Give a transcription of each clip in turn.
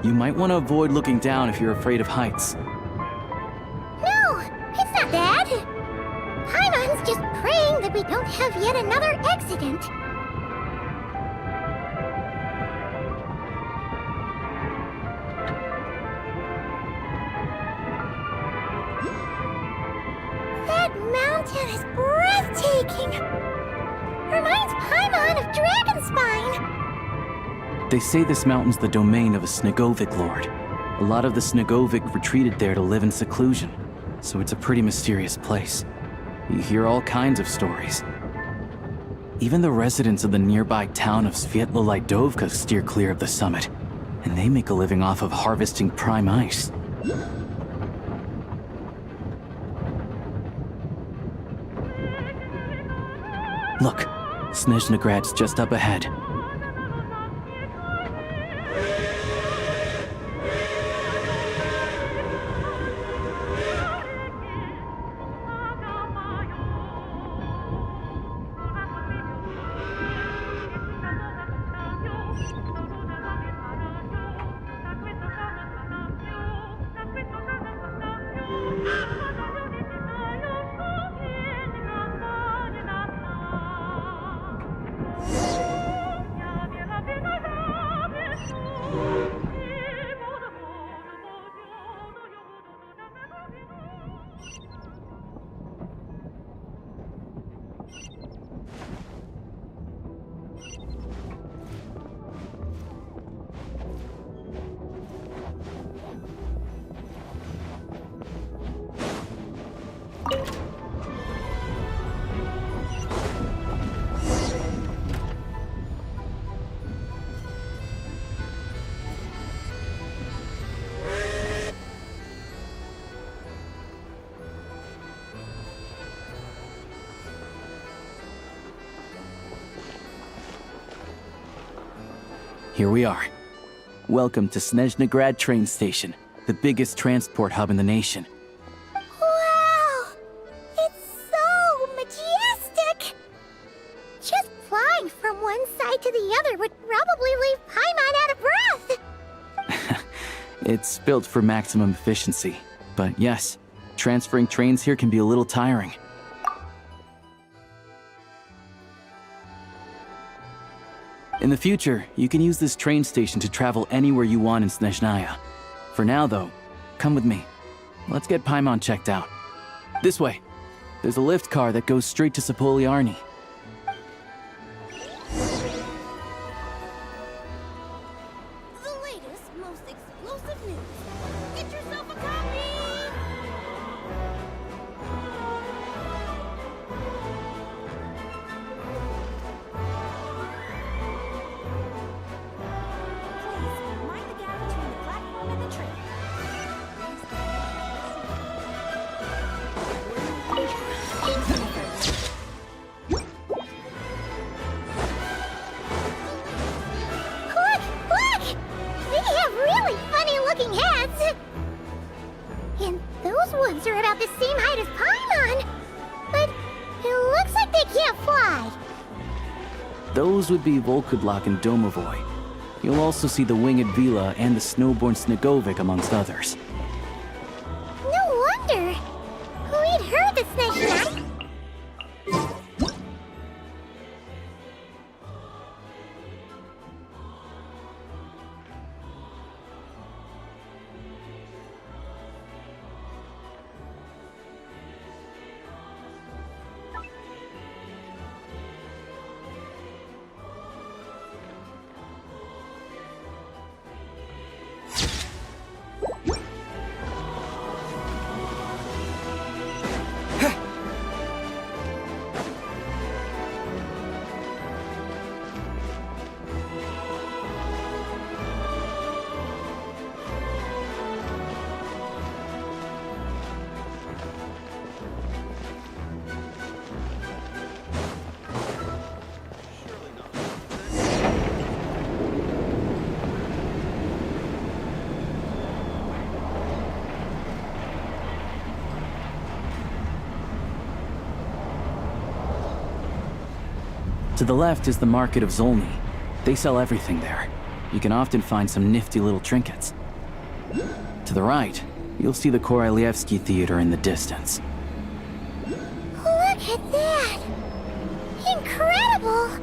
You might want to avoid looking down if you're afraid of heights. No, it's not that. Paimon's just praying that we don't have yet another accident. That mountain is breathtaking. Reminds Paimon of Dragonspine. They say this mountain's the domain of a Snegovic lord. A lot of the Snegovic retreated there to live in seclusion, so it's a pretty mysterious place. You hear all kinds of stories. Even the residents of the nearby town of Svietlolidovka steer clear of the summit, and they make a living off of harvesting prime ice. Look, Snezhnograd's just up ahead. Here we are. Welcome to Snezhnograd train station, the biggest transport hub in the nation. Wow! It's so majestic! Just flying from one side to the other would probably leave Paimon out of breath! It's built for maximum efficiency, but yes, transferring trains here can be a little tiring. In the future, you can use this train station to travel anywhere you want in Snezhnaya. For now, though, come with me. Let's get Paimon checked out. This way. There's a lift car that goes straight to Sapoliarny. The latest, most explosive news. Get yourself a copy! Mind the gap between the platform and the train. Look! Look! They have really funny-looking heads! And those ones are about the same height as Paimon! But it looks like they can't fly! Those would be Volkudlak and Domovoy. You'll also see the winged Vila and the snowborn Snegovic amongst others. No wonder! We'd heard the Snezhnaya. To the left is the Market of Zolny. They sell everything there. You can often find some nifty little trinkets. To the right, you'll see the Korolyevsky Theater in the distance. Look at that! Incredible!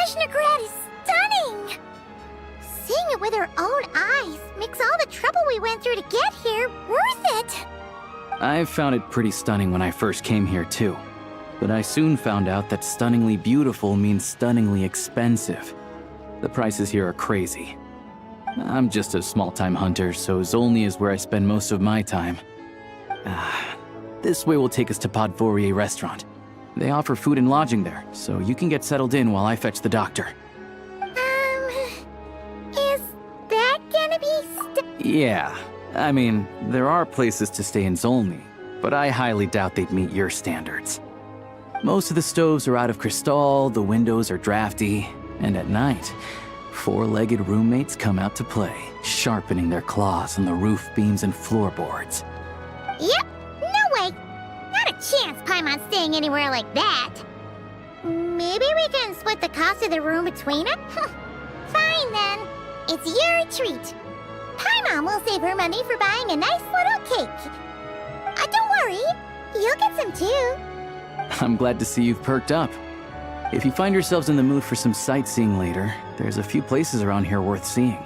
Snezhnograd is stunning! Seeing it with our own eyes makes all the trouble we went through to get here worth it! I found it pretty stunning when I first came here too. But I soon found out that stunningly beautiful means stunningly expensive. The prices here are crazy. I'm just a small-time hunter, so Zolny is where I spend most of my time. This way will take us to Podvorier Restaurant. They offer food and lodging there, so you can get settled in while I fetch the doctor. Is that gonna be Yeah, I mean, there are places to stay in Zolny, but I highly doubt they'd meet your standards. Most of the stoves are out of crystal, the windows are drafty, and at night, four-legged roommates come out to play, sharpening their claws on the roof beams and floorboards. Yep, no way! Not a chance Paimon's staying anywhere like that. Maybe we can split the cost of the room between us? Fine then. It's your treat. Paimon will save her money for buying a nice little cake. Don't worry, you'll get some too. I'm glad to see you've perked up. If you find yourselves in the mood for some sightseeing later, there's a few places around here worth seeing.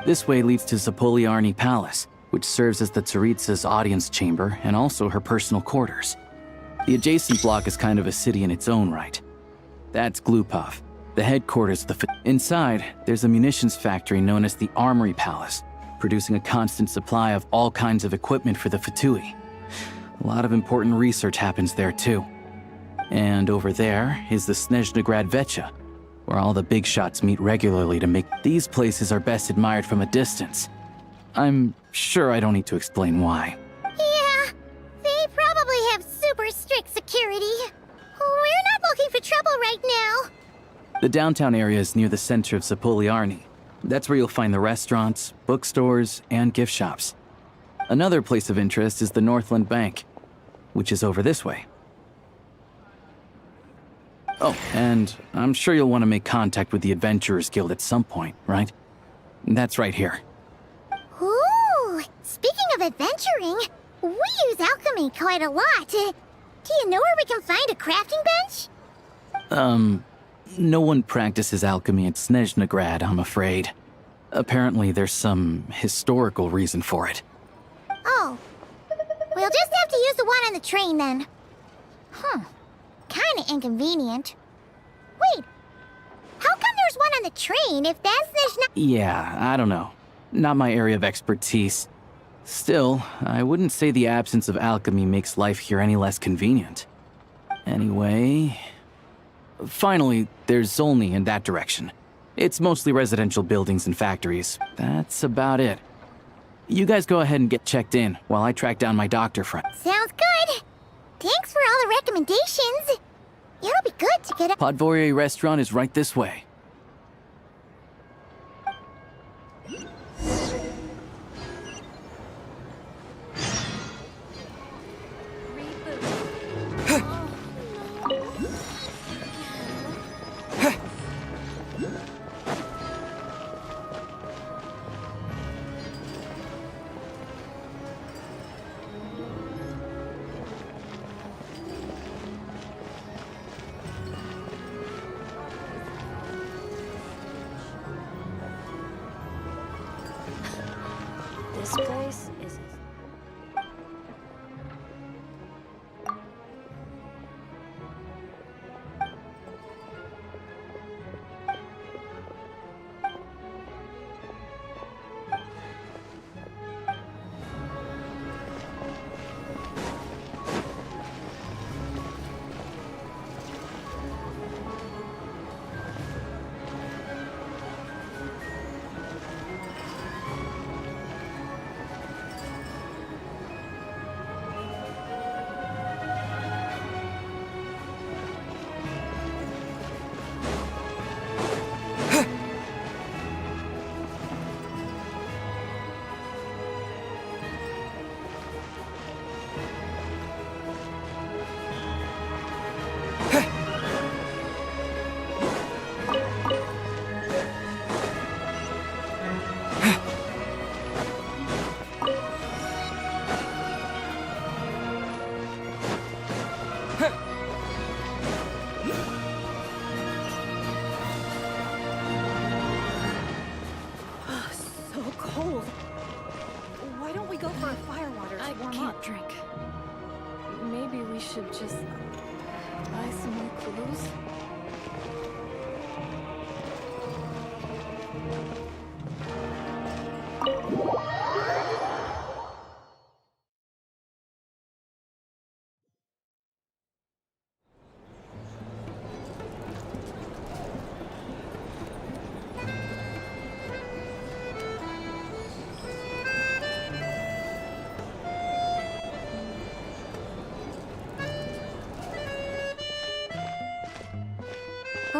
This way leads to Zapoliarny Palace, which serves as the Tsaritsa's audience chamber and also her personal quarters. The adjacent block is kind of a city in its own right. That's Glupov, the headquarters of the Inside, there's a munitions factory known as the Armory Palace, producing a constant supply of all kinds of equipment for the Fatui. A lot of important research happens there too. And over there is the Snezhnograd Vecha, where all the big shots meet regularly to make these places are best admired from a distance. I'm sure I don't need to explain why. Yeah, they probably have super strict security. We're not looking for trouble right now. The downtown area is near the center of Zapoliarny. That's where you'll find the restaurants, bookstores, and gift shops. Another place of interest is the Northland Bank, which is over this way. Oh, and I'm sure you'll want to make contact with the Adventurers Guild at some point, right? That's right here. Ooh, speaking of adventuring, we use alchemy quite a lot. Do you know where we can find a crafting bench? No one practices alchemy at Snezhnograd, I'm afraid. Apparently there's some historical reason for it. Oh, we'll just have to use the one on the train then. Kinda inconvenient. Wait, how come there's one on the train if that's Snezhnograd? Yeah, I don't know. Not my area of expertise. Still, I wouldn't say the absence of alchemy makes life here any less convenient. Anyway... Finally, there's Zolny in that direction. It's mostly residential buildings and factories. That's about it. You guys go ahead and get checked in while I track down my doctor friend. Sounds good. Thanks for all the recommendations. It'll be good to get a— Podvorier Restaurant is right this way. This place is...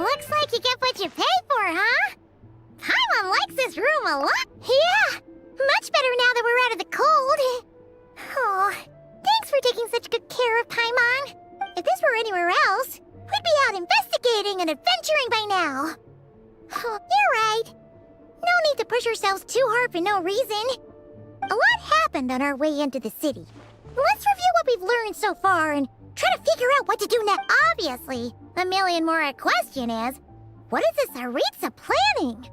Looks like you get what you pay for, huh? Paimon likes this room a lot. Yeah, much better now that we're out of the cold. Oh, thanks for taking such good care of Paimon. If this were anywhere else, we'd be out investigating and adventuring by now. You're right. No need to push ourselves too hard for no reason. A lot happened on our way into the city. Let's review what we've learned so far and try to figure out what to do next. Obviously, the million more question is, what is this Aritza planning?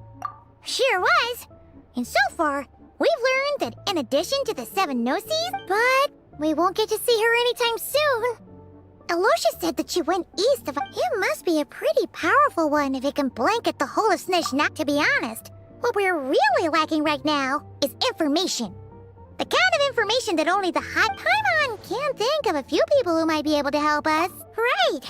Sure was. And so far, we've learned that in addition to the 7 Gnosis, but we won't get to see her anytime soon. Aloysia said that she went east of... It must be a pretty powerful one if it can blanket the whole of Snezhnaya. To be honest, what we're really lacking right now is information. The kind of information that only the high Paimon can think of a few people who might be able to help us. Right.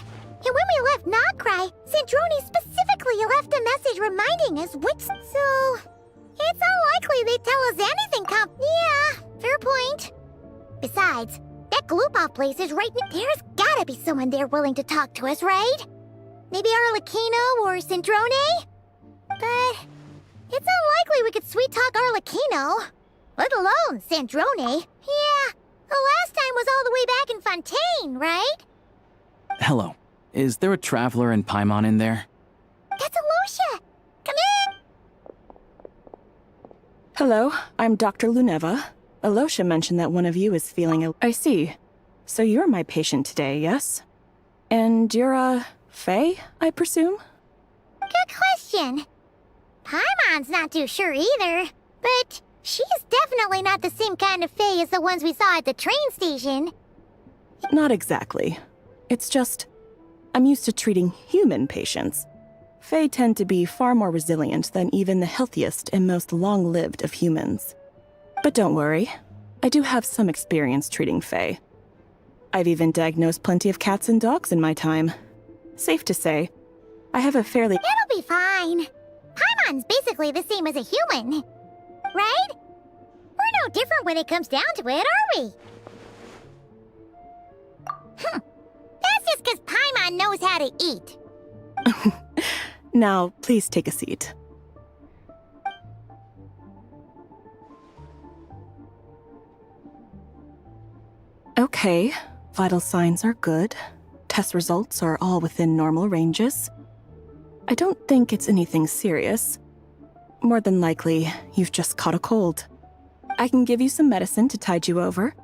And when we left Nocrai, Sandrone specifically left a message reminding us which... So... It's unlikely they'd tell us anything Yeah, fair point. Besides, that Gloop-off place is right near... There's gotta be someone there willing to talk to us, right? Maybe Arlecchino or Sandrone? But... It's unlikely we could sweet-talk Arlecchino. Let alone Sandrone. Yeah, the last time was all the way back in Fontaine, right? Hello. Is there a traveler in Paimon in there? That's Aloysia! Come in! Hello, I'm Dr. Luneva. Aloysia mentioned that one of you is feeling ill. I see. So you're my patient today, yes? And you're, Faye, I presume? Good question. Paimon's not too sure either, but she's definitely not the same kind of Faye as the ones we saw at the train station. Not exactly. It's just, I'm used to treating human patients. Fae tend to be far more resilient than even the healthiest and most long-lived of humans. But don't worry, I do have some experience treating Fae. I've even diagnosed plenty of cats and dogs in my time. Safe to say, I have a fairly... It'll be fine. Paimon's basically the same as a human, right? We're no different when it comes down to it, are we? That's just because Paimon knows how to eat. Now, please take a seat. Okay, vital signs are good. Test results are all within normal ranges. I don't think it's anything serious. More than likely, you've just caught a cold. I can give you some medicine to tide you over,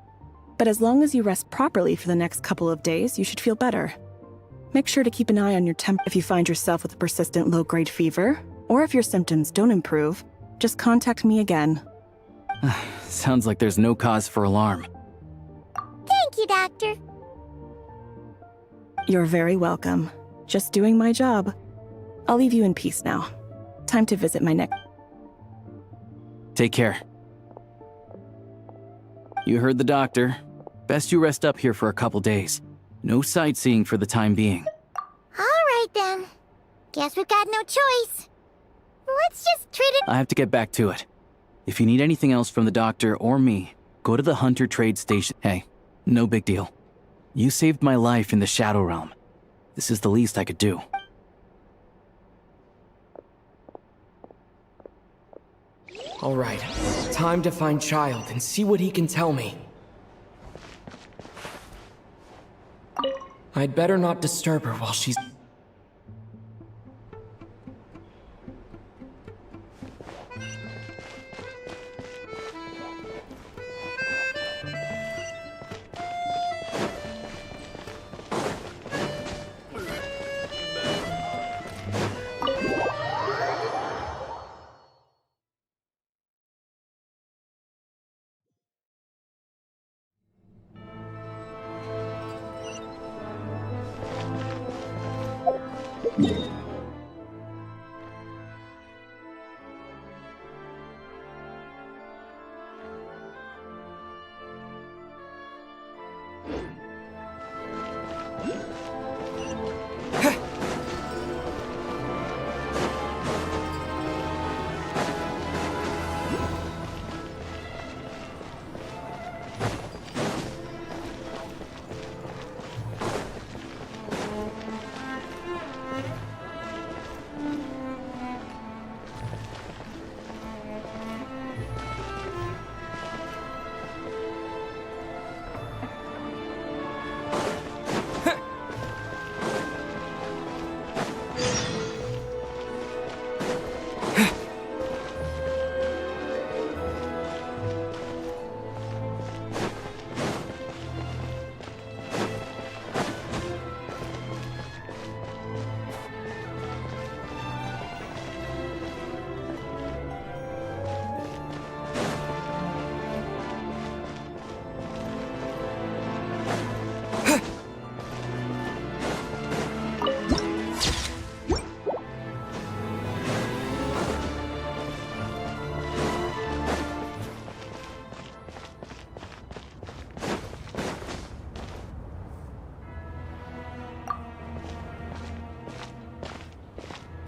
but as long as you rest properly for the next couple of days, you should feel better. Make sure to keep an eye on your temp if you find yourself with a persistent low-grade fever, or if your symptoms don't improve, just contact me again. Sounds like there's no cause for alarm. Thank you, Doctor. You're very welcome. Just doing my job. I'll leave you in peace now. Time to visit my next... Take care. You heard the doctor. Best you rest up here for a couple days. No sightseeing for the time being. All right, then. Guess we've got no choice. Let's just treat it... I have to get back to it. If you need anything else from the doctor or me, go to the Hunter Trade Station. Hey, no big deal. You saved my life in the Shadow Realm. This is the least I could do. All right, time to find Child and see what he can tell me. I'd better not disturb her while she's...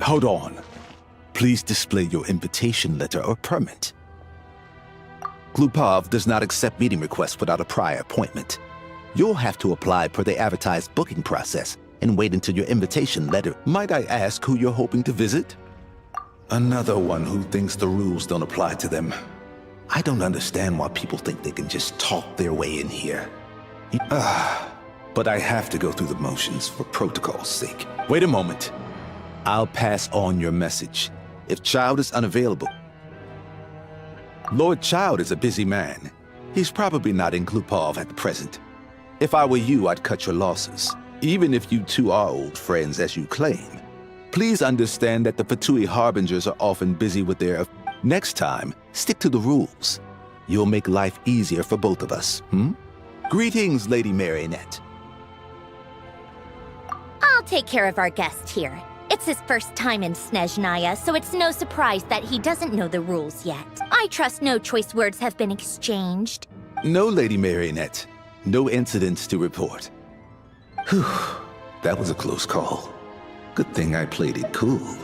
Hold on. Please display your invitation letter or permit. Glupov does not accept meeting requests without a prior appointment. You'll have to apply per the advertised booking process and wait until your invitation letter. Might I ask who you're hoping to visit? Another one who thinks the rules don't apply to them. I don't understand why people think they can just talk their way in here. But I have to go through the motions for protocol's sake. Wait a moment. I'll pass on your message. If Child is unavailable... Lord Child is a busy man. He's probably not in Glupov at the present. If I were you, I'd cut your losses. Even if you two are old friends as you claim. Please understand that the Fatui Harbingers are often busy with their... Next time, stick to the rules. You'll make life easier for both of us, Greetings, Lady Marionette. I'll take care of our guest here. It's his first time in Snezhnaya, so it's no surprise that he doesn't know the rules yet. I trust no choice words have been exchanged. No, Lady Marionette. No incidents to report. Whew, that was a close call. Good thing I played it cool.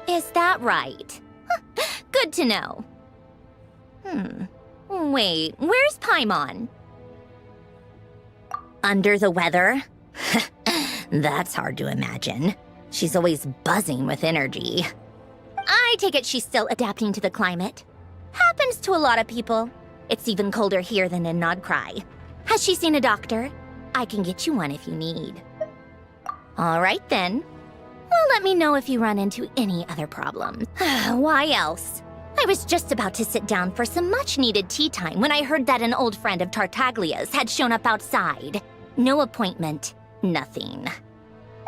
Is that right? Good to know. Wait, where's Paimon? Under the weather? That's hard to imagine. She's always buzzing with energy. I take it she's still adapting to the climate. Happens to a lot of people. It's even colder here than in Nodcry. Has she seen a doctor? I can get you one if you need. All right then. Well, let me know if you run into any other problems. Why else? I was just about to sit down for some much-needed tea time when I heard that an old friend of Tartaglia's had shown up outside. No appointment, nothing.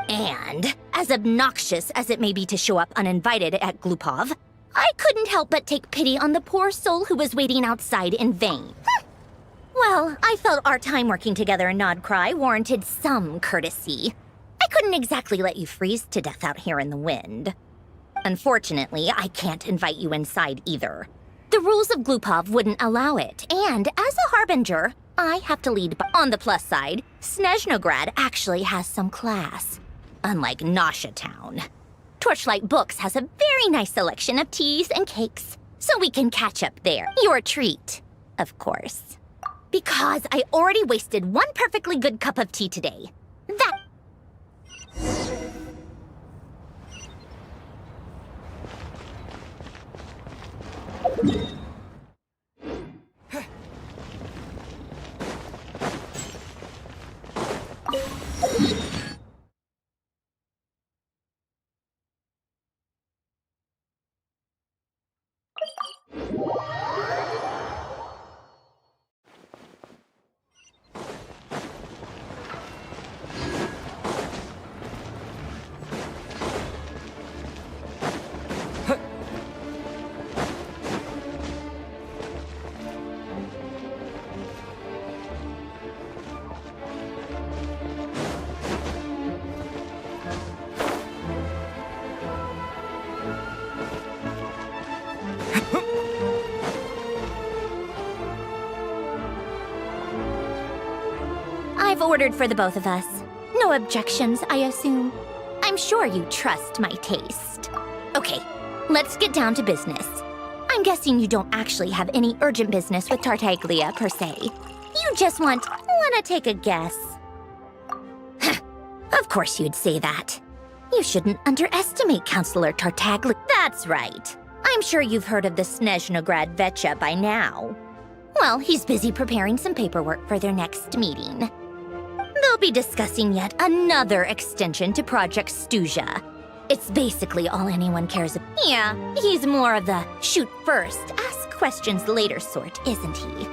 And, as obnoxious as it may be to show up uninvited at Glupov, I couldn't help but take pity on the poor soul who was waiting outside in vain. Well, I felt our time working together in Nodcry warranted some courtesy. I couldn't exactly let you freeze to death out here in the wind. Unfortunately, I can't invite you inside either. The rules of Glupov wouldn't allow it, and as a harbinger, I have to lead by. On the plus side, Snezhnograd actually has some class, unlike Nosha Town. Torchlight Books has a very nice selection of teas and cakes, so we can catch up there. Your treat, of course. Because I already wasted one perfectly good cup of tea today. That... I've ordered for the both of us. No objections, I assume. I'm sure you trust my taste. Okay, let's get down to business. I'm guessing you don't actually have any urgent business with Tartaglia, per se. You just wanna take a guess? Of course you'd say that. You shouldn't underestimate Counselor Tartaglia. That's right. I'm sure you've heard of the Snezhnograd Vecha by now. Well, he's busy preparing some paperwork for their next meeting. They'll be discussing yet another extension to Project Stuja. It's basically all anyone cares about. Yeah, he's more of the shoot first, ask questions later sort, isn't he?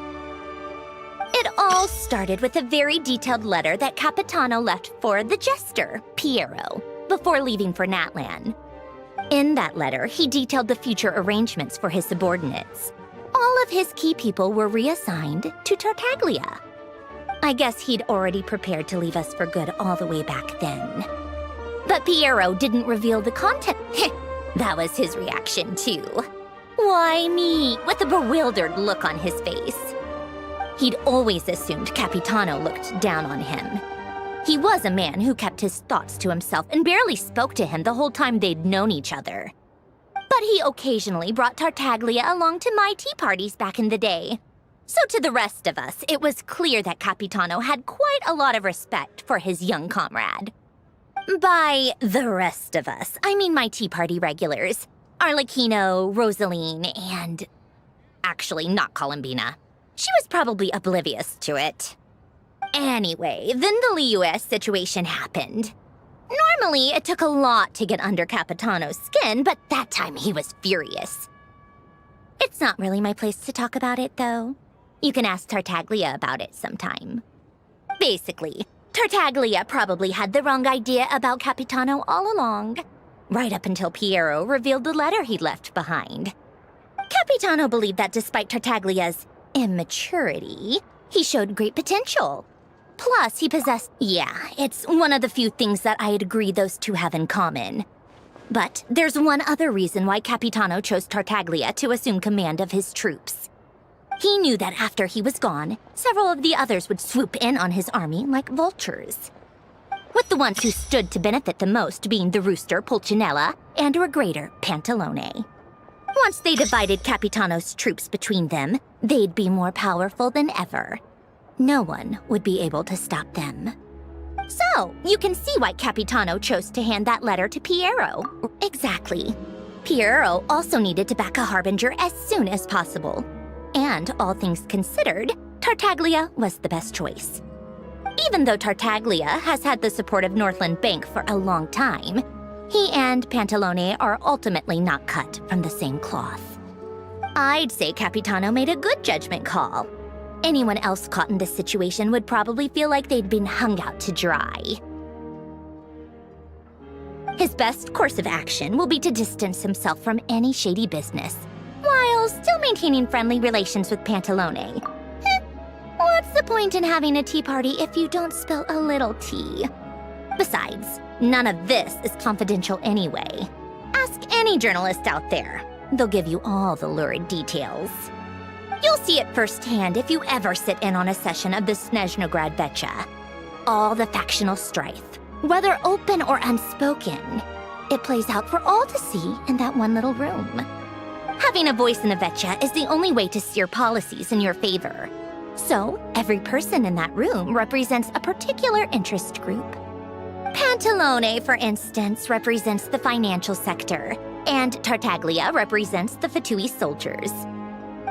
It all started with a very detailed letter that Capitano left for the jester, Piero, before leaving for Natlan. In that letter, he detailed the future arrangements for his subordinates. All of his key people were reassigned to Tartaglia. I guess he'd already prepared to leave us for good all the way back then. But Piero didn't reveal the content. That was his reaction, too. Why me? With a bewildered look on his face. He'd always assumed Capitano looked down on him. He was a man who kept his thoughts to himself and barely spoke to him the whole time they'd known each other. But he occasionally brought Tartaglia along to my tea parties back in the day. So to the rest of us, it was clear that Capitano had quite a lot of respect for his young comrade. By the rest of us, I mean my tea party regulars. Arlecchino, Rosaline, and... actually, not Columbina. She was probably oblivious to it. Anyway, then the Liu-S situation happened. Normally, it took a lot to get under Capitano's skin, but that time he was furious. It's not really my place to talk about it, though. You can ask Tartaglia about it sometime. Basically, Tartaglia probably had the wrong idea about Capitano all along, right up until Piero revealed the letter he'd left behind. Capitano believed that despite Tartaglia's immaturity, he showed great potential. Plus, he possessed... yeah, it's one of the few things that I'd agree those two have in common. But there's one other reason why Capitano chose Tartaglia to assume command of his troops. He knew that after he was gone, several of the others would swoop in on his army like vultures. With the ones who stood to benefit the most being the rooster Pulcinella and Regrator Pantalone. Once they divided Capitano's troops between them, they'd be more powerful than ever. No one would be able to stop them. So, you can see why Capitano chose to hand that letter to Piero. Exactly. Piero also needed to back a harbinger as soon as possible. And, all things considered, Tartaglia was the best choice. Even though Tartaglia has had the support of Northland Bank for a long time, he and Pantalone are ultimately not cut from the same cloth. I'd say Capitano made a good judgment call. Anyone else caught in this situation would probably feel like they'd been hung out to dry. His best course of action will be to distance himself from any shady business, while still maintaining friendly relations with Pantalone. What's the point in having a tea party if you don't spill a little tea? Besides, none of this is confidential anyway. Ask any journalist out there. They'll give you all the lurid details. You'll see it firsthand if you ever sit in on a session of the Snezhnograd Vecha. All the factional strife, whether open or unspoken, it plays out for all to see in that one little room. Having a voice in the Vecha is the only way to steer policies in your favor. So, every person in that room represents a particular interest group. Pantalone, for instance, represents the financial sector, and Tartaglia represents the Fatui soldiers.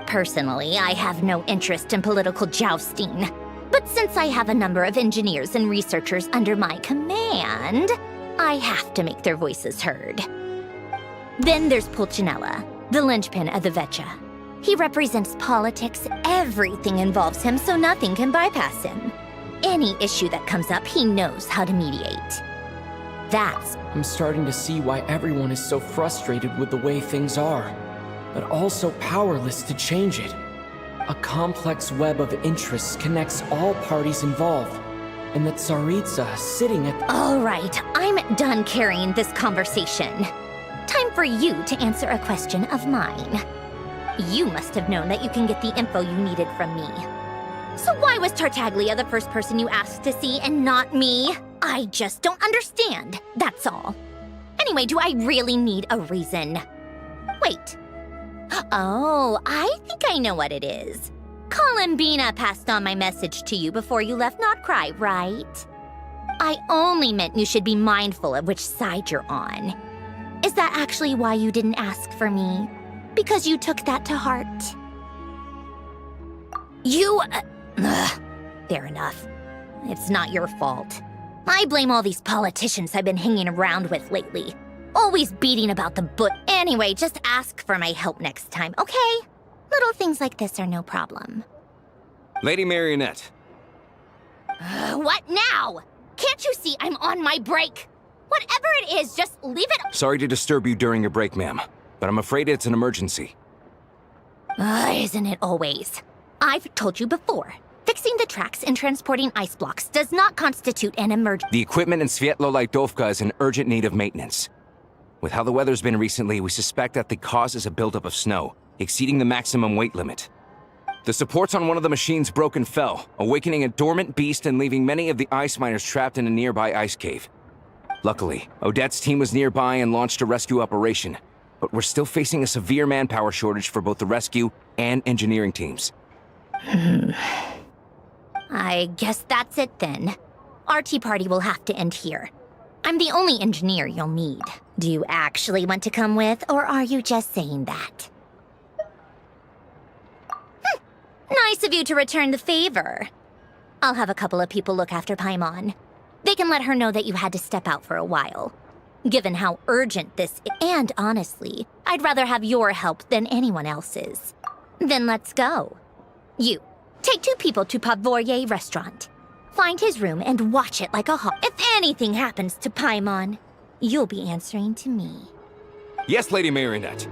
Personally, I have no interest in political jousting, but since I have a number of engineers and researchers under my command, I have to make their voices heard. Then there's Pulcinella, the linchpin of the Vecha. He represents politics. Everything involves him, so nothing can bypass him. Any issue that comes up, he knows how to mediate. I'm starting to see why everyone is so frustrated with the way things are, but also powerless to change it. A complex web of interests connects all parties involved, and that Tsaritsa sitting at... All right, I'm done carrying this conversation. Time for you to answer a question of mine. You must have known that you can get the info you needed from me. So why was Tartaglia the first person you asked to see and not me? I just don't understand, that's all. Anyway, do I really need a reason? Wait. Oh, I think I know what it is. Columbina passed on my message to you before you left Notcry, right? I only meant you should be mindful of which side you're on. Is that actually why you didn't ask for me? Because you took that to heart? Fair enough. It's not your fault. I blame all these politicians I've been hanging around with lately. Always beating about the bush. Anyway, just ask for my help next time, okay? Little things like this are no problem. Lady Marionette. What now? Can't you see I'm on my break? Whatever it is, just leave it. Sorry to disturb you during your break, ma'am, but I'm afraid it's an emergency. Isn't it always? I've told you before. Fixing the tracks and transporting ice blocks does not constitute an emergency. The equipment in Svietlo-Lightovka is in urgent need of maintenance. With how the weather's been recently, we suspect that the cause is a buildup of snow, exceeding the maximum weight limit. The supports on one of the machines broke and fell, awakening a dormant beast and leaving many of the ice miners trapped in a nearby ice cave. Luckily, Odette's team was nearby and launched a rescue operation, but we're still facing a severe manpower shortage for both the rescue and engineering teams. I guess that's it then. Our tea party will have to end here. I'm the only engineer you'll need. Do you actually want to come with, or are you just saying that? Nice of you to return the favor. I'll have a couple of people look after Paimon. They can let her know that you had to step out for a while. Given how urgent this is, and honestly, I'd rather have your help than anyone else's. Then let's go. You, take 2 people to Pavoye restaurant. Find his room and watch it like a hawk. If anything happens to Paimon, you'll be answering to me. Yes, Lady Marionette.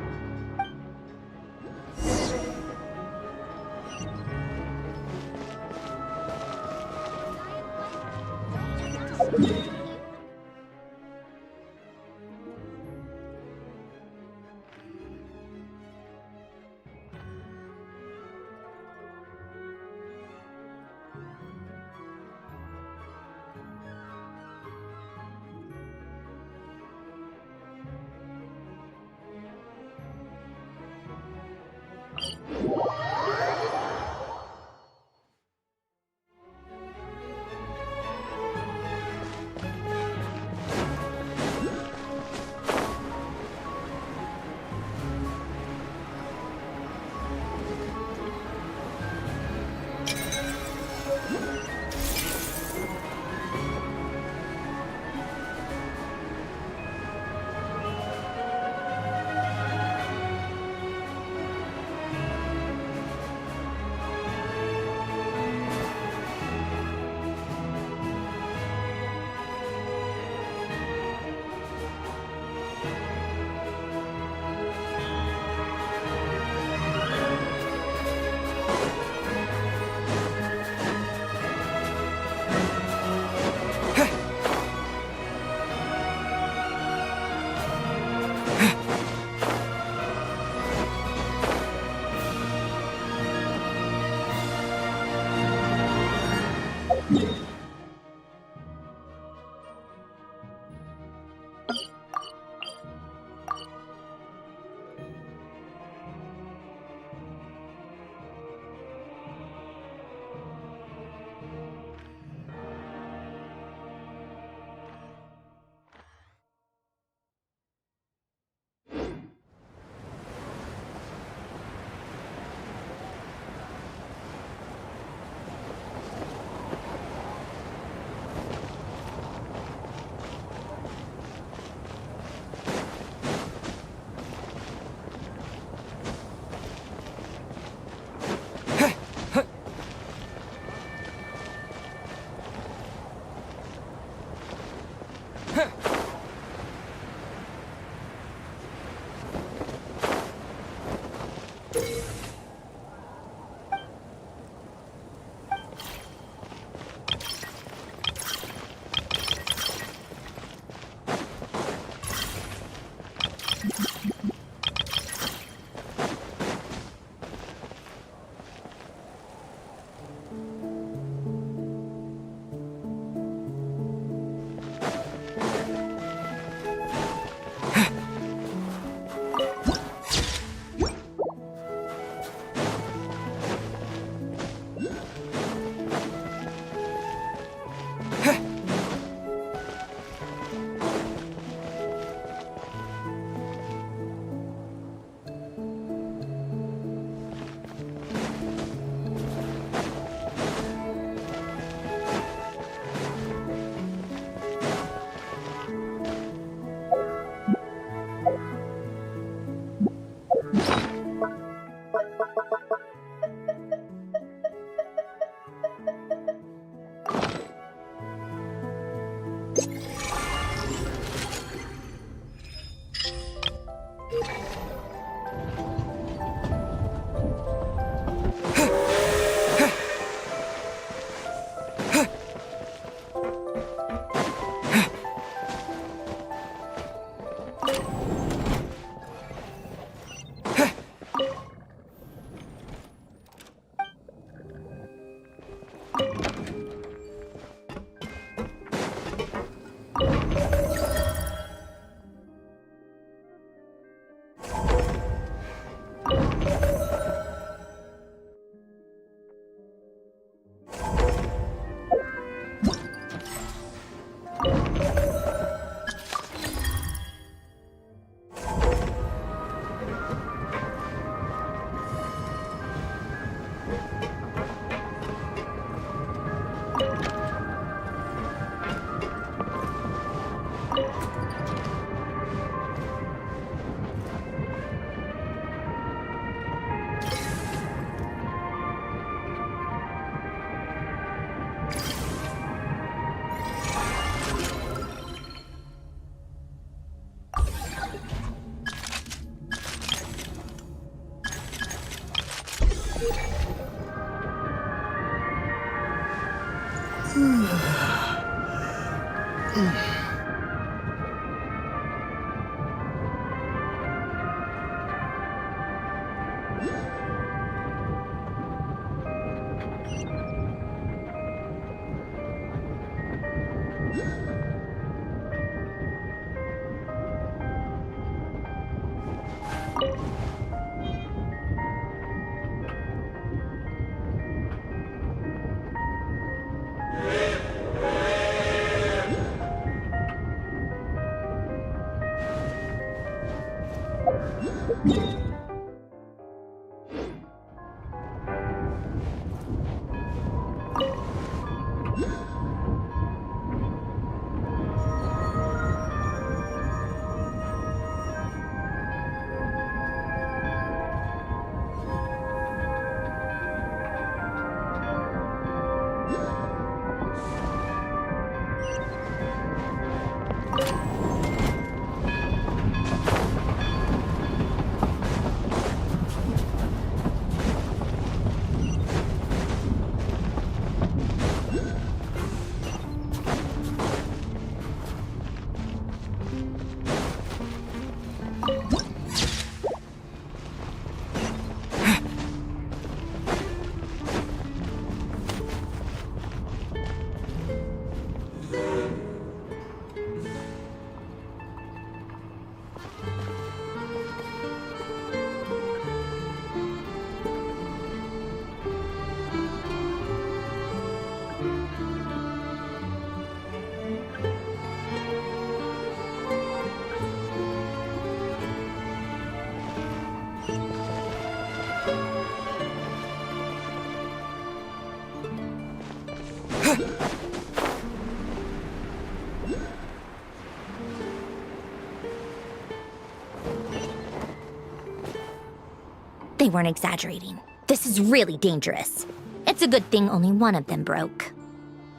They weren't exaggerating. This is really dangerous. It's a good thing only one of them broke.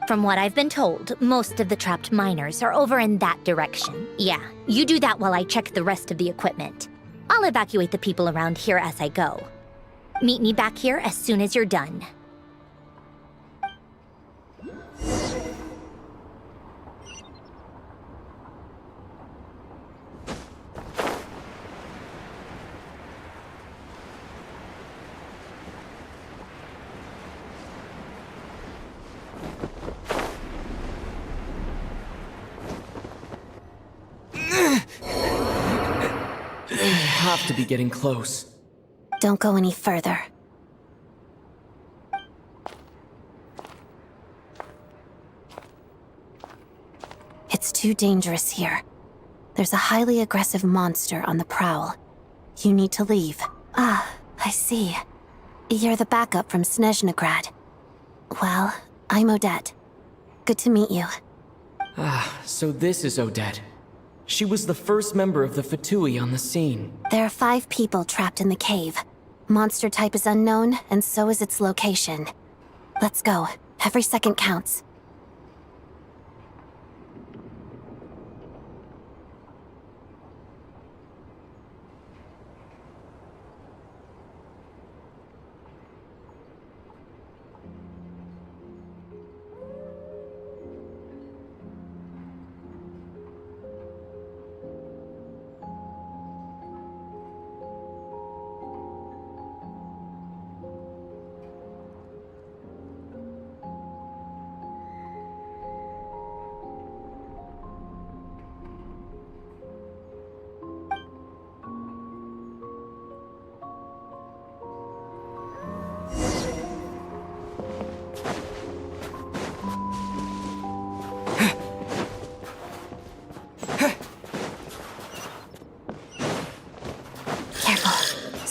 From what I've been told, most of the trapped miners are over in that direction. Yeah, you do that while I check the rest of the equipment. I'll evacuate the people around here as I go. Meet me back here as soon as you're done. Have to be getting close. Don't go any further. It's too dangerous here. There's a highly aggressive monster on the prowl. You need to leave. Ah, I see. You're the backup from Snezhnegrad. Well, I'm Odette. Good to meet you. Ah, so this is Odette. She was the first member of the Fatui on the scene. There are 5 people trapped in the cave. Monster type is unknown, and so is its location. Let's go. Every second counts.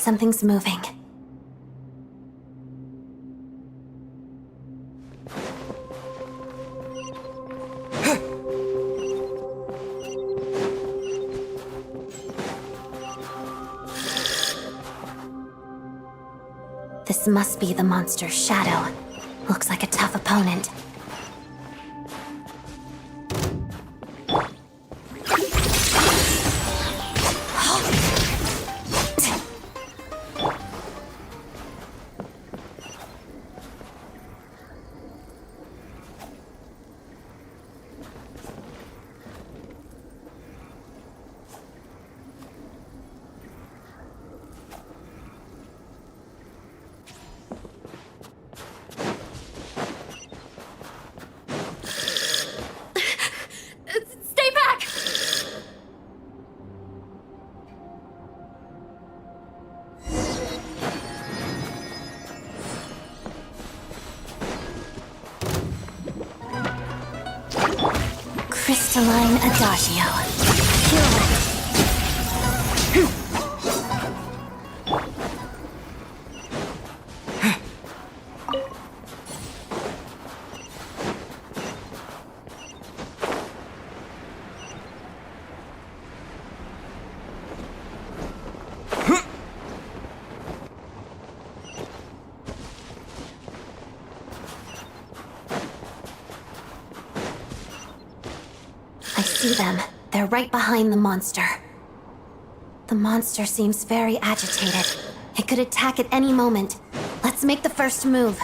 something's moving. This must be the monster's shadow. Looks like a tough opponent. Stay back! Crystalline Adagio. Pirouette. I see them. They're right behind the monster. The monster seems very agitated. It could attack at any moment. Let's make the first move.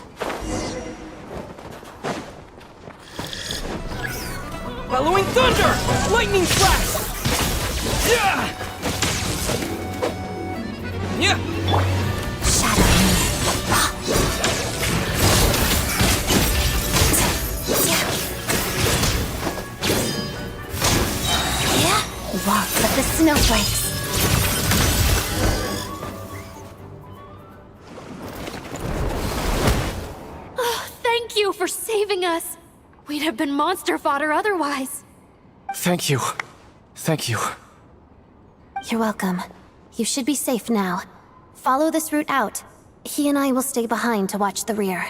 Bellowing thunder! Lightning flash! Yeah! Yeah! Shadow. Walk of the snowflakes. Oh, thank you for saving us. We'd have been monster fodder otherwise. Thank you. Thank you. You're welcome. You should be safe now. Follow this route out. He and I will stay behind to watch the rear.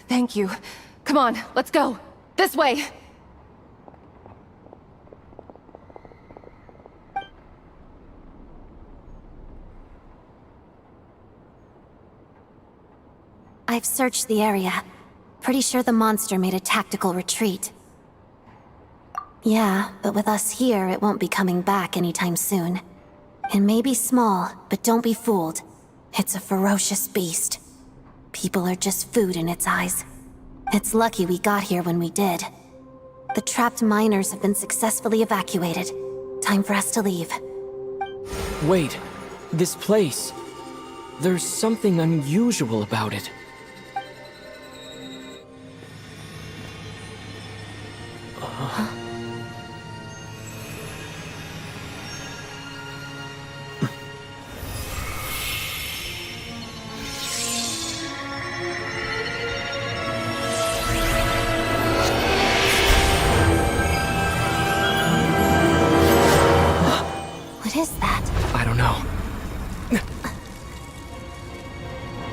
Thank you. Come on, let's go. This way. I've searched the area. Pretty sure the monster made a tactical retreat. Yeah, but with us here, it won't be coming back anytime soon. It may be small, but don't be fooled. It's a ferocious beast. People are just food in its eyes. It's lucky we got here when we did. The trapped miners have been successfully evacuated. Time for us to leave. Wait, this place. There's something unusual about it. What is that? I don't know.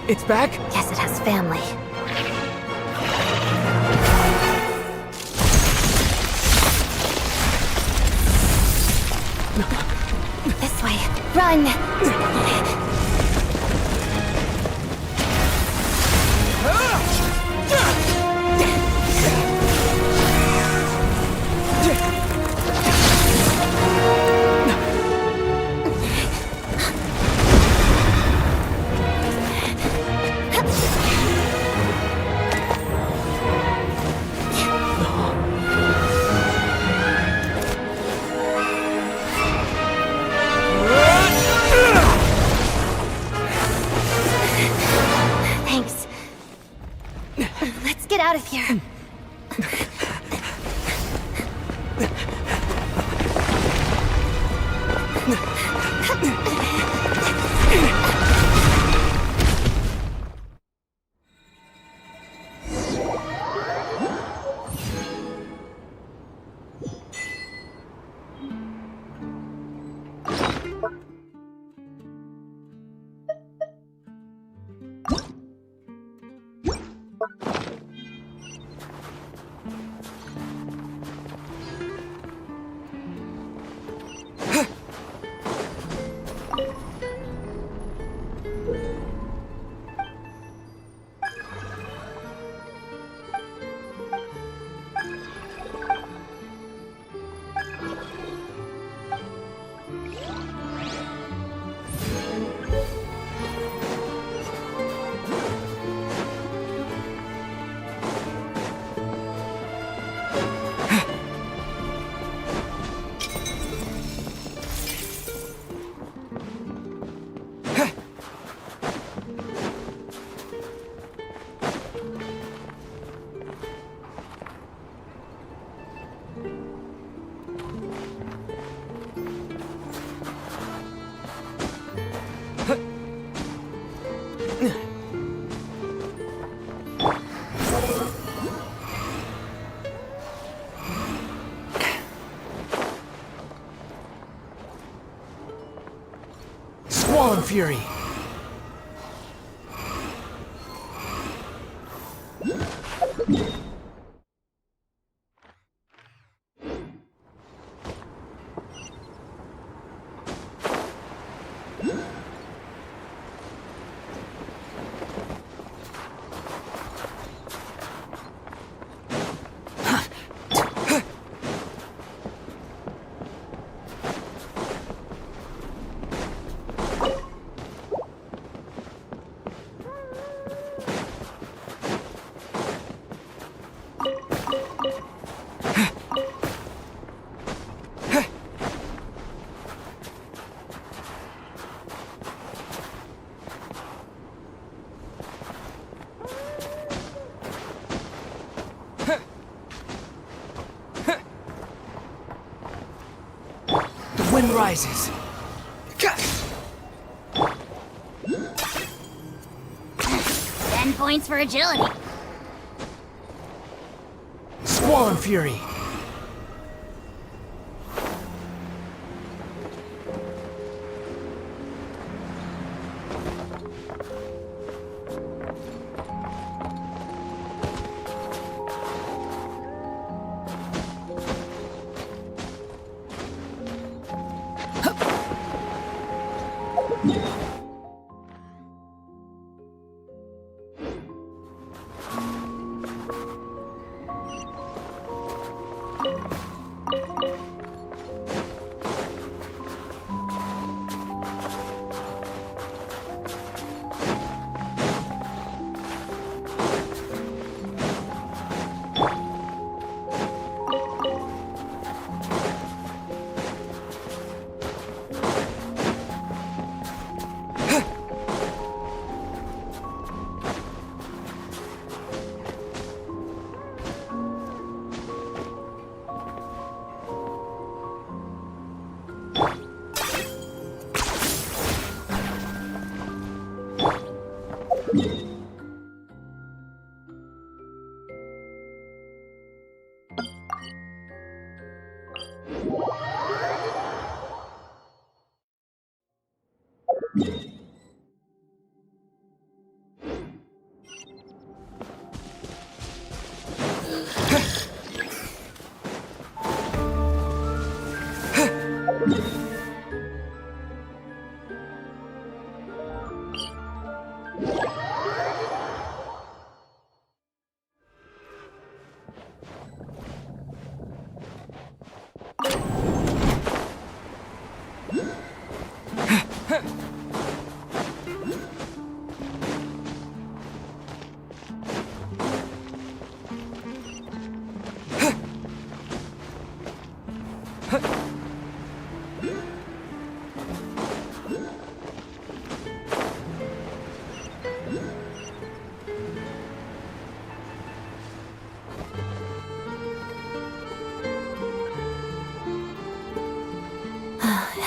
It's back? Guess it has family. This way. Run! Thanks. Let's get out of here. Swan Fury! Wind rises. 10 points for agility. Swan Fury.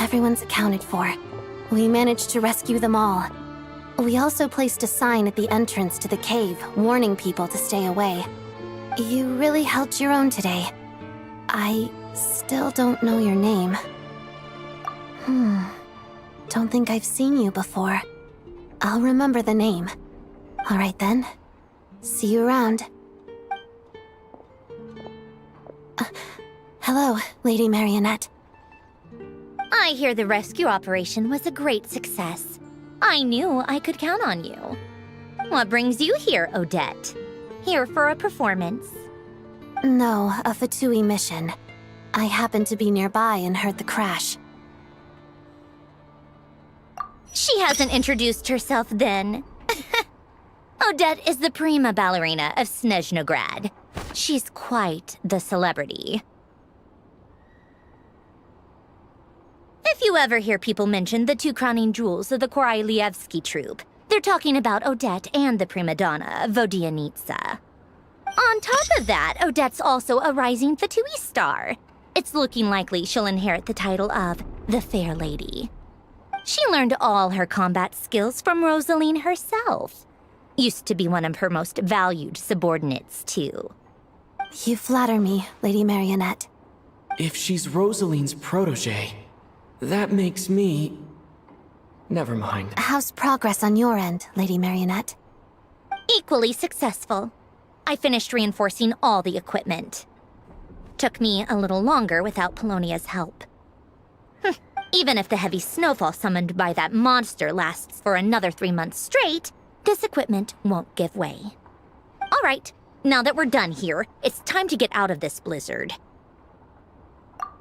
Everyone's accounted for. We managed to rescue them all. We also placed a sign at the entrance to the cave, warning people to stay away. You really held your own today. I still don't know your name. Don't think I've seen you before. I'll remember the name. All right then. See you around. Hello, Lady Marionette. I hear the rescue operation was a great success. I knew I could count on you. What brings you here, Odette? Here for a performance? No, a Fatui mission. I happened to be nearby and heard the crash. She hasn't introduced herself then. Odette is the prima ballerina of Snezhnograd. She's quite the celebrity. If you ever hear people mention the two crowning jewels of the Korailievsky troupe, they're talking about Odette and the prima donna, Vodianitsa. On top of that, Odette's also a rising Fatui star. It's looking likely she'll inherit the title of the Fair Lady. She learned all her combat skills from Rosaline herself. Used to be one of her most valued subordinates, too. You flatter me, Lady Marionette. If she's Rosaline's protege, that makes me... Never mind. How's progress on your end, Lady Marionette? Equally successful. I finished reinforcing all the equipment. Took me a little longer without Polonia's help. Even if the heavy snowfall summoned by that monster lasts for another 3 months straight, this equipment won't give way. All right, now that we're done here, it's time to get out of this blizzard.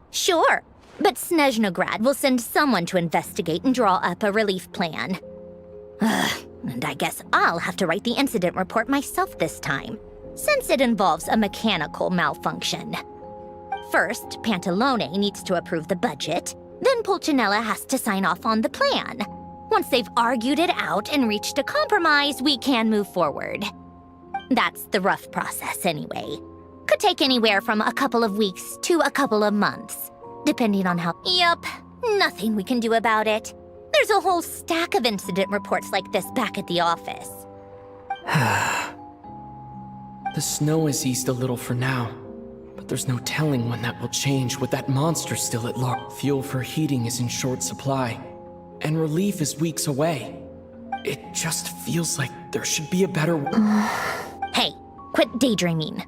Sure, but Snezhnograd will send someone to investigate and draw up a relief plan. And I guess I'll have to write the incident report myself this time, since it involves a mechanical malfunction. First, Pantalone needs to approve the budget, then Pulcinella has to sign off on the plan. Once they've argued it out and reached a compromise, we can move forward. That's the rough process anyway. Could take anywhere from a couple of weeks to a couple of months, depending on how— Yup, nothing we can do about it. There's a whole stack of incident reports like this back at the office. The snow has eased a little for now, but there's no telling when that will change with that monster still at large. Fuel for heating is in short supply, and relief is weeks away. It just feels like there should be a better— Hey, quit daydreaming.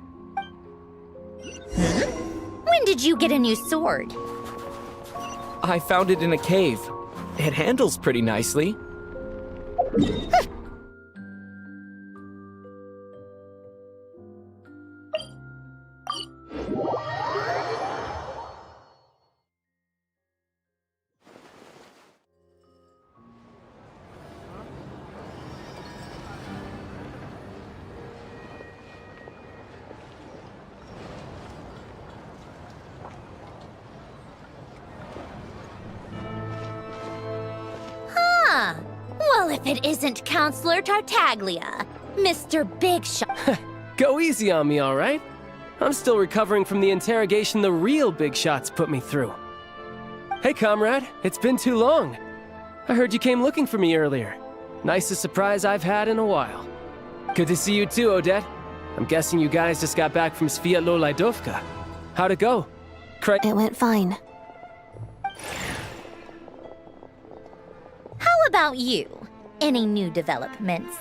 When did you get a new sword? I found it in a cave. It handles pretty nicely. Well, if it isn't Counselor Tartaglia, Mr. Big Shot. Go easy on me, all right? I'm still recovering from the interrogation the real big shots put me through. Hey, comrade, it's been too long. I heard you came looking for me earlier. Nicest surprise I've had in a while. Good to see you too, Odette. I'm guessing you guys just got back from Sviatlo-Lajdovka. How'd it go? It went fine. How about you? Any new developments?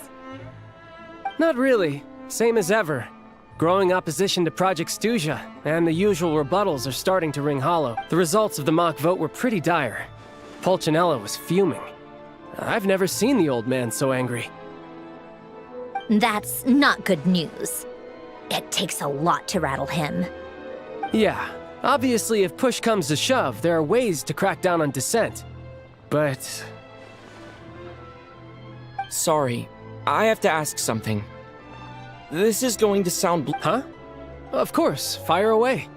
Not really. Same as ever. Growing opposition to Project Stuja, and the usual rebuttals are starting to ring hollow. The results of the mock vote were pretty dire. Pulcinella was fuming. I've never seen the old man so angry. That's not good news. It takes a lot to rattle him. Yeah, obviously if push comes to shove, there are ways to crack down on dissent. But Sorry, I have to ask something. This is going to sound huh? Of course, fire away.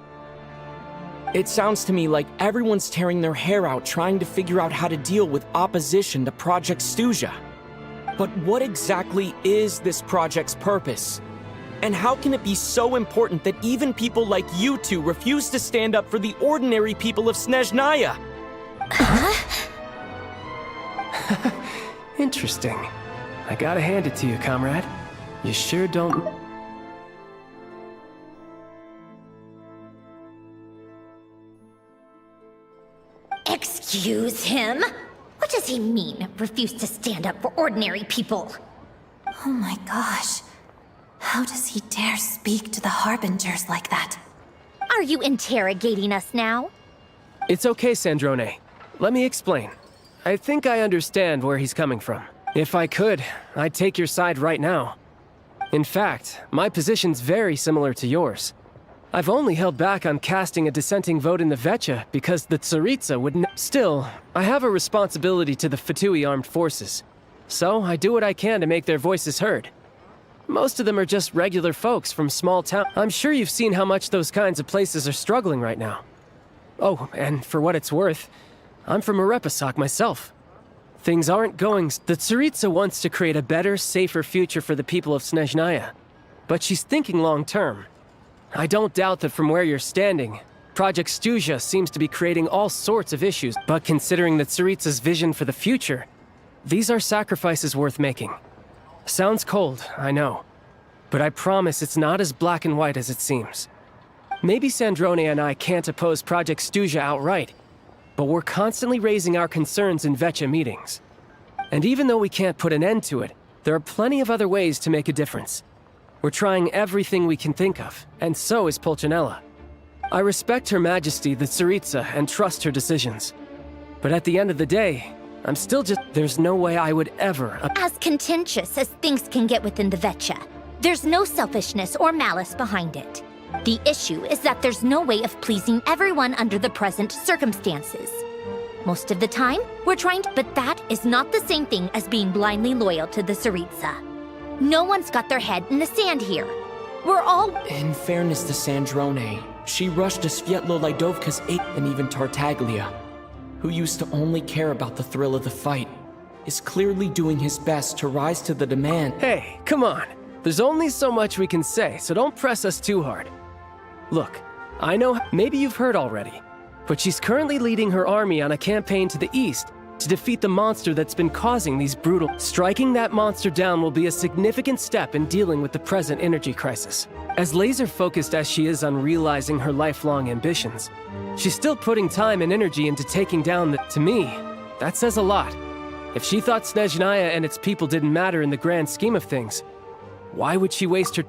It sounds to me like everyone's tearing their hair out trying to figure out how to deal with opposition to Project Stuja. But what exactly is this project's purpose? And how can it be so important that even people like you two refuse to stand up for the ordinary people of Snezhnaya? Interesting. I gotta hand it to you, comrade. You sure don't... Excuse him? What does he mean, refuse to stand up for ordinary people? Oh my gosh. How does he dare speak to the Harbingers like that? Are you interrogating us now? It's okay, Sandrone. Let me explain. I think I understand where he's coming from. If I could, I'd take your side right now. In fact, my position's very similar to yours. I've only held back on casting a dissenting vote in the Vecha because the Tsaritsa wouldn't— Still, I have a responsibility to the Fatui armed forces. So I do what I can to make their voices heard. Most of them are just regular folks from small towns. I'm sure you've seen how much those kinds of places are struggling right now. Oh, and for what it's worth, I'm from Arepasak myself. Things aren't going— The Tsaritsa wants to create a better, safer future for the people of Snezhnaya. But she's thinking long-term. I don't doubt that from where you're standing, Project Stuja seems to be creating all sorts of issues, but considering the Tsaritsa's vision for the future, these are sacrifices worth making. Sounds cold, I know. But I promise it's not as black and white as it seems. Maybe Sandrone and I can't oppose Project Stuja outright, but we're constantly raising our concerns in Vecha meetings. And even though we can't put an end to it, there are plenty of other ways to make a difference. We're trying everything we can think of, and so is Pulcinella. I respect Her Majesty the Tsaritsa and trust her decisions. But at the end of the day, I'm still just... There's no way I would ever... As contentious as things can get within the Vetcha, there's no selfishness or malice behind it. The issue is that there's no way of pleasing everyone under the present circumstances. Most of the time, we're trying to... But that is not the same thing as being blindly loyal to the Tsaritsa. No one's got their head in the sand here. We're all... In fairness to Sandrone, she rushed to Svietlo Lidovka's aid, and even Tartaglia, who used to only care about the thrill of the fight, is clearly doing his best to rise to the demand. Hey, come on. There's only so much we can say, so don't press us too hard. Look, I know maybe you've heard already, but she's currently leading her army on a campaign to the east to defeat the monster that's been causing these brutal... Striking that monster down will be a significant step in dealing with the present energy crisis. As laser-focused as she is on realizing her lifelong ambitions, she's still putting time and energy into taking down the... To me, that says a lot. If she thought Snezhnaya and its people didn't matter in the grand scheme of things, why would she waste her...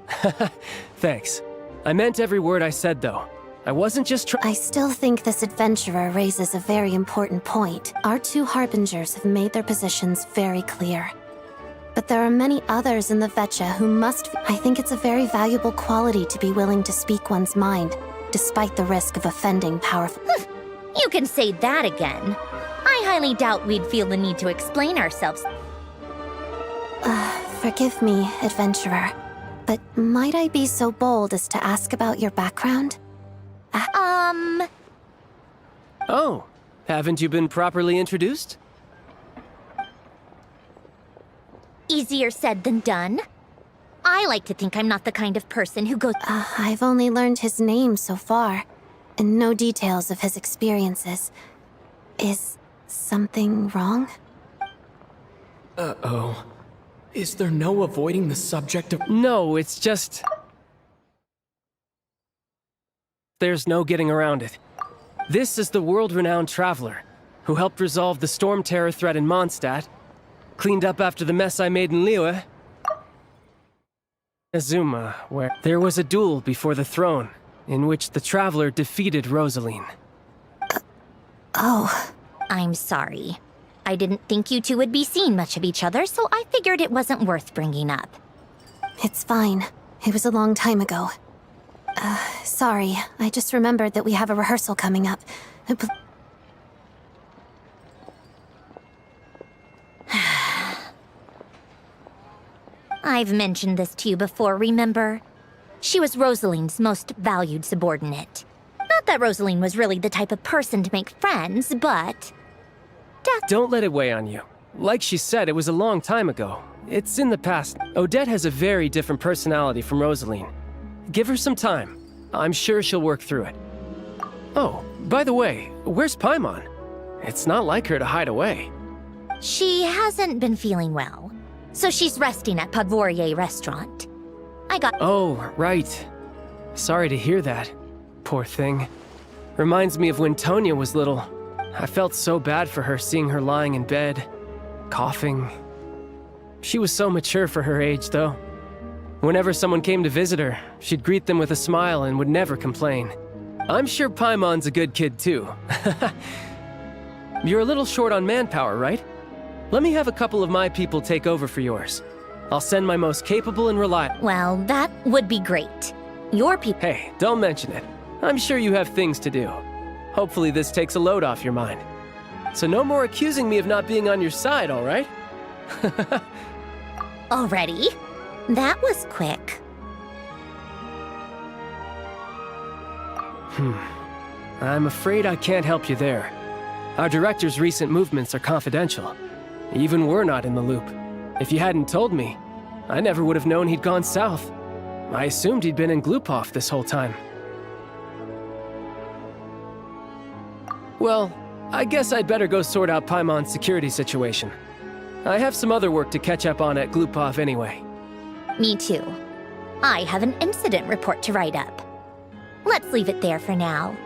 Thanks. I meant every word I said, though. I wasn't just I still think this adventurer raises a very important point. Our two harbingers have made their positions very clear. But there are many others in the Vetcha who must... I think it's a very valuable quality to be willing to speak one's mind, despite the risk of offending powerful... You can say that again. I highly doubt we'd feel the need to explain ourselves. Forgive me, adventurer, but might I be so bold as to ask about your background? Oh, haven't you been properly introduced? Easier said than done. I like to think I'm not the kind of person who goes... I've only learned his name so far, and no details of his experiences. Is something wrong? Uh-oh. Is there no avoiding the subject of... No, it's just... There's no getting around it. This is the world-renowned traveler, who helped resolve the storm terror threat in Mondstadt, cleaned up after the mess I made in Liyue, Azuma, where there was a duel before the throne, in which the traveler defeated Rosaline. Oh. I'm sorry. I didn't think you two would be seeing much of each other, so I figured it wasn't worth bringing up. It's fine. It was a long time ago. Sorry. I just remembered that we have a rehearsal coming up. I've mentioned this to you before, remember? She was Rosaline's most valued subordinate. Not that Rosaline was really the type of person to make friends, but... Don't let it weigh on you. Like she said, it was a long time ago. It's in the past. Odette has a very different personality from Rosaline. Give her some time. I'm sure she'll work through it. Oh, by the way, where's Paimon? It's not like her to hide away. She hasn't been feeling well, so she's resting at Podvorier restaurant. Oh, right. Sorry to hear that. Poor thing. Reminds me of when Tonya was little. I felt so bad for her seeing her lying in bed, coughing. She was so mature for her age, though. Whenever someone came to visit her, she'd greet them with a smile and would never complain. I'm sure Paimon's a good kid, too. You're a little short on manpower, right? Let me have a couple of my people take over for yours. I'll send my most capable and reliable... Well, that would be great. Your people... Hey, don't mention it. I'm sure you have things to do. Hopefully this takes a load off your mind. So no more accusing me of not being on your side, all right? Already? That was quick. I'm afraid I can't help you there. Our director's recent movements are confidential. Even we're not in the loop. If you hadn't told me, I never would have known he'd gone south. I assumed he'd been in Glupov this whole time. Well, I guess I'd better go sort out Paimon's security situation. I have some other work to catch up on at Glupov anyway. Me too. I have an incident report to write up. Let's leave it there for now.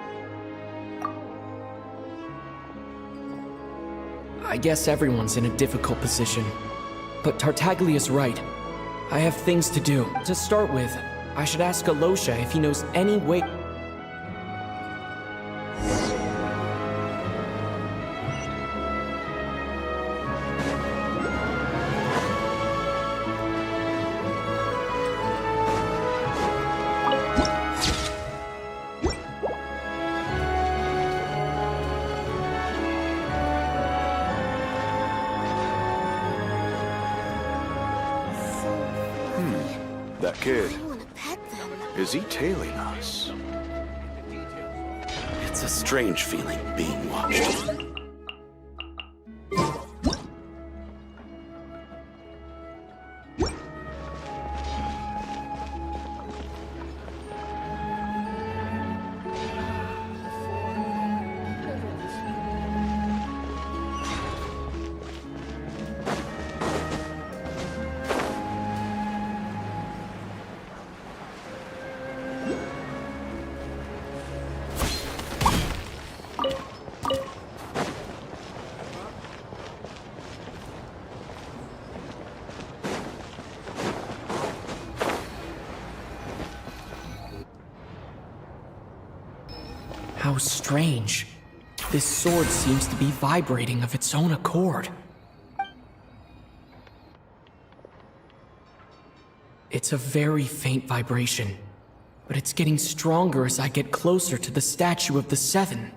I guess everyone's in a difficult position. But Tartaglia's right. I have things to do. To start with, I should ask Alosha if he knows any way... That kid, I want to pet them. is he tailing us? It's a strange feeling being watched. How strange. This sword seems to be vibrating of its own accord. It's a very faint vibration, but it's getting stronger as I get closer to the statue of the Seven.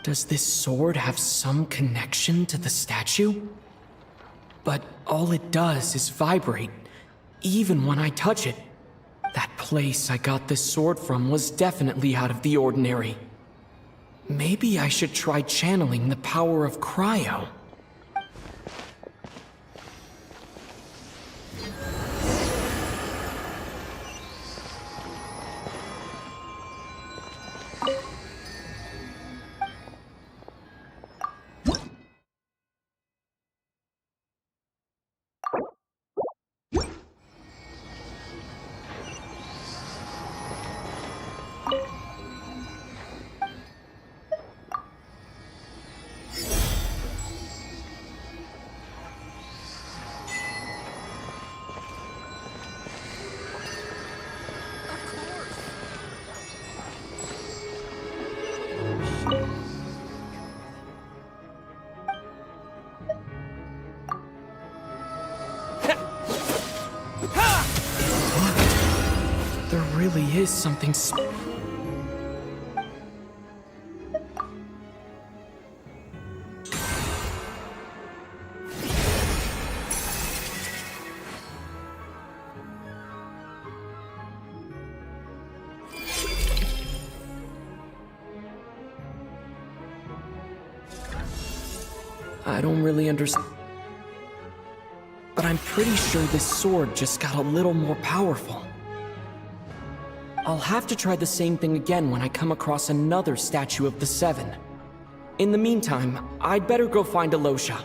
Does this sword have some connection to the statue? But all it does is vibrate, even when I touch it. That place I got this sword from was definitely out of the ordinary. Maybe I should try channeling the power of cryo. There really is something I don't really understand. But I'm pretty sure this sword just got a little more powerful. I'll have to try the same thing again when I come across another statue of the Seven. In the meantime, I'd better go find Alosha.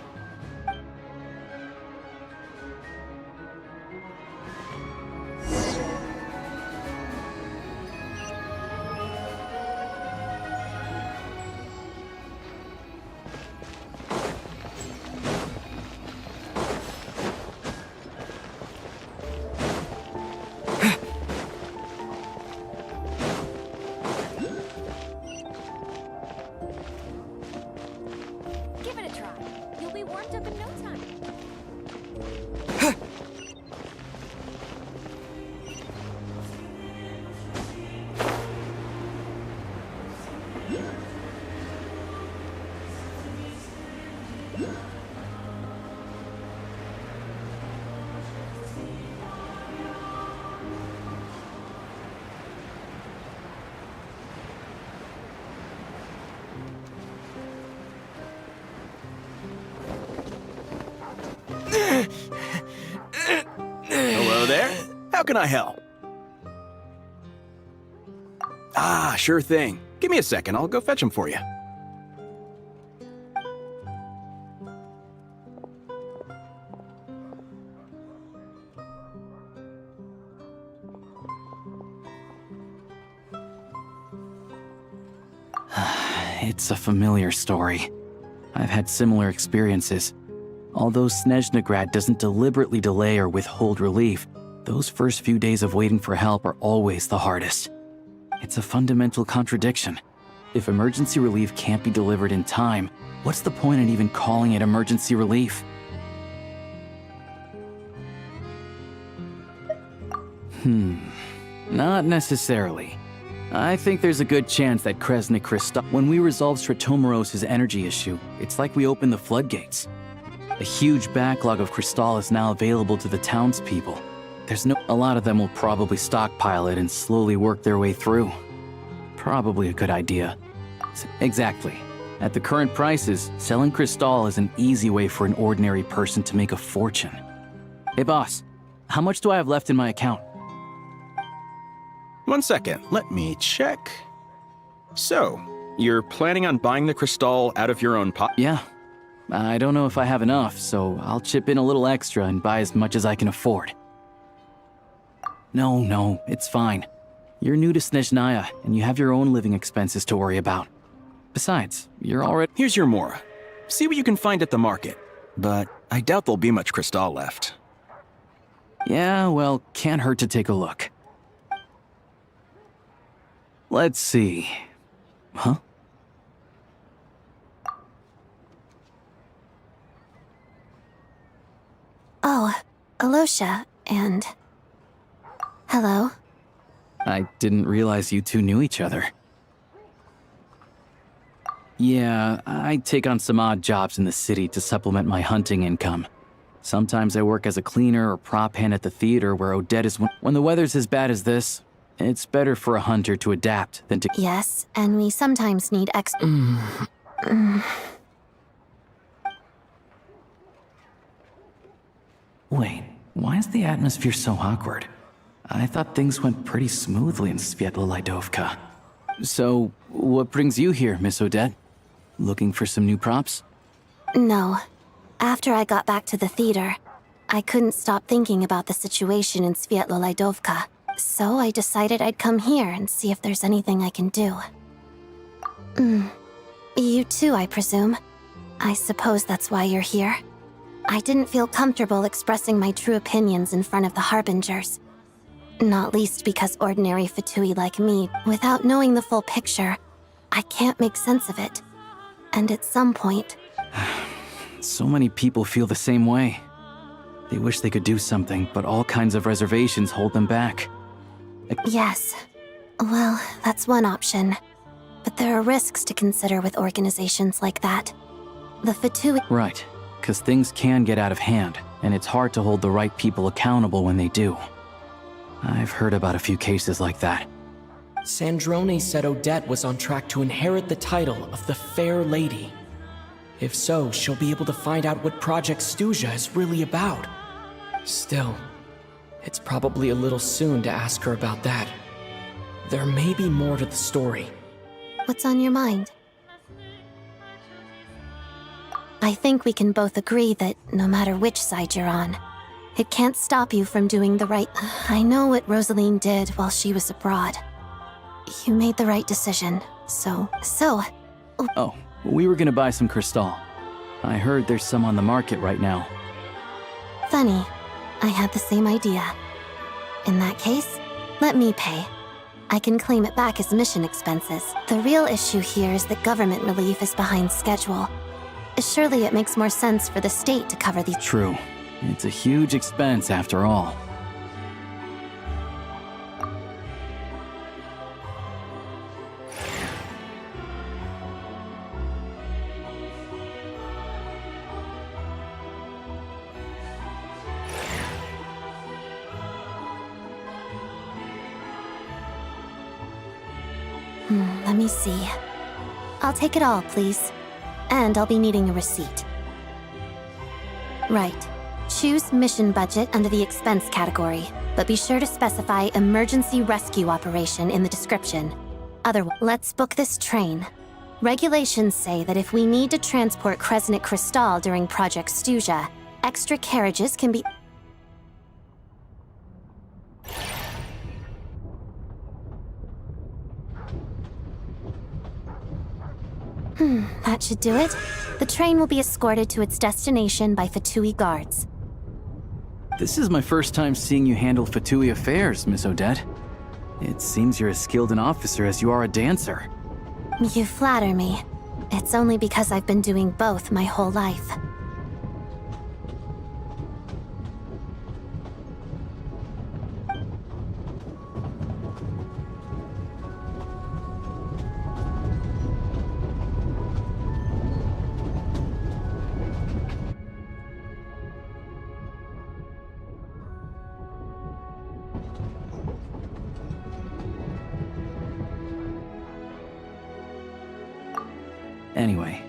Give it a try. You'll be warmed up in no time. Hello there. How can I help? Ah, sure thing. Give me a second. I'll go fetch him for you. It's a familiar story. I've had similar experiences. Although Snezhnegrad doesn't deliberately delay or withhold relief, those first few days of waiting for help are always the hardest. It's a fundamental contradiction. If emergency relief can't be delivered in time, what's the point in even calling it emergency relief? Not necessarily. I think there's a good chance that Kresnik Kristall... When we resolve Stratomaros' energy issue, it's like we open the floodgates. A huge backlog of Kristall is now available to the townspeople. A lot of them will probably stockpile it and slowly work their way through. Probably a good idea. Exactly. At the current prices, selling Kristall is an easy way for an ordinary person to make a fortune. Hey boss, how much do I have left in my account? 1 second, let me check. So, you're planning on buying the Kristall out of your own pocket? Yeah. I don't know if I have enough, so I'll chip in a little extra and buy as much as I can afford. No, it's fine. You're new to Snezhnaya, and you have your own living expenses to worry about. Besides, you're already— Here's your Mora. See what you can find at the market. But I doubt there'll be much Kristall left. Yeah, well, can't hurt to take a look. Let's see. Huh? Oh, Alosha, and... Hello. I didn't realize you two knew each other. Yeah, I take on some odd jobs in the city to supplement my hunting income. Sometimes I work as a cleaner or prop hand at the theater where Odette is— When the weather's as bad as this, it's better for a hunter to adapt than to— Yes, and we sometimes need Wait, why is the atmosphere so awkward? I thought things went pretty smoothly in Svietlolaidovka. So, what brings you here, Miss Odette? Looking for some new props? No. After I got back to the theater, I couldn't stop thinking about the situation in Svietlolaidovka. So I decided I'd come here and see if there's anything I can do. You too, I presume. I suppose that's why you're here. I didn't feel comfortable expressing my true opinions in front of the Harbingers. Not least because ordinary Fatui like me, without knowing the full picture, I can't make sense of it. And at some point... So many people feel the same way. They wish they could do something, but all kinds of reservations hold them back. Yes. Well, that's one option. But there are risks to consider with organizations like that. The Fatui... Right, because things can get out of hand, and it's hard to hold the right people accountable when they do. I've heard about a few cases like that. Sandrone said Odette was on track to inherit the title of the Fair Lady. If so, she'll be able to find out what Project Stuja is really about. Still, it's probably a little soon to ask her about that. There may be more to the story. What's on your mind? I think we can both agree that no matter which side you're on, it can't stop you from doing the right... I know what Rosaline did while she was abroad. You made the right decision, so... Oh, we were gonna buy some Kristall. I heard there's some on the market right now. Funny. I had the same idea. In that case, let me pay. I can claim it back as mission expenses. The real issue here is that government relief is behind schedule. Surely it makes more sense for the state to cover these... True. It's a huge expense after all. Let me see. I'll take it all, please. And I'll be needing a receipt. Right. Choose mission budget under the expense category, but be sure to specify emergency rescue operation in the description. Otherwise, let's book this train. Regulations say that if we need to transport Kresnik Kristall during Project Stuja, extra carriages can be... That should do it. The train will be escorted to its destination by Fatui guards. This is my first time seeing you handle Fatui affairs, Miss Odette. It seems you're as skilled an officer as you are a dancer. You flatter me. It's only because I've been doing both my whole life. Anyway,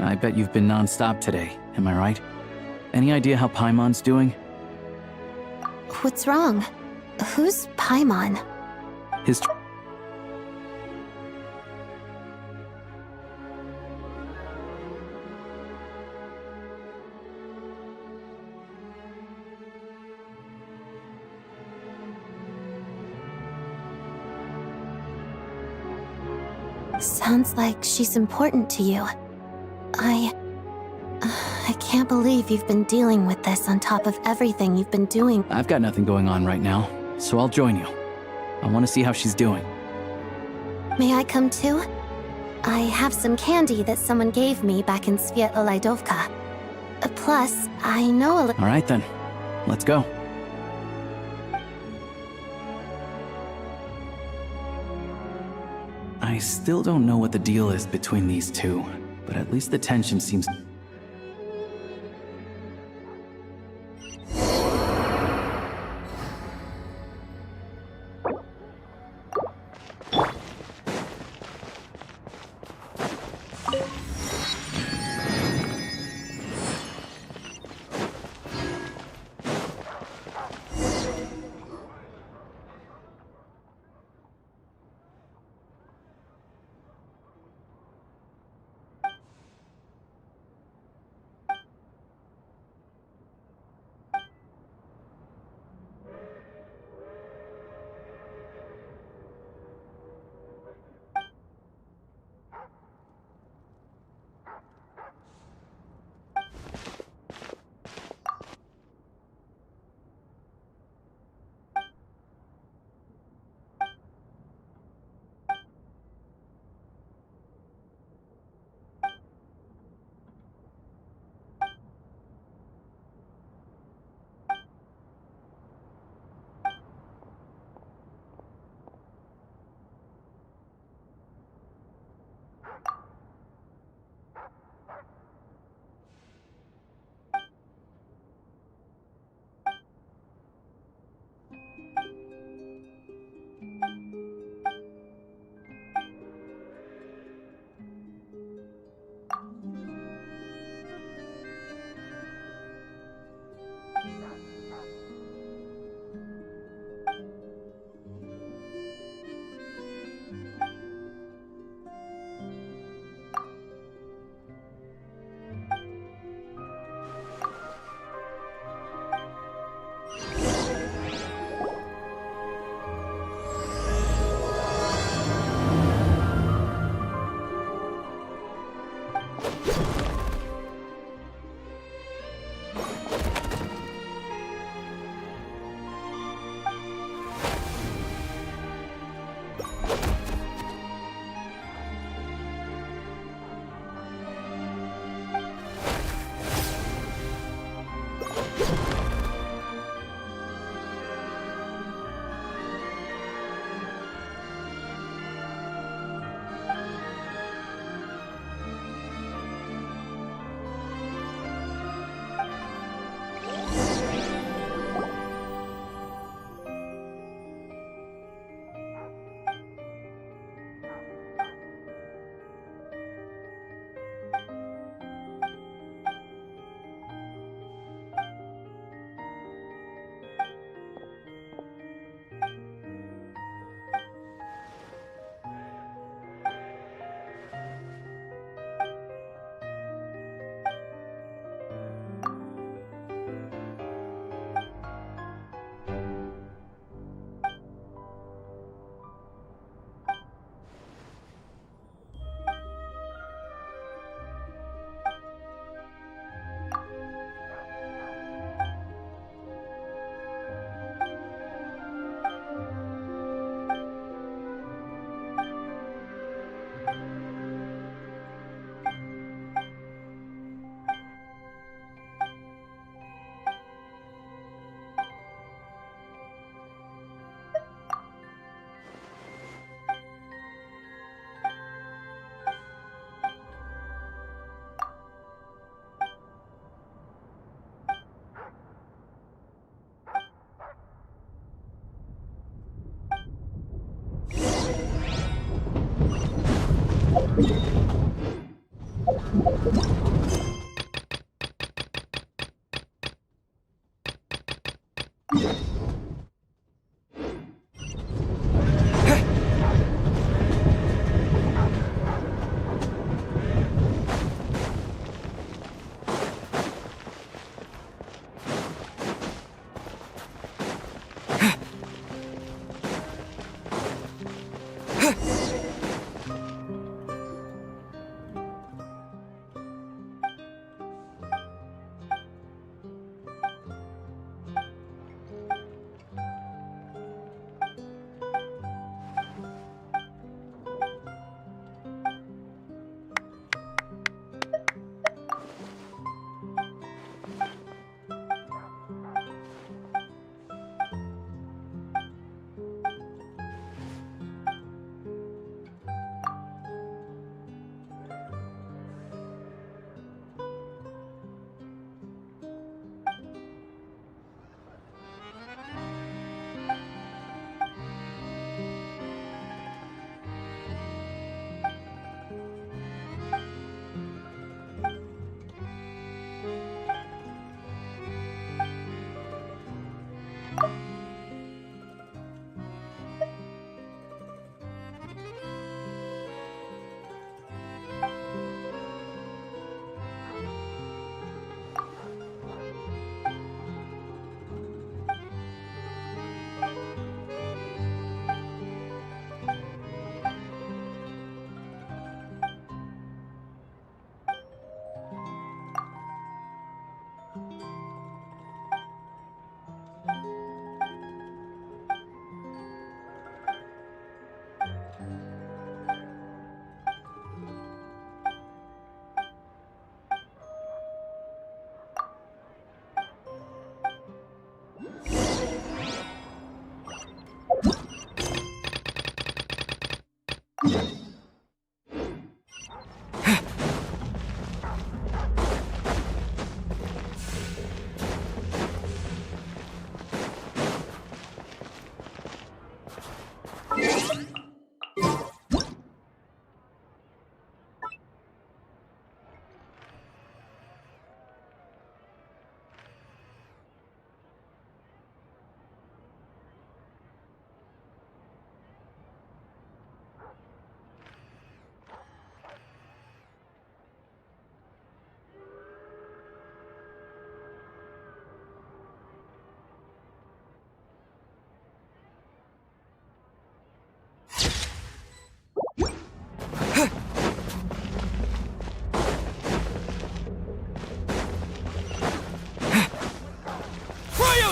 I bet you've been non-stop today, am I right? Any idea how Paimon's doing? What's wrong? Who's Paimon? His Sounds like she's important to you. I can't believe you've been dealing with this on top of everything you've been doing. I've got nothing going on right now, so I'll join you. I want to see how she's doing. May I come too? I have some candy that someone gave me back in Svietolaidovka. Plus, I know a little. All right then, let's go. I still don't know what the deal is between these two, but at least the tension seems...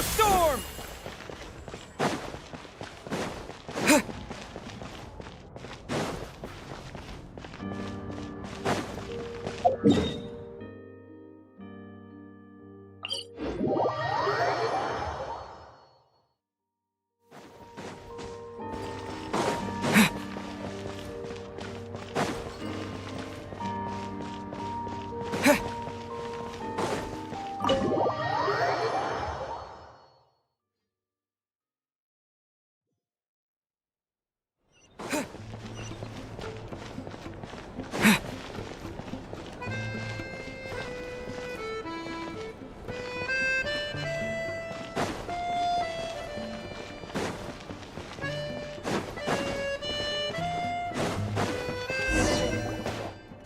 Storm!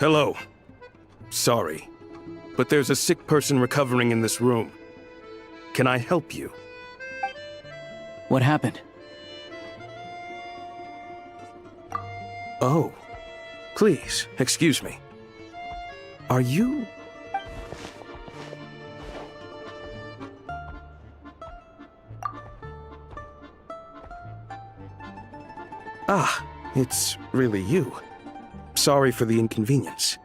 Hello. Sorry, but there's a sick person recovering in this room. Can I help you? What happened? Oh. Please, excuse me. Are you... Ah, it's really you. Sorry for the inconvenience.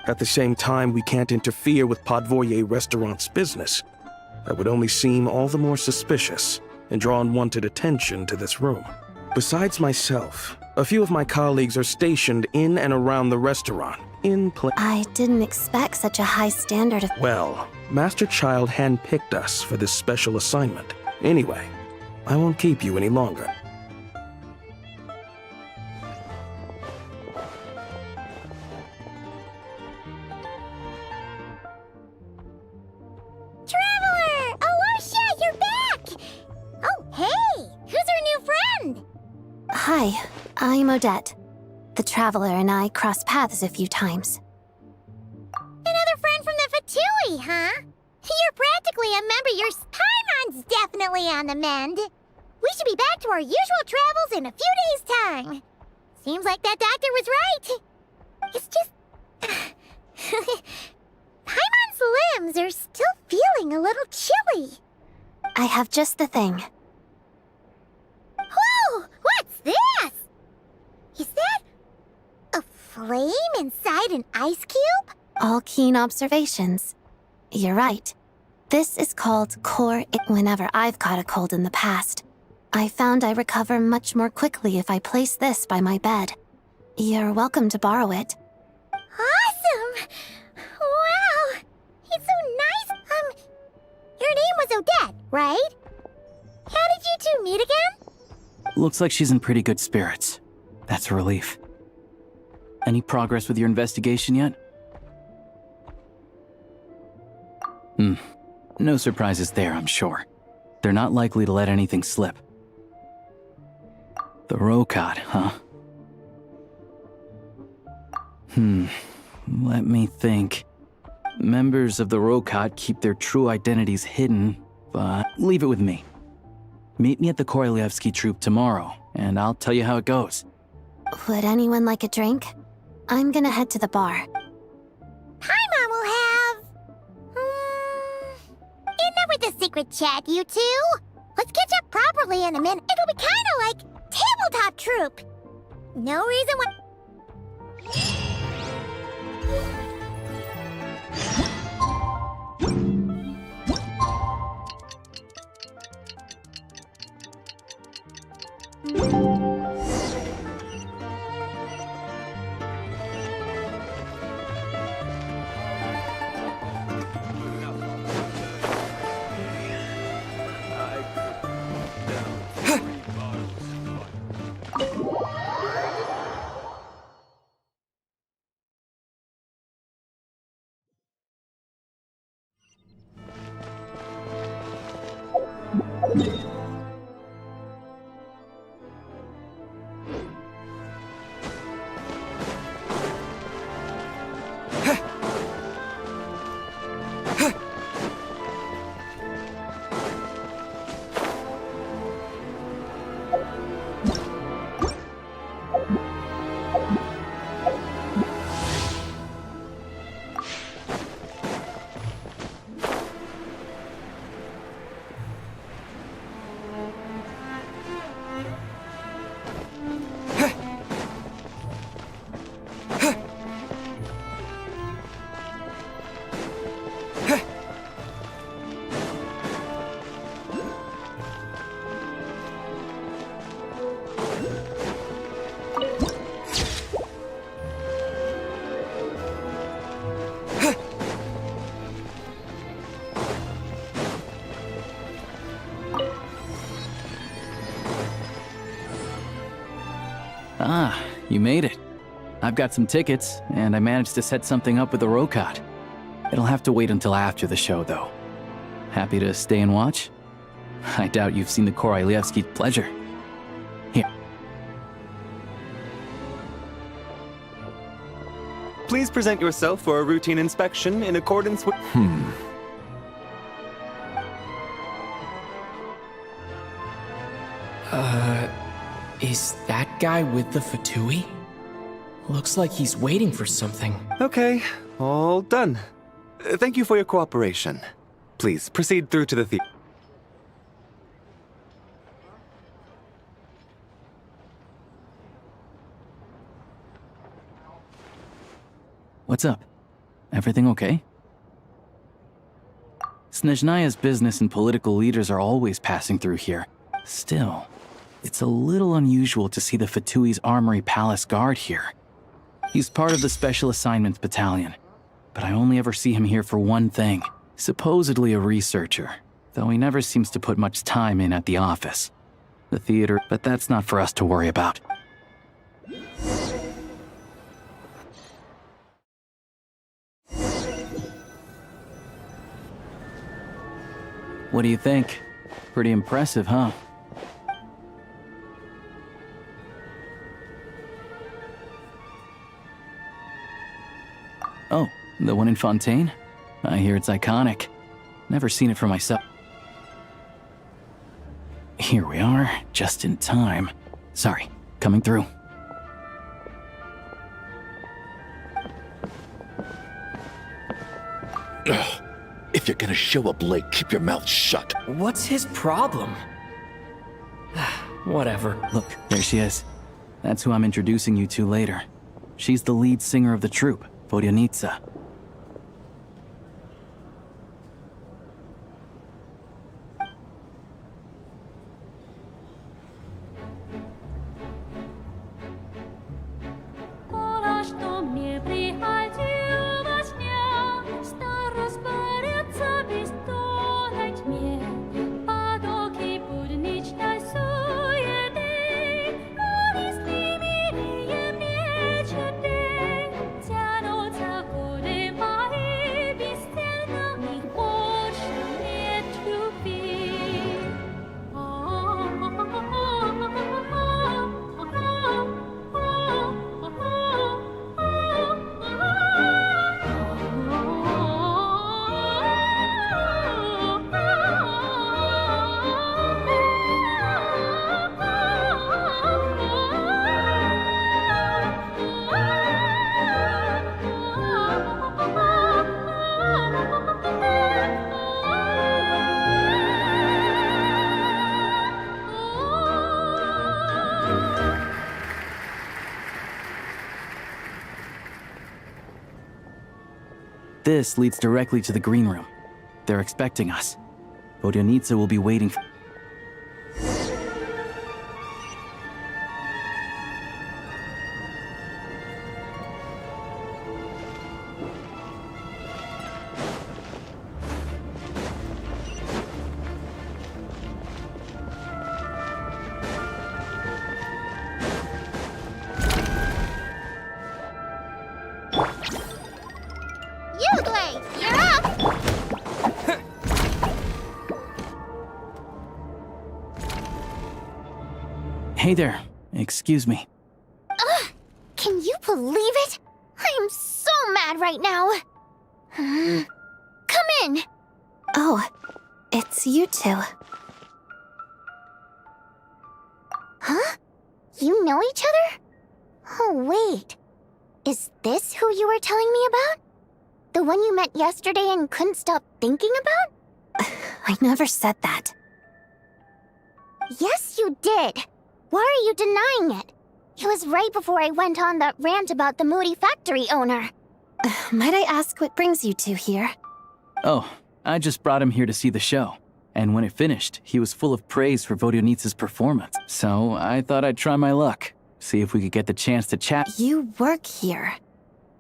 At the same time, we can't interfere with Podvoye Restaurant's business. That would only seem all the more suspicious and draw unwanted attention to this room. Besides myself, a few of my colleagues are stationed in and around the restaurant, I didn't expect such a high standard of— Well, Master Child handpicked us for this special assignment. Anyway, I won't keep you any longer. Hi, I'm Odette. The Traveler and I crossed paths a few times. Another friend from the Fatui, huh? You're practically a member. Your Paimon's definitely on the mend. We should be back to our usual travels in a few days' time. Seems like that doctor was right. It's just... Paimon's limbs are still feeling a little chilly. I have just the thing. Whoa! What's this? Is that... a flame inside an ice cube? All keen observations. You're right. This is called core. Whenever I've caught a cold in the past, I found I recover much more quickly if I place this by my bed. You're welcome to borrow it. Awesome! Wow! It's so nice. Your name was Odette, right? How did you two meet again? Looks like she's in pretty good spirits. That's a relief. Any progress with your investigation yet? No surprises there, I'm sure. They're not likely to let anything slip. The Rokad, huh? Let me think. Members of the Rokad keep their true identities hidden, but leave it with me. Meet me at the Korolyevsky Troop tomorrow, and I'll tell you how it goes. Would anyone like a drink? I'm gonna head to the bar. Paimon will have... enough with the secret chat, you two. Let's catch up properly in a minute. It'll be kinda like tabletop troop. No reason why... Ah, you made it. I've got some tickets, and I managed to set something up with the Rokad. It'll have to wait until after the show, though. Happy to stay and watch? I doubt you've seen the Korolyevsky pleasure. Here. Please present yourself for a routine inspection in accordance with... Is that guy with the Fatui? Looks like he's waiting for something. Okay, all done. Thank you for your cooperation. Please proceed through to the theater. What's up? Everything okay? Snezhnaya's business and political leaders are always passing through here. Still, it's a little unusual to see the Fatui's Armory Palace Guard here. He's part of the Special Assignments Battalion, but I only ever see him here for one thing. Supposedly a researcher, though he never seems to put much time in at the office. The theater, but that's not for us to worry about. What do you think? Pretty impressive, huh? Oh, the one in Fontaine? I hear it's iconic. Never seen it for myself. Here we are, just in time. Sorry, coming through. If you're gonna show up late, keep your mouth shut. What's his problem? Whatever. Look, there she is. That's who I'm introducing you to later. She's the lead singer of the troupe, Vodyanitsa. This leads directly to the green room. They're expecting us. Vodyanitsa will be waiting for... Hey there. Excuse me. Ugh! Can you believe it? I am so mad right now. Come in. Oh, it's you two. Huh? You know each other? Oh, wait. Is this who you were telling me about? The one you met yesterday and couldn't stop thinking about? I never said that. Yes, you did. Why are you denying it? It was right before I went on that rant about the moody factory owner. Might I ask what brings you two here? Oh, I just brought him here to see the show. And when it finished, he was full of praise for Vodyanitsa's performance. So I thought I'd try my luck, see if we could get the chance to chat. You work here.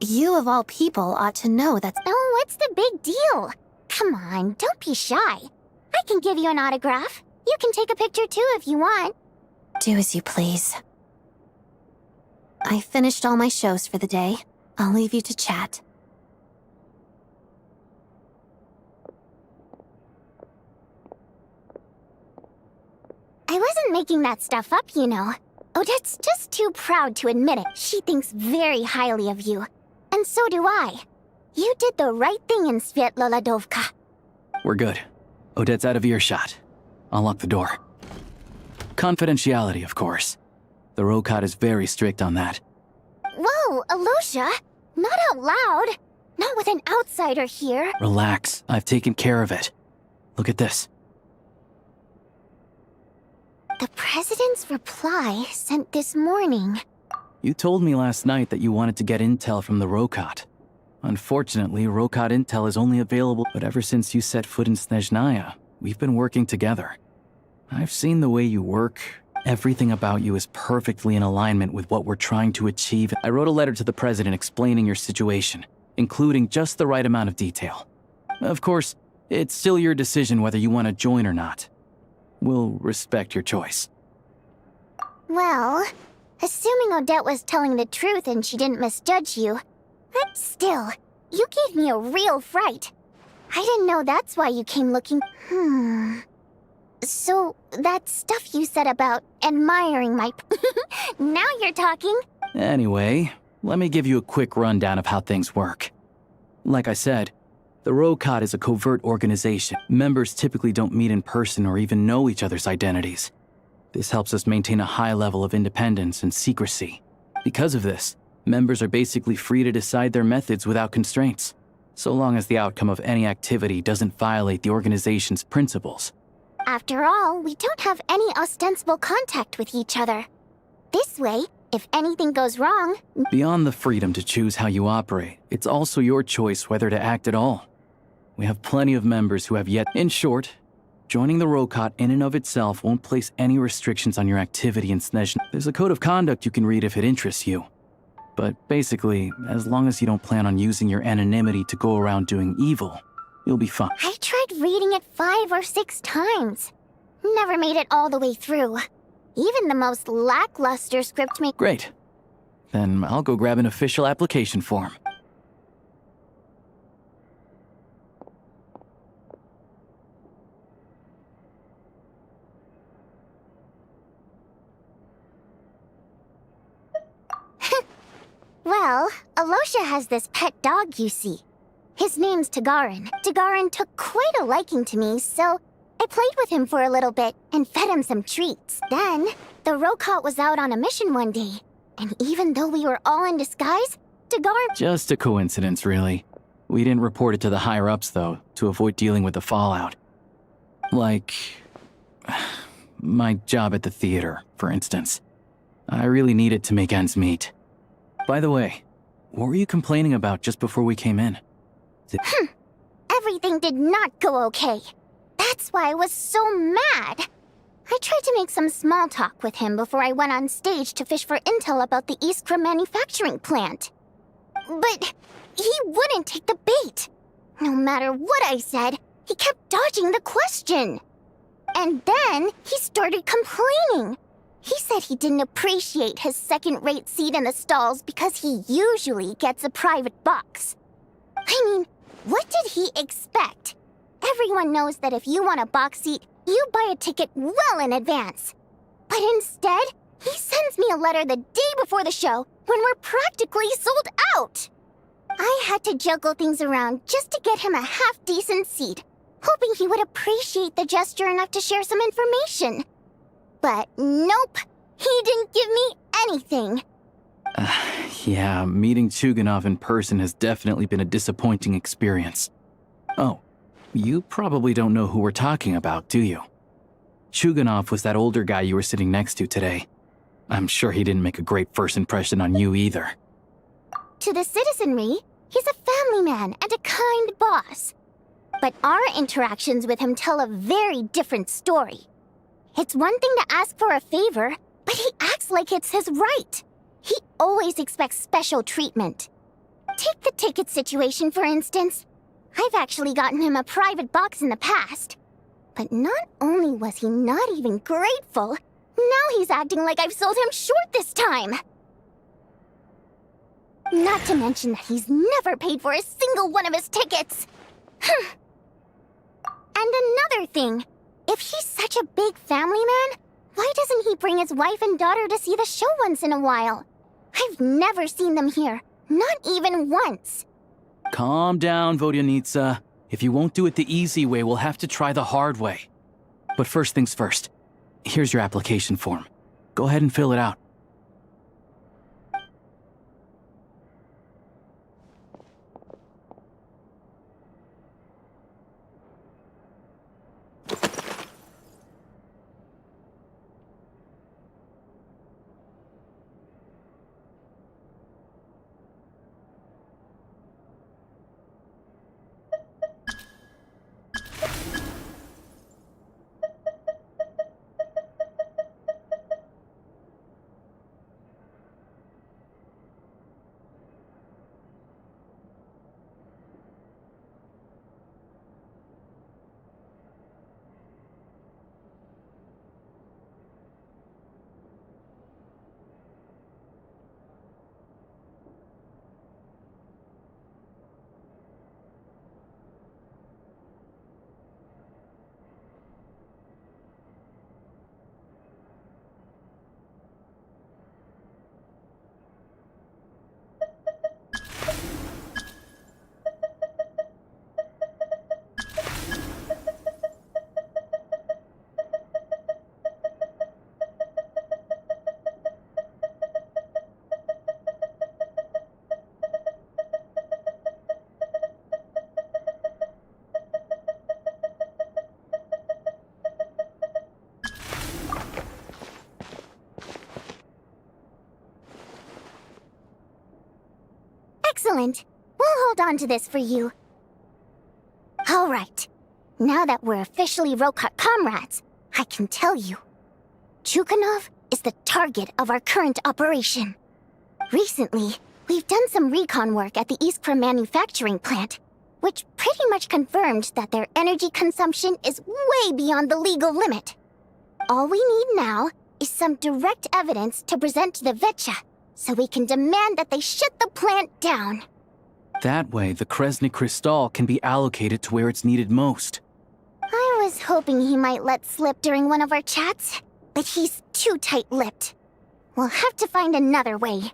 You of all people ought to know that's... Oh, what's the big deal? Come on, don't be shy. I can give you an autograph. You can take a picture too if you want. Do as you please. I finished all my shows for the day. I'll leave you to chat. I wasn't making that stuff up, you know. Odette's just too proud to admit it. She thinks very highly of you. And so do I. You did the right thing in Svietloladovka. We're good. Odette's out of earshot. I'll lock the door. Confidentiality, of course. The Rokot is very strict on that. Whoa, Alosha! Not out loud! Not with an outsider here! Relax, I've taken care of it. Look at this. The President's reply sent this morning. You told me last night that you wanted to get intel from the Rokot. Unfortunately, Rokot intel is only available, but ever since you set foot in Snezhnaya, we've been working together. I've seen the way you work. Everything about you is perfectly in alignment with what we're trying to achieve. I wrote a letter to the President explaining your situation, including just the right amount of detail. Of course, it's still your decision whether you want to join or not. We'll respect your choice. Well, assuming Odette was telling the truth and she didn't misjudge you, but still, you gave me a real fright. I didn't know that's why you came looking... So, that stuff you said about admiring my... Now you're talking. Anyway, let me give you a quick rundown of how things work. Like I said, the Rokot is a covert organization. Members typically don't meet in person or even know each other's identities. This helps us maintain a high level of independence and secrecy. Because of this, members are basically free to decide their methods without constraints, so long as the outcome of any activity doesn't violate the organization's principles. After all, we don't have any ostensible contact with each other. This way, if anything goes wrong... Beyond the freedom to choose how you operate, it's also your choice whether to act at all. We have plenty of members who have yet... In short, joining the Rokot in and of itself won't place any restrictions on your activity in Snezhn. There's a code of conduct you can read if it interests you. But basically, as long as you don't plan on using your anonymity to go around doing evil, you'll be fine. I tried reading it 5 or 6 times. Never made it all the way through. Even the most lackluster script may... Great. Then I'll go grab an official application form. Well, Alosha has this pet dog, you see. His name's Tagarin. Tagarin took quite a liking to me, so I played with him for a little bit and fed him some treats. Then, the Rokot was out on a mission one day, and even though we were all in disguise, Tagarin... Just a coincidence, really. We didn't report it to the higher-ups, though, to avoid dealing with the fallout. Like... my job at the theater, for instance. I really needed to make ends meet. By the way, what were you complaining about just before we came in? Everything did not go okay. That's why I was so mad. I tried to make some small talk with him before I went on stage to fish for intel about the Iskra manufacturing plant. But he wouldn't take the bait. No matter what I said, he kept dodging the question. And then he started complaining. He said he didn't appreciate his second-rate seat in the stalls because he usually gets a private box. I mean, what did he expect? Everyone knows that if you want a box seat, you buy a ticket well in advance. But instead, he sends me a letter the day before the show when we're practically sold out. I had to juggle things around just to get him a half-decent seat, hoping he would appreciate the gesture enough to share some information. But nope, he didn't give me anything. Yeah, meeting Chuganov in person has definitely been a disappointing experience. Oh, you probably don't know who we're talking about, do you? Chuganov was that older guy you were sitting next to today. I'm sure he didn't make a great first impression on you either. To the citizenry, he's a family man and a kind boss. But our interactions with him tell a very different story. It's one thing to ask for a favor, but he acts like it's his right. He always expects special treatment. Take the ticket situation, for instance. I've actually gotten him a private box in the past. But not only was he not even grateful, now he's acting like I've sold him short this time. Not to mention that he's never paid for a single one of his tickets. And another thing. If he's such a big family man, why doesn't he bring his wife and daughter to see the show once in a while? I've never seen them here, not even once. Calm down, Vodyanitsa. If you won't do it the easy way, we'll have to try the hard way. But first things first. Here's your application form. Go ahead and fill it out. Excellent. We'll hold on to this for you. All right. Now that we're officially Rokot comrades, I can tell you. Chukhanov is the target of our current operation. Recently, we've done some recon work at the Iskra manufacturing plant, which pretty much confirmed that their energy consumption is way beyond the legal limit. All we need now is some direct evidence to present to the Vetcha, so we can demand that they shut the plant down. That way, the Kresny Crystal can be allocated to where it's needed most. I was hoping he might let slip during one of our chats, but he's too tight-lipped. We'll have to find another way.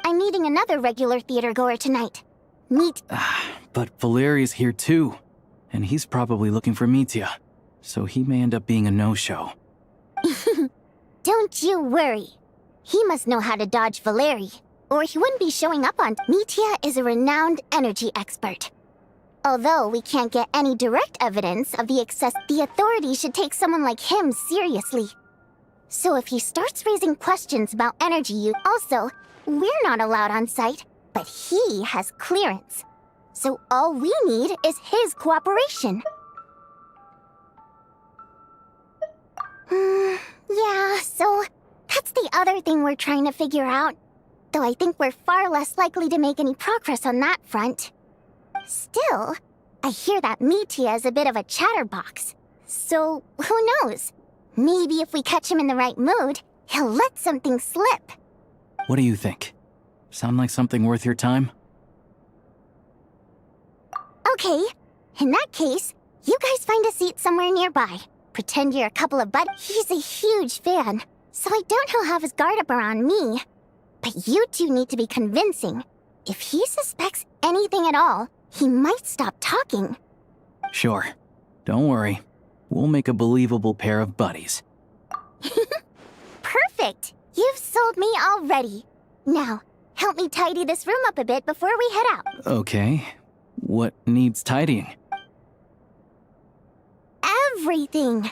I'm meeting another regular theater-goer tonight. Meet... But Valeri's here too, and he's probably looking for Mitya, so he may end up being a no-show. Don't you worry. He must know how to dodge Valeri, or he wouldn't be showing up on... Mitya is a renowned energy expert. Although we can't get any direct evidence of the excess, the authorities should take someone like him seriously. So if he starts raising questions about energy use... Also, we're not allowed on site, but he has clearance. So all we need is his cooperation. Yeah, so that's the other thing we're trying to figure out. Though I think we're far less likely to make any progress on that front. Still, I hear that Mitya is a bit of a chatterbox. So, who knows? Maybe if we catch him in the right mood, he'll let something slip. What do you think? Sound like something worth your time? Okay, in that case, you guys find a seat somewhere nearby. Pretend you're a couple of He's a huge fan, so I doubt he'll have his guard up around me. But you two need to be convincing. If he suspects anything at all, he might stop talking. Sure. Don't worry. We'll make a believable pair of buddies. Perfect! You've sold me already. Now, help me tidy this room up a bit before we head out. Okay. What needs tidying? Everything!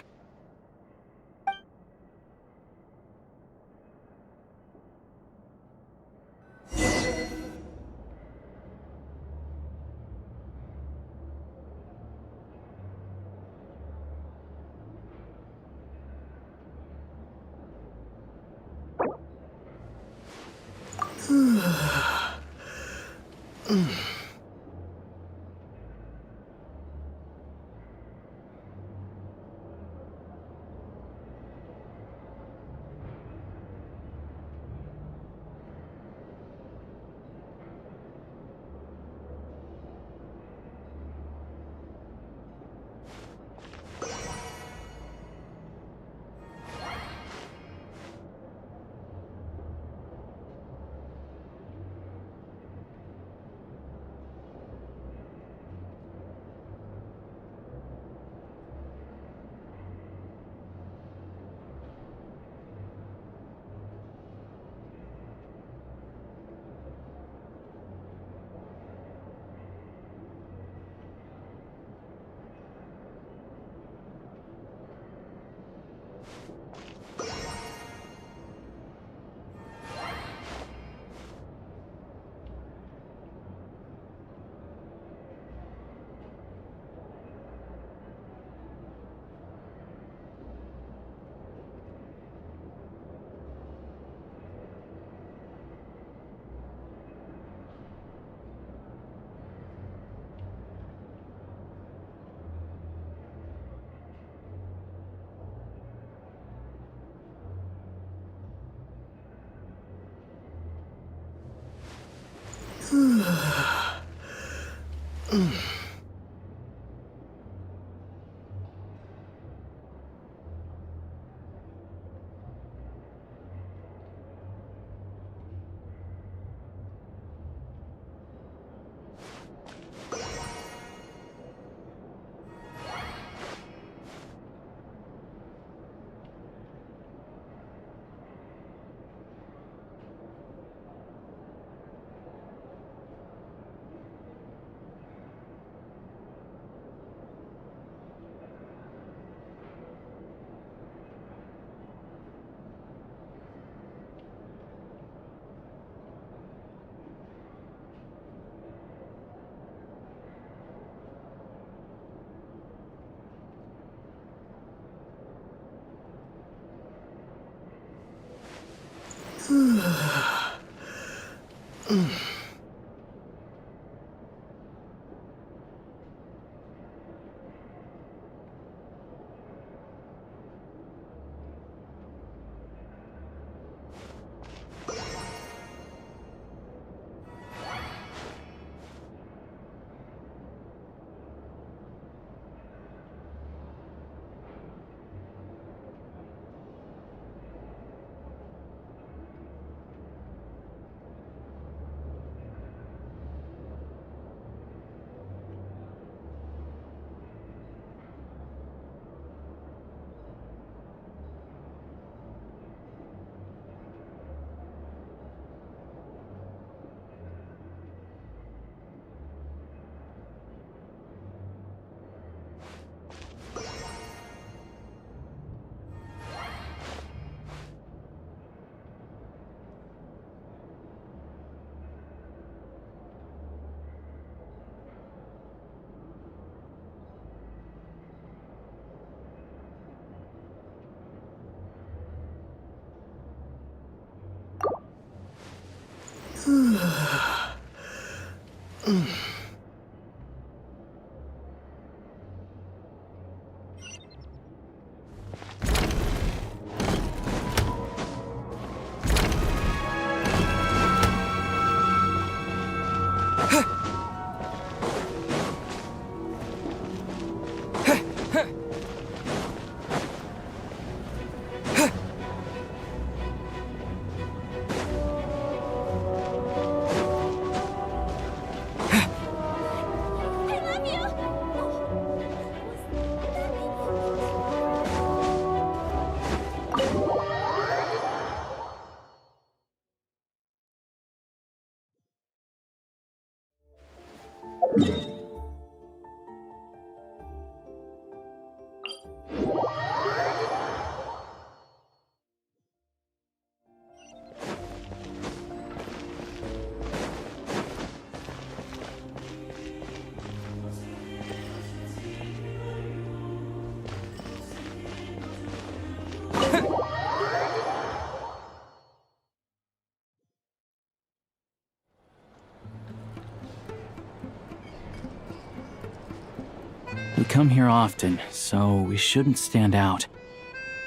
We come here often, so we shouldn't stand out.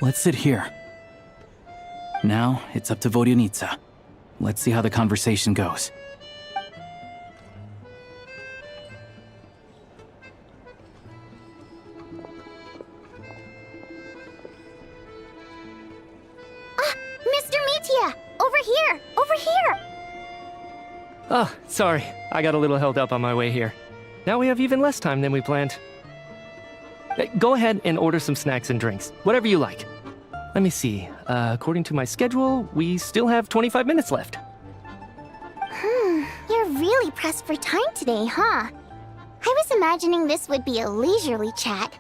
Let's sit here. Now, it's up to Vodyanica. Let's see how the conversation goes. Mr. Mitya! Over here! Over here! Oh, sorry. I got a little held up on my way here. Now we have even less time than we planned. Go ahead and order some snacks and drinks. Whatever you like. Let me see. According to my schedule, we still have 25 minutes left. You're really pressed for time today, huh? I was imagining this would be a leisurely chat.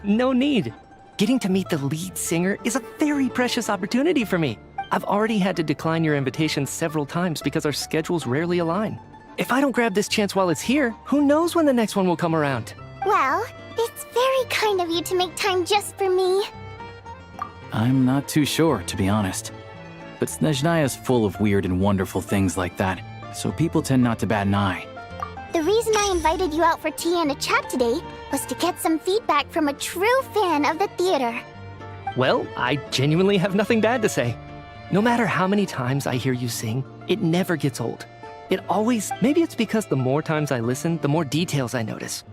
No need. Getting to meet the lead singer is a very precious opportunity for me. I've already had to decline your invitation several times because our schedules rarely align. If I don't grab this chance while it's here, who knows when the next one will come around? Well, it's very kind of you to make time just for me. I'm not too sure, to be honest. But Snezhnaya is full of weird and wonderful things like that, so people tend not to bat an eye. The reason I invited you out for tea and a chat today was to get some feedback from a true fan of the theater. Well, I genuinely have nothing bad to say. No matter how many times I hear you sing, it never gets old. It always... Maybe it's because the more times I listen, the more details I notice.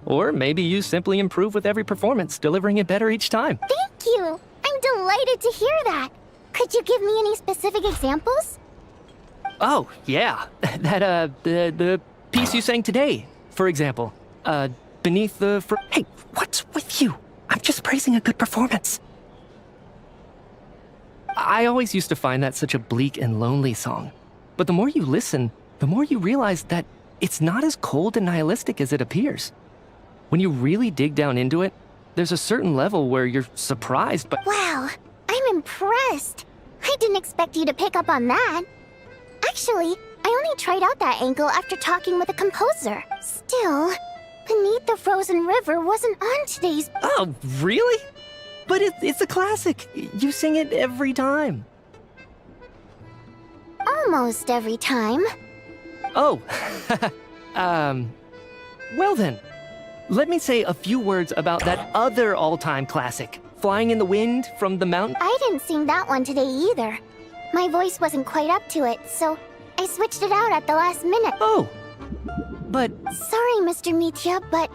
Or maybe you simply improve with every performance, delivering it better each time. Thank you! I'm delighted to hear that! Could you give me any specific examples? Oh, yeah. The piece you sang today, for example. Beneath the... Hey, what's with you? I'm just praising a good performance. I always used to find that such a bleak and lonely song. But the more you listen, the more you realize that it's not as cold and nihilistic as it appears. When you really dig down into it, there's a certain level where you're surprised, but... Wow, I'm impressed. I didn't expect you to pick up on that. Actually, I only tried out that angle after talking with a composer. Still, Beneath the Frozen River wasn't on today's... Oh, really? But it's a classic. You sing it every time. almost every time. Oh, well then, let me say a few words about that other all-time classic, Flying in the Wind from the Mountain. I didn't sing that one today either. My voice wasn't quite up to it, so I switched it out at the last minute. Oh, but... Sorry, Mr. Mitya, but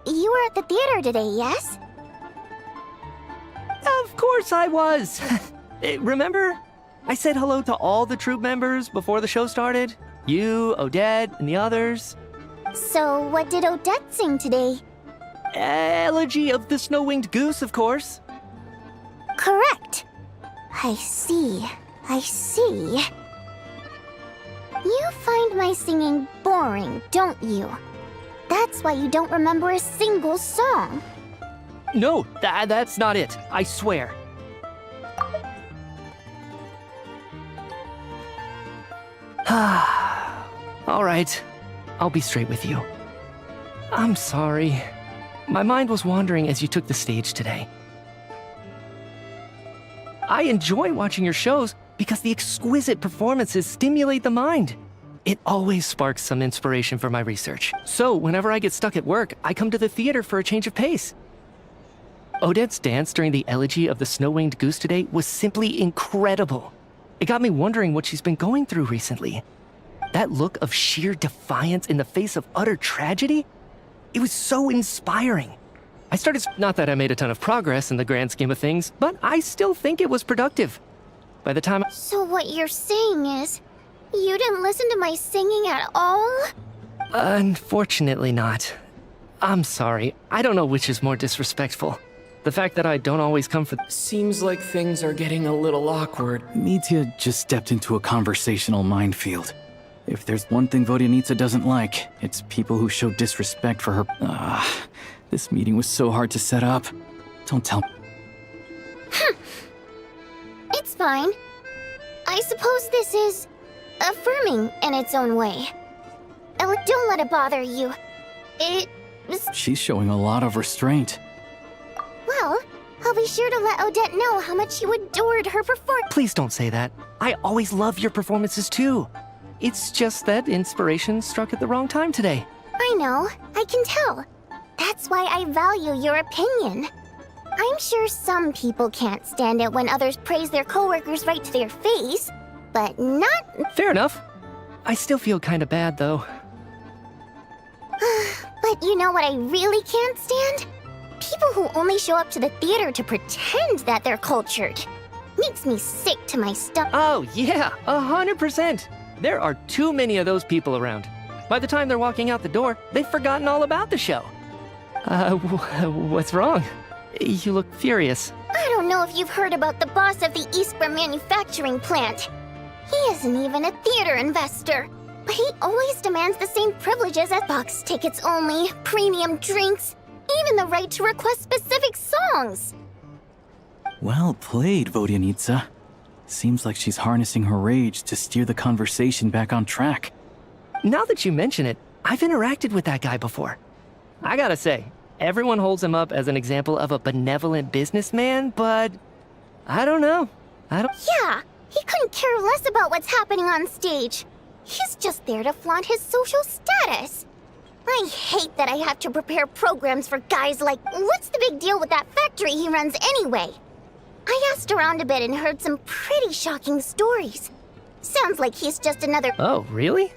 you were at the theater today, yes? Of course I was. Remember? I said hello to all the troupe members before the show started. You, Odette, and the others. So what did Odette sing today? Elegy of the Snow-Winged Goose, of course. Correct. I see. I see. You find my singing boring, don't you? That's why you don't remember a single song. No, that's not it. I swear. All right. I'll be straight with you. I'm sorry. My mind was wandering as you took the stage today. I enjoy watching your shows because the exquisite performances stimulate the mind. It always sparks some inspiration for my research. So whenever I get stuck at work, I come to the theater for a change of pace. Odette's dance during the elegy of the Snow-Winged Goose today was simply incredible. It got me wondering what she's been going through recently. That look of sheer defiance in the face of utter tragedy? It was so inspiring. I started, not that I made a ton of progress in the grand scheme of things, but I still think it was productive. By the time So what you're saying is, you didn't listen to my singing at all? Unfortunately not. I'm sorry. I don't know which is more disrespectful. The fact that I don't always come for... Seems like things are getting a little awkward. Mitya just stepped into a conversational minefield. If there's one thing Vodyanitsa doesn't like, it's people who show disrespect for her. This meeting was so hard to set up. Don't tell me. It's fine. I suppose this is affirming in its own way. Don't let it bother you. It was... She's showing a lot of restraint. Well, I'll be sure to let Odette know how much you adored her performance. Please don't say that. I always love your performances too. It's just that inspiration struck at the wrong time today. I know, I can tell. That's why I value your opinion. I'm sure some people can't stand it when others praise their coworkers right to their face, but not... Fair enough. I still feel kinda bad though. But you know what I really can't stand? People who only show up to the theater to pretend that they're cultured. Makes me sick to my stomach. Oh yeah, 100%. There are too many of those people around. By the time they're walking out the door, they've forgotten all about the show. What's wrong? You look furious. I don't know if you've heard about the boss of the Eastborough manufacturing plant. He isn't even a theater investor, but he always demands the same privileges as box tickets only, premium drinks, even the right to request specific songs. Well played, Vodyanitsa. Seems like she's harnessing her rage to steer the conversation back on track. Now that you mention it, I've interacted with that guy before. I gotta say, everyone holds him up as an example of a benevolent businessman, but I don't know. Yeah, he couldn't care less about what's happening on stage. He's just there to flaunt his social status. I hate that I have to prepare programs for guys like... What's the big deal with that factory he runs anyway? I asked around a bit and heard some pretty shocking stories. Sounds like he's just another... Oh, really?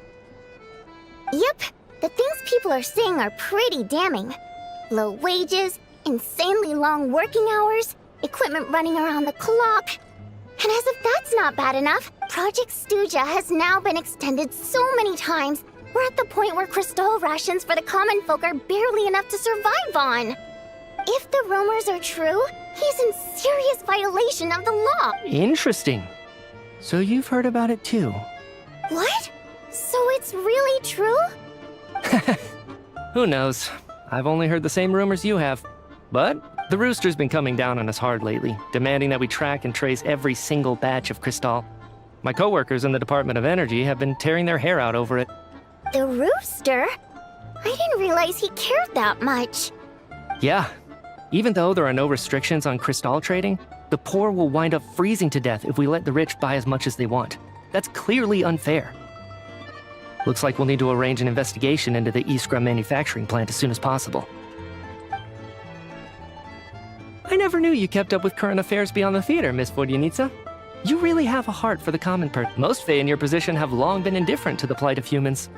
Yep, the things people are saying are pretty damning. Low wages, insanely long working hours, equipment running around the clock. And as if that's not bad enough, Project Stuja has now been extended so many times, we're at the point where crystal rations for the common folk are barely enough to survive on. If the rumors are true, he's in serious violation of the law. Interesting. So you've heard about it too? What? So it's really true? Who knows? I've only heard the same rumors you have. But the Rooster's been coming down on us hard lately, demanding that we track and trace every single batch of Crystal. My coworkers in the Department of Energy have been tearing their hair out over it. The Rooster? I didn't realize he cared that much. Yeah. Even though there are no restrictions on Crystal trading, the poor will wind up freezing to death if we let the rich buy as much as they want. That's clearly unfair. Looks like we'll need to arrange an investigation into the Iskra manufacturing plant as soon as possible. I never knew you kept up with current affairs beyond the theater, Miss Vodyanitsa. You really have a heart for the common person. Most Fae in your position have long been indifferent to the plight of humans.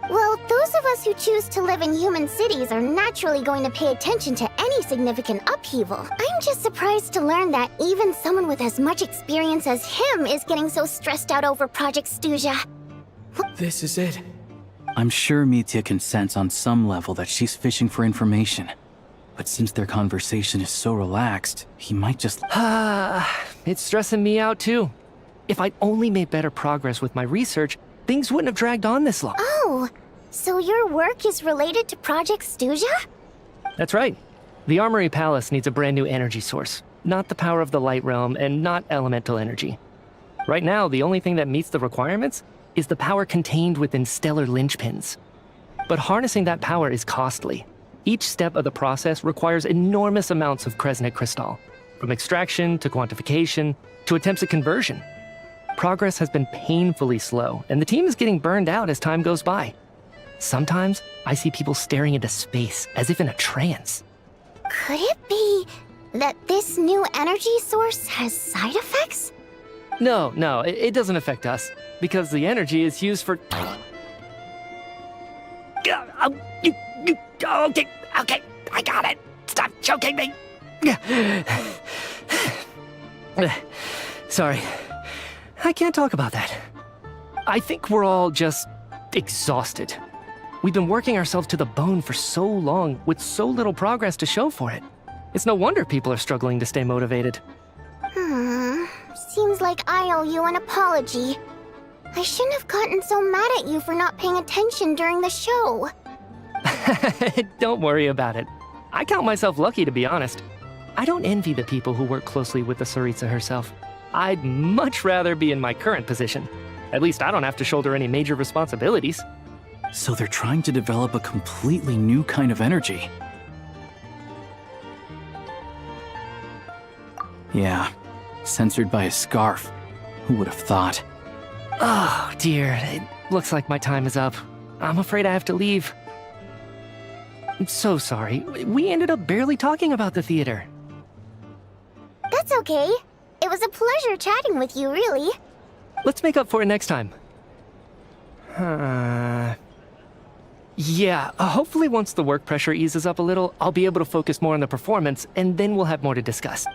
Well, those of us who choose to live in human cities are naturally going to pay attention to any significant upheaval. I'm just surprised to learn that even someone with as much experience as him is getting so stressed out over Project Stuja. This is it. I'm sure Mitya can sense on some level that she's fishing for information. But since their conversation is so relaxed, he might just... It's stressing me out too. If I'd only made better progress with my research, things wouldn't have dragged on this long. Oh, so your work is related to Project Stuja? That's right. The Armory Palace needs a brand new energy source. Not the power of the Light Realm and not elemental energy. Right now, the only thing that meets the requirements is the power contained within stellar linchpins. But harnessing that power is costly. Each step of the process requires enormous amounts of Kresnik crystal, from extraction to quantification to attempts at conversion. Progress has been painfully slow, and the team is getting burned out as time goes by. Sometimes, I see people staring into space as if in a trance. Could it be that this new energy source has side effects? No, it doesn't affect us, because the energy is used for... Okay, I got it. Stop choking me. Sorry, I can't talk about that. I think we're all just exhausted. We've been working ourselves to the bone for so long with so little progress to show for it. It's no wonder people are struggling to stay motivated. Seems like I owe you an apology. I shouldn't have gotten so mad at you for not paying attention during the show. Don't worry about it. I count myself lucky, to be honest. I don't envy the people who work closely with the Tsaritsa herself. I'd much rather be in my current position. At least I don't have to shoulder any major responsibilities. So they're trying to develop a completely new kind of energy. Yeah, censored by a scarf. Who would have thought? Oh, dear. It looks like my time is up. I'm afraid I have to leave. I'm so sorry. We ended up barely talking about the theater. That's okay. It was a pleasure chatting with you, really. Let's make up for it next time. Yeah, hopefully once the work pressure eases up a little, I'll be able to focus more on the performance, and then we'll have more to discuss.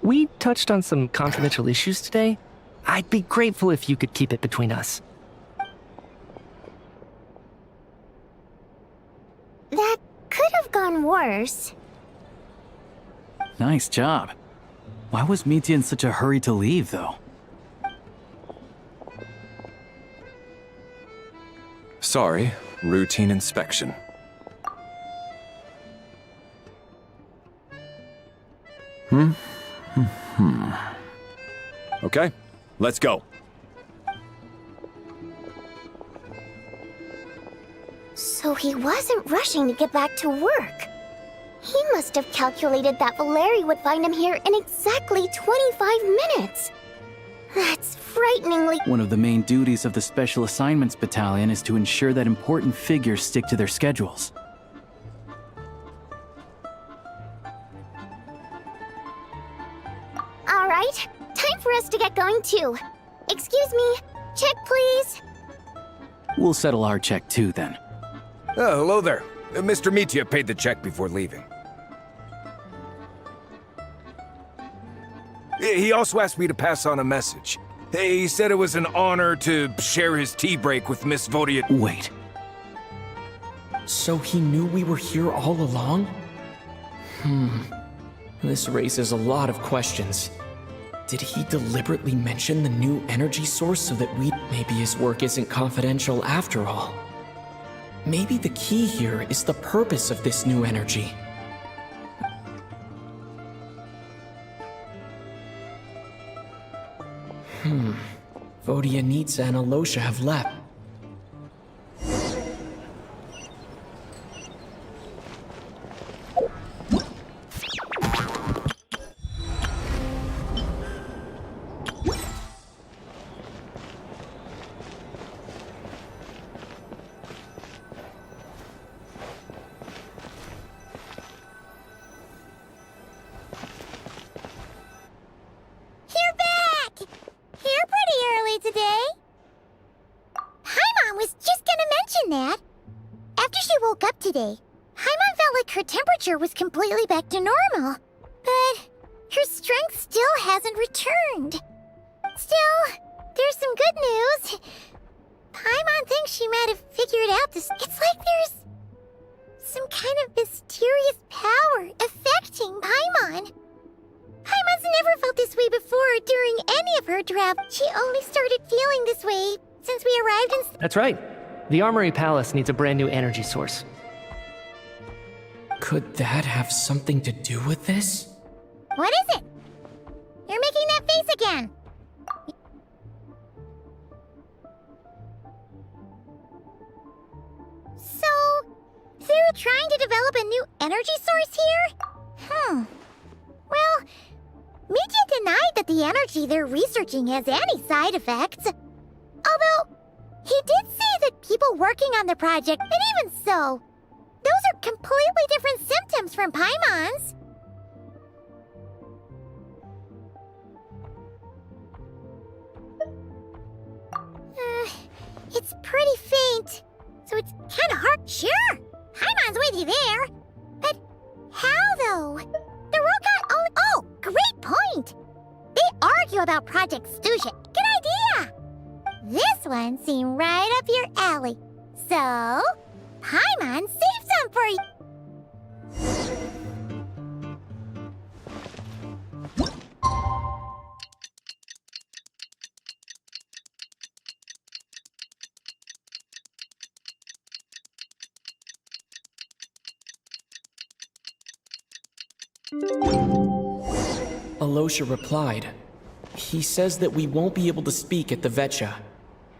We touched on some confidential issues today. I'd be grateful if you could keep it between us. That could have gone worse. Nice job. Why was Mitya in such a hurry to leave, though? Sorry, routine inspection. Okay, let's go. So he wasn't rushing to get back to work. He must have calculated that Valeri would find him here in exactly 25 minutes. That's frighteningly... One of the main duties of the Special Assignments Battalion is to ensure that important figures stick to their schedules. All right, time for us to get going too. Excuse me, check please. We'll settle our check too, then. Oh, hello there. Mr. Mitya paid the check before leaving. He also asked me to pass on a message. He said it was an honor to share his tea break with Miss Vodia. Wait. So he knew we were here all along? This raises a lot of questions. Did he deliberately mention the new energy source so that maybe his work isn't confidential after all? Maybe the key here is the purpose of this new energy. Vodyanitsa and Alosha have left. up today. Paimon felt like her temperature was completely back to normal. But her strength still hasn't returned. Still, there's some good news. Paimon thinks she might have figured out this. It's like there's some kind of mysterious power affecting Paimon. Paimon's never felt this way before during any of her travel. She only started feeling this way since we arrived in... That's right. The Armory Palace needs a brand new energy source. Could that have something to do with this? What is it? You're making that face again. So, they're trying to develop a new energy source here? Well, Miki denied that the energy they're researching has any side effects. Although, he did say that people working on the project, and even so, those are completely different symptoms from Paimon's. It's pretty faint, so it's kind of hard. Sure, Paimon's with you there. But how, though? The robot only... Oh, great point! They argue about Project Stusha. Good idea! This one seemed right up your alley. So, Paimon saved some for you. Alosha replied. He says that we won't be able to speak at the Vetcha,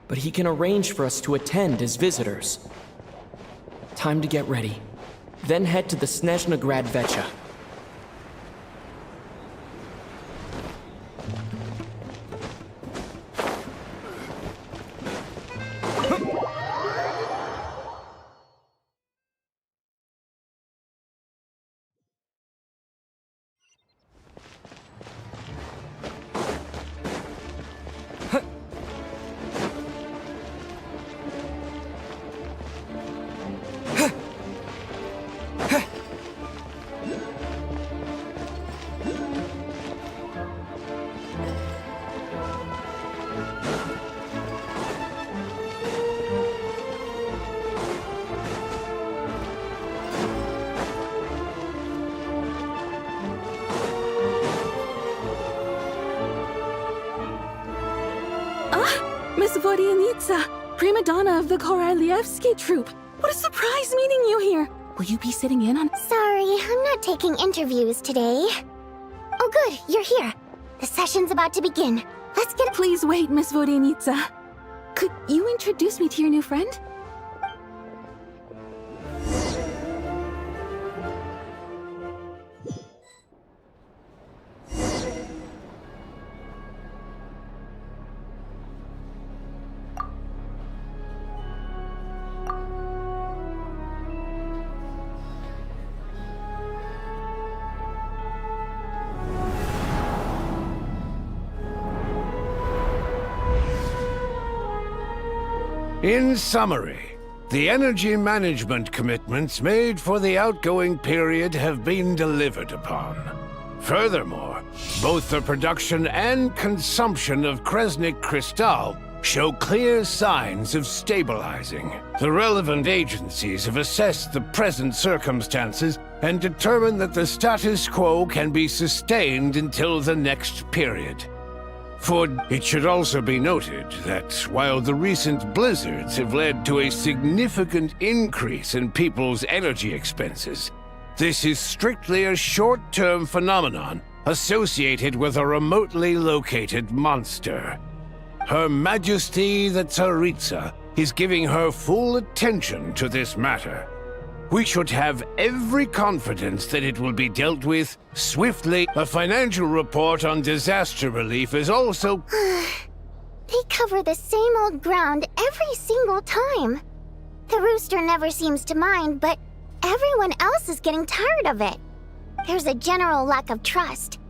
but he can arrange for us to attend as visitors. Time to get ready. Then head to the Snezhnograd Vetcha. Miss Vodyanitsa, prima donna of the Korolievsky troupe. What a surprise meeting you here. Will you be sitting in on... Sorry, I'm not taking interviews today. Oh good, you're here. The session's about to begin. Let's get... Please wait, Miss Vodyanitsa. Could you introduce me to your new friend? In summary, the energy management commitments made for the outgoing period have been delivered upon. Furthermore, both the production and consumption of Kresnik Crystal show clear signs of stabilizing. The relevant agencies have assessed the present circumstances and determined that the status quo can be sustained until the next period. For it should also be noted that while the recent blizzards have led to a significant increase in people's energy expenses, this is strictly a short-term phenomenon associated with a remotely located monster. Her Majesty the Tsaritsa is giving her full attention to this matter. We should have every confidence that it will be dealt with swiftly. A financial report on disaster relief is also... They cover the same old ground every single time. The rooster never seems to mind, but everyone else is getting tired of it. There's a general lack of trust.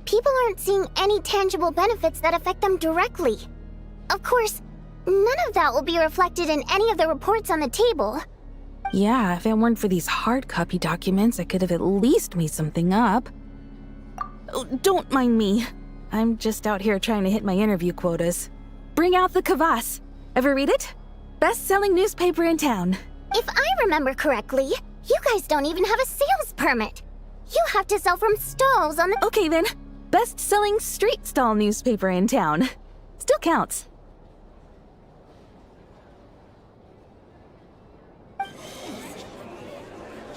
People aren't seeing any tangible benefits that affect them directly. Of course, none of that will be reflected in any of the reports on the table. Yeah, if it weren't for these hard copy documents, I could have at least made something up. Oh, don't mind me. I'm just out here trying to hit my interview quotas. Bring out the kvass. Ever read it? Best-selling newspaper in town. If I remember correctly, you guys don't even have a sales permit. You have to sell from stalls on the— Okay then, best-selling street stall newspaper in town. Still counts.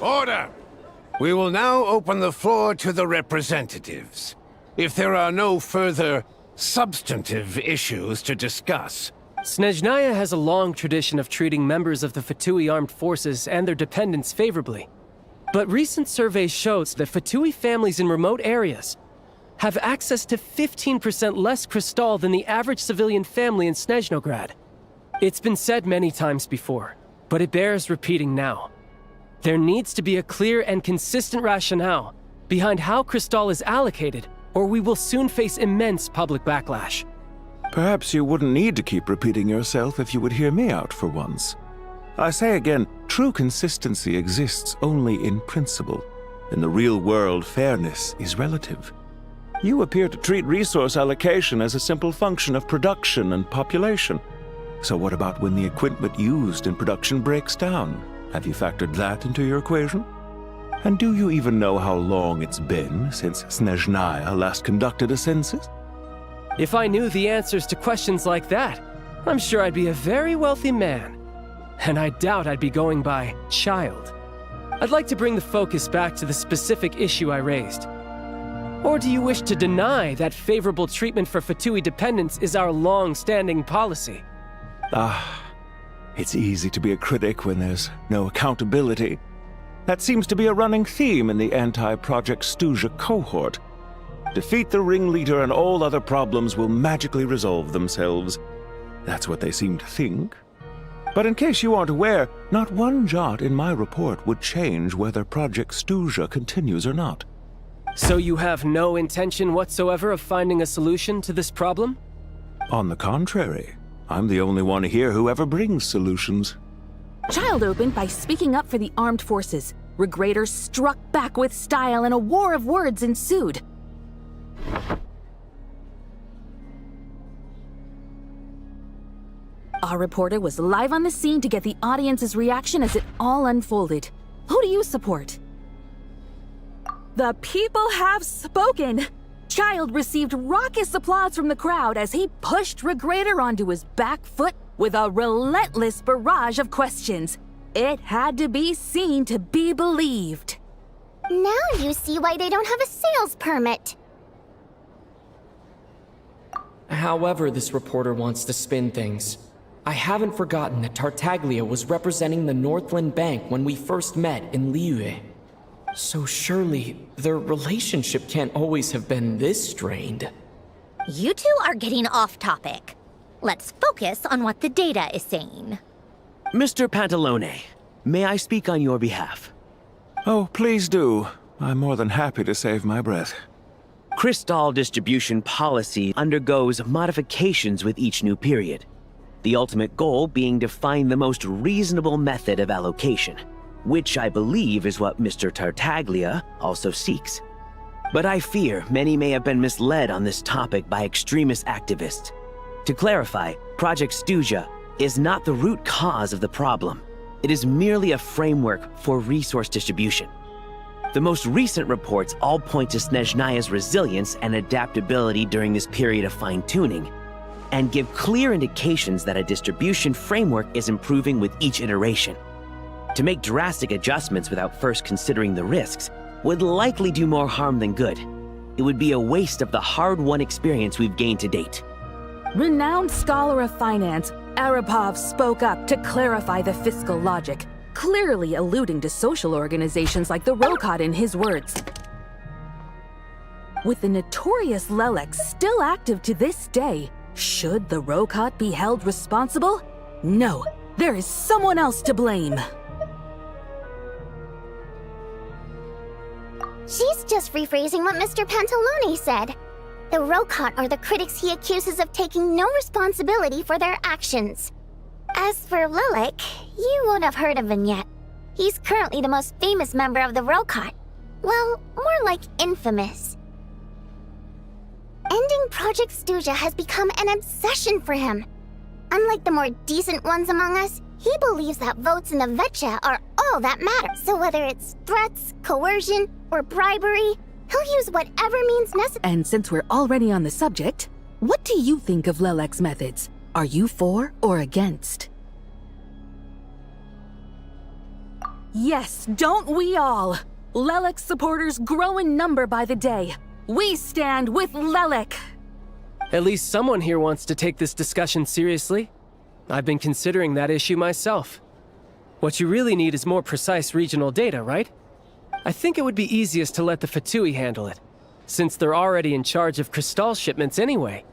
Order! We will now open the floor to the representatives. If there are no further substantive issues to discuss. Snezhnaya has a long tradition of treating members of the Fatui armed forces and their dependents favorably. But recent surveys shows that Fatui families in remote areas have access to 15% less crystal than the average civilian family in Snezhnograd. It's been said many times before, but it bears repeating now. There needs to be a clear and consistent rationale behind how crystal is allocated, or we will soon face immense public backlash. Perhaps you wouldn't need to keep repeating yourself if you would hear me out for once. I say again, true consistency exists only in principle. In the real world, fairness is relative. You appear to treat resource allocation as a simple function of production and population. So what about when the equipment used in production breaks down? Have you factored that into your equation? And do you even know how long it's been since Snezhnaya last conducted a census? If I knew the answers to questions like that, I'm sure I'd be a very wealthy man. And I doubt I'd be going by child. I'd like to bring the focus back to the specific issue I raised. Or do you wish to deny that favorable treatment for Fatui dependents is our long-standing policy? It's easy to be a critic when there's no accountability. That seems to be a running theme in the anti-Project Stuja cohort. Defeat the ringleader and all other problems will magically resolve themselves. That's what they seem to think. But in case you aren't aware, not one jot in my report would change whether Project Stuja continues or not. So you have no intention whatsoever of finding a solution to this problem? On the contrary, I'm the only one here who ever brings solutions. Child opened by speaking up for the armed forces. Regrator struck back with style and a war of words ensued. Our reporter was live on the scene to get the audience's reaction as it all unfolded. Who do you support? The people have spoken! Child received raucous applause from the crowd as he pushed Regrator onto his back foot with a relentless barrage of questions. It had to be seen to be believed. Now you see why they don't have a sales permit. However this reporter wants to spin things, I haven't forgotten that Tartaglia was representing the Northland Bank when we first met in Liyue. So surely, their relationship can't always have been this strained. You two are getting off topic. Let's focus on what the data is saying. Mr. Pantalone, may I speak on your behalf? Oh, please do. I'm more than happy to save my breath. Crystal distribution policy undergoes modifications with each new period. The ultimate goal being to find the most reasonable method of allocation, which I believe is what Mr. Tartaglia also seeks. But I fear many may have been misled on this topic by extremist activists. To clarify, Project Stuja is not the root cause of the problem. It is merely a framework for resource distribution. The most recent reports all point to Snezhnaya's resilience and adaptability during this period of fine-tuning, and give clear indications that a distribution framework is improving with each iteration. To make drastic adjustments without first considering the risks would likely do more harm than good. It would be a waste of the hard-won experience we've gained to date. Renowned scholar of finance, Arapov spoke up to clarify the fiscal logic, clearly alluding to social organizations like the Rokot in his words. With the notorious Lelek still active to this day, should the Rokot be held responsible? No, there is someone else to blame. She's just rephrasing what Mr. Pantalone said. The Rokot are the critics he accuses of taking no responsibility for their actions. As for Lilac, you won't have heard of him yet. He's currently the most famous member of the Rokot. Well, more like infamous. Ending Project Stuja has become an obsession for him. Unlike the more decent ones among us, he believes that votes in the Vetcha are all that matter. So whether it's threats, coercion, or bribery, he'll use whatever means necessary. And since we're already on the subject, what do you think of Lelek's methods? Are you for or against? Yes, don't we all? Lelek's supporters grow in number by the day. We stand with Lelek! At least someone here wants to take this discussion seriously. I've been considering that issue myself. What you really need is more precise regional data, right? I think it would be easiest to let the Fatui handle it, since they're already in charge of Crystal shipments anyway.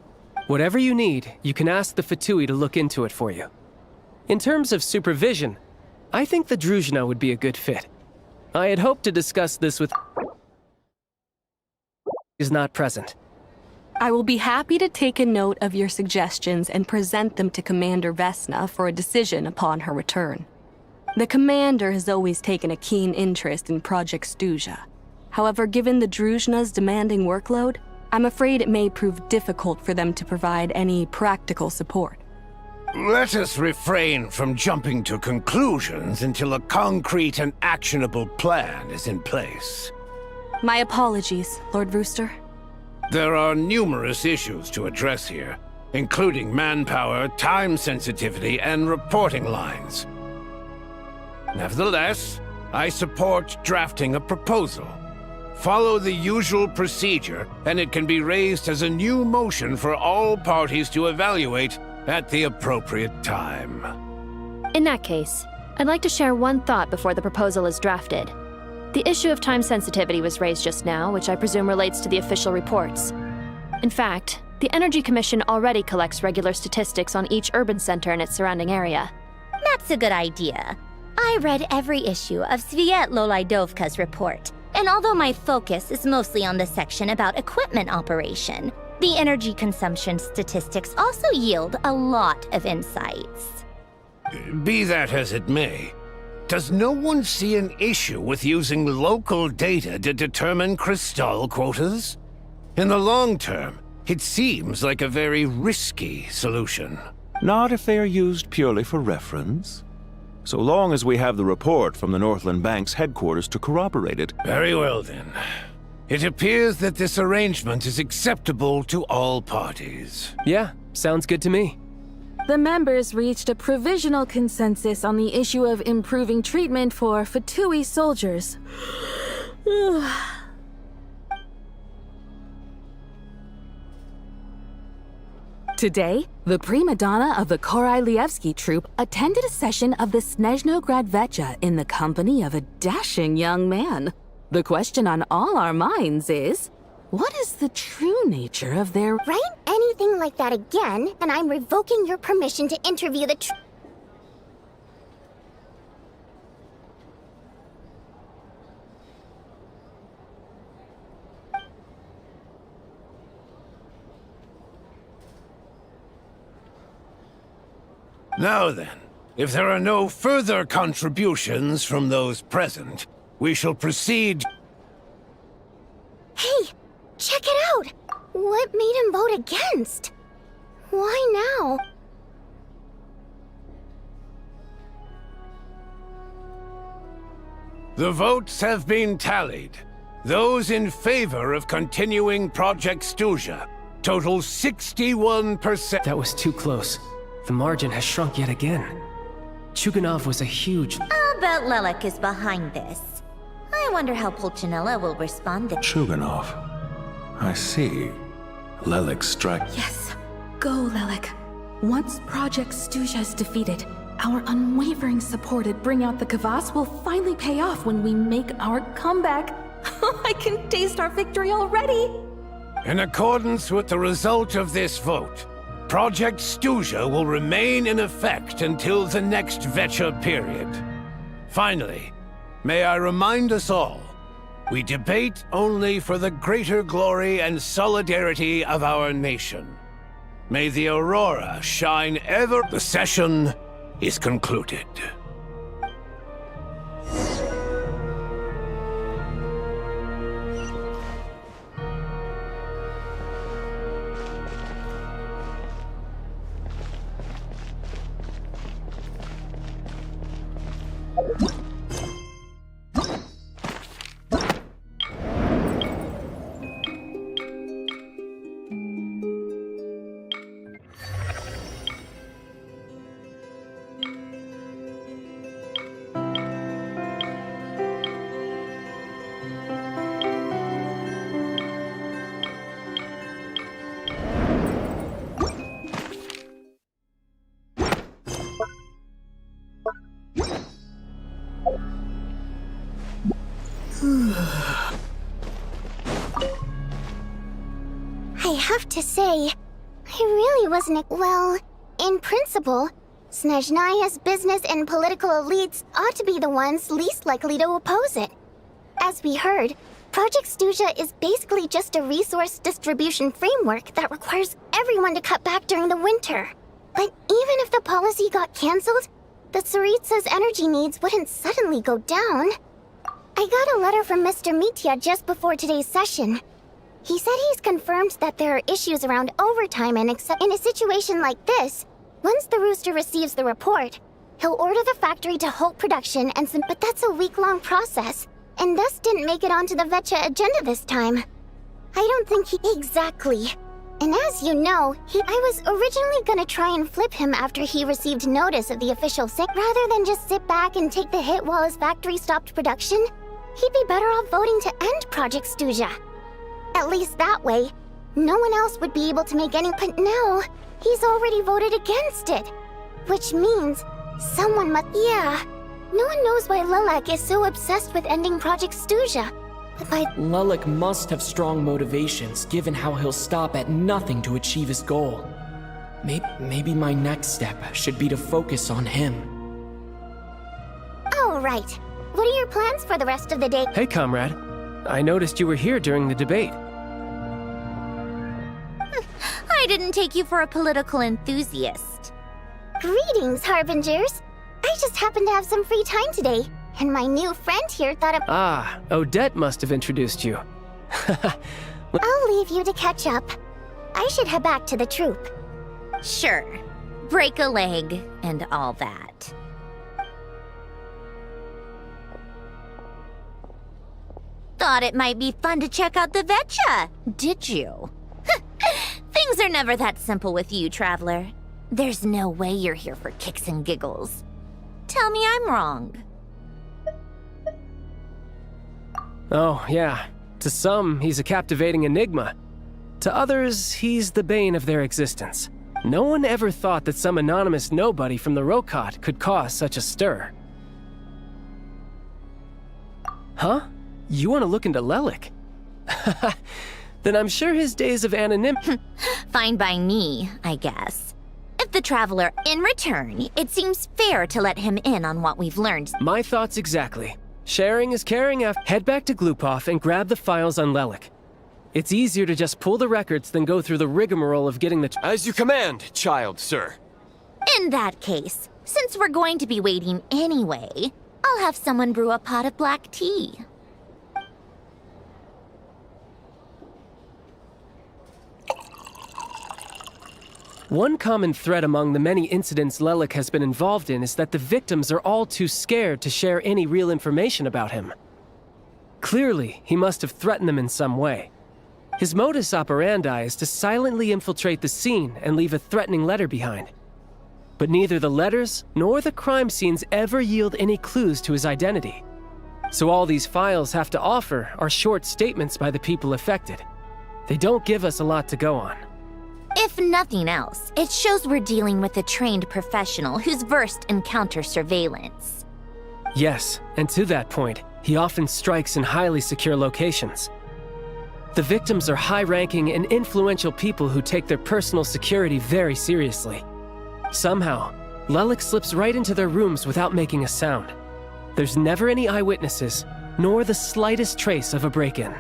Whatever you need, you can ask the Fatui to look into it for you. In terms of supervision, I think the Druzhna would be a good fit. I had hoped to discuss this with... is not present. I will be happy to take a note of your suggestions and present them to Commander Vesna for a decision upon her return. The Commander has always taken a keen interest in Project Stuja. However, given the Druzhna's demanding workload, I'm afraid it may prove difficult for them to provide any practical support. Let us refrain from jumping to conclusions until a concrete and actionable plan is in place. My apologies, Lord Rooster. There are numerous issues to address here, including manpower, time sensitivity, and reporting lines. Nevertheless, I support drafting a proposal. Follow the usual procedure, and it can be raised as a new motion for all parties to evaluate at the appropriate time. In that case, I'd like to share one thought before the proposal is drafted. The issue of time sensitivity was raised just now, which I presume relates to the official reports. In fact, the Energy Commission already collects regular statistics on each urban center and its surrounding area. That's a good idea. I read every issue of Svietloslaidovka's report, and although my focus is mostly on the section about equipment operation, the energy consumption statistics also yield a lot of insights. Be that as it may, does no one see an issue with using local data to determine Crystal quotas? In the long term, it seems like a very risky solution. Not if they are used purely for reference. So long as we have the report from the Northland Bank's headquarters to corroborate it. Very well then. It appears that this arrangement is acceptable to all parties. Yeah, sounds good to me. The members reached a provisional consensus on the issue of improving treatment for Fatui soldiers. Today, the prima donna of the Korailievsky troupe attended a session of the Snezhnograd Vetcha in the company of a dashing young man. The question on all our minds is, what is the true nature of their... Write anything like that again, and I'm revoking your permission to interview the Now then, if there are no further contributions from those present, we shall proceed. Hey, check it out! What made him vote against? Why now? The votes have been tallied. Those in favor of continuing Project Stuja total 61%. That was too close. The margin has shrunk yet again. Chuganov was a huge... I'll bet Lelek is behind this. I wonder how Pulcinella will respond to... Chuganov. I see. Lelek strike... Yes. Go, Lelek. Once Project Stuja is defeated, our unwavering support at Bring Out the Kvass will finally pay off when we make our comeback. I can taste our victory already! In accordance with the result of this vote, Project Stuja will remain in effect until the next Vetcha period. Finally, may I remind us all, we debate only for the greater glory and solidarity of our nation. May the aurora shine ever... The session is concluded. I have to say, I really wasn't. Well, in principle, Snezhnaya's business and political elites ought to be the ones least likely to oppose it. As we heard, Project Stuja is basically just a resource distribution framework that requires everyone to cut back during the winter. But even if the policy got cancelled, the Tsaritsa's energy needs wouldn't suddenly go down. I got a letter from Mr. Mitya just before today's session. He said he's confirmed that there are issues around overtime and in a situation like this, once the Rooster receives the report, he'll order the factory to halt production but that's a week-long process, and thus didn't make it onto the Vetcha agenda this time. I don't think he... Exactly. And as you know, I was originally gonna try and flip him after he received notice of the official thing. Rather than just sit back and take the hit while his factory stopped production, he'd be better off voting to end Project Stuja. At least that way, no one else would be able to make any... But no, he's already voted against it. Which means someone must... Yeah, no one knows why Lilac is so obsessed with ending Project Stuja. Lilac must have strong motivations, given how he'll stop at nothing to achieve his goal. Maybe my next step should be to focus on him. Oh, right. What are your plans for the rest of the day? Hey, comrade. I noticed you were here during the debate. I didn't take you for a political enthusiast. Greetings, Harbingers. I just happened to have some free time today, and my new friend here thought of... Ah, Odette must have introduced you. I'll leave you to catch up. I should head back to the troop. Sure. Break a leg and all that. Thought it might be fun to check out the Vetcha, did you? Things are never that simple with you, Traveler. There's no way you're here for kicks and giggles. Tell me I'm wrong. Oh, yeah. To some, he's a captivating enigma. To others, he's the bane of their existence. No one ever thought that some anonymous nobody from the Rokot could cause such a stir. Huh? You want to look into Lelik? Then I'm sure his days of anonymity... Fine by me, I guess. If the Traveler, in return, it seems fair to let him in on what we've learned. My thoughts exactly. Sharing is caring. Head back to Glupov and grab the files on Lelik. It's easier to just pull the records than go through the rigmarole of getting the... As you command, child, sir. In that case, since we're going to be waiting anyway, I'll have someone brew a pot of black tea. One common thread among the many incidents Lelik has been involved in is that the victims are all too scared to share any real information about him. Clearly, he must have threatened them in some way. His modus operandi is to silently infiltrate the scene and leave a threatening letter behind. But neither the letters nor the crime scenes ever yield any clues to his identity. So all these files have to offer are short statements by the people affected. They don't give us a lot to go on. If nothing else, it shows we're dealing with a trained professional who's versed in counter-surveillance. Yes, and to that point, he often strikes in highly secure locations. The victims are high-ranking and influential people who take their personal security very seriously. Somehow, Lelik slips right into their rooms without making a sound. There's never any eyewitnesses, nor the slightest trace of a break-in.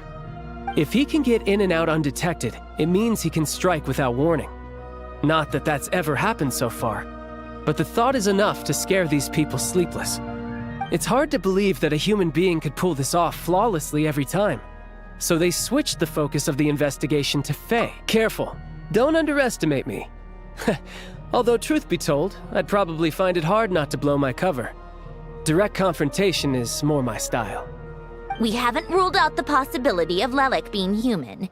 If he can get in and out undetected, it means he can strike without warning. Not that that's ever happened so far, but the thought is enough to scare these people sleepless. It's hard to believe that a human being could pull this off flawlessly every time. So they switched the focus of the investigation to Faye. Careful, don't underestimate me. Although truth be told, I'd probably find it hard not to blow my cover. Direct confrontation is more my style. We haven't ruled out the possibility of Lelik being human.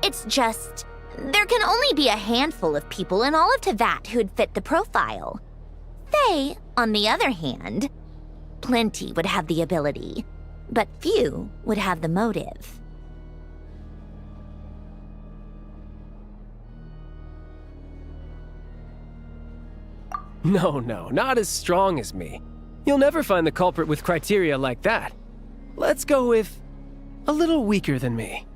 It's just, there can only be a handful of people in all of Teyvat who'd fit the profile. Faye, on the other hand, plenty would have the ability, but few would have the motive. No, not as strong as me. You'll never find the culprit with criteria like that. Let's go with a little weaker than me.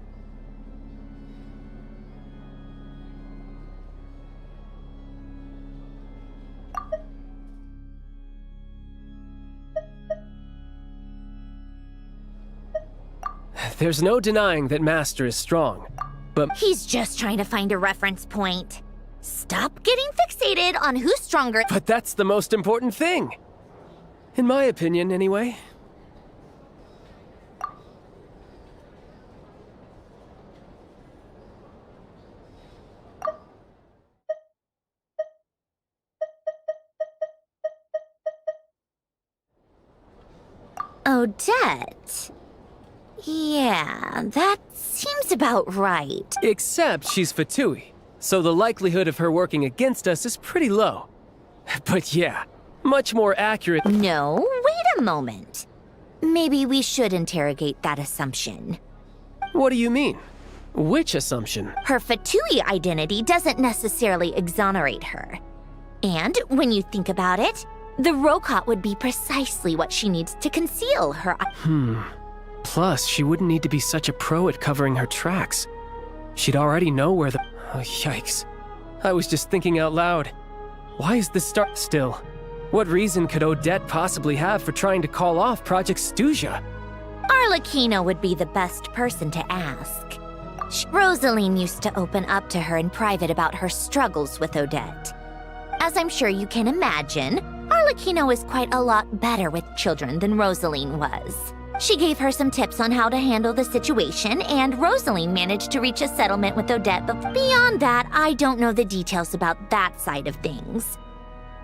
There's no denying that Master is strong, but... He's just trying to find a reference point. Stop getting fixated on who's stronger. But that's the most important thing. In my opinion, anyway. Odette? Yeah, that seems about right. Except she's Fatui, so the likelihood of her working against us is pretty low. But yeah, much more accurate. No, wait a moment. Maybe we should interrogate that assumption. What do you mean? Which assumption? Her Fatui identity doesn't necessarily exonerate her. And when you think about it, the Rokot would be precisely what she needs to conceal her... Plus, she wouldn't need to be such a pro at covering her tracks. She'd already know where the... Oh, yikes. I was just thinking out loud. Why is this start still? What reason could Odette possibly have for trying to call off Project Stuja? Arlecchino would be the best person to ask. Rosaline used to open up to her in private about her struggles with Odette. As I'm sure you can imagine, Arlecchino is quite a lot better with children than Rosaline was. She gave her some tips on how to handle the situation, and Rosaline managed to reach a settlement with Odette, but beyond that, I don't know the details about that side of things.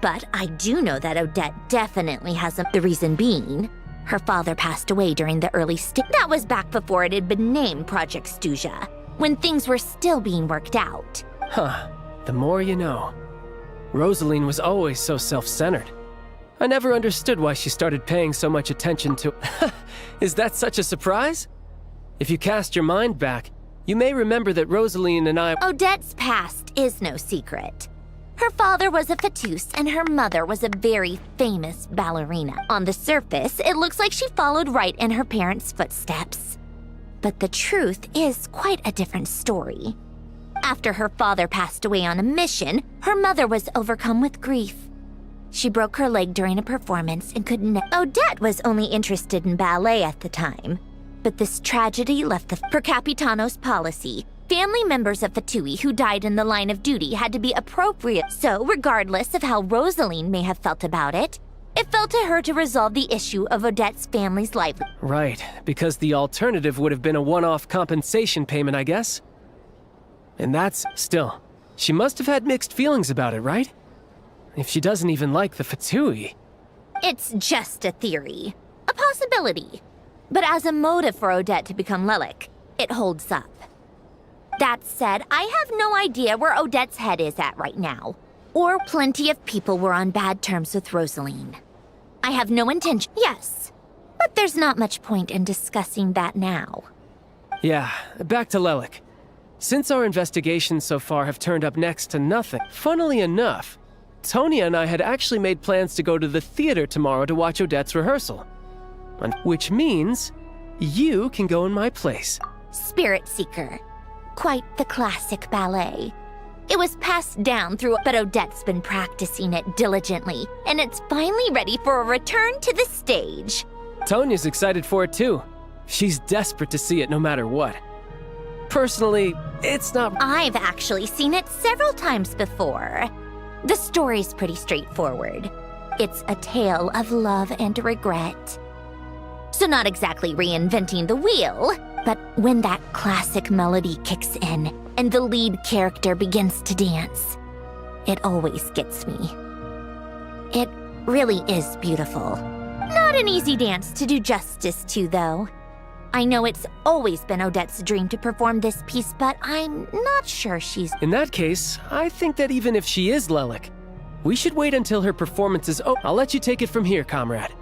But I do know that Odette definitely has the reason being. Her father passed away during the early stage. That was back before it had been named Project Stuja, when things were still being worked out. Huh. The more you know. Rosaline was always so self-centered. I never understood why she started paying so much attention to... Is that such a surprise? If you cast your mind back, you may remember that Rosaline and I... Odette's past is no secret. Her father was a fatus and her mother was a very famous ballerina. On the surface, it looks like she followed right in her parents' footsteps. But the truth is quite a different story. After her father passed away on a mission, her mother was overcome with grief. She broke her leg during a performance and couldn't... Odette was only interested in ballet at the time. But this tragedy left the... Per Capitano's policy, family members of Fatui who died in the line of duty had to be appropriate. So, regardless of how Rosaline may have felt about it, it fell to her to resolve the issue of Odette's family's livelihood. Right, because the alternative would have been a one-off compensation payment, I guess. And that's... Still, she must have had mixed feelings about it, right? If she doesn't even like the Fatui. It's just a theory. A possibility. But as a motive for Odette to become Lelik, it holds up. That said, I have no idea where Odette's head is at right now. Or plenty of people were on bad terms with Rosaline. I have no intention... Yes. But there's not much point in discussing that now. Yeah, back to Lelik. Since our investigations so far have turned up next to nothing, funnily enough, Tonya and I had actually made plans to go to the theater tomorrow to watch Odette's rehearsal. Which means you can go in my place. Spirit Seeker. Quite the classic ballet. It was passed down through, but Odette's been practicing it diligently, and it's finally ready for a return to the stage. Tonya's excited for it too. She's desperate to see it no matter what. Personally, it's not... I've actually seen it several times before. The story's pretty straightforward. It's a tale of love and regret. So not exactly reinventing the wheel, but when that classic melody kicks in and the lead character begins to dance, it always gets me. It really is beautiful. Not an easy dance to do justice to, though. I know it's always been Odette's dream to perform this piece, but I'm not sure she's... In that case, I think that even if she is Lelik, we should wait until her performance is over. I'll let you take it from here, comrade.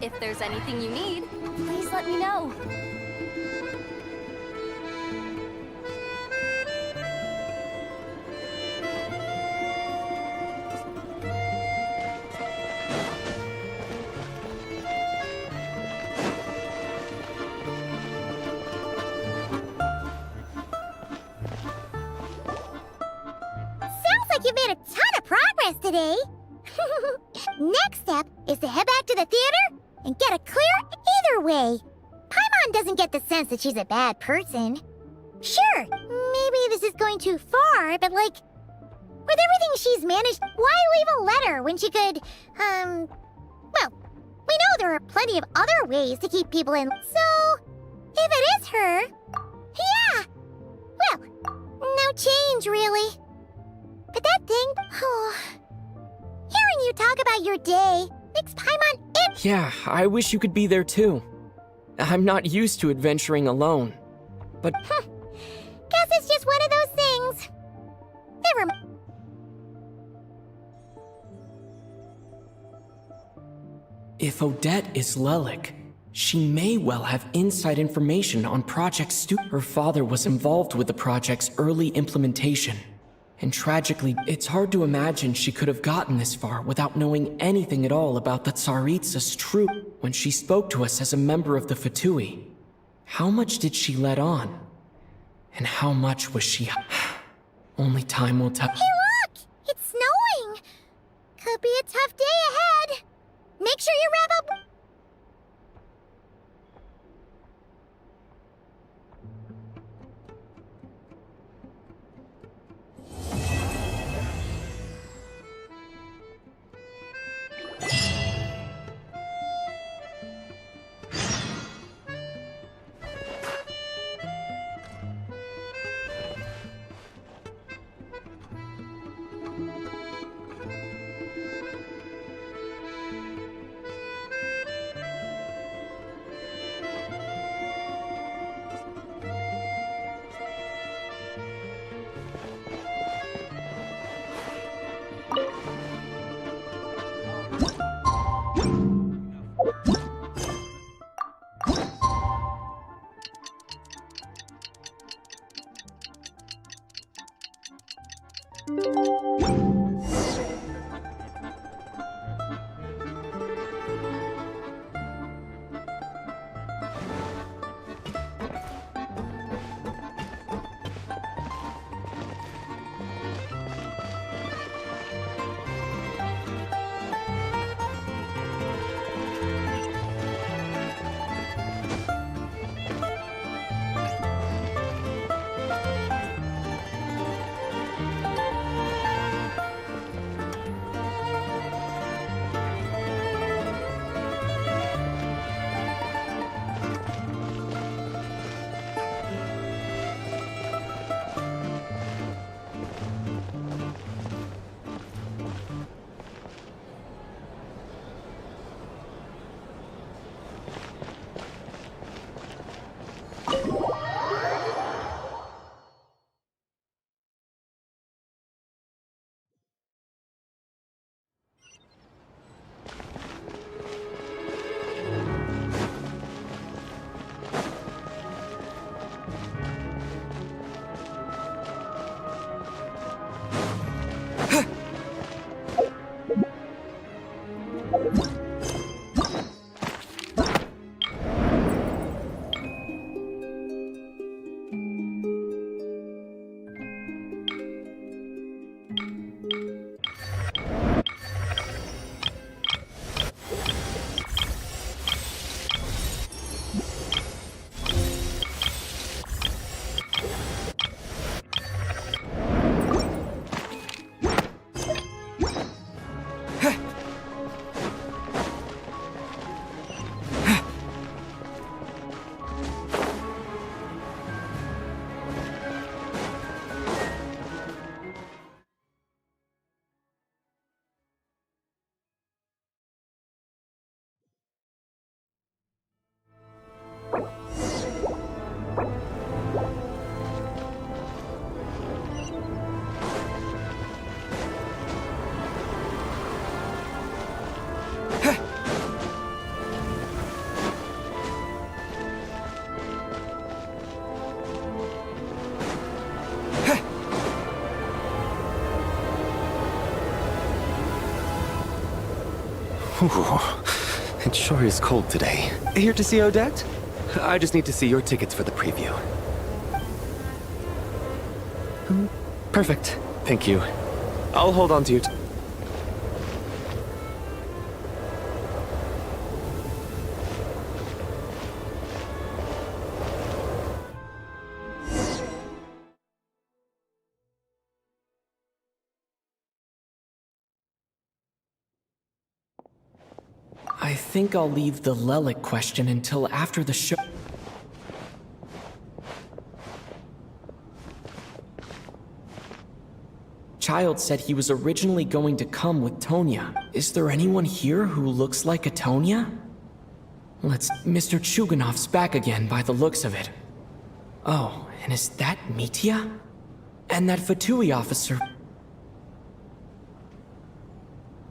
If there's anything you need, please let me know. Sounds like you made a ton of progress today. Next step is to head back to the theater and get a clear either way. Paimon doesn't get the sense that she's a bad person. Sure, maybe this is going too far, but like, with everything she's managed, why leave a letter when she could, well, we know there are plenty of other ways to keep people in, so if it is her, yeah, well, no change really. But that thing, hearing you talk about your day makes Paimon itch. Yeah, I wish you could be there too. I'm not used to adventuring alone, but... Guess it's just one of those things. Never mind. If Odette is Lelik, she may well have inside information on Project Her father was involved with the project's early implementation. And tragically, it's hard to imagine she could have gotten this far without knowing anything at all about the Tsaritsa's troop when she spoke to us as a member of the Fatui. How much did she let on? And how much was she... Only time will tell. Hey look! It's snowing! Could be a tough day ahead. Make sure you wrap up... Whew. It sure is cold today. Here to see Odette? I just need to see your tickets for the preview. Perfect. Thank you. I'll hold on to your... I think I'll leave the Lelic question until after the show. Child said he was originally going to come with Tonya. Is there anyone here who looks like a Tonya? Mr. Chuganov's back again by the looks of it. Oh, and is that Mitya? And that Fatui officer...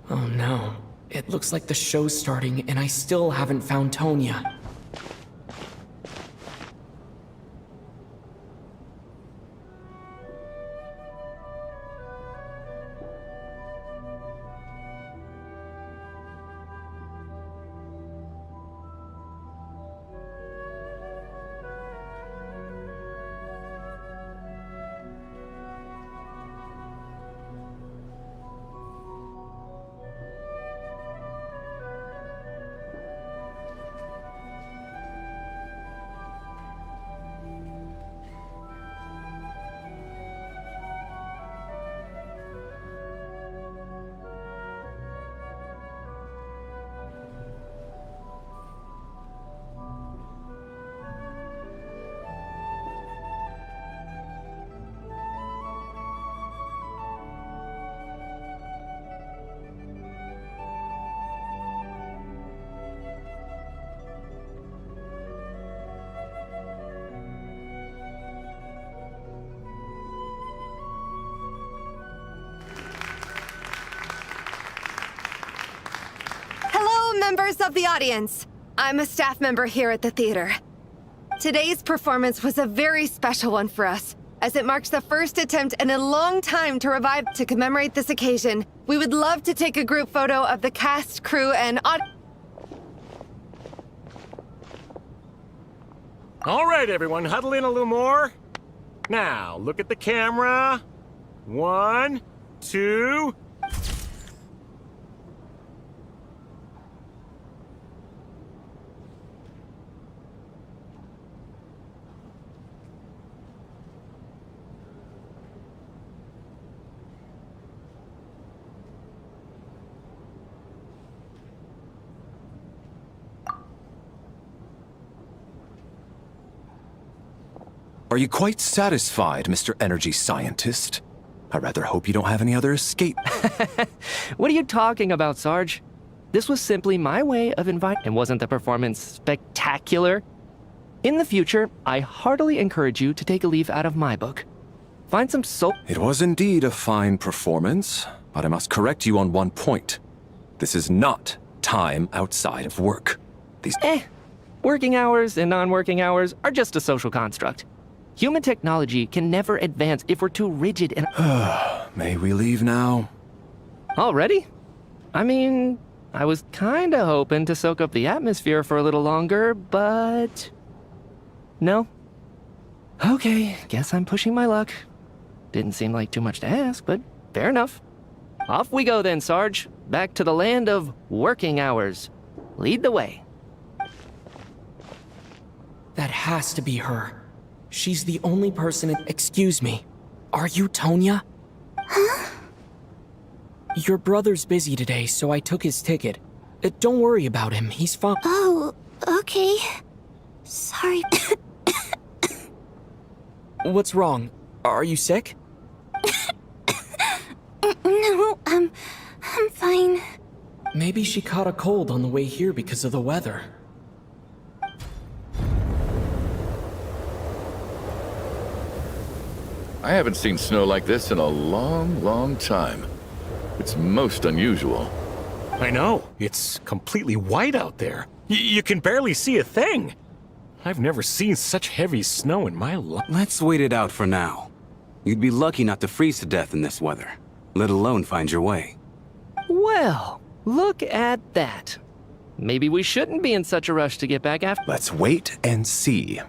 Oh no. It looks like the show's starting and I still haven't found Tonya. Members of the audience, I'm a staff member here at the theater. Today's performance was a very special one for us, as it marks the first attempt in a long time to revive. To commemorate this occasion, we would love to take a group photo of the cast, crew, and All right, everyone, huddle in a little more. Now, look at the camera. 1, 2... Are you quite satisfied, Mr. Energy Scientist? I rather hope you don't have any other escape. What are you talking about, Sarge? This was simply my way of inviting. And wasn't the performance spectacular? In the future, I heartily encourage you to take a leaf out of my book. Find some It was indeed a fine performance, but I must correct you on one point. This is not time outside of work. Working hours and non-working hours are just a social construct. Human technology can never advance if we're too rigid and... May we leave now? Already? I mean, I was kinda hoping to soak up the atmosphere for a little longer, but... No? Okay, guess I'm pushing my luck. Didn't seem like too much to ask, but fair enough. Off we go then, Sarge. Back to the land of working hours. Lead the way. That has to be her. She's the only person Excuse me. Are you Tonya? Huh? Your brother's busy today, so I took his ticket. Don't worry about him, he's fine. Oh, okay. Sorry. What's wrong? Are you sick? No, I'm fine. Maybe she caught a cold on the way here because of the weather. I haven't seen snow like this in a long, long time. It's most unusual. I know. It's completely white out there. You can barely see a thing. I've never seen such heavy snow in my life. Let's wait it out for now. You'd be lucky not to freeze to death in this weather, let alone find your way. Well, Look at that. Maybe we shouldn't be in such a rush to get back after. Let's wait and see.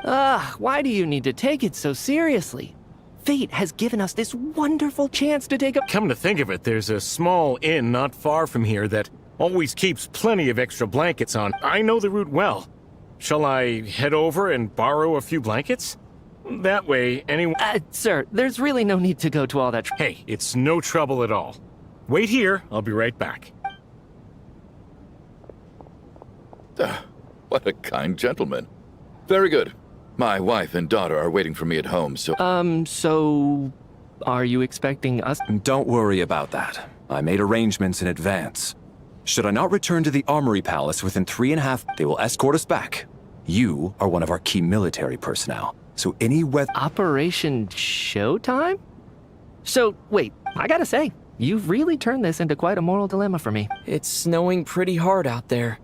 Ugh, why do you need to take it so seriously? Fate has given us this wonderful chance to take a— Come to think of it, there's a small inn not far from here that always keeps plenty of extra blankets on. I know the route well. Shall I head over and borrow a few blankets? That way, anyone— Sir, there's really no need to go to all that Hey, it's no trouble at all. Wait here, I'll be right back. What a kind gentleman. Very good. My wife and daughter are waiting for me at home, so... So... Are you expecting us— Don't worry about that. I made arrangements in advance. Should I not return to the Armory Palace within 3.5, they will escort us back. You are one of our key military personnel, so any weather— Operation Showtime? So, wait, I gotta say, you've really turned this into quite a moral dilemma for me. It's snowing pretty hard out there.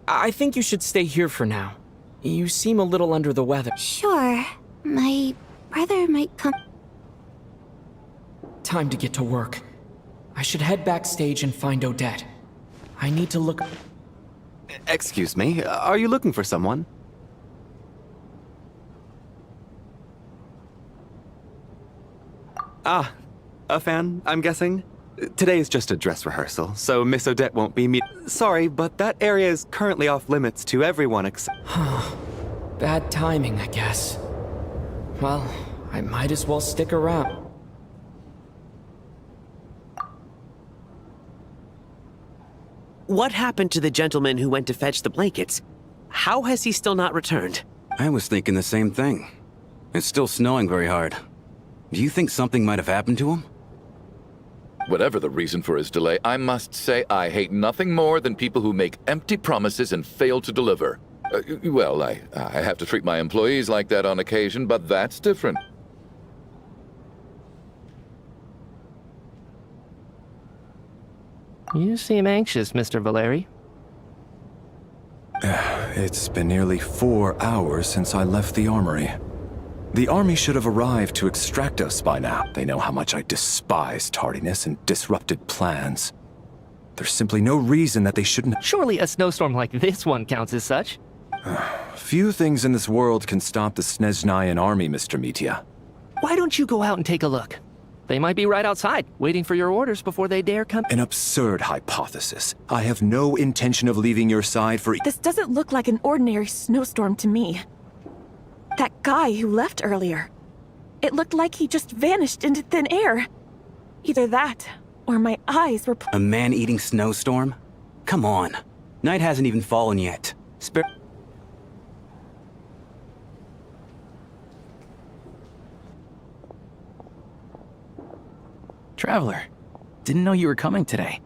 I think you should stay here for now. You seem a little under the weather. Sure. My brother might come. Time to get to work. I should head backstage and find Odette. I need to look... Excuse me, are you looking for someone? Ah, a fan, I'm guessing? Today is just a dress rehearsal, so Miss Odette won't be Sorry, but that area is currently off limits to everyone except... Bad timing, I guess. Well, I might as well stick around. What happened to the gentleman who went to fetch the blankets? How has he still not returned? I was thinking the same thing. It's still snowing very hard. Do you think something might have happened to him? Whatever the reason for his delay, I must say I hate nothing more than people who make empty promises and fail to deliver. Well, I have to treat my employees like that on occasion, but that's different. You seem anxious, Mr. Valeri. It's been nearly 4 hours since I left the armory. The army should have arrived to extract us by now. They know how much I despise tardiness and disrupted plans. There's simply no reason that they shouldn't— Surely a snowstorm like this one counts as such. Few things in this world can stop the Snezhnayan army, Mr. Mitya. Why don't you go out and take a look? They might be right outside, waiting for your orders before they dare come— An absurd hypothesis. I have no intention of leaving your side for— This doesn't look like an ordinary snowstorm to me. That guy who left earlier. It looked like he just vanished into thin air. Either that, or my eyes were— A man-eating snowstorm? Come on. Night hasn't even fallen yet. Traveler, didn't know you were coming today.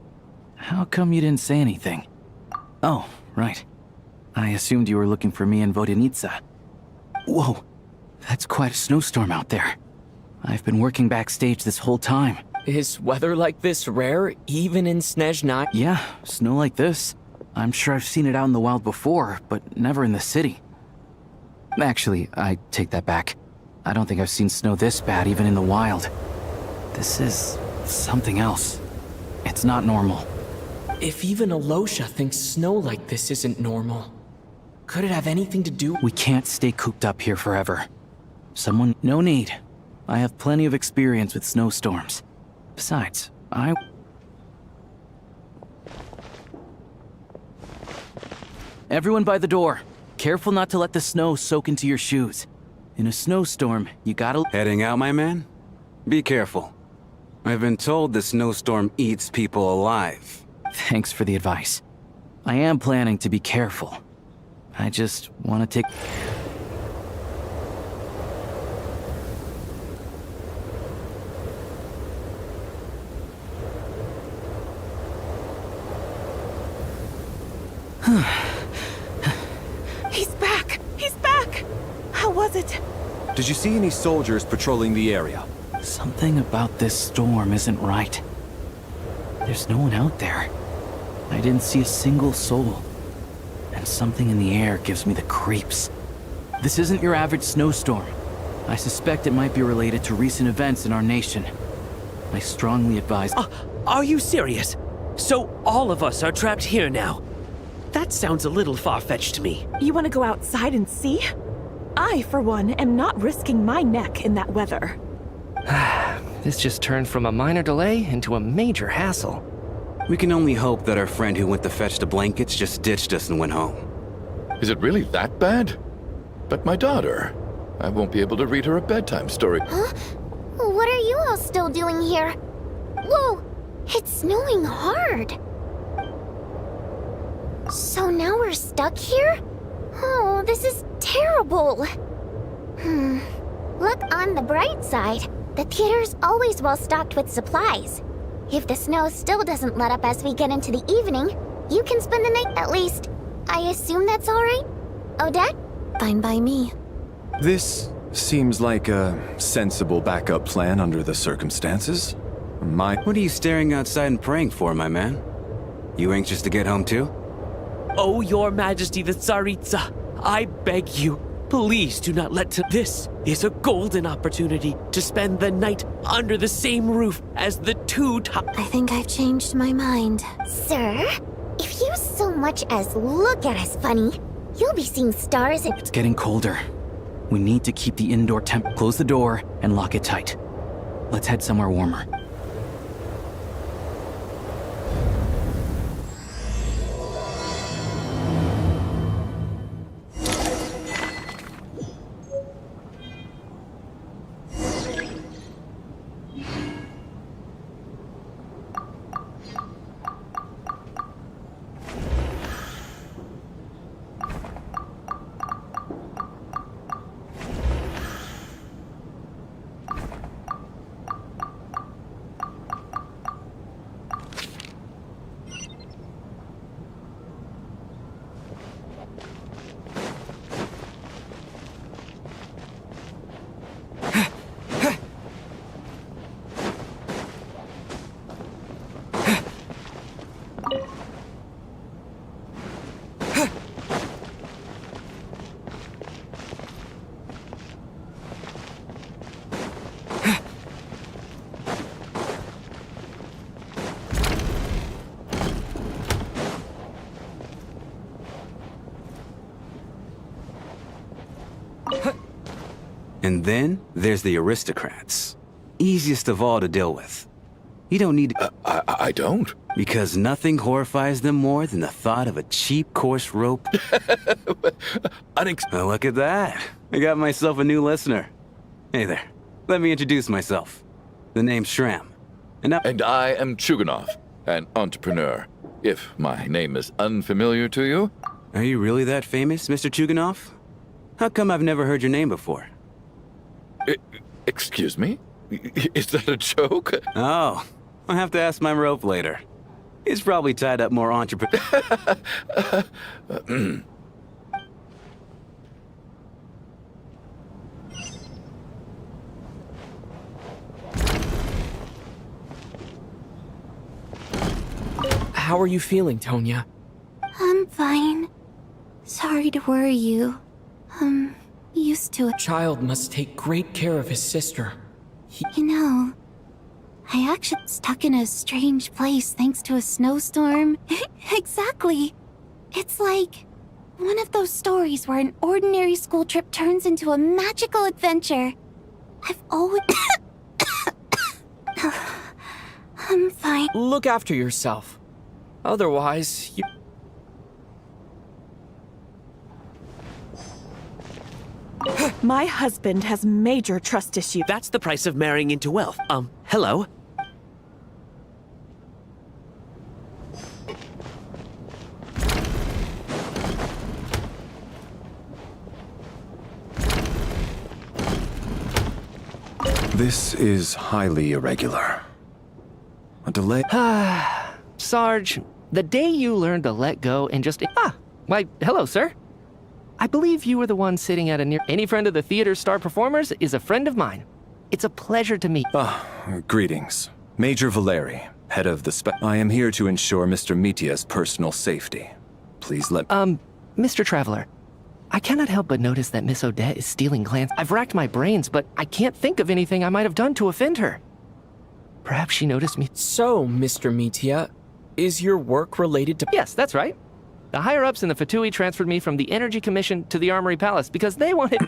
How come you didn't say anything? Oh, right. I assumed you were looking for me in Vodyanitsa. Whoa, that's quite a snowstorm out there. I've been working backstage this whole time. Is weather like this rare, even in Snezhnaya? Yeah, snow like this. I'm sure I've seen it out in the wild before, but never in the city. Actually, I take that back. I don't think I've seen snow this bad even in the wild. This is something else. It's not normal. If even Alosha thinks snow like this isn't normal, could it have anything to do— We can't stay cooped up here forever. Someone— No need. I have plenty of experience with snowstorms. Besides, Everyone by the door. Careful not to let the snow soak into your shoes. In a snowstorm, you gotta— Heading out, my man? Be careful. I've been told the snowstorm eats people alive. Thanks for the advice. I am planning to be careful. I just want to take— He's back! He's back! How was it? Did you see any soldiers patrolling the area? Something about this storm isn't right. There's no one out there. I didn't see a single soul. And something in the air gives me the creeps. This isn't your average snowstorm. I suspect it might be related to recent events in our nation. I strongly advise— Are you serious? So all of us are trapped here now. That sounds a little far-fetched to me. You want to go outside and see? I, for one, am not risking my neck in that weather. This just turned from a minor delay into a major hassle. We can only hope that our friend who went to fetch the blankets just ditched us and went home. Is it really that bad? But my daughter, I won't be able to read her a bedtime story. Huh? What are you all still doing here? Whoa! It's snowing hard! So now we're stuck here? Oh, this is terrible! Look on the bright side. The theater's always well stocked with supplies. If the snow still doesn't let up as we get into the evening, you can spend the night at least. I assume that's alright? Odette? Fine by me. This seems like a sensible backup plan under the circumstances. What are you staring outside and praying for, my man? You anxious to get home too? Oh, Your Majesty the Tsaritsa, I beg you, please do not let This is a golden opportunity to spend the night under the same roof as the two I think I've changed my mind. Sir, if you so much as look at us funny, you'll be seeing stars and— It's getting colder. We need to keep the indoor temp. Close the door and lock it tight. Let's head somewhere warmer. And then there's the aristocrats. Easiest of all to deal with. You don't need to— I don't. Because nothing horrifies them more than the thought of a cheap, coarse rope. Oh, look at that. I got myself a new listener. Hey there. Let me introduce myself. The name's Shram. And I am Chuganov, an entrepreneur. If my name is unfamiliar to you. Are you really that famous, Mr. Chuganov? How come I've never heard your name before? Excuse me? Is that a joke? Oh, I'll have to ask my rope later. He's probably tied up more entrepreneurs. How are you feeling, Tonya? I'm fine. Sorry to worry you. I'm used to it. A child must take great care of his sister. You know, I actually got stuck in a strange place thanks to a snowstorm. Exactly. It's like one of those stories where an ordinary school trip turns into a magical adventure. I've always... I'm fine. Look after yourself. Otherwise, you... My husband has major trust issues. That's the price of marrying into wealth. Hello? This is highly irregular. A delay. Sarge, the day you learned to let go and just... why, hello, sir. I believe you were the one sitting at a near... Any friend of the theater's star performers is a friend of mine. It's a pleasure to meet... Greetings. Major Valeri, head of the I am here to ensure Mr. Mitia's personal safety. Please let... Mr. Traveler, I cannot help but notice that Miss Odette is stealing glance. I've racked my brains, but I can't think of anything I might have done to offend her. Perhaps she noticed me... So, Mr. Mitia, Is your work related to— Yes, that's right. The higher-ups in the Fatui transferred me from the Energy Commission to the Armory Palace because they wanted...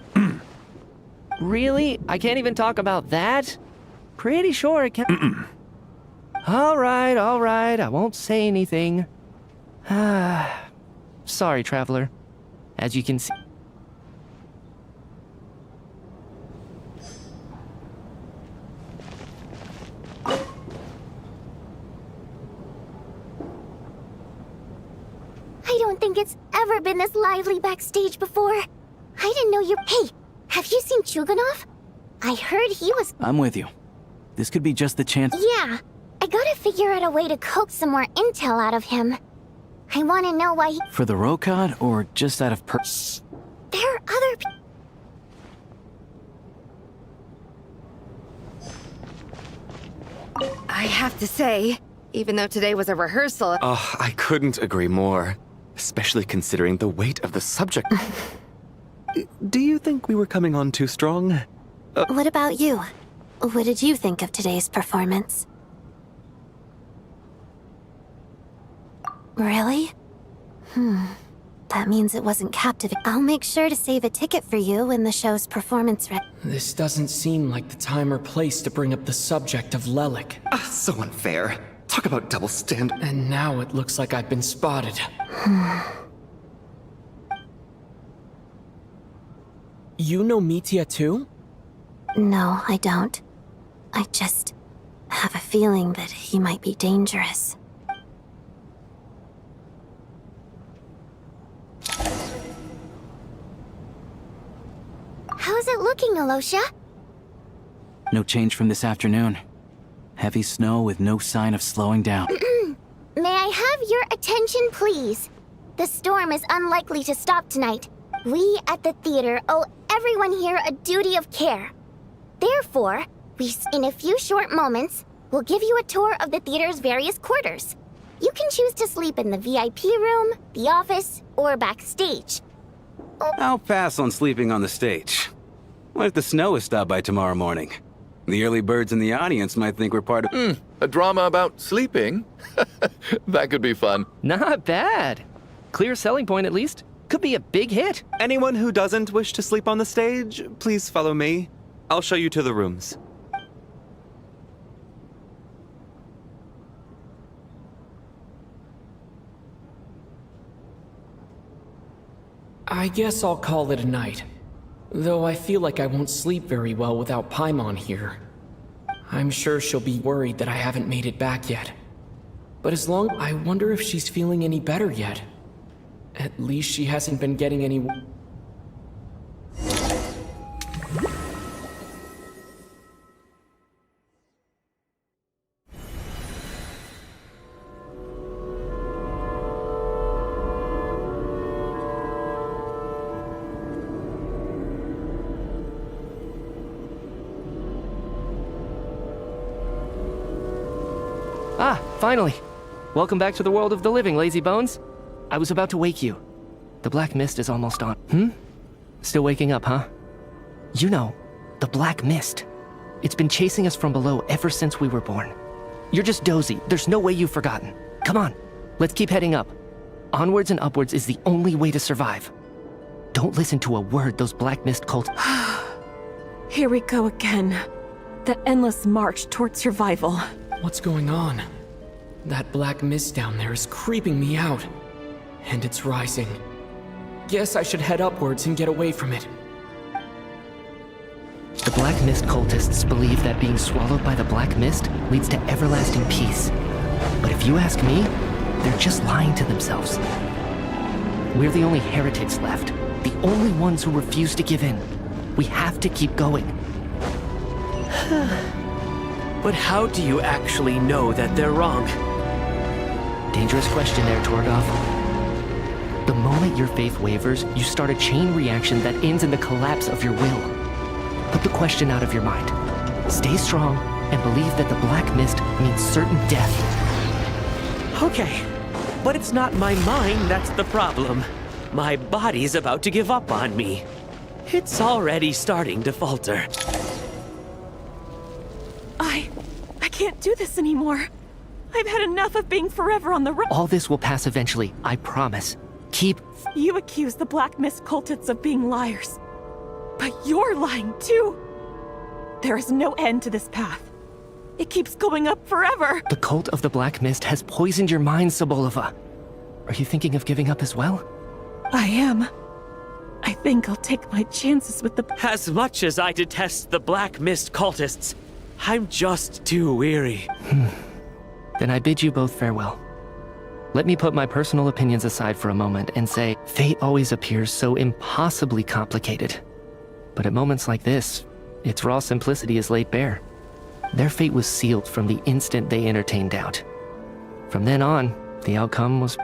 Really? I can't even talk about that? Pretty sure it can... All right, I won't say anything. Sorry, Traveler. As you can see... I don't think it's ever been this lively backstage before. I didn't know you— Hey, have you seen Chuganov? I heard he was— I'm with you. This could be just the chance— Yeah, I gotta figure out a way to coax some more intel out of him. I wanna know why he— For the Rokad, or just out of There are other I have to say, even though today was a rehearsal... Oh, I couldn't agree more. Especially considering the weight of the subject. Do you think we were coming on too strong? What about you? What did you think of today's performance? Really? That means it wasn't captivating. I'll make sure to save a ticket for you when the show's performance This doesn't seem like the time or place to bring up the subject of Lelik. So unfair. Talk about double standard. And now it looks like I've been spotted. You know Mitya too? No, I don't. I just have a feeling that he might be dangerous. How's it looking, Alosha? No change from this afternoon. Heavy snow with no sign of slowing down. May I have your attention, please? The storm is unlikely to stop tonight. We at the theater owe everyone here a duty of care. Therefore, in a few short moments, we'll give you a tour of the theater's various quarters. You can choose to sleep in the VIP room, the office, or backstage. I'll pass on sleeping on the stage. What if the snow is stopped by tomorrow morning? The early birds in the audience might think we're part of— A drama about sleeping? That could be fun. Not bad. Clear selling point, at least. Could be a big hit. Anyone who doesn't wish to sleep on the stage, please follow me. I'll show you to the rooms. I guess I'll call it a night. Though I feel like I won't sleep very well without Paimon here. I'm sure she'll be worried that I haven't made it back yet. But I wonder if she's feeling any better yet. At least she hasn't been getting any... Ah, finally. Welcome back to the world of the living, lazy bones. I was about to wake you. The black mist is almost on. Still waking up, huh? You know, the black mist. It's been chasing us from below ever since we were born. You're just dozy. There's no way you've forgotten. Come on, let's keep heading up. Onwards and upwards is the only way to survive. Don't listen to a word those black mist cults... Here we go again. The endless march toward survival. What's going on? That black mist down there is creeping me out. And it's rising. Guess I should head upwards and get away from it. The Black Mist cultists believe that being swallowed by the Black Mist leads to everlasting peace. But if you ask me, they're just lying to themselves. We're the only heretics left. The only ones who refuse to give in. We have to keep going. But how do you actually know that they're wrong? Dangerous question there, Torgoff. The moment your faith wavers, you start a chain reaction that ends in the collapse of your will. Put the question out of your mind. Stay strong and believe that the Black Mist means certain death. Okay, but it's not my mind that's the problem. My body's about to give up on me. It's already starting to falter. I can't do this anymore. I've had enough of being forever on the run. All this will pass eventually, I promise. Keep... You accuse the Black Mist cultists of being liars. But you're lying too. There is no end to this path. It keeps going up forever. The cult of the Black Mist has poisoned your mind, Sobolova. Are you thinking of giving up as well? I am. I think I'll take my chances with the... As much as I detest the Black Mist cultists, I'm just too weary. Then I bid you both farewell. Let me put my personal opinions aside for a moment and say, fate always appears so impossibly complicated. But at moments like this, its raw simplicity is laid bare. Their fate was sealed from the instant they entertained doubt. From then on, the outcome was...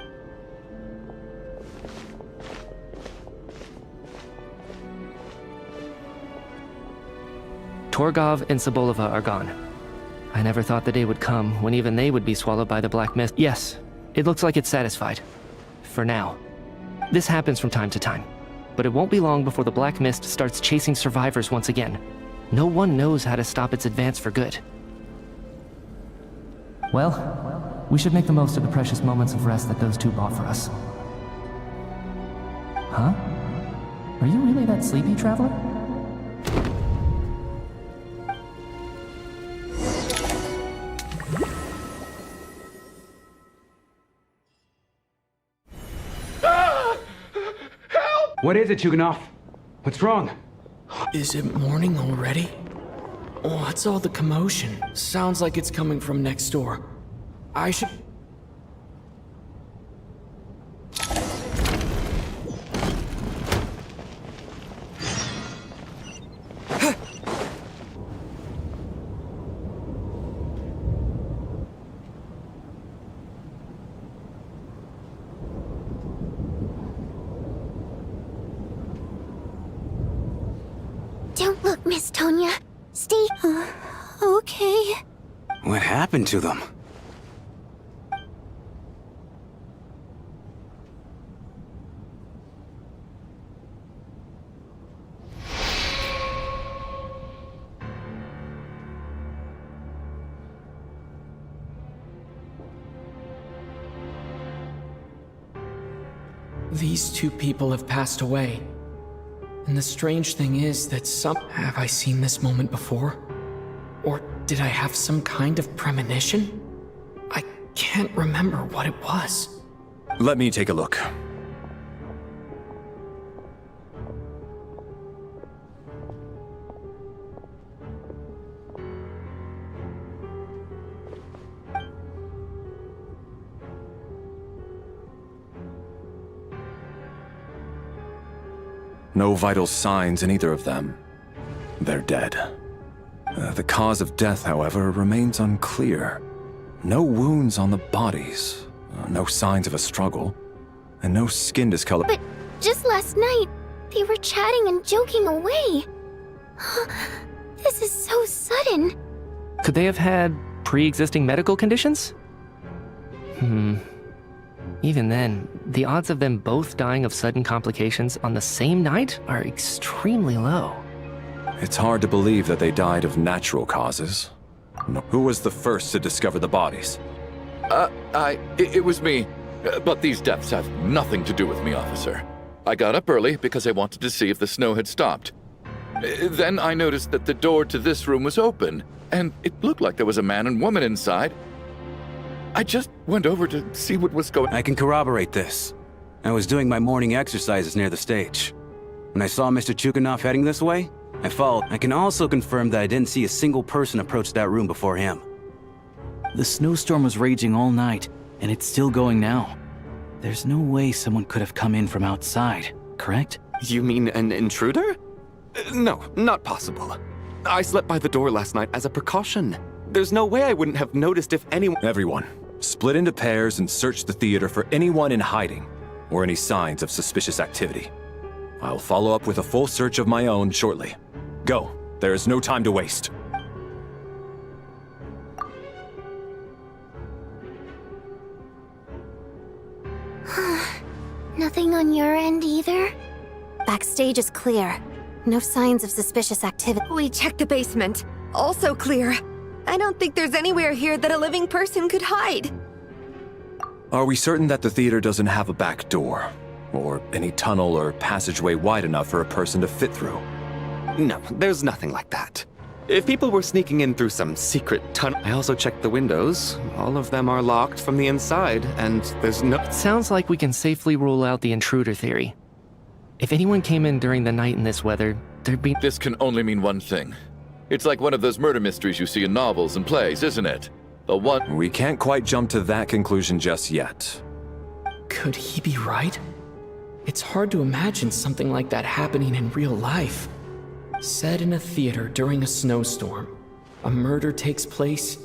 Torgov and Sobolova are gone. I never thought the day would come when even they would be swallowed by the Black Mist. Yes, it looks like it's satisfied. For now. This happens from time to time. But it won't be long before the Black Mist starts chasing survivors once again. No one knows how to stop its advance for good. Well, we should make the most of the precious moments of rest that those two bought for us. Huh? Are you really that sleepy, traveler? What is it, Chuganov? What's wrong? Is it morning already? What's all the commotion? Sounds like it's coming from next door. I should... Don't look, Miss Tonya. Stay... okay. What happened to them? These two people have passed away. And the strange thing is that Have I seen this moment before? Or did I have some kind of premonition? I can't remember what it was. Let me take a look. No vital signs in either of them. They're dead. The cause of death, however, remains unclear. No wounds on the bodies, no signs of a struggle, and no skin discolor. But just last night, they were chatting and joking away. This is so sudden. Could they have had pre-existing medical conditions? Even then, the odds of them both dying of sudden complications on the same night are extremely low. It's hard to believe that they died of natural causes. Who was the first to discover the bodies? It was me. But these deaths have nothing to do with me, officer. I got up early because I wanted to see if the snow had stopped. Then I noticed that the door to this room was open, and it looked like there was a man and woman inside. I just went over to see what was going on. I can corroborate this. I was doing my morning exercises near the stage. When I saw Mr. Chuganov heading this way, I followed. I can also confirm that I didn't see a single person approach that room before him. The snowstorm was raging all night, and it's still going now. There's no way someone could have come in from outside, correct? You mean an intruder? No, not possible. I slept by the door last night as a precaution. There's no way I wouldn't have noticed if anyone... Everyone, split into pairs and search the theater for anyone in hiding, or any signs of suspicious activity. I'll follow up with a full search of my own shortly. Go. There is no time to waste. Nothing on your end either? Backstage is clear. No signs of suspicious activity. We checked the basement. Also clear. I don't think there's anywhere here that a living person could hide. Are we certain that the theater doesn't have a back door? Or any tunnel or passageway wide enough for a person to fit through? No, there's nothing like that. If people were sneaking in through some secret tunnel... I also checked the windows. All of them are locked from the inside, and there's no... It sounds like we can safely rule out the intruder theory. If anyone came in during the night in this weather, there'd be... This can only mean one thing. It's like one of those murder mysteries you see in novels and plays, isn't it? The one... We can't quite jump to that conclusion just yet. Could he be right? It's hard to imagine something like that happening in real life. Set in a theater during a snowstorm, a murder takes place,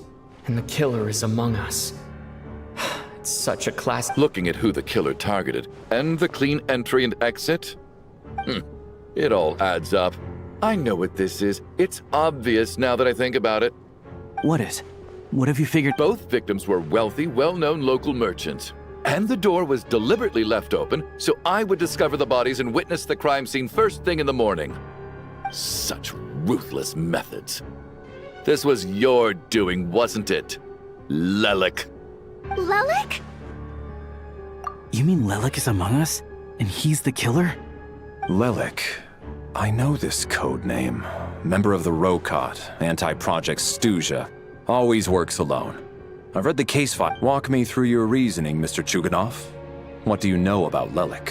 and the killer is among us. It's such a classic. Looking at who the killer targeted, and the clean entry and exit? It all adds up. I know what this is. It's obvious now that I think about it. What is? What have you figured? Both victims were wealthy, well-known local merchants. And the door was deliberately left open so I would discover the bodies and witness the crime scene first thing in the morning. Such ruthless methods. This was your doing, wasn't it, Lelik? Lelik? You mean Lelik is among us? And he's the killer? Lelik. I know this code name. Member of the Rokot, anti-Project Stuja. Always works alone. I've read the case file. Walk me through your reasoning, Mr. Chuganov. What do you know about Lelik?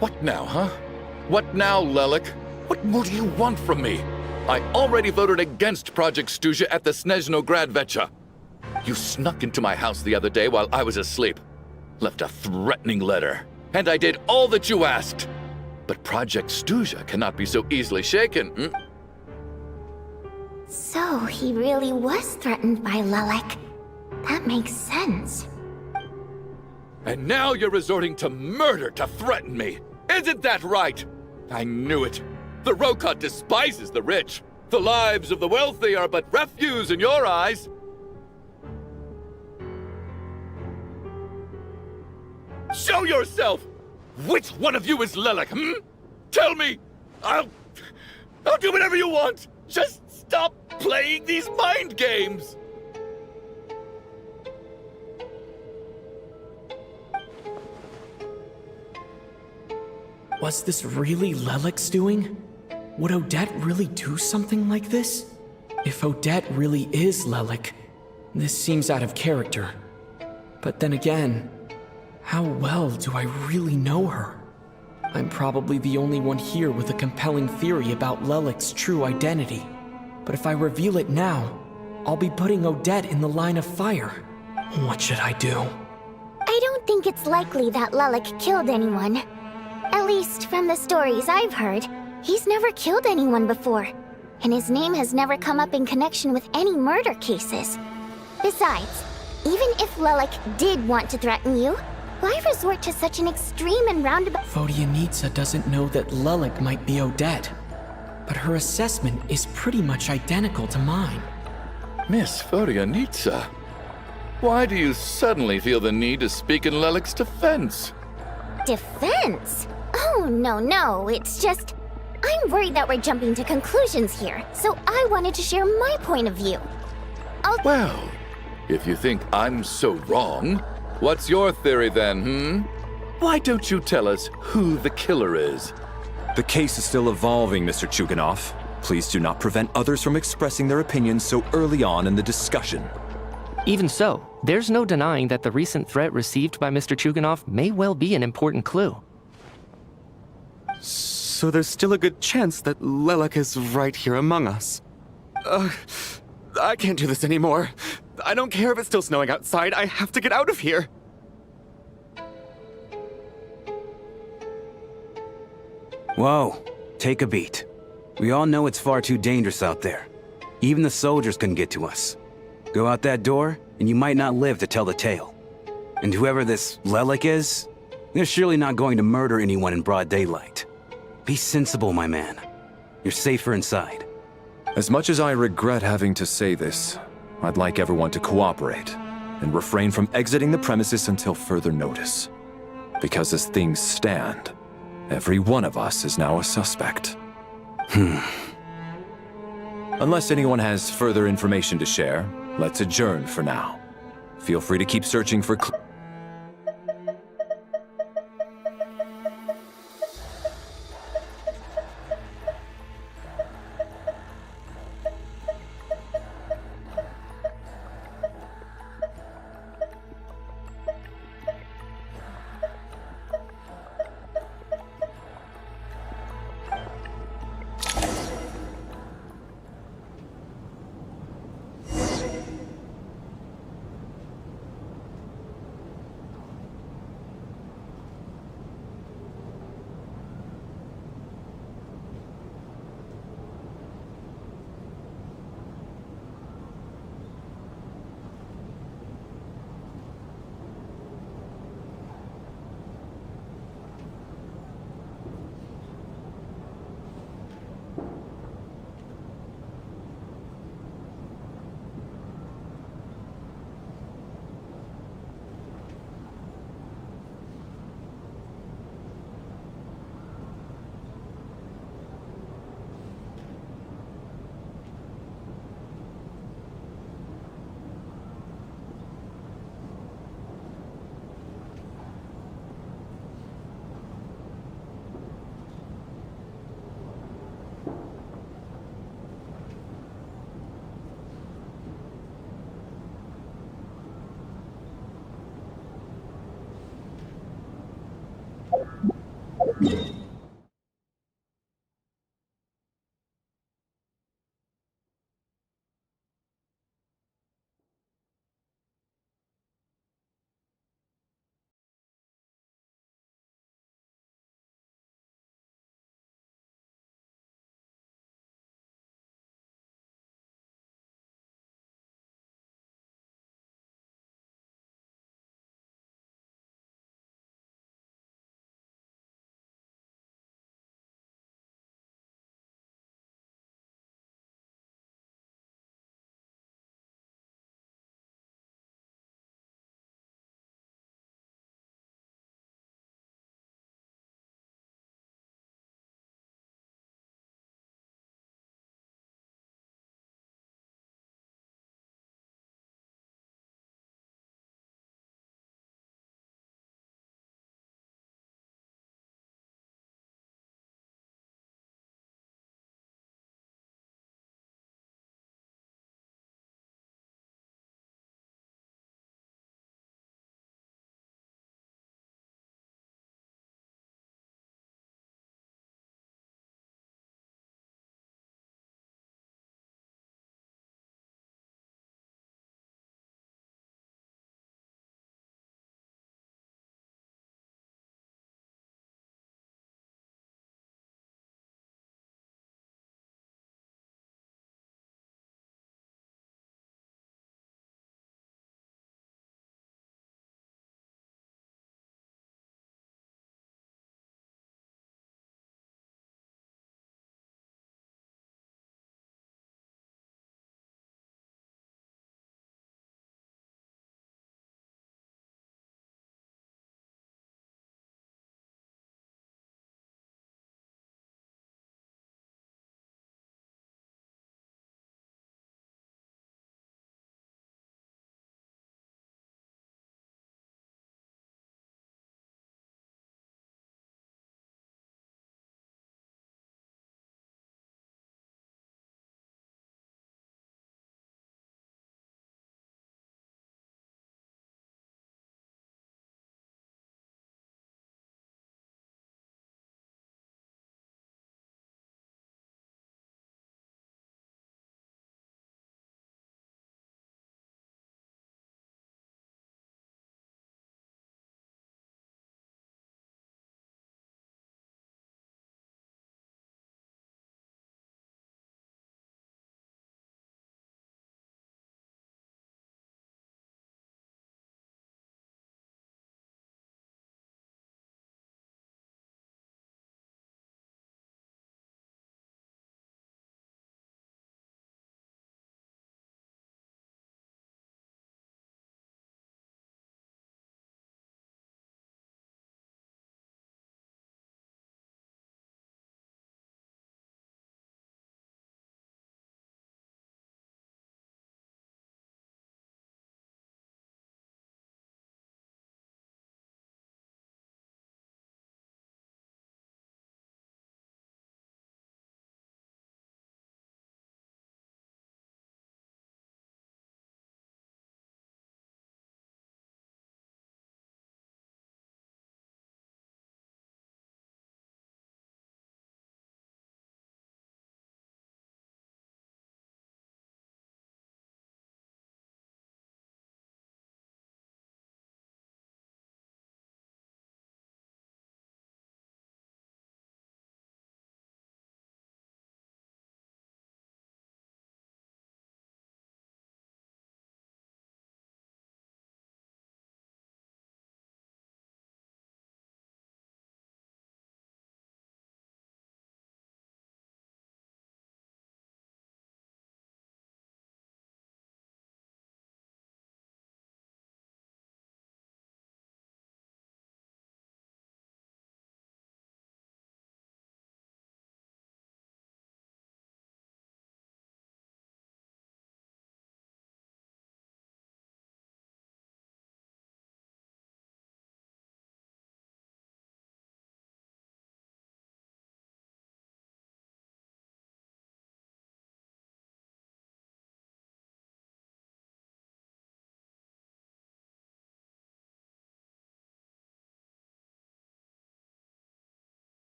What now, huh? What now, Lelik? What more do you want from me? I already voted against Project Stuja at the Snezhno Gradvecha. You snuck into my house the other day while I was asleep. Left a threatening letter. And I did all that you asked. But Project Stuja cannot be so easily shaken. So he really was threatened by Lelik. That makes sense. And now you're resorting to murder to threaten me. Isn't that right? I knew it. The Rokot despises the rich. The lives of the wealthy are but refuse in your eyes. Show yourself! Which one of you is Lelik, Tell me! I'll do whatever you want! Just stop playing these mind games! Was this really Lelik's doing? Would Odette really do something like this? If Odette really is Lelik, this seems out of character. But then again, how well do I really know her? I'm probably the only one here with a compelling theory about Lelik's true identity. But if I reveal it now, I'll be putting Odette in the line of fire. What should I do? I don't think it's likely that Lelik killed anyone. At least from the stories I've heard, he's never killed anyone before. And his name has never come up in connection with any murder cases. Besides, even if Lelik did want to threaten you, why resort to such an extreme and roundabout— Vodianitsa doesn't know that Lelik might be Odette, but her assessment is pretty much identical to mine. Miss Vodianitsa, why do you suddenly feel the need to speak in Lelik's defense? Defense? Oh, no, it's just— I'm worried that we're jumping to conclusions here, so I wanted to share my point of view. Well, if you think I'm so wrong, what's your theory then, Why don't you tell us who the killer is? The case is still evolving, Mr. Chuganov. Please do not prevent others from expressing their opinions so early on in the discussion. Even so, there's no denying that the recent threat received by Mr. Chuganov may well be an important clue. So there's still a good chance that Lelik is right here among us. I can't do this anymore. I don't care if it's still snowing outside. I have to get out of here. Whoa, take a beat. We all know it's far too dangerous out there. Even the soldiers couldn't get to us. Go out that door, and you might not live to tell the tale. And whoever this Lelik is, they're surely not going to murder anyone in broad daylight. Be sensible, my man. You're safer inside. As much as I regret having to say this, I'd like everyone to cooperate and refrain from exiting the premises until further notice. Because as things stand, Every one of us is now a suspect. Unless anyone has further information to share, let's adjourn for now. Feel free to keep searching for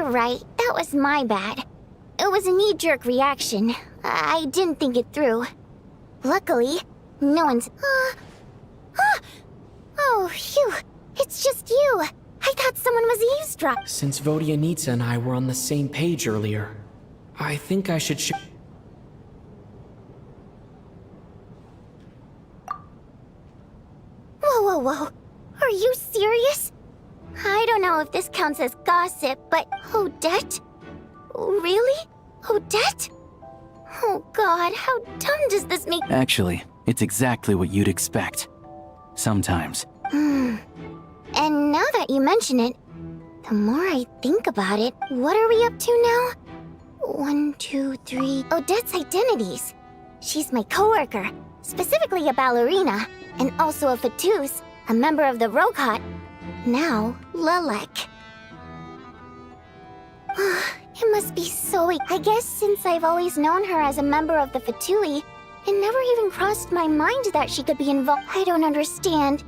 You're right. That was my bad. It was a knee-jerk reaction. I didn't think it through. Luckily, no one's... Oh, phew. It's just you. I thought someone was eavesdropping. Since Vodianitsa and I were on the same page earlier, I think I should Whoa. Are you serious? I don't know if this counts as gossip, but Odette? Really? Odette? Oh god, how dumb does this make— Actually, it's exactly what you'd expect. Sometimes. And now that you mention it, the more I think about it, what are we up to now? 1, 2, 3... Odette's identities. She's my coworker, specifically a ballerina, and also a fatous, a member of the Rokot. Now, Lelek. It must be so... I guess since I've always known her as a member of the Fatui, it never even crossed my mind that she could be involved. I don't understand.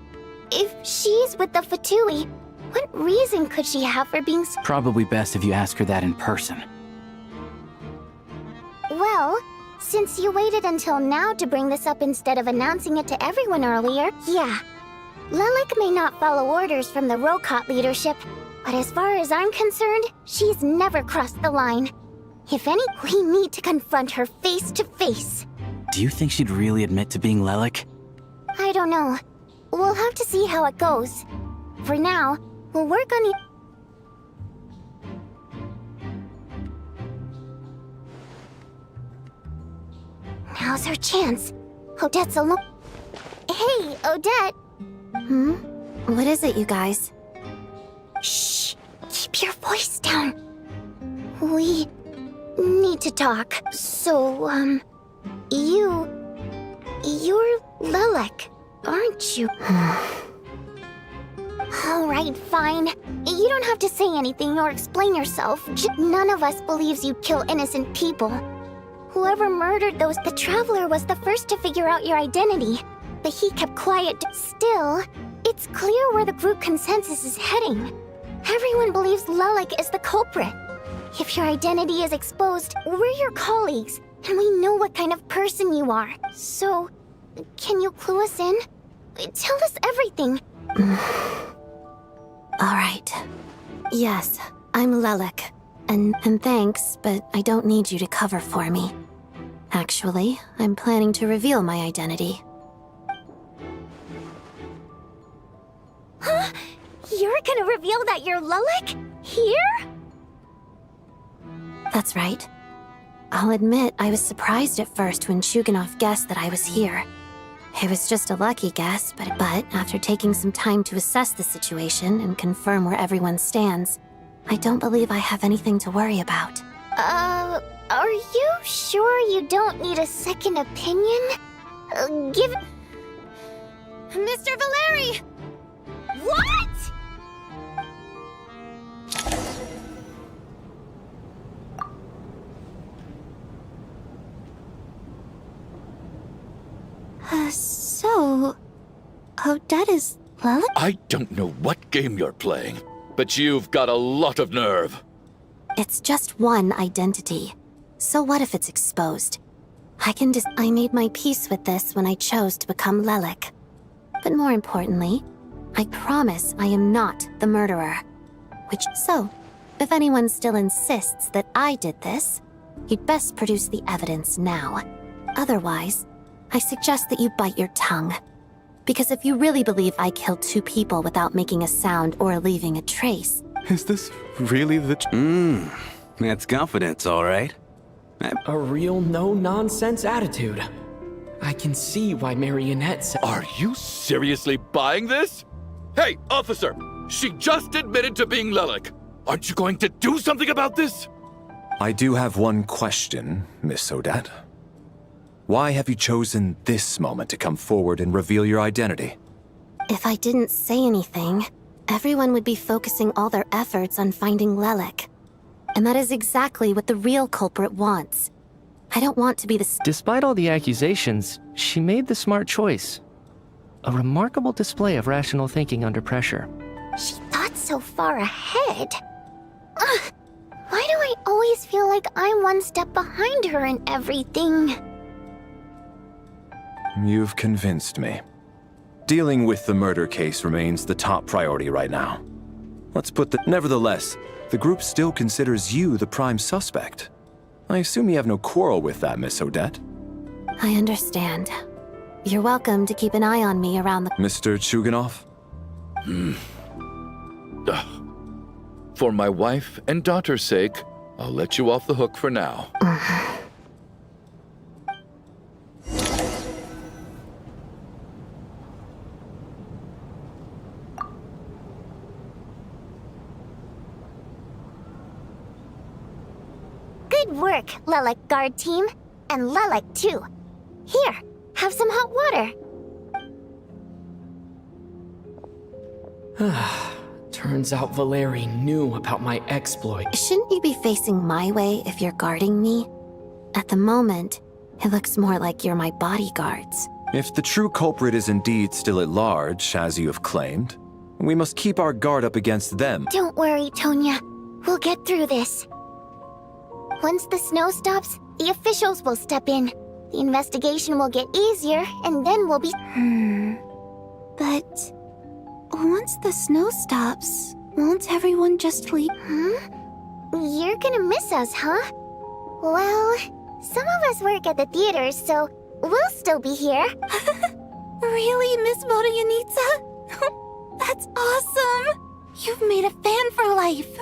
If she's with the Fatui, what reason could she have for being so... Probably best if you ask her that in person. Well, since you waited until now to bring this up instead of announcing it to everyone earlier, yeah. Lelek may not follow orders from the Rokot leadership, but as far as I'm concerned, she's never crossed the line. If any, we need to confront her face to face. Do you think she'd really admit to being Lelek? I don't know. We'll have to see how it goes. For now, we'll work on the... Now's her chance. Odette's alone. Hey, Odette! What is it, you guys? Shh! Keep your voice down. We need to talk. So, you're Lelek, aren't you? Alright, fine. You don't have to say anything or explain yourself. None of us believes you'd kill innocent people. Whoever murdered those, the Traveler was the first to figure out your identity. But he kept quiet. Still, it's clear where the group consensus is heading. Everyone believes Lelek is the culprit. If your identity is exposed, we're your colleagues, and we know what kind of person you are. So, can you clue us in? Tell us everything. Alright. Yes, I'm Lelek. And thanks, but I don't need you to cover for me. Actually, I'm planning to reveal my identity. Huh? You're gonna reveal that you're Lelek? Here? That's right. I'll admit I was surprised at first when Chuganov guessed that I was here. It was just a lucky guess, but after taking some time to assess the situation and confirm where everyone stands, I don't believe I have anything to worry about. Are you sure you don't need a second opinion? Give... Mr. Valeri! What?! So... Odette is Lelek? I don't know what game you're playing, but you've got a lot of nerve. It's just one identity. So what if it's exposed? I made my peace with this when I chose to become Lelek. But more importantly, I promise I am not the murderer. So, if anyone still insists that I did this, you'd best produce the evidence now. Otherwise, I suggest that you bite your tongue. Because if you really believe I killed 2 people without making a sound or leaving a trace... Is this really the... That's confidence, all right. A real no-nonsense attitude. I can see why Marionette said... Are you seriously buying this? Hey, officer! She just admitted to being Lelek. Aren't you going to do something about this? I do have one question, Miss Odette. Why have you chosen this moment to come forward and reveal your identity? If I didn't say anything, everyone would be focusing all their efforts on finding Lelek. And that is exactly what the real culprit wants. I don't want to be the... Despite all the accusations, she made the smart choice. A remarkable display of rational thinking under pressure. She thought so far ahead. I always feel like I'm one step behind her in everything. You've convinced me. Dealing with the murder case remains the top priority right now. Nevertheless, the group still considers you the prime suspect. I assume you have no quarrel with that, Miss Odette? I understand. You're welcome to keep an eye on me around the... Mr. Chuganov? For my wife and daughter's sake, I'll let you off the hook for now. Good work, Lelek guard team. And Lelek too. Here, have some hot water. Turns out Valeri knew about my exploit. Shouldn't you be facing my way if you're guarding me? At the moment, it looks more like you're my bodyguards. If the true culprit is indeed still at large, as you have claimed, we must keep our guard up against them. Don't worry, Tonya. We'll get through this. Once the snow stops, the officials will step in. The investigation will get easier, and then we'll be... But... once the snow stops, won't everyone just leave? You're gonna miss us, huh? Well, some of us work at the theaters, so we'll still be here. Really, Miss Vodyanitsa? That's awesome! You've made a fan for life.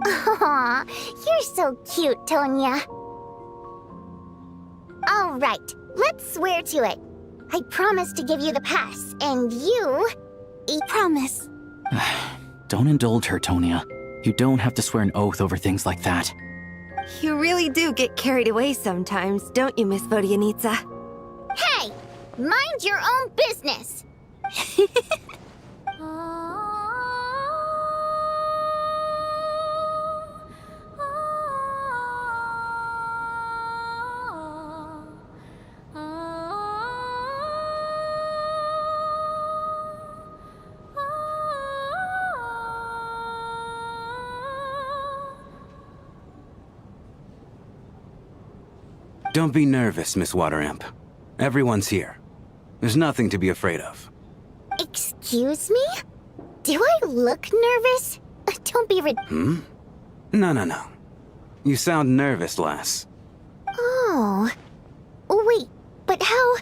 Aw, you're so cute, Tonya. All right, let's swear to it. I promise to give you the pass, and you... Promise. Don't indulge her, Tonya. You don't have to swear an oath over things like that. You really do get carried away sometimes, don't you, Miss Vodyanitsa? Hey! Mind your own business! Don't be nervous, Miss Water Imp. Everyone's here. There's nothing to be afraid of. Excuse me? Do I look nervous? Don't be No. You sound nervous, lass. Oh. Wait, but how...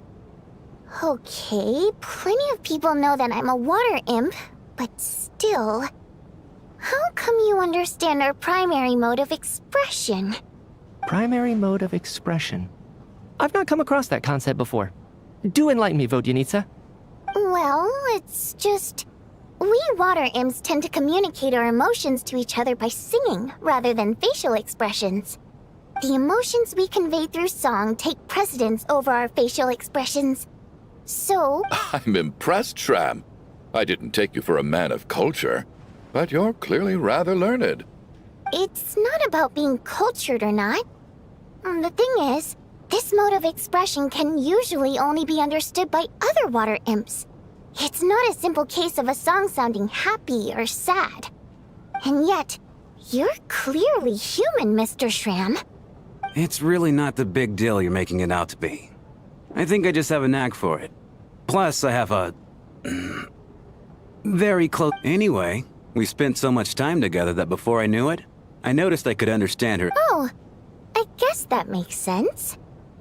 Okay, plenty of people know that I'm a water imp, but still... How come you understand our primary mode of expression? Primary mode of expression. I've not come across that concept before. Do enlighten me, Vodyanitsa. Well, it's just... We water imps tend to communicate our emotions to each other by singing, rather than facial expressions. The emotions we convey through song take precedence over our facial expressions. So... I'm impressed, Shram. I didn't take you for a man of culture, but you're clearly rather learned. It's not about being cultured or not. The thing is, this mode of expression can usually only be understood by other water imps. It's not a simple case of a song sounding happy or sad. And yet, you're clearly human, Mr. Shram. It's really not the big deal you're making it out to be. I think I just have a knack for it. Plus, I have a... very close... Anyway, we spent so much time together that before I knew it, I noticed I could understand her. Oh, I guess that makes sense.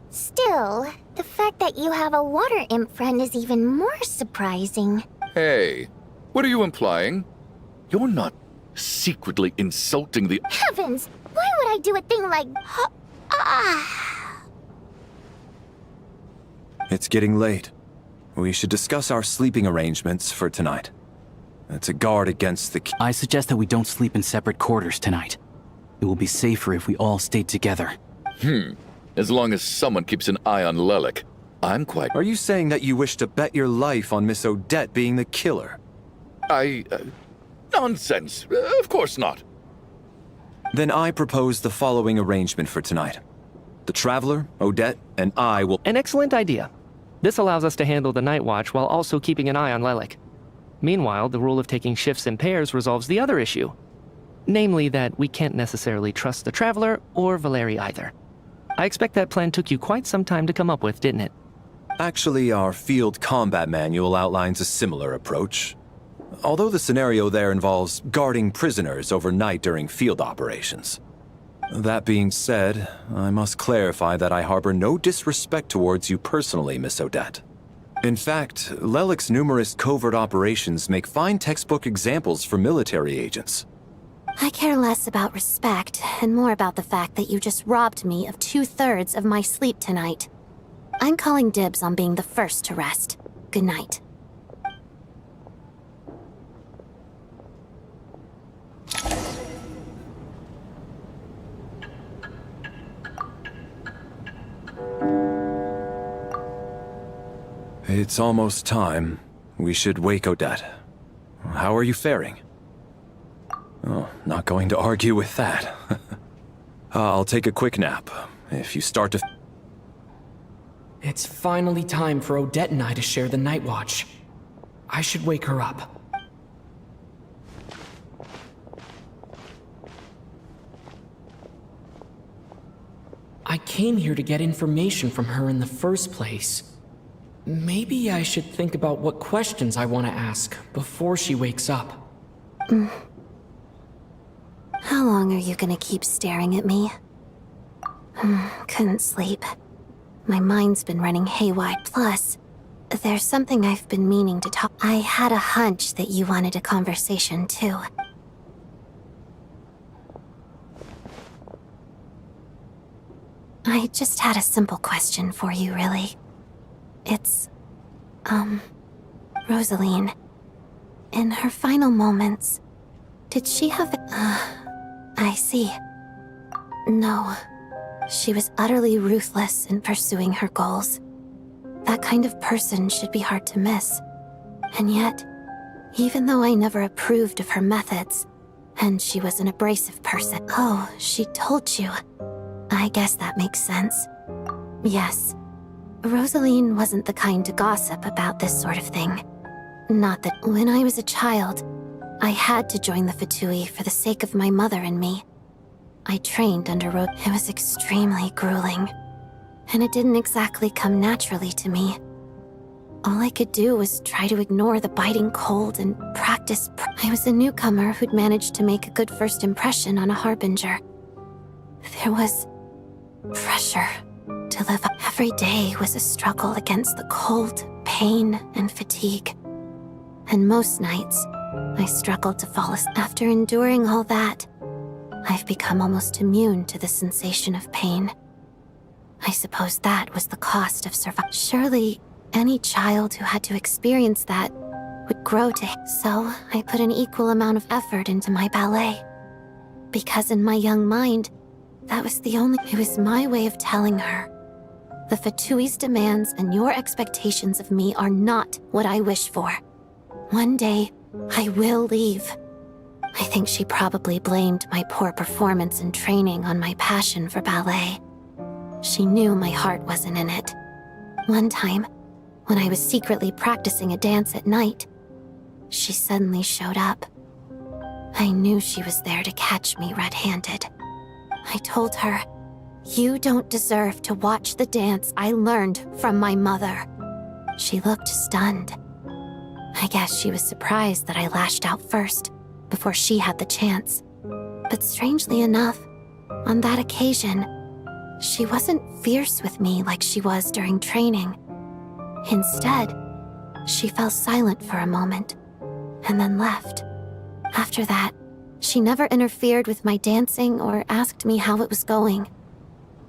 Still, the fact that you have a water imp friend is even more surprising. Hey, what are you implying? You're not secretly insulting the... Heavens! Why would I do a thing like... It's getting late. We should discuss our sleeping arrangements for tonight. To guard against the... I suggest that we don't sleep in separate quarters tonight. It will be safer if we all stay together. As long as someone keeps an eye on Lelek, I'm quite... Are you saying that you wish to bet your life on Miss Odette being the killer? Nonsense. Of course not. Then I propose the following arrangement for tonight. The Traveler, Odette, and I will... An excellent idea. This allows us to handle the night watch while also keeping an eye on Lelek. Meanwhile, the rule of taking shifts in pairs resolves the other issue. Namely that we can't necessarily trust the Traveler or Valeri either. I expect that plan took you quite some time to come up with, didn't it? Actually, our field combat manual outlines a similar approach. Although the scenario there involves guarding prisoners overnight during field operations. That being said, I must clarify that I harbor no disrespect towards you personally, Miss Odette. In fact, Lelic's numerous covert operations make fine textbook examples for military agents. I care less about respect and more about the fact that you just robbed me of 2/3 of my sleep tonight. I'm calling dibs on being the first to rest. Good night. It's almost time. We should wake Odette. How are you faring? Oh, not going to argue with that. I'll take a quick nap. If you start to... It's finally time for Odette and I to share the night watch. I should wake her up. I came here to get information from her in the first place. Maybe I should think about what questions I want to ask before she wakes up. How long are you gonna keep staring at me? Couldn't sleep. My mind's been running haywire. Plus, there's something I've been meaning to talk. I had a hunch that you wanted a conversation too. I just had a simple question for you, really. It's, Rosaline. In her final moments, did she have... I see. No. She was utterly ruthless in pursuing her goals. That kind of person should be hard to miss. And yet, even though I never approved of her methods, and she was an abrasive person... Oh, she told you. I guess that makes sense. Yes. Rosaline wasn't the kind to gossip about this sort of thing. Not that when I was a child, I had to join the Fatui for the sake of my mother and me. I trained under It was extremely grueling, and it didn't exactly come naturally to me. All I could do was try to ignore the biting cold and practice. I was a newcomer who'd managed to make a good first impression on a harbinger. There was pressure to live up. Every day was a struggle against the cold, pain, and fatigue. And most nights, I struggled to fall asleep. After enduring all that, I've become almost immune to the sensation of pain. I suppose that was the cost of survival. Surely, any child who had to experience that would grow to... So, I put an equal amount of effort into my ballet. Because in my young mind, that was the only... It was my way of telling her. The Fatui's demands and your expectations of me are not what I wish for. One day, I will leave. I think she probably blamed my poor performance in training on my passion for ballet. She knew my heart wasn't in it. One time, when I was secretly practicing a dance at night, she suddenly showed up. I knew she was there to catch me red-handed. I told her, "You don't deserve to watch the dance I learned from my mother." She looked stunned. I guess she was surprised that I lashed out first, before she had the chance. But strangely enough, on that occasion, she wasn't fierce with me like she was during training. Instead, she fell silent for a moment, and then left. After that, she never interfered with my dancing or asked me how it was going.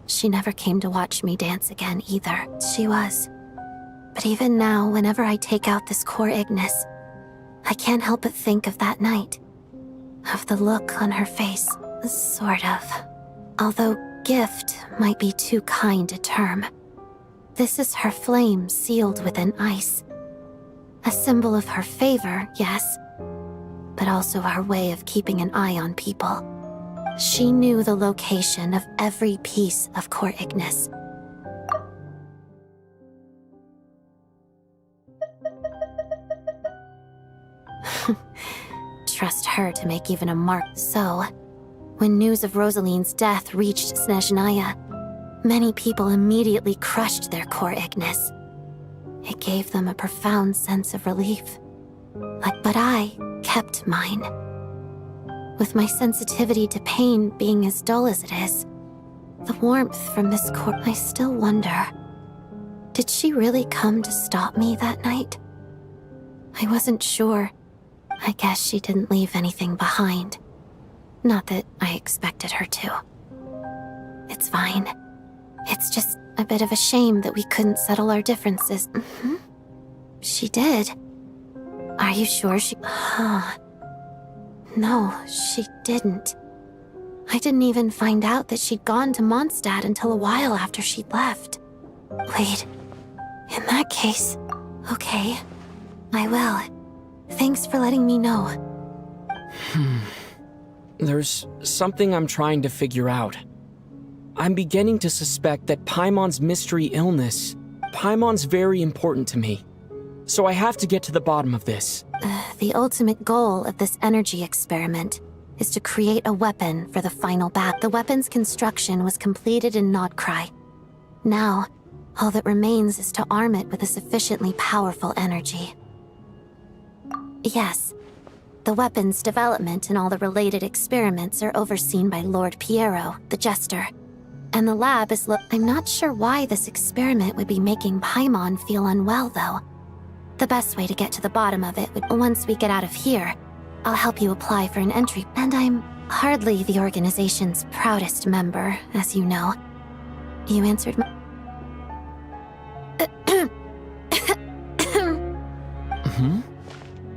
She never came to watch me dance again either. She was. But even now, whenever I take out this core Ignis, I can't help but think of that night. Of the look on her face, sort of. Although gift might be too kind a term. This is her flame sealed within ice. A symbol of her favor, yes, but also our way of keeping an eye on people. She knew the location of every piece of core Ignis. trust her to make even a mark. So, when news of Rosaline's death reached Snezhnaya, many people immediately crushed their core Ignis. It gave them a profound sense of relief. But I kept mine. With my sensitivity to pain being as dull as it is, the warmth from this core, I still wonder, did she really come to stop me that night? I wasn't sure. I guess she didn't leave anything behind. Not that I expected her to. It's fine. It's just a bit of a shame that we couldn't settle our differences. She did. Are you sure she... No, she didn't. I didn't even find out that she'd gone to Mondstadt until a while after she'd left. Wait, in that case, okay, I will. Thanks for letting me know. There's something I'm trying to figure out. I'm beginning to suspect that Paimon's mystery illness... Paimon's very important to me. So I have to get to the bottom of this. The ultimate goal of this energy experiment is to create a weapon for the final battle. The weapon's construction was completed in Nodcry. Now, all that remains is to arm it with a sufficiently powerful energy. Yes, the weapon's development and all the related experiments are overseen by Lord Piero, the Jester. And the lab is I'm not sure why this experiment would be making Paimon feel unwell, though. The best way to get to the bottom of it would... Once we get out of here, I'll help you apply for an entry. And I'm hardly the organization's proudest member, as you know. You answered my...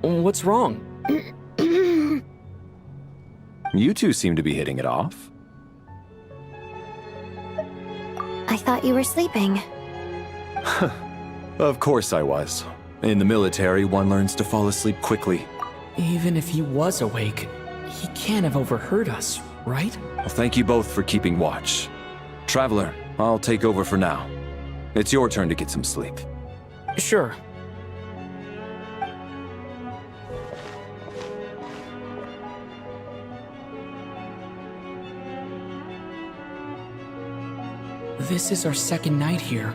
What's wrong? You two seem to be hitting it off. I thought you were sleeping. Of course I was. In the military, one learns to fall asleep quickly. Even if he was awake, he can't have overheard us, right? Well, thank you both for keeping watch. Traveler, I'll take over for now. It's your turn to get some sleep. Sure. This is our second night here.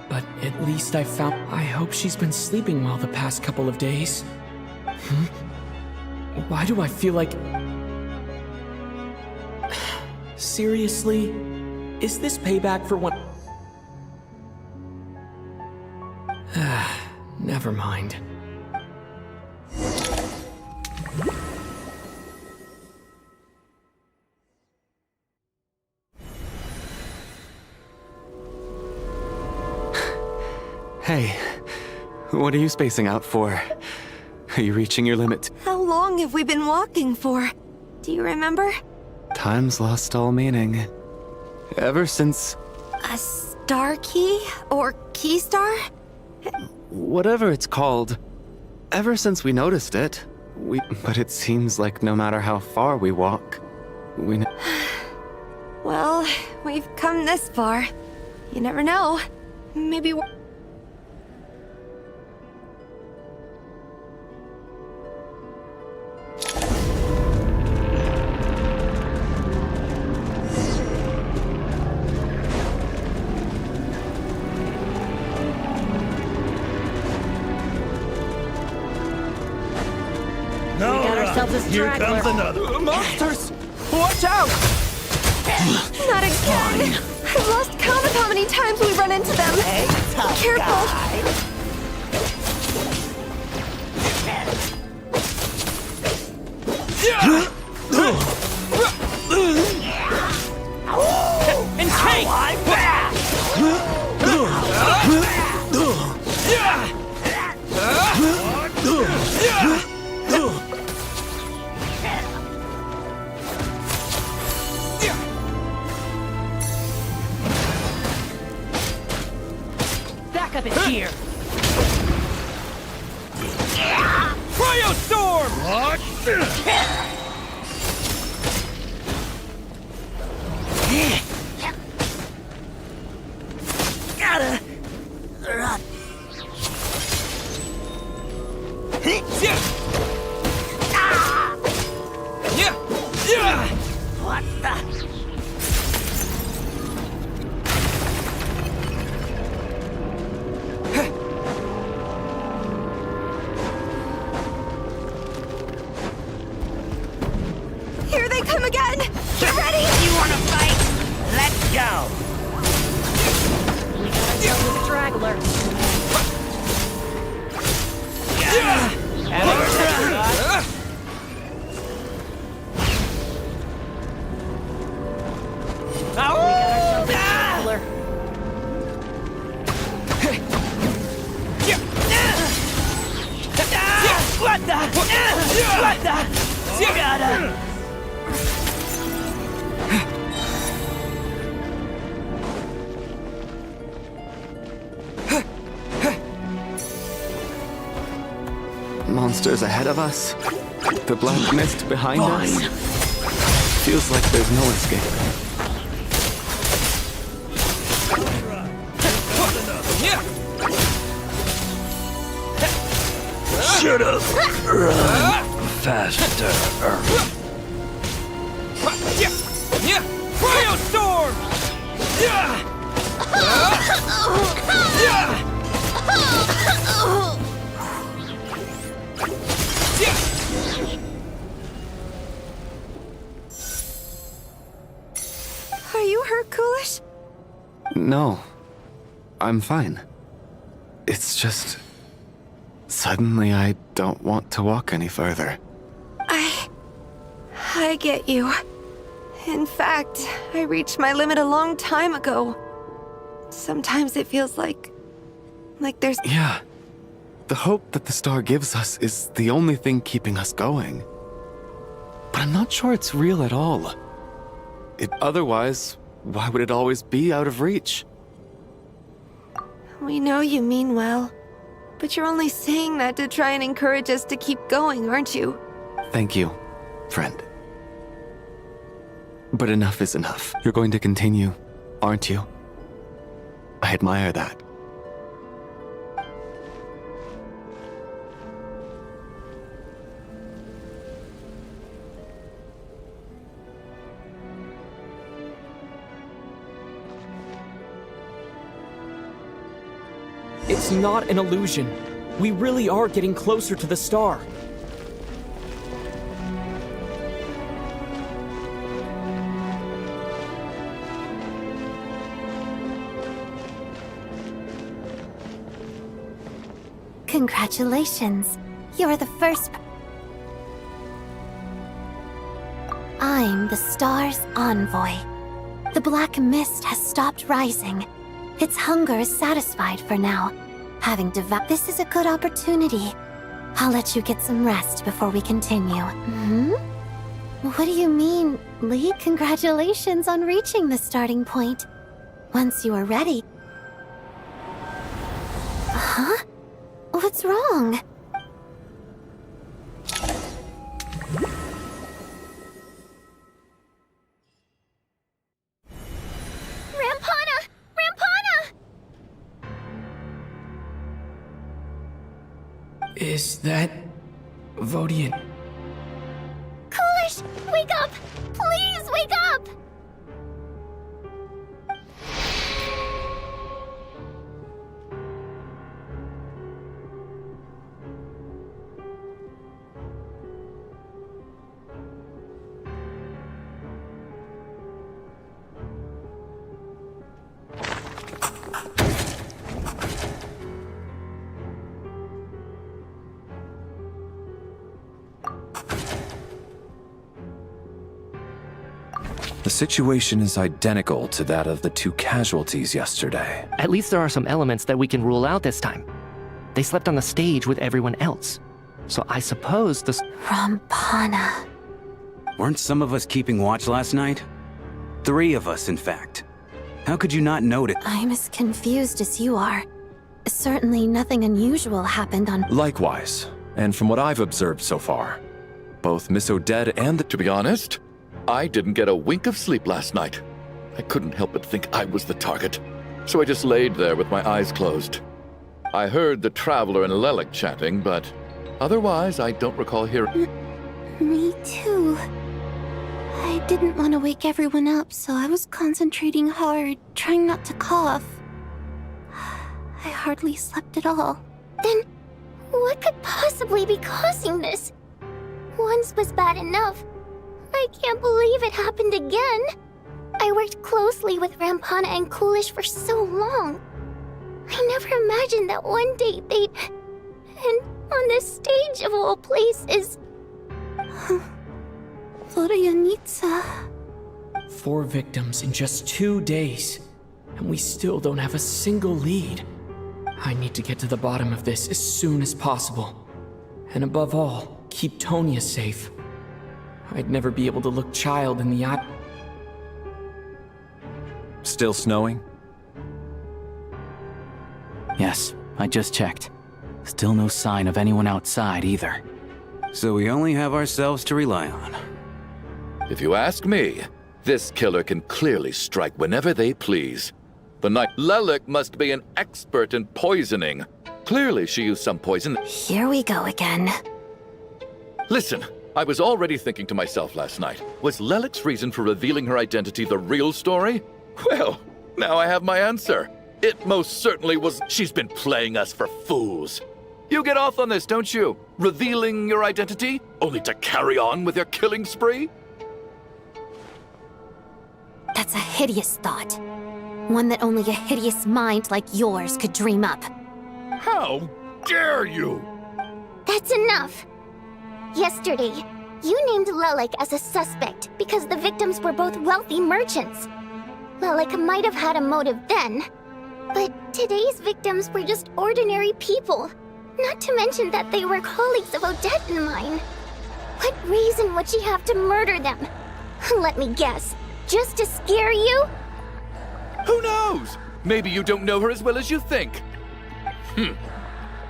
But at least I found... I hope she's been sleeping well the past couple of days. Why do I feel like... Seriously? Is this payback for what... Never mind. Hey, what are you spacing out for? Are you reaching your limit? How long have we been walking for? Do you remember? Time's lost all meaning. Ever since... A star key? Or key star? Whatever it's called. Ever since we noticed it. But it seems like no matter how far we walk, we... Well, we've come this far. You never know. Maybe we're... Here comes another. Monsters! Watch out! Not again! I've lost count of how many times we run into them. Hey, tough Careful! And take! I'm back! Back up in here! Cryostorm! What? Gotta run. spectacular! Monsters ahead of us. The black mist behind us. Feels like there's no escape. Shut up! Run faster. Cryo Storm! Are you hurt, Coolish? No. I'm fine. It's just... Suddenly I don't want to walk any further. I get you. In fact, I reached my limit a long time ago. Sometimes it feels like there's... Yeah. The hope that the star gives us is the only thing keeping us going. But I'm not sure it's real at all. Otherwise, why would it always be out of reach? We know you mean well, but you're only saying that to try and encourage us to keep going, aren't you? Thank you, friend. But enough is enough. You're going to continue, aren't you? I admire that. It's not an illusion. We really are getting closer to the star. Congratulations. You're the first... I'm the star's envoy. The black mist has stopped rising. Its hunger is satisfied for now. Having devoured... This is a good opportunity. I'll let you get some rest before we continue. What do you mean, Lee? Congratulations on reaching the starting point. Once you are ready... Huh? What's wrong? Is that... Vodian? Coolish, wake up! Please wake up! The situation is identical to that of the 2 casualties yesterday. At least there are some elements that we can rule out this time. They slept on the stage with everyone else. So I suppose the... Rampana. Weren't some of us keeping watch last night? 3 of us, in fact. How could you not notice? I'm as confused as you are. Certainly nothing unusual happened on... Likewise. And from what I've observed so far, both Miss Odette and the... To be honest, I didn't get a wink of sleep last night. I couldn't help but think I was the target, so I just laid there with my eyes closed. I heard the Traveler and Lelik chatting, but otherwise I don't recall hearing... Me too. I didn't want to wake everyone up, so I was concentrating hard, trying not to cough. I hardly slept at all. Then, what could possibly be causing this? Once was bad enough. I can't believe it happened again. I worked closely with Rampana and Coolish for so long. I never imagined that one day they'd... And on this stage of all places... Florianitsa. 4 victims in just 2 days, and we still don't have a single lead. I need to get to the bottom of this as soon as possible. And above all, keep Tonya safe. I'd never be able to look Child in the eye. Still snowing? Yes, I just checked. Still no sign of anyone outside either. So we only have ourselves to rely on. If you ask me, this killer can clearly strike whenever they please. The night Lelik must be an expert in poisoning. Clearly she used some poison. Here we go again. Listen, I was already thinking to myself last night, was Lelik's reason for revealing her identity the real story? Well, now I have my answer. It most certainly was. She's been playing us for fools. You get off on this, don't you? Revealing your identity, only to carry on with your killing spree? That's a hideous thought. One that only a hideous mind like yours could dream up. How dare you! That's enough! Yesterday, you named Lelik as a suspect because the victims were both wealthy merchants. Lelik might have had a motive then, but today's victims were just ordinary people. Not to mention that they were colleagues of Odette and mine. What reason would she have to murder them? Let me guess. Just to scare you? Who knows? Maybe you don't know her as well as you think.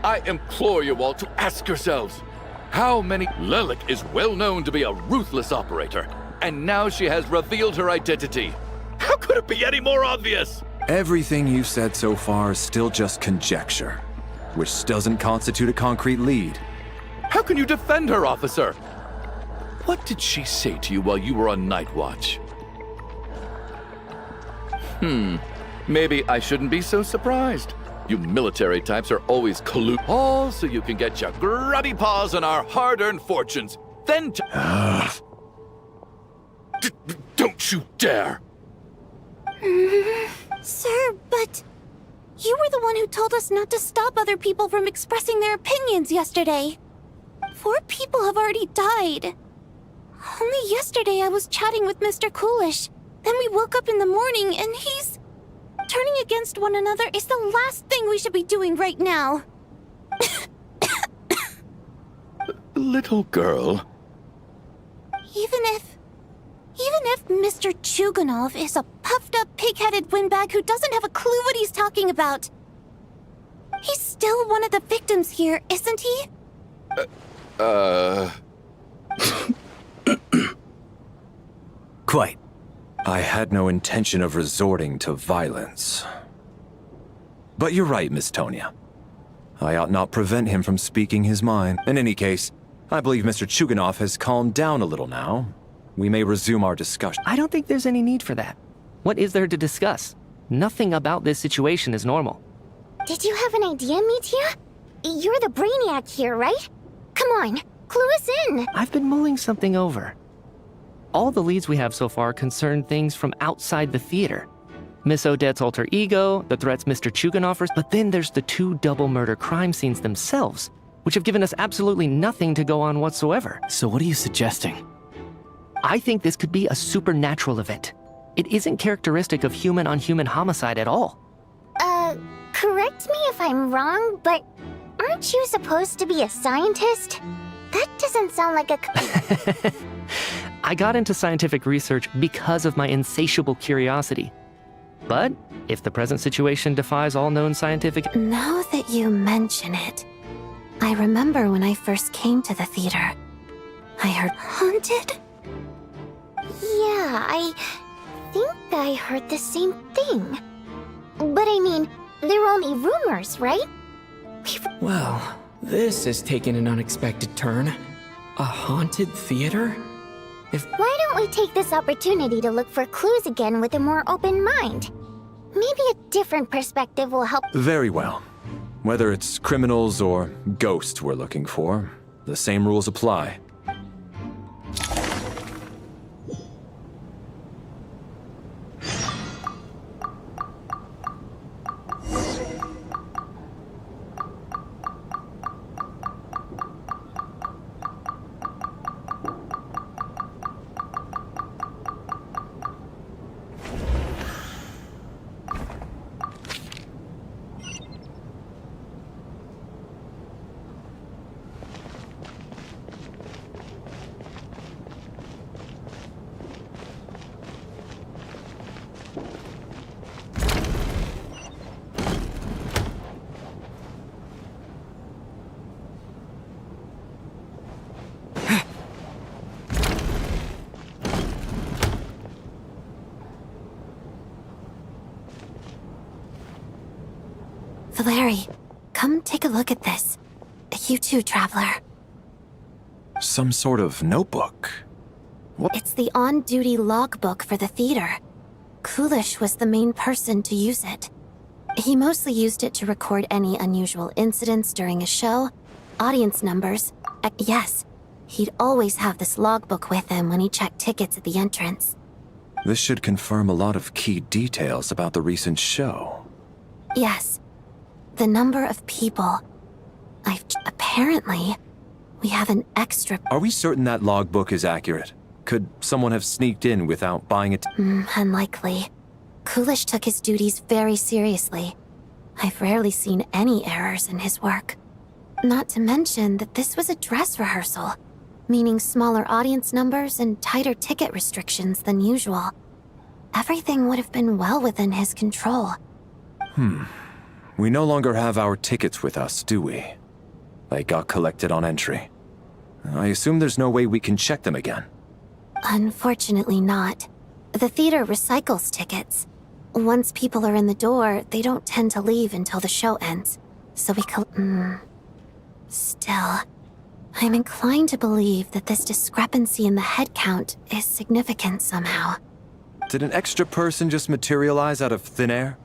I implore you all to ask yourselves, how many... Lelik is well known to be a ruthless operator, and now she has revealed her identity. How could it be any more obvious? Everything you've said so far is still just conjecture, which doesn't constitute a concrete lead. How can you defend her, officer? What did she say to you while you were on night watch? Maybe I shouldn't be so surprised. You military types are always all so you can get your grubby paws on our hard-earned fortunes. Then don't you dare! Sir, but... You were the one who told us not to stop other people from expressing their opinions yesterday. 4 people have already died. Only yesterday I was chatting with Mr. Coolish. Then we woke up in the morning and he's... Turning against one another is the last thing we should be doing right now. Little girl. Even if Mr. Chuganov is a puffed-up, pig-headed windbag who doesn't have a clue what he's talking about, he's still one of the victims here, isn't he? Quite. I had no intention of resorting to violence. But you're right, Miss Tonya. I ought not prevent him from speaking his mind. In any case, I believe Mr. Chuganov has calmed down a little now. We may resume our discussion. I don't think there's any need for that. What is there to discuss? Nothing about this situation is normal. Did you have an idea, Mitya? You're the brainiac here, right? Come on, clue us in! I've been mulling something over. All the leads we have so far concern things from outside the theater. Miss Odette's alter ego, the threats Mr. Chugan offers, but then there's the 2 double murder crime scenes themselves, which have given us absolutely nothing to go on whatsoever. So what are you suggesting? I think this could be a supernatural event. It isn't characteristic of human-on-human homicide at all. Correct me if I'm wrong, but aren't you supposed to be a scientist? That doesn't sound like a... I got into scientific research because of my insatiable curiosity. But if the present situation defies all known scientific... Now that you mention it, I remember when I first came to the theater. I heard... Haunted? Yeah, I think I heard the same thing. But I mean, they're only rumors, right? Well, this has taken an unexpected turn. A haunted theater? Why don't we take this opportunity to look for clues again with a more open mind? Maybe a different perspective will help. Very well. Whether it's criminals or ghosts we're looking for, the same rules apply. Harry, come take a look at this. You too, Traveler. Some sort of notebook. What? It's the on-duty logbook for the theater. Coolish was the main person to use it. He mostly used it to record any unusual incidents during a show, audience numbers. Yes, he'd always have this logbook with him when he checked tickets at the entrance. This should confirm a lot of key details about the recent show. Yes. The number of people. Apparently, we have an extra... Are we certain that logbook is accurate? Could someone have sneaked in without buying it? Unlikely. Coolish took his duties very seriously. I've rarely seen any errors in his work. Not to mention that this was a dress rehearsal, meaning smaller audience numbers and tighter ticket restrictions than usual. Everything would have been well within his control. We no longer have our tickets with us, do we? They got collected on entry. I assume there's no way we can check them again. Unfortunately not. The theater recycles tickets. Once people are in the door, they don't tend to leave until the show ends. So we Still, I'm inclined to believe that this discrepancy in the head count is significant somehow. Did an extra person just materialize out of thin air?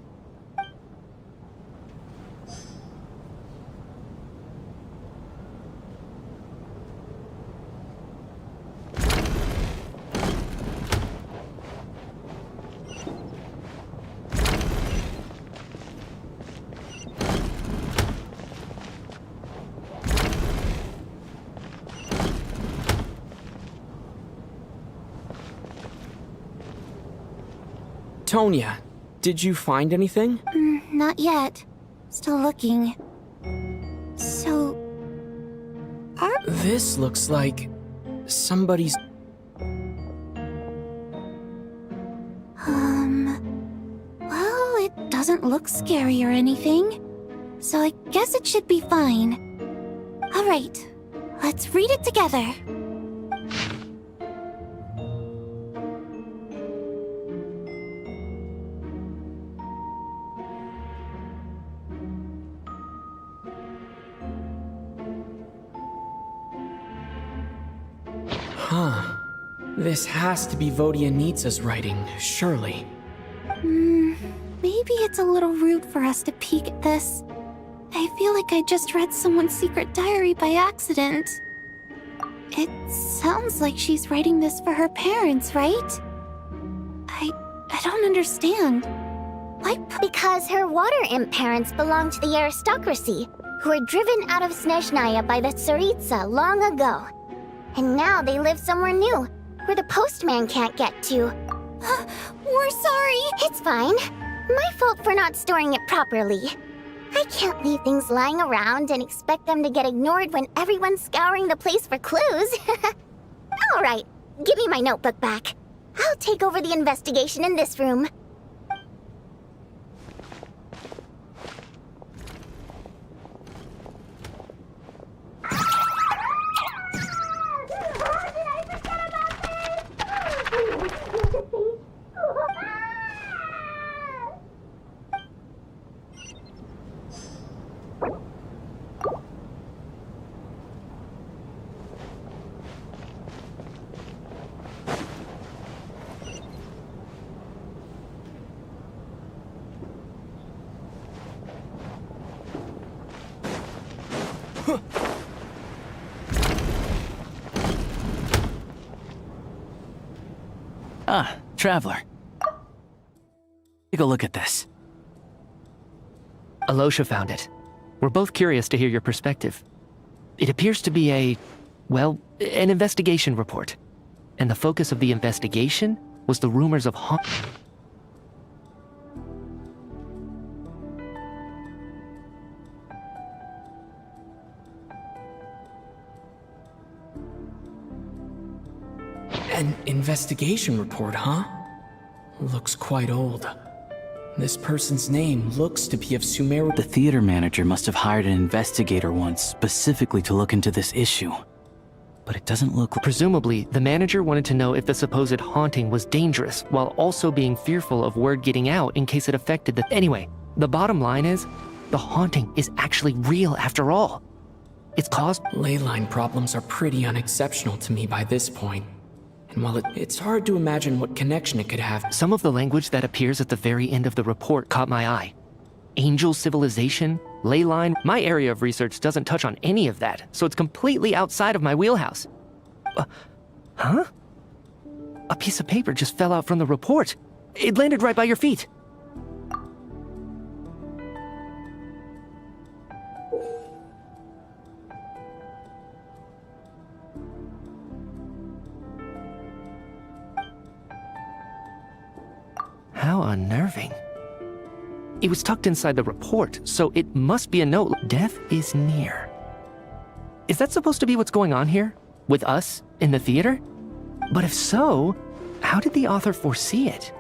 Tonya, did you find anything? Not yet. Still looking. So... This looks like... somebody's... Well, it doesn't look scary or anything. So I guess it should be fine. Alright, let's read it together. Huh. This has to be Vodianitsa's writing, surely. Maybe it's a little rude for us to peek at this. I feel like I just read someone's secret diary by accident. It sounds like she's writing this for her parents, right? I don't understand. Why? Because her water imp parents belonged to the aristocracy, who were driven out of Snezhnaya by the Tsaritsa long ago. And now they live somewhere new, where the postman can't get to. We're sorry. It's fine. My fault for not storing it properly. I can't leave things lying around and expect them to get ignored when everyone's scouring the place for clues. All right, give me my notebook back. I'll take over the investigation in this room. Traveler. Take a look at this. Alosha found it. We're both curious to hear your perspective. It appears to be an investigation report. And the focus of the investigation was the rumors of An investigation report, huh? Looks quite old. This person's name looks to be of Sumeru. The theater manager must have hired an investigator once specifically to look into this issue. But it doesn't look like... Presumably, the manager wanted to know if the supposed haunting was dangerous, while also being fearful of word getting out in case it affected the... Anyway, the bottom line is, The haunting is actually real after all. It's caused... Leyline problems are pretty unexceptional to me by this point. And while it's hard to imagine what connection it could have... Some of the language that appears at the very end of the report caught my eye. Angel civilization, leyline... My area of research doesn't touch on any of that, so it's completely outside of my wheelhouse. Huh? A piece of paper just fell out from the report. It landed right by your feet. How unnerving. It was tucked inside the report, so it must be a note. Death is near. Is that supposed to be what's going on here? With us? In the theater? But if so, how did the author foresee it?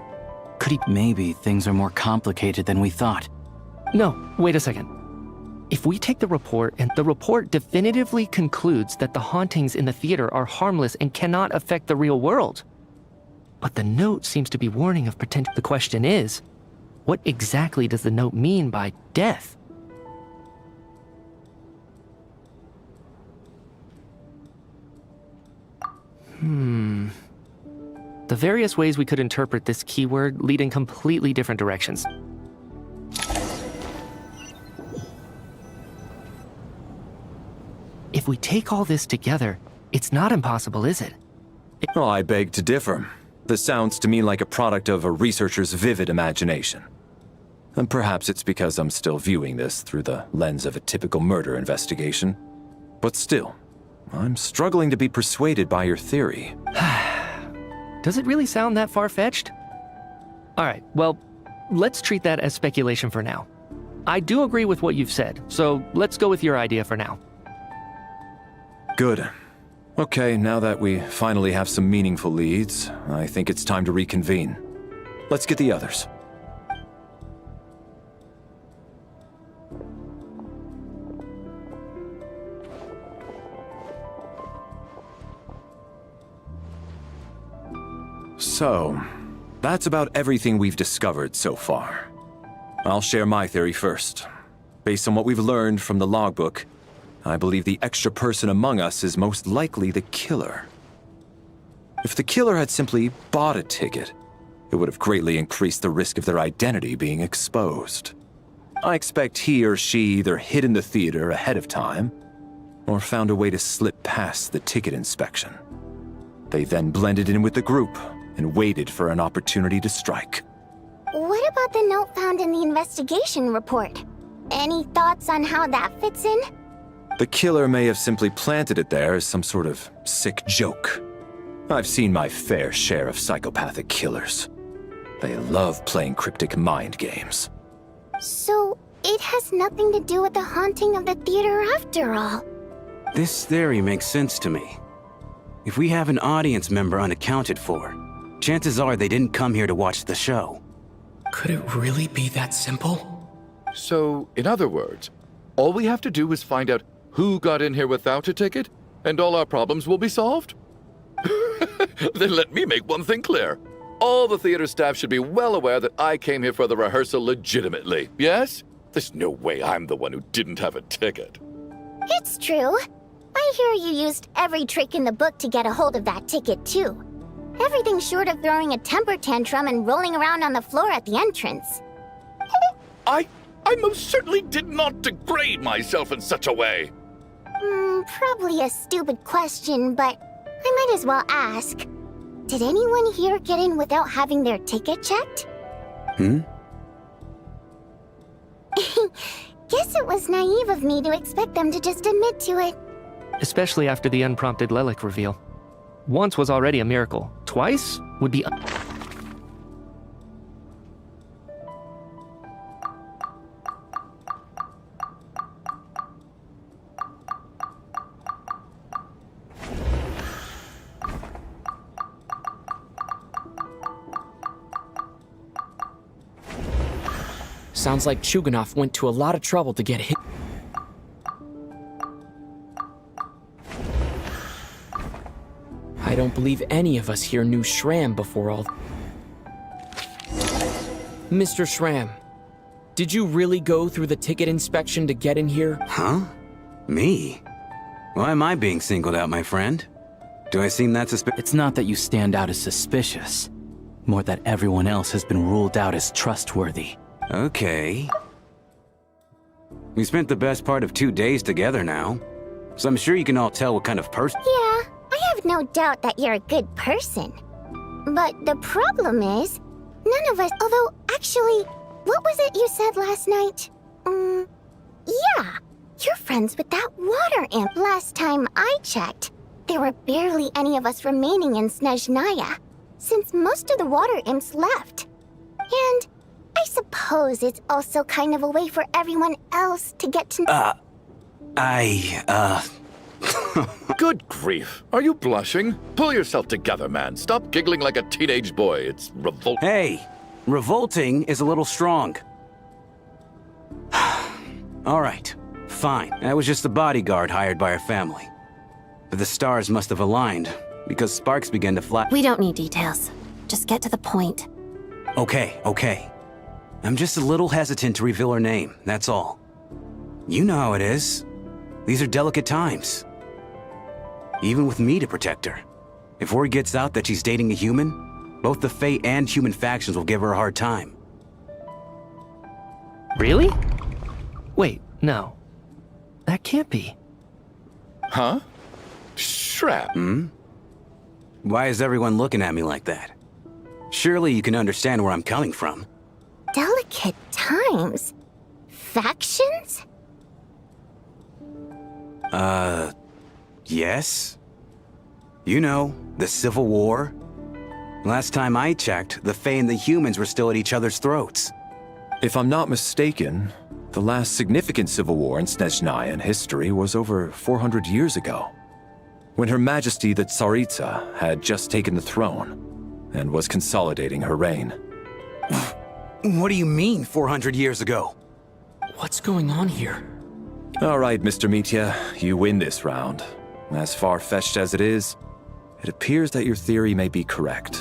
Could he... Maybe things are more complicated than we thought. No, wait a second. If we take the report, and the report definitively concludes that the hauntings in the theater are harmless and cannot affect the real world. But the note seems to be warning of potential... The question is, what exactly does the note mean by death? The various ways we could interpret this keyword lead in completely different directions. If we take all this together, it's not impossible, is it? Oh, I beg to differ. This sounds to me like a product of a researcher's vivid imagination. And perhaps it's because I'm still viewing this through the lens of a typical murder investigation. But still, I'm struggling to be persuaded by your theory. Does it really sound that far-fetched? Alright, well, let's treat that as speculation for now. I do agree with what you've said, so let's go with your idea for now. Good. Okay, now that we finally have some meaningful leads, I think it's time to reconvene. Let's get the others. So, that's about everything we've discovered so far. I'll share my theory first. Based on what we've learned from the logbook, I believe the extra person among us is most likely the killer. If the killer had simply bought a ticket, it would have greatly increased the risk of their identity being exposed. I expect he or she either hid in the theater ahead of time, or found a way to slip past the ticket inspection. They then blended in with the group and waited for an opportunity to strike. What about the note found in the investigation report? Any thoughts on how that fits in? The killer may have simply planted it there as some sort of sick joke. I've seen my fair share of psychopathic killers. They love playing cryptic mind games. So, it has nothing to do with the haunting of the theater after all. This theory makes sense to me. If we have an audience member unaccounted for, chances are they didn't come here to watch the show. Could it really be that simple? So, in other words, all we have to do is find out who got in here without a ticket, and all our problems will be solved? Then let me make one thing clear. All the theater staff should be well aware that I came here for the rehearsal legitimately, yes? There's no way I'm the one who didn't have a ticket. It's true. I hear you used every trick in the book to get a hold of that ticket, too. Everything short of throwing a temper tantrum and rolling around on the floor at the entrance. I most certainly did not degrade myself in such a way. Probably a stupid question, but I might as well ask. Did anyone here get in without having their ticket checked? Guess it was naive of me to expect them to just admit to it. Especially after the unprompted Lelic reveal. Once was already a miracle. Twice would be... Sounds like Chuganov went to a lot of trouble to get hit. I don't believe any of us here knew Shram before all... Mr. Shram, Did you really go through the ticket inspection to get in here? Huh? Me? Why am I being singled out, my friend? Do I seem that suspicious? It's not that you stand out as suspicious. More that everyone else has been ruled out as trustworthy. Okay. We spent the best part of 2 days together now, so I'm sure you can all tell what kind of person. Yeah, I have no doubt that you're a good person. But the problem is, none of us, although actually, what was it you said last night? Yeah, you're friends with that water imp. Last time I checked, there were barely any of us remaining in Snezhnaya, since most of the water imps left. And I suppose it's also kind of a way for everyone else to get to Good grief. Are you blushing? Pull yourself together, man. Stop giggling like a teenage boy. It's revolting. Hey, revolting is a little strong. All right, fine. I was just a bodyguard hired by our family. But the stars must have aligned, because sparks began to fly. We don't need details. Just get to the point. Okay. I'm just a little hesitant to reveal her name, that's all. You know how it is. These are delicate times. Even with me to protect her. If word gets out that she's dating a human, both the Fae and human factions will give her a hard time. Really? Wait, no. That can't be. Huh? Shrap. Why is everyone looking at me like that? Surely you can understand where I'm coming from. delicate times. Factions? Yes. You know, the Civil War. Last time I checked, the Fae and the humans were still at each other's throats. If I'm not mistaken, the last significant civil war in Snezhnaya history was over 400 years ago, when Her Majesty the Tsaritsa had just taken the throne and was consolidating her reign. What do you mean, 400 years ago? What's going on here? All right, Mr. Mitya, you win this round. As far-fetched as it is, it appears that your theory may be correct.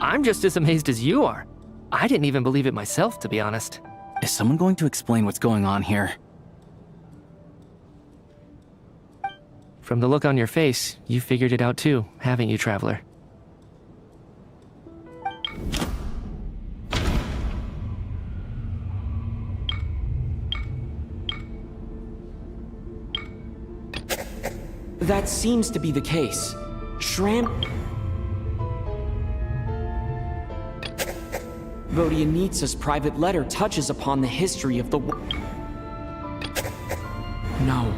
I'm just as amazed as you are. I didn't even believe it myself, to be honest. Is someone going to explain what's going on here? From the look on your face, you figured it out too, haven't you, Traveler? That seems to be the case. Shram... Vodyanitsa's private letter touches upon the history of the No.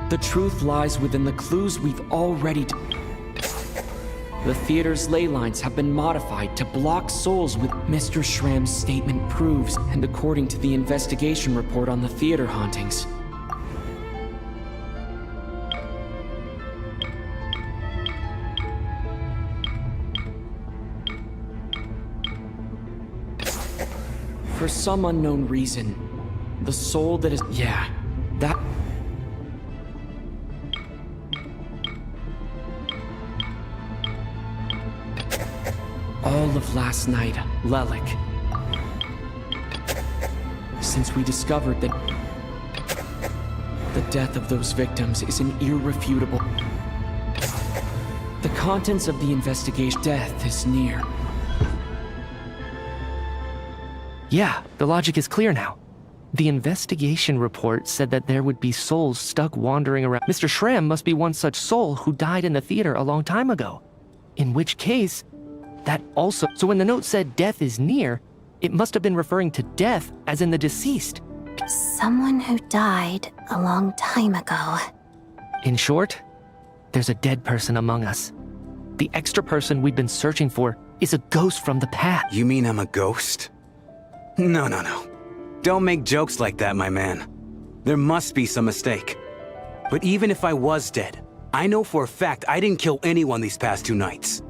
The truth lies within the clues we've already... The theater's ley lines have been modified to block souls with... Mr. Shram's statement proves, and according to the investigation report on the theater hauntings... For some unknown reason, the soul that is... Yeah, that... All of last night, Lelik. Since we discovered that... The death of those victims is an irrefutable... The contents of the investigation... Death is near. Yeah, the logic is clear now. The investigation report said that there would be souls stuck wandering around. Mr. Shram must be one such soul who died in the theater a long time ago. In which case, that also... So when the note said death is near, it must have been referring to death as in the deceased. Someone who died a long time ago. In short, there's a dead person among us. The extra person we've been searching for is a ghost from the past. You mean I'm a ghost? No. Don't make jokes like that, my man. There must be some mistake. But even if I was dead, I know for a fact I didn't kill anyone these past 2 nights.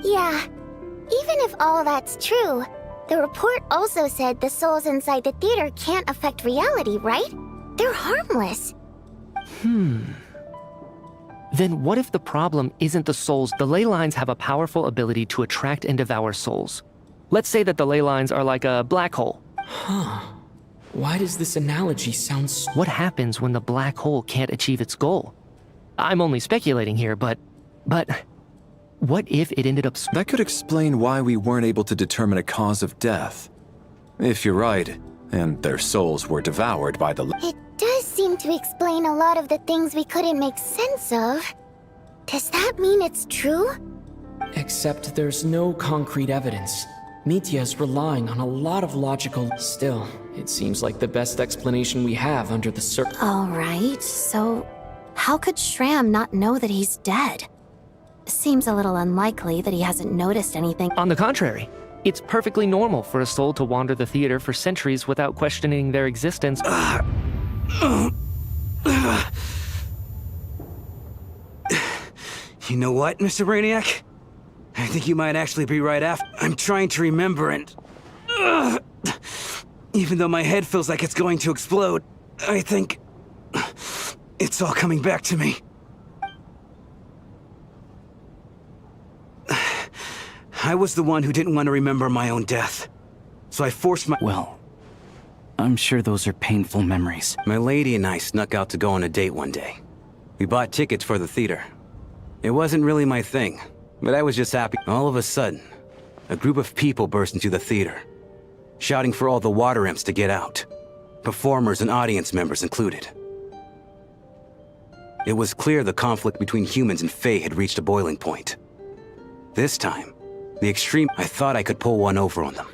Yeah, even if all that's true, the report also said the souls inside the theater can't affect reality, right? They're harmless. Then what if the problem isn't the souls? The ley lines have a powerful ability to attract and devour souls. Let's say that the ley lines are like a black hole. Why does this analogy sound so... What happens when the black hole can't achieve its goal? I'm only speculating here, but what if it ended up... That could explain why we weren't able to determine a cause of death. If you're right, and their souls were devoured by the... It does seem to explain a lot of the things we couldn't make sense of. Does that mean it's true? Except there's no concrete evidence. Mitya's relying on a lot of logical... Still, it seems like the best explanation we have under the Alright, so how could Shram not know that he's dead? Seems a little unlikely that he hasn't noticed anything. On the contrary, it's perfectly normal for a soul to wander the theater for centuries without questioning their existence. You know what, Mr. Brainiac? I think you might actually be right after. I'm trying to remember and... even though my head feels like it's going to explode, I think... it's all coming back to me. I was the one who didn't want to remember my own death. So I forced my... Well, I'm sure those are painful memories. My lady and I snuck out to go on a date one day. We bought tickets for the theater. It wasn't really my thing, but I was just happy. All of a sudden, a group of people burst into the theater, shouting for all the water imps to get out, performers and audience members included. It was clear the conflict between humans and Fae had reached a boiling point. This time, the extreme... I thought I could pull one over on them.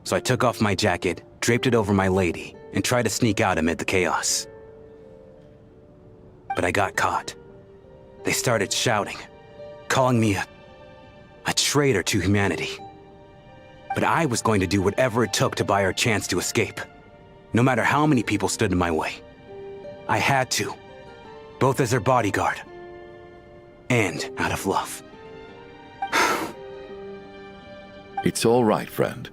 So I took off my jacket, draped it over my lady, and tried to sneak out amid the chaos. But I got caught. They started shouting, calling me a traitor to humanity. But I was going to do whatever it took to buy our chance to escape, no matter how many people stood in my way. I had to, both as their bodyguard and out of love. It's all right, friend.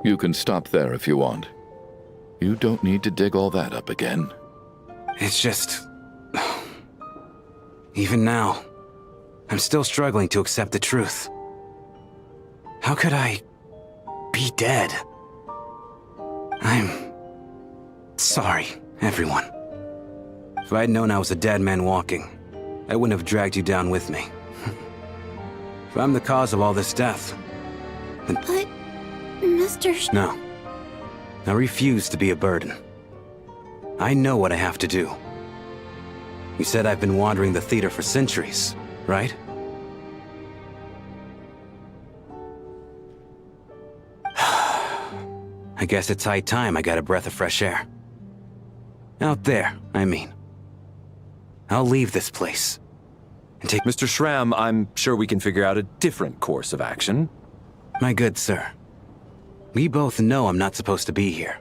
You can stop there if you want. You don't need to dig all that up again. It's just... even now, I'm still struggling to accept the truth. How could I be dead? I'm sorry, everyone. If I'd known I was a dead man walking, I wouldn't have dragged you down with me. If I'm the cause of all this death, then... But, Mr. No. I refuse to be a burden. I know what I have to do. You said I've been wandering the theater for centuries, right? I guess it's high time I got a breath of fresh air. Out there, I mean. I'll leave this place. And take... Mr. Shram, I'm sure we can figure out a different course of action. My good sir. We both know I'm not supposed to be here.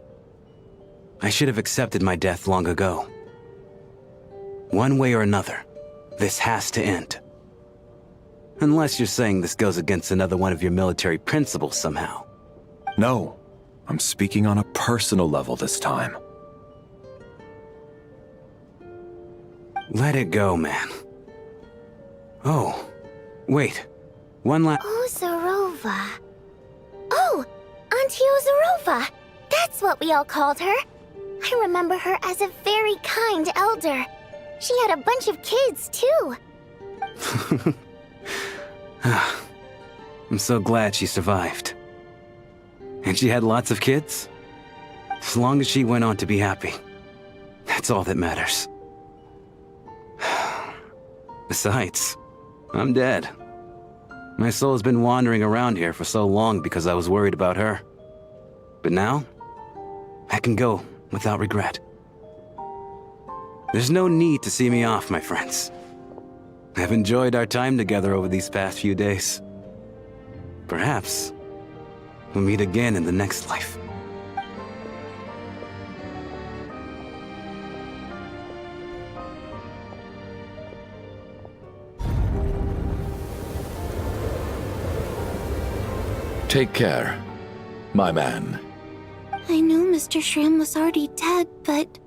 I should have accepted my death long ago. One way or another, this has to end. Unless you're saying this goes against another one of your military principles somehow. No, I'm speaking on a personal level this time. Let it go, man. Oh, wait. One last... Ozarova. Oh, Auntie Ozarova. That's what we all called her. I remember her as a very kind elder. She had a bunch of kids, too. I'm so glad she survived. And she had lots of kids? As long as she went on to be happy. That's all that matters. Besides, I'm dead. My soul has been wandering around here for so long because I was worried about her. But now, I can go without regret. There's no need to see me off, my friends. I've enjoyed our time together over these past few days. Perhaps we'll meet again in the next life. Take care, my man. I know Mr. Shram was already dead, but...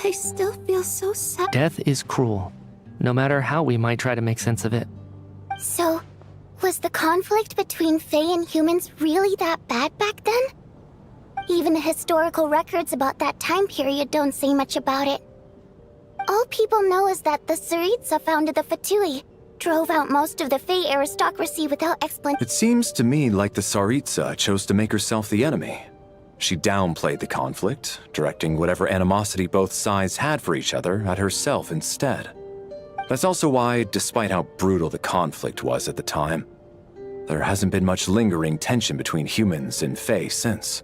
I still feel so sad. Death is cruel, no matter how we might try to make sense of it. So, was the conflict between Fae and humans really that bad back then? Even the historical records about that time period don't say much about it. All people know is that the Tsaritsa founded the Fatui, drove out most of the Fey aristocracy without explanation. It seems to me like the Tsaritsa chose to make herself the enemy. She downplayed the conflict, directing whatever animosity both sides had for each other at herself instead. That's also why, despite how brutal the conflict was at the time, there hasn't been much lingering tension between humans and Fey since.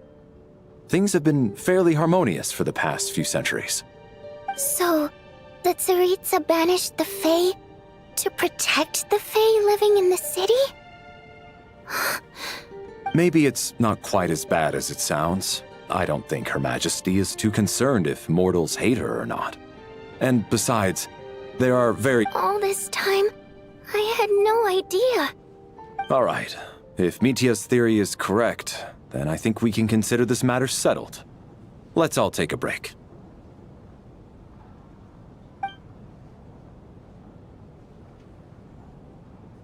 Things have been fairly harmonious for the past few centuries. So, the Tsaritsa banished the Fey to protect the Fey living in the city? Maybe it's not quite as bad as it sounds. I don't think Her Majesty is too concerned if mortals hate her or not. And besides, there are very... All this time, I had no idea. Alright, if Mitia's theory is correct, then I think we can consider this matter settled. Let's all take a break.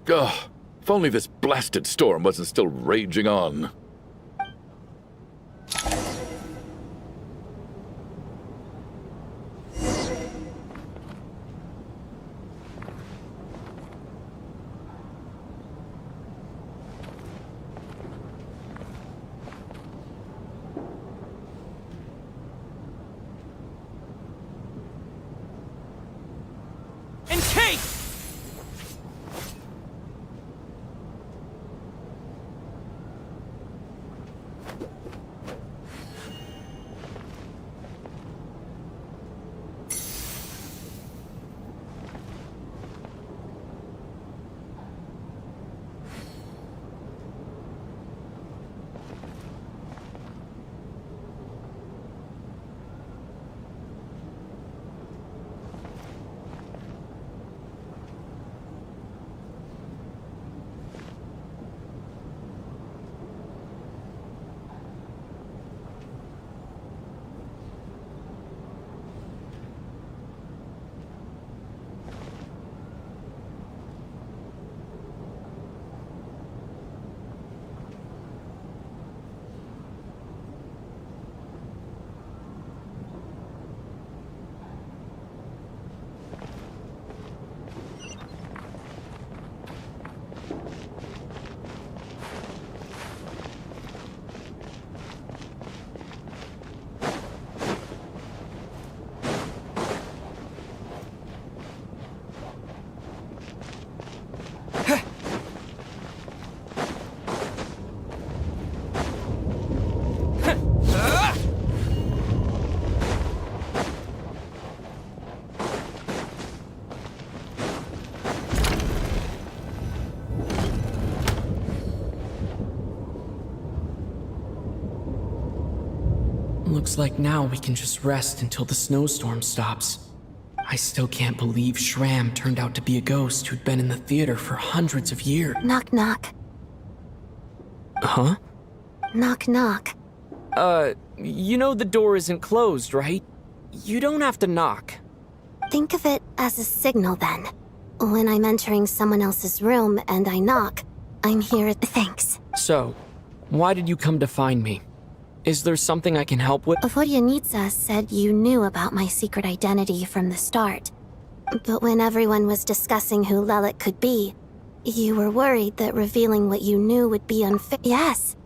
Ugh, if only this blasted storm wasn't still raging on. And cake! Looks like now we can just rest until the snowstorm stops. I still can't believe Shram turned out to be a ghost who'd been in the theater for hundreds of years. Knock, knock. Huh? Knock, knock. You know the door isn't closed, right? You don't have to knock. Think of it as a signal then. When I'm entering someone else's room and I knock, I'm here at the thanks. So, why did you come to find me? Is there something I can help with? Vodyanitsa said you knew about my secret identity from the start. But when everyone was discussing who Lelik could be, you were worried that revealing what you knew would be unfair. Yes,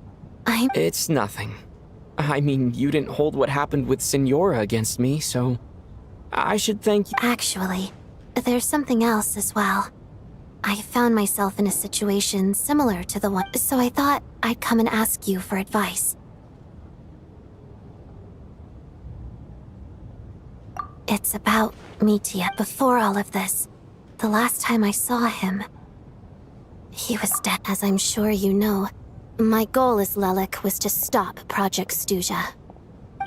It's nothing. I mean, you didn't hold what happened with Signora against me, so I should thank you. Actually, there's something else as well. I found myself in a situation similar to the one, so I thought I'd come and ask you for advice. It's about Mitia. Before all of this, the last time I saw him, he was dead. As I'm sure you know, my goal as Lelik was to stop Project Stuja.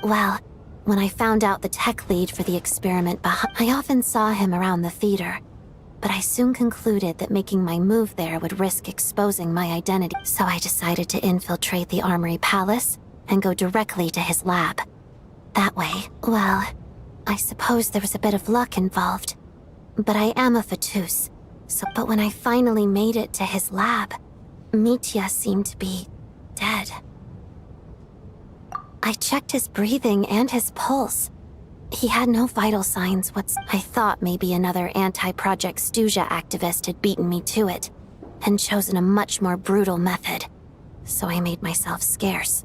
Well, when I found out the tech lead for the experiment behind, I often saw him around the theater, but I soon concluded that making my move there would risk exposing my identity. So I decided to infiltrate the Armory Palace and go directly to his lab. That way, well, I suppose there was a bit of luck involved, but I am a Fatus. But when I finally made it to his lab, Mitia seemed to be dead. I checked his breathing and his pulse. He had no vital signs. I thought maybe another anti-Project Stuja activist had beaten me to it, and chosen a much more brutal method. So I made myself scarce.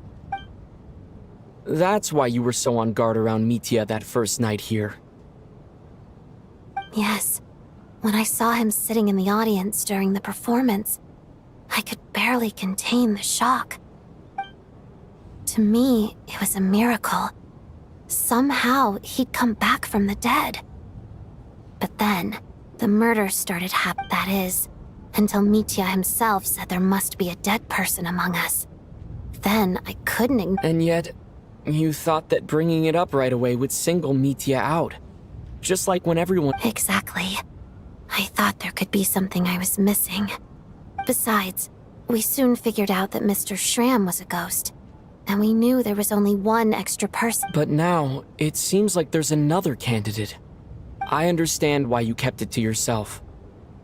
That's why you were so on guard around Mitya that first night here. Yes. When I saw him sitting in the audience during the performance, I could barely contain the shock. To me, it was a miracle. Somehow, he'd come back from the dead. But then, the murder started that is, until Mitya himself said there must be a dead person among us. Then, I couldn't And yet, you thought that bringing it up right away would single Mitya out. Just like when everyone— Exactly. I thought there could be something I was missing. Besides, we soon figured out that Mr. Schramm was a ghost. And we knew there was only one extra person. But now, it seems like there's another candidate. I understand why you kept it to yourself.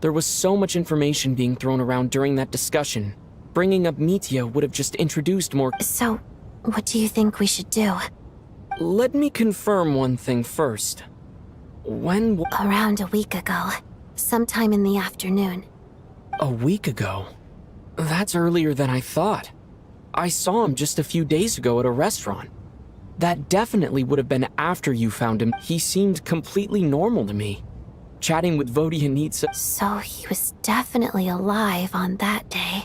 There was so much information being thrown around during that discussion. Bringing up Mitya would have just introduced more— So, what do you think we should do? Let me confirm one thing first. When— Around a week ago. Sometime in the afternoon. A week ago? That's earlier than I thought. I saw him just a few days ago at a restaurant. That definitely would have been after you found him. He seemed completely normal to me. Chatting with Vodyanitsa— So he was definitely alive on that day.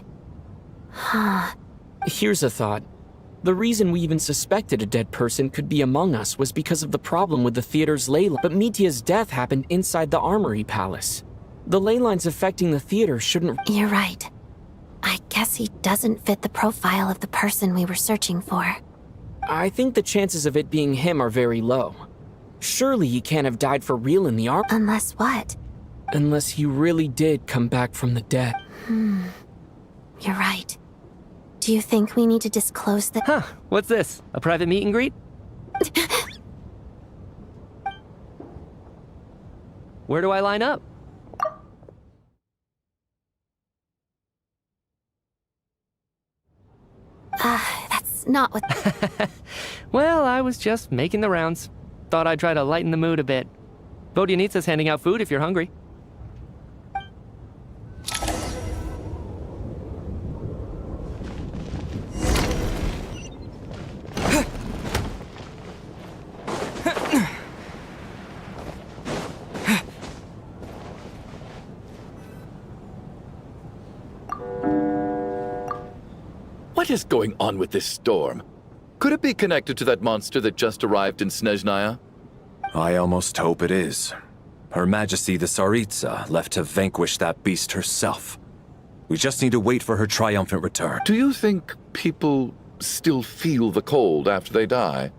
Huh. Here's a thought. The reason we even suspected a dead person could be among us was because of the problem with the theater's ley line. But Mitya's death happened inside the Armory Palace. The ley lines affecting the theater shouldn't— You're right. I guess he doesn't fit the profile of the person we were searching for. I think the chances of it being him are very low. Surely he can't have died for real in the arm— Unless what? Unless he really did come back from the dead. You're right. Do you think we need to disclose the— Huh, what's this? A private meet and greet? Where do I line up? That's not what— Well, I was just making the rounds. Thought I'd try to lighten the mood a bit. Vodyanitsa's handing out food if you're hungry. What is going on with this storm? Could it be connected to that monster that just arrived in Snezhnaya? I almost hope it is. Her Majesty the Tsaritsa left to vanquish that beast herself. We just need to wait for her triumphant return. Do you think people still feel the cold after they die?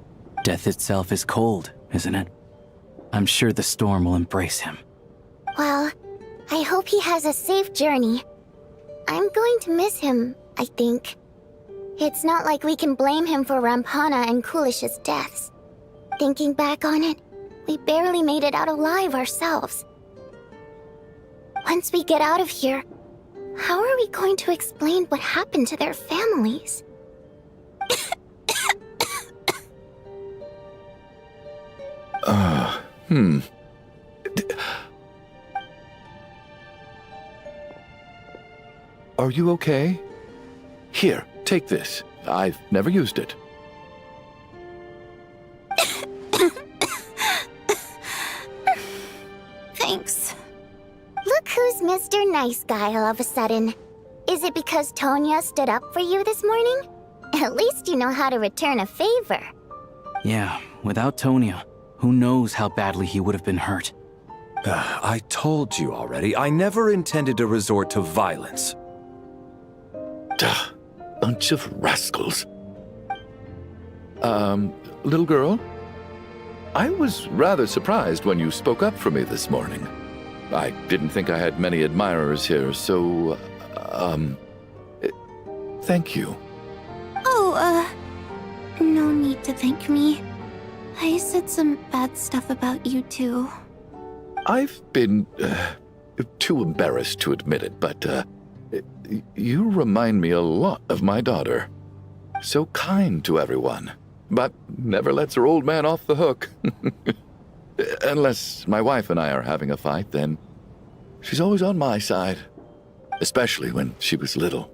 Death itself is cold, isn't it? I'm sure the storm will embrace him. Well, I hope he has a safe journey. I'm going to miss him, I think. It's not like we can blame him for Rampana and Kulish's deaths. Thinking back on it, we barely made it out alive ourselves. Once we get out of here, how are we going to explain what happened to their families? Are you okay? Here, take this. I've never used it. Thanks. Look who's Mr. Nice Guy all of a sudden. Is it because Tonya stood up for you this morning? At least you know how to return a favor. Yeah, without Tonya, who knows how badly he would have been hurt. I told you already, I never intended to resort to violence. Duh, bunch of rascals. Little girl? I was rather surprised when you spoke up for me this morning. I didn't think I had many admirers here, so, thank you. Oh, no need to thank me. I said some bad stuff about you too. I've been, too embarrassed to admit it, but, you remind me a lot of my daughter. So kind to everyone. but never lets her old man off the hook. Unless my wife and I are having a fight, then she's always on my side. Especially when she was little.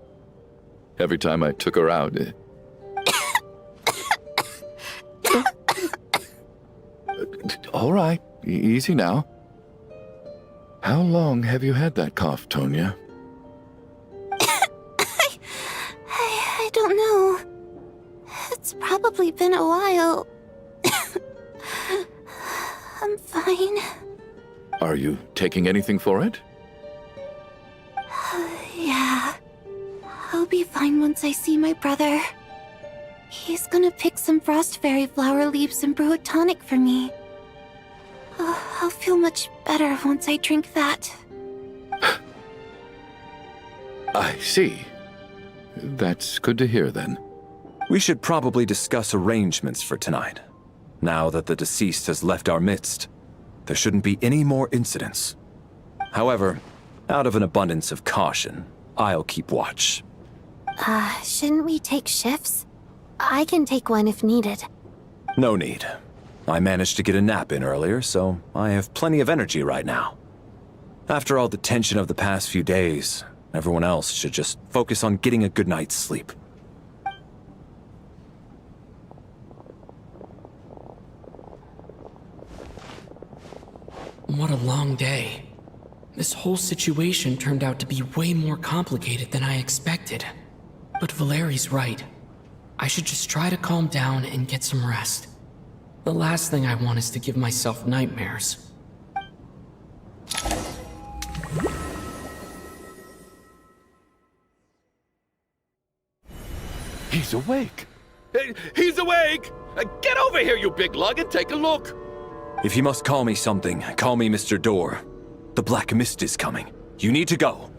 Every time I took her out... All right, easy now. How long have you had that cough, Tonya? I don't know. It's probably been a while. I'm fine. Are you taking anything for it? Yeah. I'll be fine once I see my brother. He's gonna pick some frost fairy flower leaves and brew a tonic for me. I'll feel much better once I drink that. I see. That's good to hear, then. We should probably discuss arrangements for tonight. Now that the deceased has left our midst, there shouldn't be any more incidents. However, out of an abundance of caution, I'll keep watch. Shouldn't we take shifts? I can take one if needed. No need. I managed to get a nap in earlier, so I have plenty of energy right now. After all the tension of the past few days, everyone else should just focus on getting a good night's sleep. What a long day. This whole situation turned out to be way more complicated than I expected. But Valeri's right. I should just try to calm down and get some rest. The last thing I want is to give myself nightmares. He's awake! He's awake! Get over here, you big lug, and take a look! If you must call me something, call me Mr. Door. The Black Mist is coming. You need to go.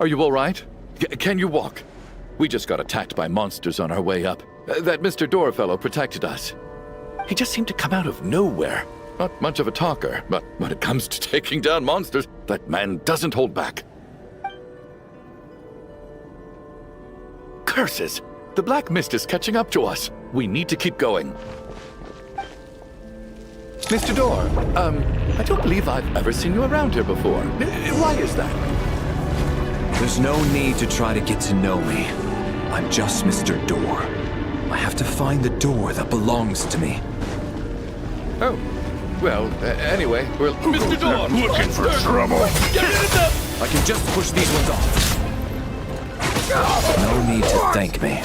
Are you all right? Can you walk? We just got attacked by monsters on our way up. That Mr. Door fellow protected us. He just seemed to come out of nowhere. Not much of a talker, but when it comes to taking down monsters, that man doesn't hold back. Curses! The Black Mist is catching up to us. We need to keep going. Mr. Door, I don't believe I've ever seen you around here before. Why is that? There's no need to try to get to know me. I'm just Mr. Door. I have to find the door that belongs to me. Oh, well, anyway, we're... Mr. Door! Looking for trouble? I can just push these ones off. No need to thank me.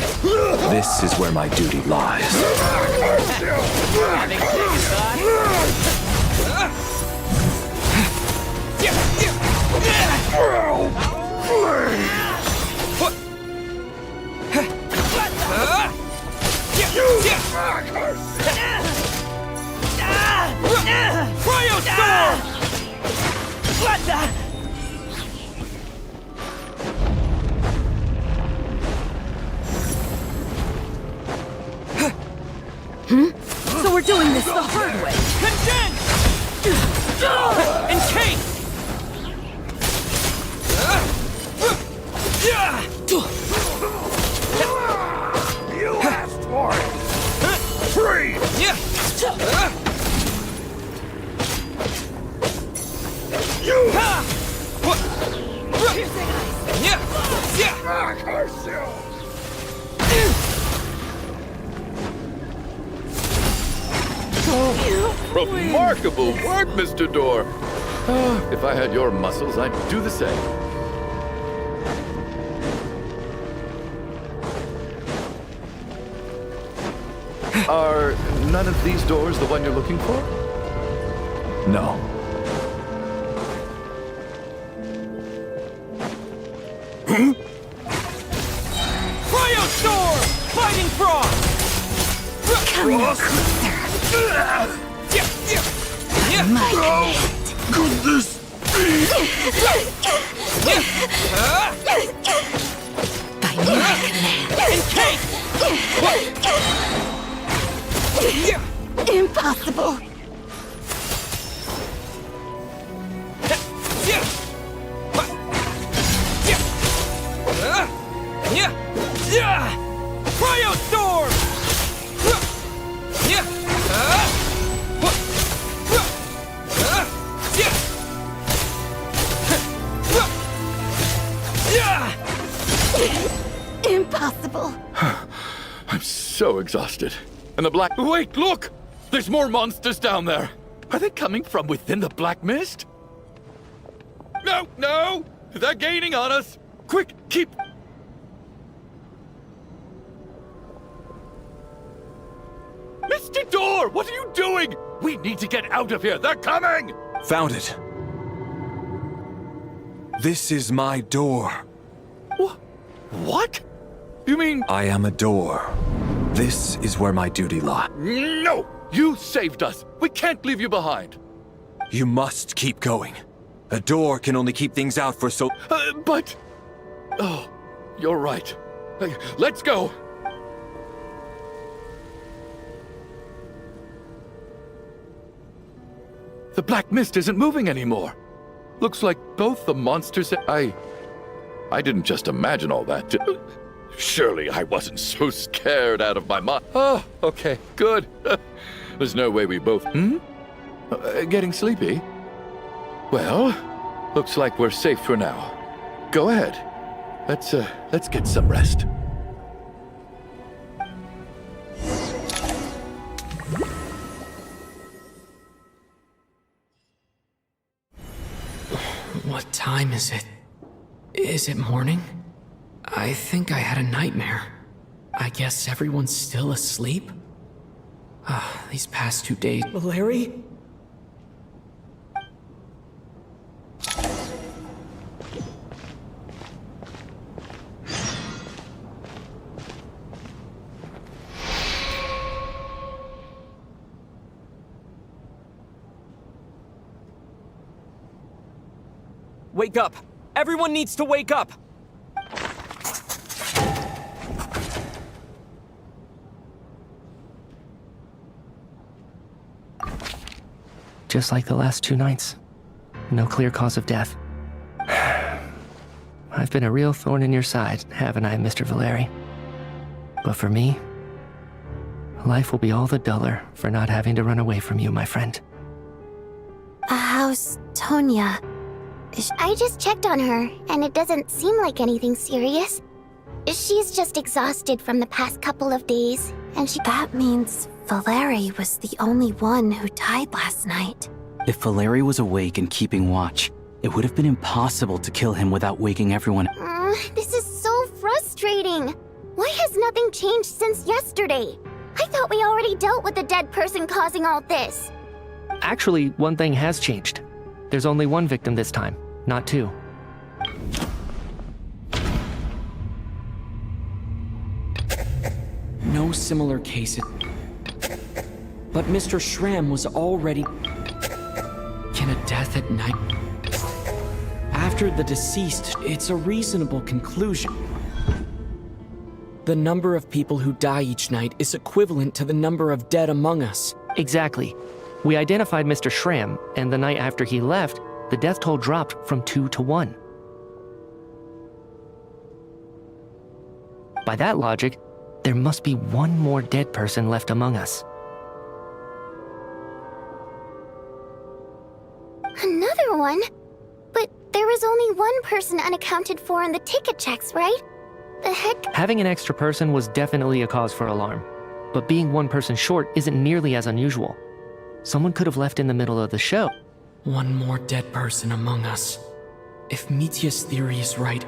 This is where my duty lies. So we're doing this the hard way. Condense! Encase! You asked for it! Free! You! Back ourselves! Remarkable work, Mr. Door. If I had your muscles, I'd do the same. Are none of these doors the one you're looking for? No. Cryostorm! Fighting Frog! Come here closer. Could this be? By my command. Impossible. exhausted. And the black... Wait, look! There's more monsters down there! Are they coming from within the black mist? No, no! They're gaining on us! Quick, keep... Mr. Door, what are you doing? We need to get out of here. They're coming! Found it. This is my door. What? You mean... I am a door. This is where my duty lies. No! You saved us. We can't leave you behind. You must keep going. A door can only keep things out for so... But... Oh, you're right. Let's go. The black mist isn't moving anymore. Looks like both the monsters... I didn't just imagine all that. Surely I wasn't so scared out of my mind. Oh, okay, good. There's no way we both... Getting sleepy? Well, looks like we're safe for now. Go ahead. Let's get some rest. What time is it? Is it morning? I think I had a nightmare. I guess everyone's still asleep? These past 2 days... Larry? Wake up! Everyone needs to wake up! Just like the last 2 nights. No clear cause of death. I've been a real thorn in your side, haven't I, Mr. Valeri? But for me, life will be all the duller for not having to run away from you, my friend. How's Tonya? I just checked on her, and it doesn't seem like anything serious. She's just exhausted from the past couple of days, and she... That means Valeri was the only one who died last night. If Valeri was awake and keeping watch, it would have been impossible to kill him without waking everyone. This is so frustrating. Why has nothing changed since yesterday? I thought we already dealt with the dead person causing all this. Actually, one thing has changed. There's only 1 victim this time, not 2. No similar cases. But Mr. Schramm was already... Can a death at night... After the deceased, it's a reasonable conclusion. The number of people who die each night is equivalent to the number of dead among us. Exactly. We identified Mr. Schramm, and the night after he left, the death toll dropped from 2 to 1. By that logic, there must be 1 more dead person left among us. Another one? But there was only 1 person unaccounted for in the ticket checks, right? The heck? Having an extra person was definitely a cause for alarm, but being 1 person short isn't nearly as unusual. Someone could have left in the middle of the show. 1 more dead person among us. If Mitya's theory is right,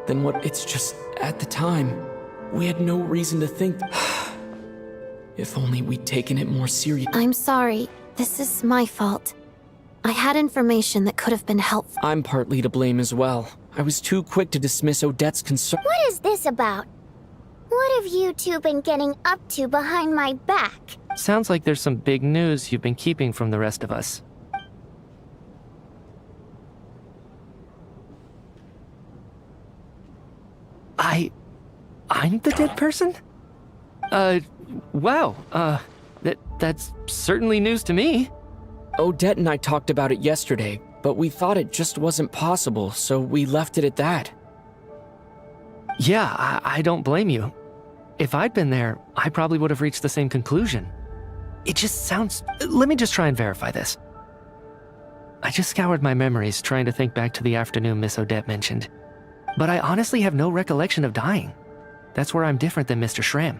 then it's just, at the time, we had no reason to think... If only we'd taken it more seriously. I'm sorry. This is my fault. I had information that could have been helpful. I'm partly to blame as well. I was too quick to dismiss Odette's concern. What is this about? What have you two been getting up to behind my back? Sounds like there's some big news you've been keeping from the rest of us. I'm the dead person? Wow, that's certainly news to me. Odette and I talked about it yesterday, but we thought it just wasn't possible, so we left it at that. Yeah, I don't blame you. If I'd been there, I probably would have reached the same conclusion. It just sounds... Let me just try and verify this. I just scoured my memories trying to think back to the afternoon Miss Odette mentioned. But I honestly have no recollection of dying. That's where I'm different than Mr. Schramm.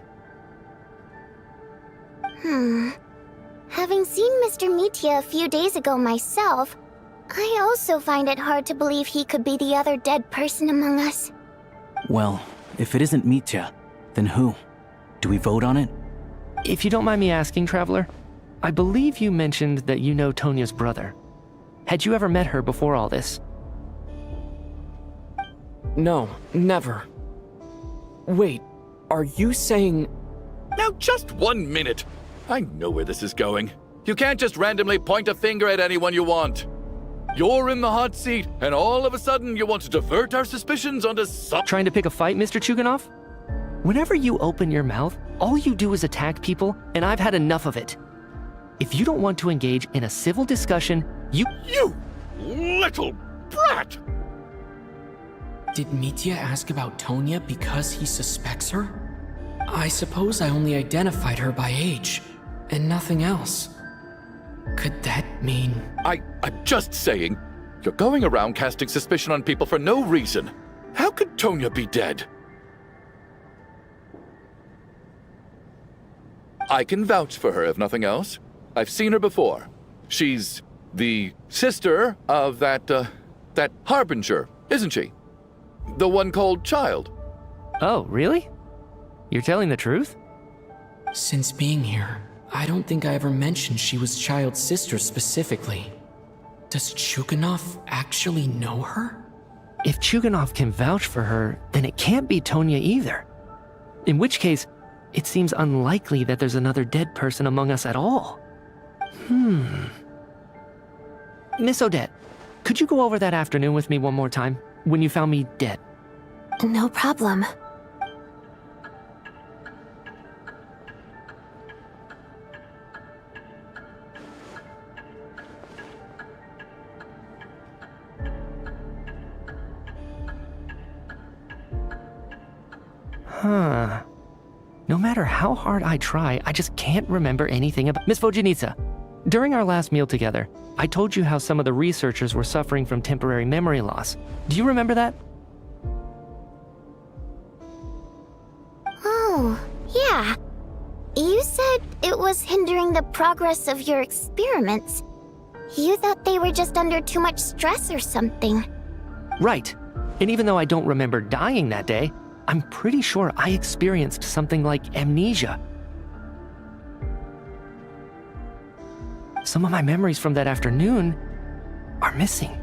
Having seen Mr. Mitya a few days ago myself, I also find it hard to believe he could be the other dead person among us. Well, if it isn't Mitya, then who? Do we vote on it? If you don't mind me asking, Traveler, I believe you mentioned that you know Tonya's brother. Had you ever met her before all this? No, never. Wait, are you saying... Now just 1 minute. I know where this is going. You can't just randomly point a finger at anyone you want. You're in the hot seat, and all of a sudden you want to divert our suspicions onto some... Trying to pick a fight, Mr. Chuganov? Whenever you open your mouth, all you do is attack people, and I've had enough of it. If you don't want to engage in a civil discussion, You little brat! Did Mitya ask about Tonya because he suspects her? I suppose I only identified her by age, and nothing else. Could that mean... I'm just saying, you're going around casting suspicion on people for no reason. How could Tonya be dead? I can vouch for her, if nothing else. I've seen her before. She's the sister of that Harbinger, isn't she? The one called Child. Oh, really? You're telling the truth? Since being here, I don't think I ever mentioned she was Child's sister specifically. Does Chuganov actually know her? If Chuganov can vouch for her, then it can't be Tonya either. In which case, it seems unlikely that there's another dead person among us at all. Miss Odette, could you go over that afternoon with me one more time, when you found me dead? No problem. No matter how hard I try, I just can't remember anything about... Miss Vojanitsa, during our last meal together, I told you how some of the researchers were suffering from temporary memory loss. Do you remember that? Oh, yeah. You said it was hindering the progress of your experiments. You thought they were just under too much stress or something. Right. And even though I don't remember dying that day, I'm pretty sure I experienced something like amnesia. Some of my memories from that afternoon are missing.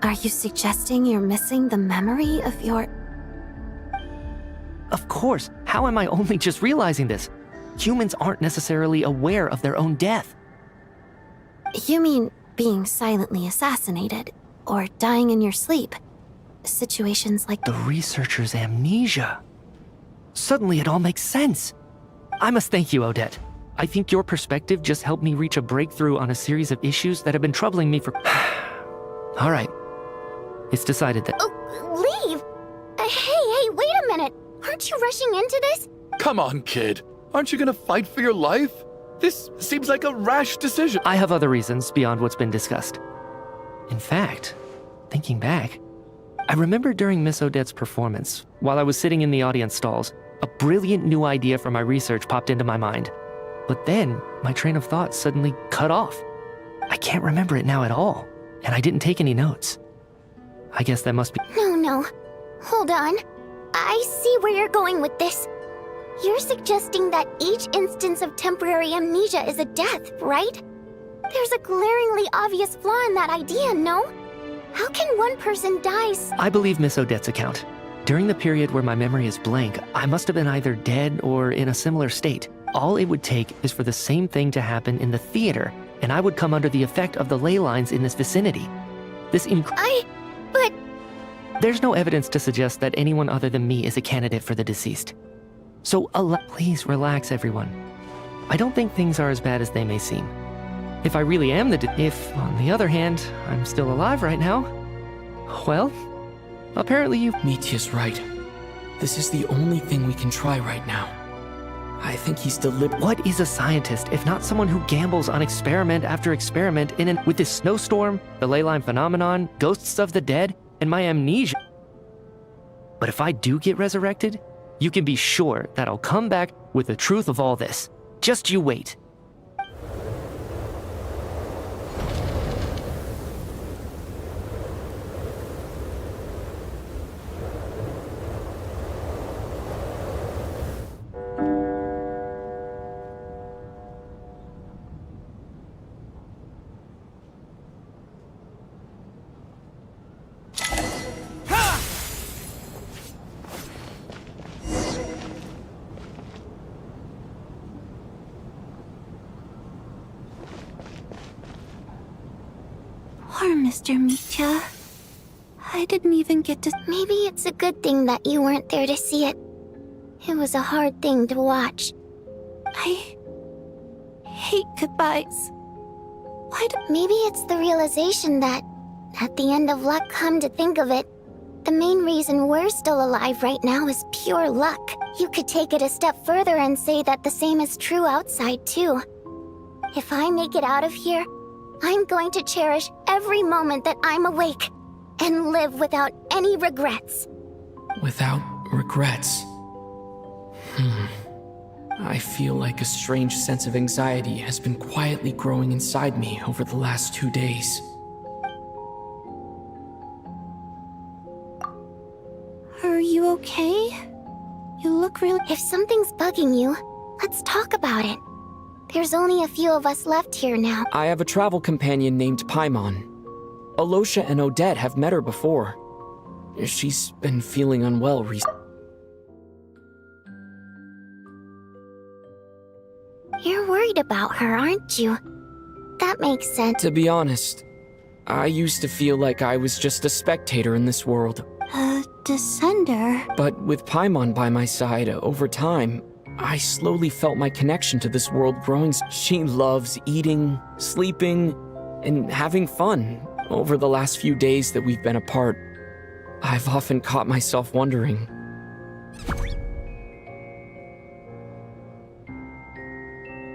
Are you suggesting you're missing the memory of your... Of course. How am I only just realizing this? Humans aren't necessarily aware of their own death. You mean being silently assassinated, or dying in your sleep? Situations like... The researcher's amnesia. Suddenly it all makes sense. I must thank you, Odette. I think your perspective just helped me reach a breakthrough on a series of issues that have been troubling me for... All right. It's decided that... Oh, leave! Hey, wait a minute! Aren't you rushing into this? Come on, kid. Aren't you gonna fight for your life? This seems like a rash decision. I have other reasons beyond what's been discussed. In fact, thinking back, I remember during Miss Odette's performance, while I was sitting in the audience stalls, a brilliant new idea for my research popped into my mind. But then, my train of thought suddenly cut off. I can't remember it now at all, and I didn't take any notes. I guess that must be... No. Hold on. I see where you're going with this. You're suggesting that each instance of temporary amnesia is a death, right? There's a glaringly obvious flaw in that idea, no? How can one person die? I believe Miss Odette's account. During the period where my memory is blank, I must have been either dead or in a similar state. All it would take is for the same thing to happen in the theater, and I would come under the effect of the ley lines in this vicinity. But... There's no evidence to suggest that anyone other than me is a candidate for the deceased. So, please relax, everyone. I don't think things are as bad as they may seem. If I really am if, on the other hand, I'm still alive right now, well, apparently you... Mitya's right. This is the only thing we can try right now. I think he's deliberate. What is a scientist if not someone who gambles on experiment after experiment with this snowstorm, the ley line phenomenon, ghosts of the dead, and my amnesia? But if I do get resurrected, You can be sure that I'll come back with the truth of all this. Just you wait. Poor Mr. Micha. I didn't even get to... Maybe it's a good thing that you weren't there to see it. It was a hard thing to watch. I hate goodbyes. Maybe it's the realization that, at the end of luck, come to think of it, the main reason we're still alive right now is pure luck. You could take it a step further and say that the same is true outside, too. If I make it out of here, I'm going to cherish every moment that I'm awake and live without any regrets. Without regrets. I feel like a strange sense of anxiety has been quietly growing inside me over the last 2 days. Are you okay? You look really... If something's bugging you, let's talk about it. There's only a few of us left here now. I have a travel companion named Paimon. Alosha and Odette have met her before. She's been feeling unwell recently. You're worried about her, aren't you? That makes sense. To be honest, I used to feel like I was just a spectator in this world. A descender? But with Paimon by my side, over time, I slowly felt my connection to this world growing. She loves eating, sleeping, and having fun. Over the last few days that we've been apart, I've often caught myself wondering,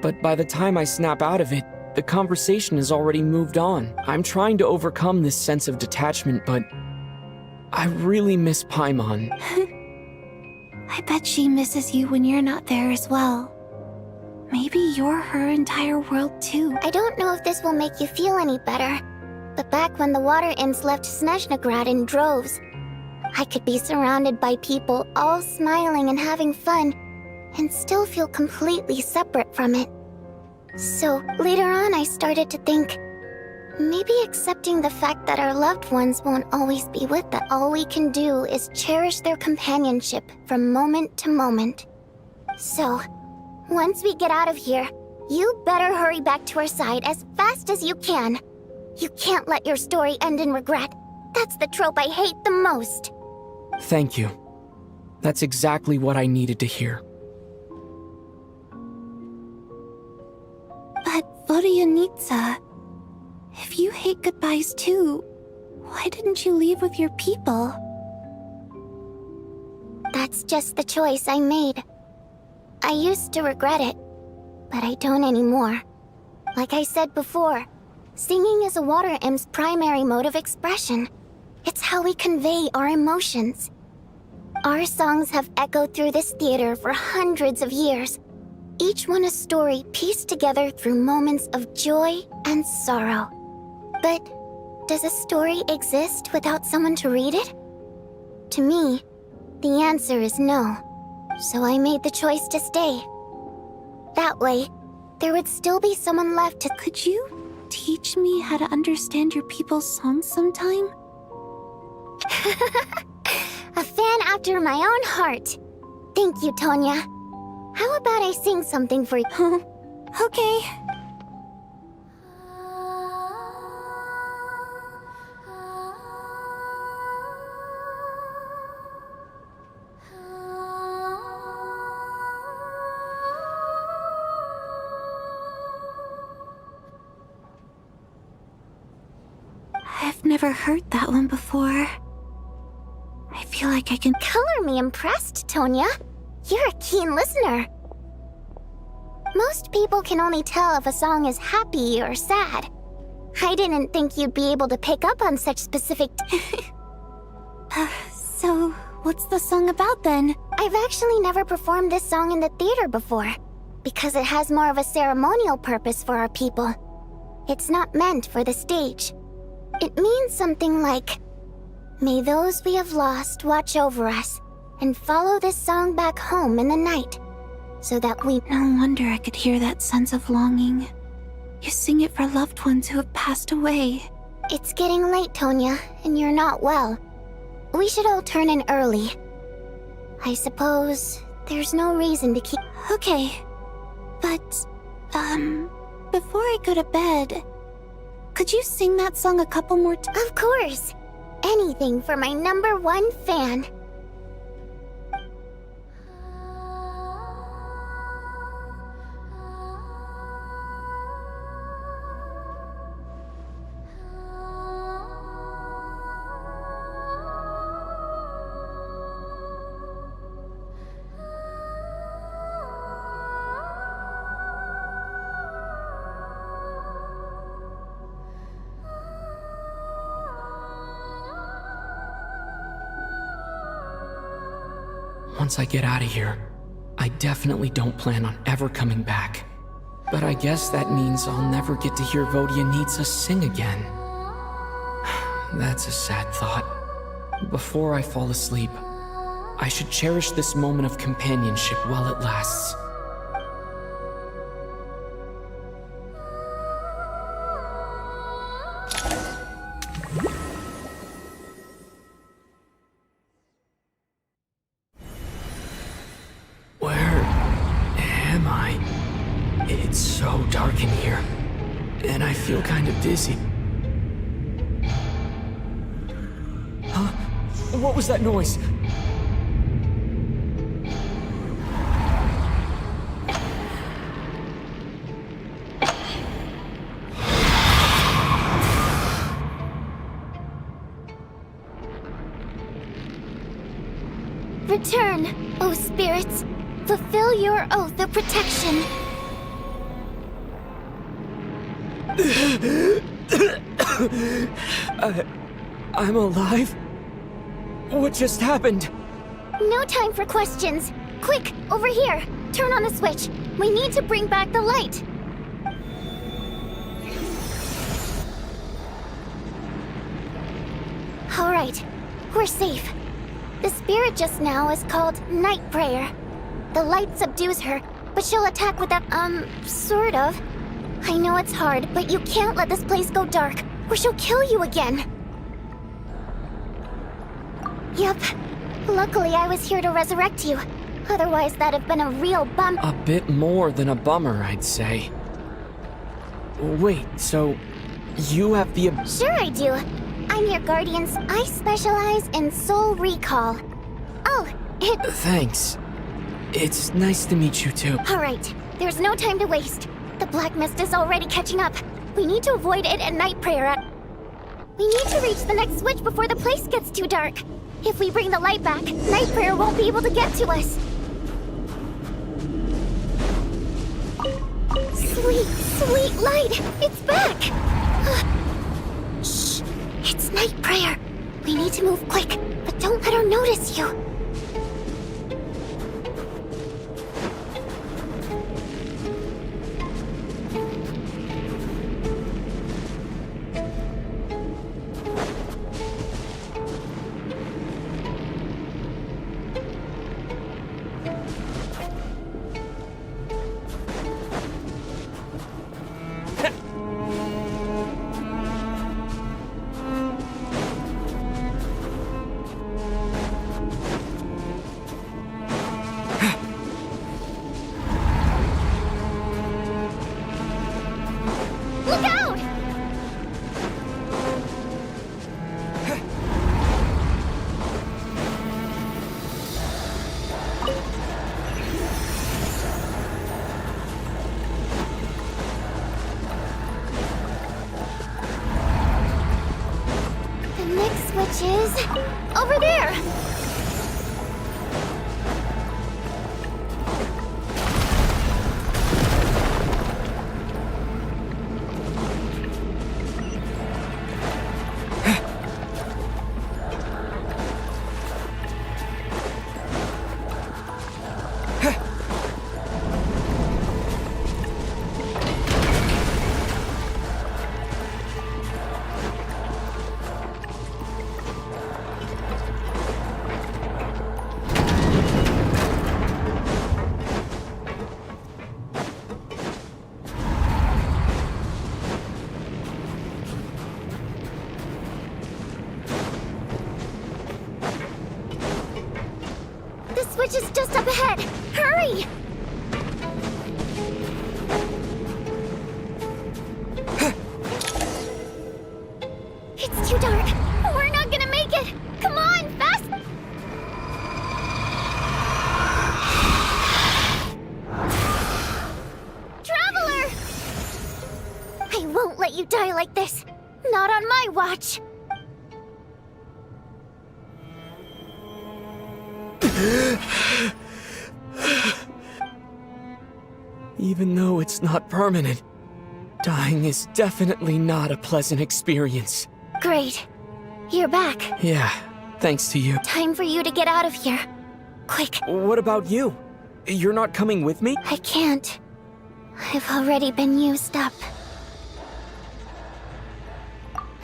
but by the time I snap out of it, the conversation has already moved on. I'm trying to overcome this sense of detachment, but I really miss Paimon. I bet she misses you when you're not there as well. Maybe you're her entire world too. I don't know if this will make you feel any better, but back when the water imps left Snezhnograd in droves, I could be surrounded by people all smiling and having fun, and still feel completely separate from it. So later on I started to think, maybe accepting the fact that our loved ones won't always be with us. All we can do is cherish their companionship from moment to moment. So, once we get out of here, you better hurry back to our side as fast as you can. You can't let your story end in regret. That's the trope I hate the most. Thank you. That's exactly what I needed to hear. But Vodyanitsa, if you hate goodbyes too, why didn't you leave with your people? That's just the choice I made. I used to regret it, but I don't anymore. Like I said before, singing is a water imp's primary mode of expression. It's how we convey our emotions. Our songs have echoed through this theater for hundreds of years, each one a story pieced together through moments of joy and sorrow. But does a story exist without someone to read it? To me, the answer is no. So I made the choice to stay. That way, there would still be someone left to... Could you teach me how to understand your people's songs sometime? A fan after my own heart. Thank you, Tonya. How about I sing something for you? Okay. I've never heard that one before. I feel like I can... Color me impressed, Tonya. You're a keen listener. Most people can only tell if a song is happy or sad. I didn't think you'd be able to pick up on such specific... So, what's the song about then? I've actually never performed this song in the theater before, because it has more of a ceremonial purpose for our people. It's not meant for the stage. It means something like, "May those we have lost watch over us, and follow this song back home in the night, so that we..." No wonder I could hear that sense of longing. You sing it for loved ones who have passed away. It's getting late, Tonya, and you're not well. We should all turn in early. I suppose there's no reason to keep... Okay, but, before I go to bed, could you sing that song a couple more times? Of course! Anything for my #1 fan. Once I get out of here, I definitely don't plan on ever coming back. But I guess that means I'll never get to hear Vodyanitsa sing again. That's a sad thought. Before I fall asleep, I should cherish this moment of companionship while it lasts. It's so dark in here, and I feel kind of dizzy. Huh? What was that noise? Return, O spirits. Fulfill your oath of protection. I'm alive? What just happened? No time for questions. Quick, over here. Turn on the switch. We need to bring back the light. All right, we're safe. The spirit just now is called Night Prayer. The light subdues her, but she'll attack with that, sort of. I know it's hard, but you can't let this place go dark, or she'll kill you again. Yup. Luckily, I was here to resurrect you. Otherwise, that'd have been a real bum. A bit more than a bummer, I'd say. Wait, so you have the... Sure I do. I'm your guardians. I specialize in soul recall. Oh, Thanks. It's nice to meet you too. All right, there's no time to waste. The black mist is already catching up. We need to avoid it at Night Prayer. We need to reach the next switch before the place gets too dark. If we bring the light back, Night Prayer won't be able to get to us. Sweet, sweet light! It's back! Shh! It's Night Prayer. We need to move quick, but don't let her notice you. Which is over there. you die like this. Not on my watch. Even though it's not permanent, dying is definitely not a pleasant experience. Great. You're back. Yeah, thanks to you. Time for you to get out of here. Quick. What about you? You're not coming with me? I can't. I've already been used up.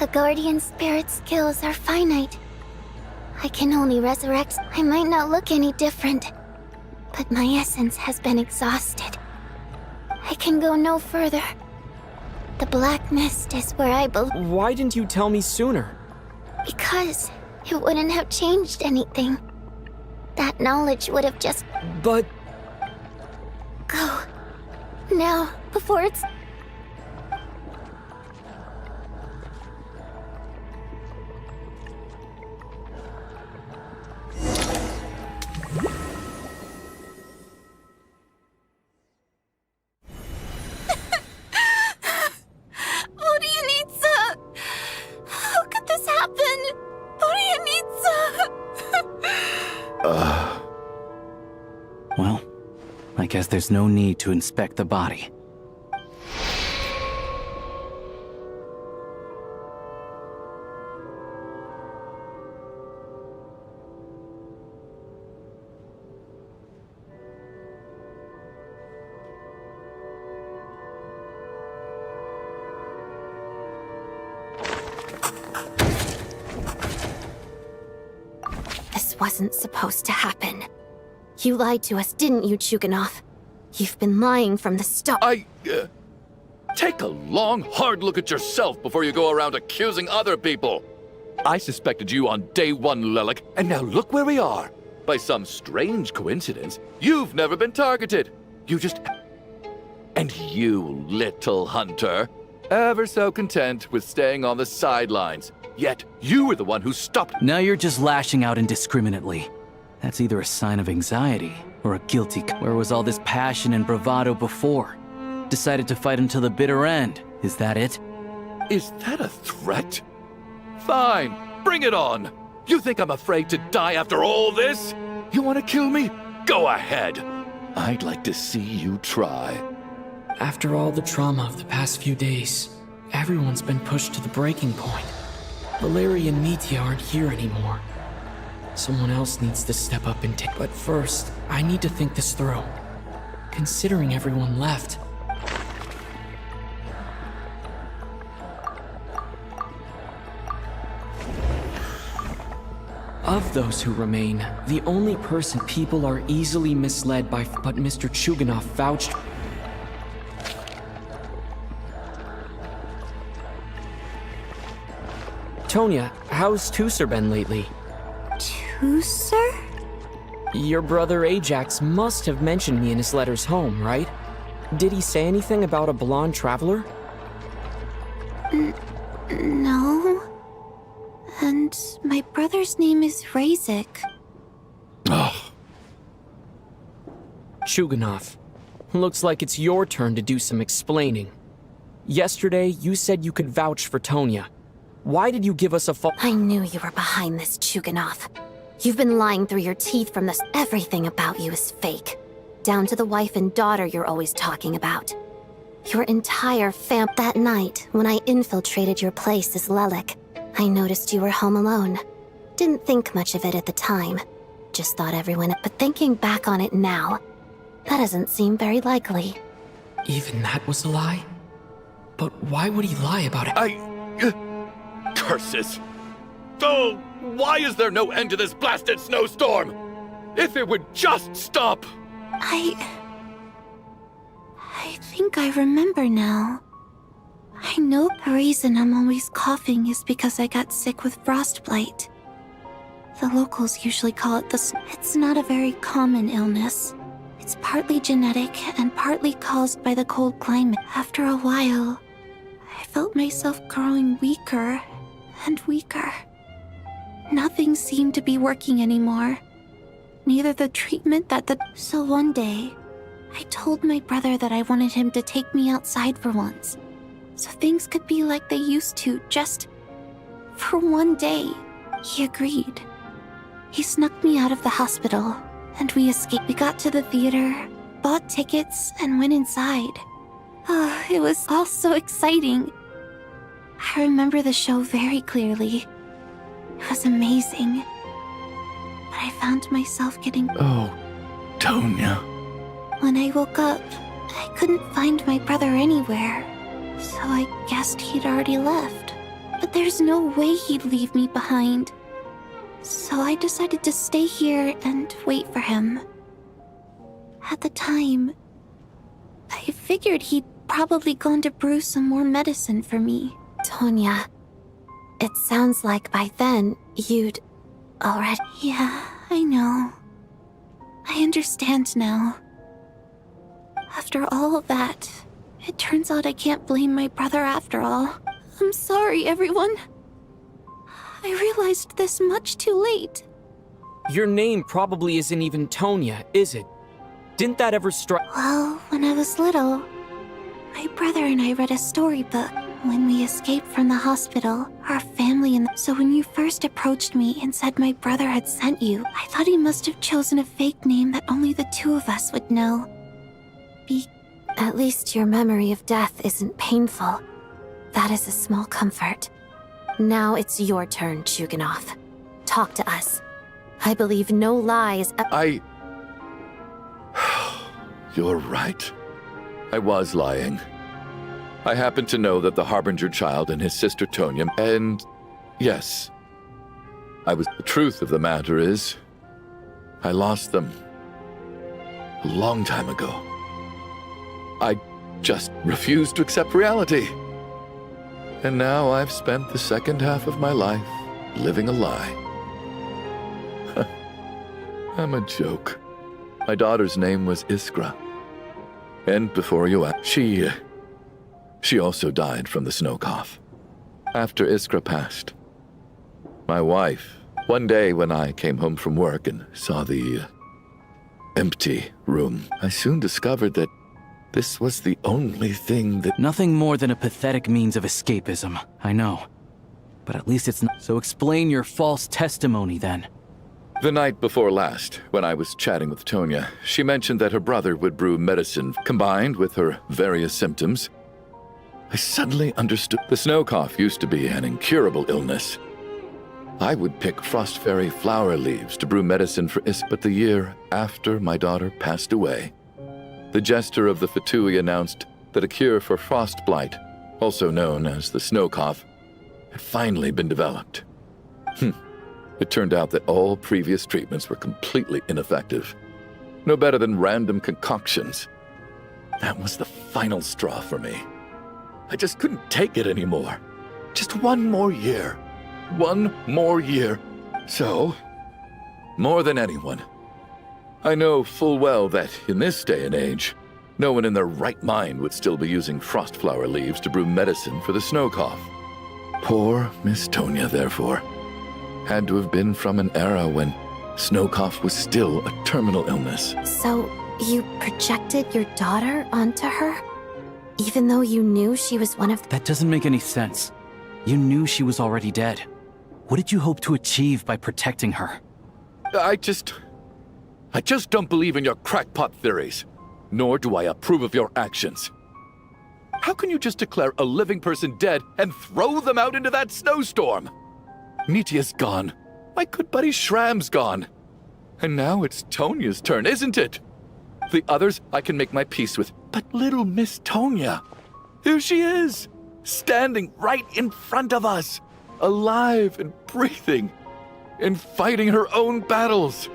A guardian spirit's skills are finite. I can only resurrect. I might not look any different, but my essence has been exhausted. I can go no further. The Black Mist is where I belong. Why didn't you tell me sooner? Because it wouldn't have changed anything. That knowledge would have just... But... Go. Now, before it's... Well, I guess there's no need to inspect the body. This wasn't supposed to happen. You lied to us, didn't you, Chuganov? You've been lying from the start. Take a long, hard look at yourself before you go around accusing other people. I suspected you on day one, Lelik, and now look where we are. By some strange coincidence, you've never been targeted. You just... And you, little hunter, ever so content with staying on the sidelines. Yet, you were the one who stopped... Now you're just lashing out indiscriminately. That's either a sign of anxiety or a guilty... Where was all this passion and bravado before? Decided to fight until the bitter end. Is that it? Is that a threat? Fine, bring it on. You think I'm afraid to die after all this? You want to kill me? Go ahead. I'd like to see you try. After all the trauma of the past few days, everyone's been pushed to the breaking point. Valeria and Mitya aren't here anymore. Someone else needs to step up and take... But first, I need to think this through. Considering everyone left... Of those who remain, the only person people are easily misled by... But Mr. Chuganov vouched... Tonya, how's Tusser been lately? Tusser? Your brother Ajax must have mentioned me in his letters home, right? Did he say anything about a blonde traveler? No. And my brother's name is Razik. Chuganov, looks like it's your turn to do some explaining. Yesterday, you said you could vouch for Tonya. Why did you give us a I knew you were behind this, Chuganov. You've been lying through your teeth from this. Everything about you is fake. Down to the wife and daughter you're always talking about. Your entire fam... That night, when I infiltrated your place as Lelik, I noticed you were home alone. Didn't think much of it at the time. Just thought everyone... But thinking back on it now, that doesn't seem very likely. Even that was a lie? But why would he lie about it? Curses! Oh, why is there no end to this blasted snowstorm? If it would just stop! I think I remember now. I know the reason I'm always coughing is because I got sick with frostbite. The locals usually call it It's not a very common illness. It's partly genetic and partly caused by the cold climate. After a while, I felt myself growing weaker and weaker. Nothing seemed to be working anymore. Neither the treatment So one day, I told my brother that I wanted him to take me outside for once. so things could be like they used to, just for one day. He agreed. He snuck me out of the hospital, and we escaped. We got to the theater, bought tickets, and went inside. Oh, it was all so exciting. I remember the show very clearly. It was amazing. But I found myself getting... Oh, Tonya. When I woke up, I couldn't find my brother anywhere. So I guessed he'd already left. But there's no way he'd leave me behind. So I decided to stay here and wait for him. At the time, I figured he'd probably gone to brew some more medicine for me. Tonya, it sounds like by then you'd already... Yeah, I know. I understand now. After all of that, it turns out I can't blame my brother after all. I'm sorry, everyone. I realized this much too late. Your name probably isn't even Tonya, is it? Didn't that ever strike? Well, when I was little, my brother and I read a storybook when we escaped from the hospital, our family and... So when you first approached me and said my brother had sent you, I thought he must have chosen a fake name that only the two of us would know. At least your memory of death isn't painful. That is a small comfort. Now it's your turn, Chuganov. Talk to us. I believe no lie is... You're right. I was lying. I happen to know that the Harbinger child and his sister Tonya, and yes, the truth of the matter is, I lost them a long time ago. I just refused to accept reality. And now I've spent the second half of my life living a lie. I'm a joke. My daughter's name was Iskra. And before you ask, she also died from the snow cough. After Iskra passed, my wife, one day when I came home from work and saw the empty room, I soon discovered that this was the only thing that... Nothing more than a pathetic means of escapism, I know. But at least it's not... So explain your false testimony, then. The night before last, when I was chatting with Tonya, she mentioned that her brother would brew medicine combined with her various symptoms. I suddenly understood. The snow cough used to be an incurable illness. I would pick frost fairy flower leaves to brew medicine for but the year after my daughter passed away, the jester of the Fatui announced that a cure for frost blight, also known as the snow cough, had finally been developed. It turned out that all previous treatments were completely ineffective. No better than random concoctions. That was the final straw for me. I just couldn't take it anymore. Just one more year. One more year. So, more than anyone, I know full well that in this day and age, no one in their right mind would still be using frost flower leaves to brew medicine for the snow cough. Poor Miss Tonya, therefore, had to have been from an era when snow cough was still a terminal illness. So, you projected your daughter onto her? Even though you knew she was one of... That doesn't make any sense. You knew she was already dead. What did you hope to achieve by protecting her? I just don't believe in your crackpot theories, nor do I approve of your actions. How can you just declare a living person dead and throw them out into that snowstorm? Nitia's gone. My good buddy Shram's gone. And now it's Tonya's turn, isn't it? The others I can make my peace with, but little Miss Tonya, here she is, standing right in front of us, alive and breathing, and fighting her own battles.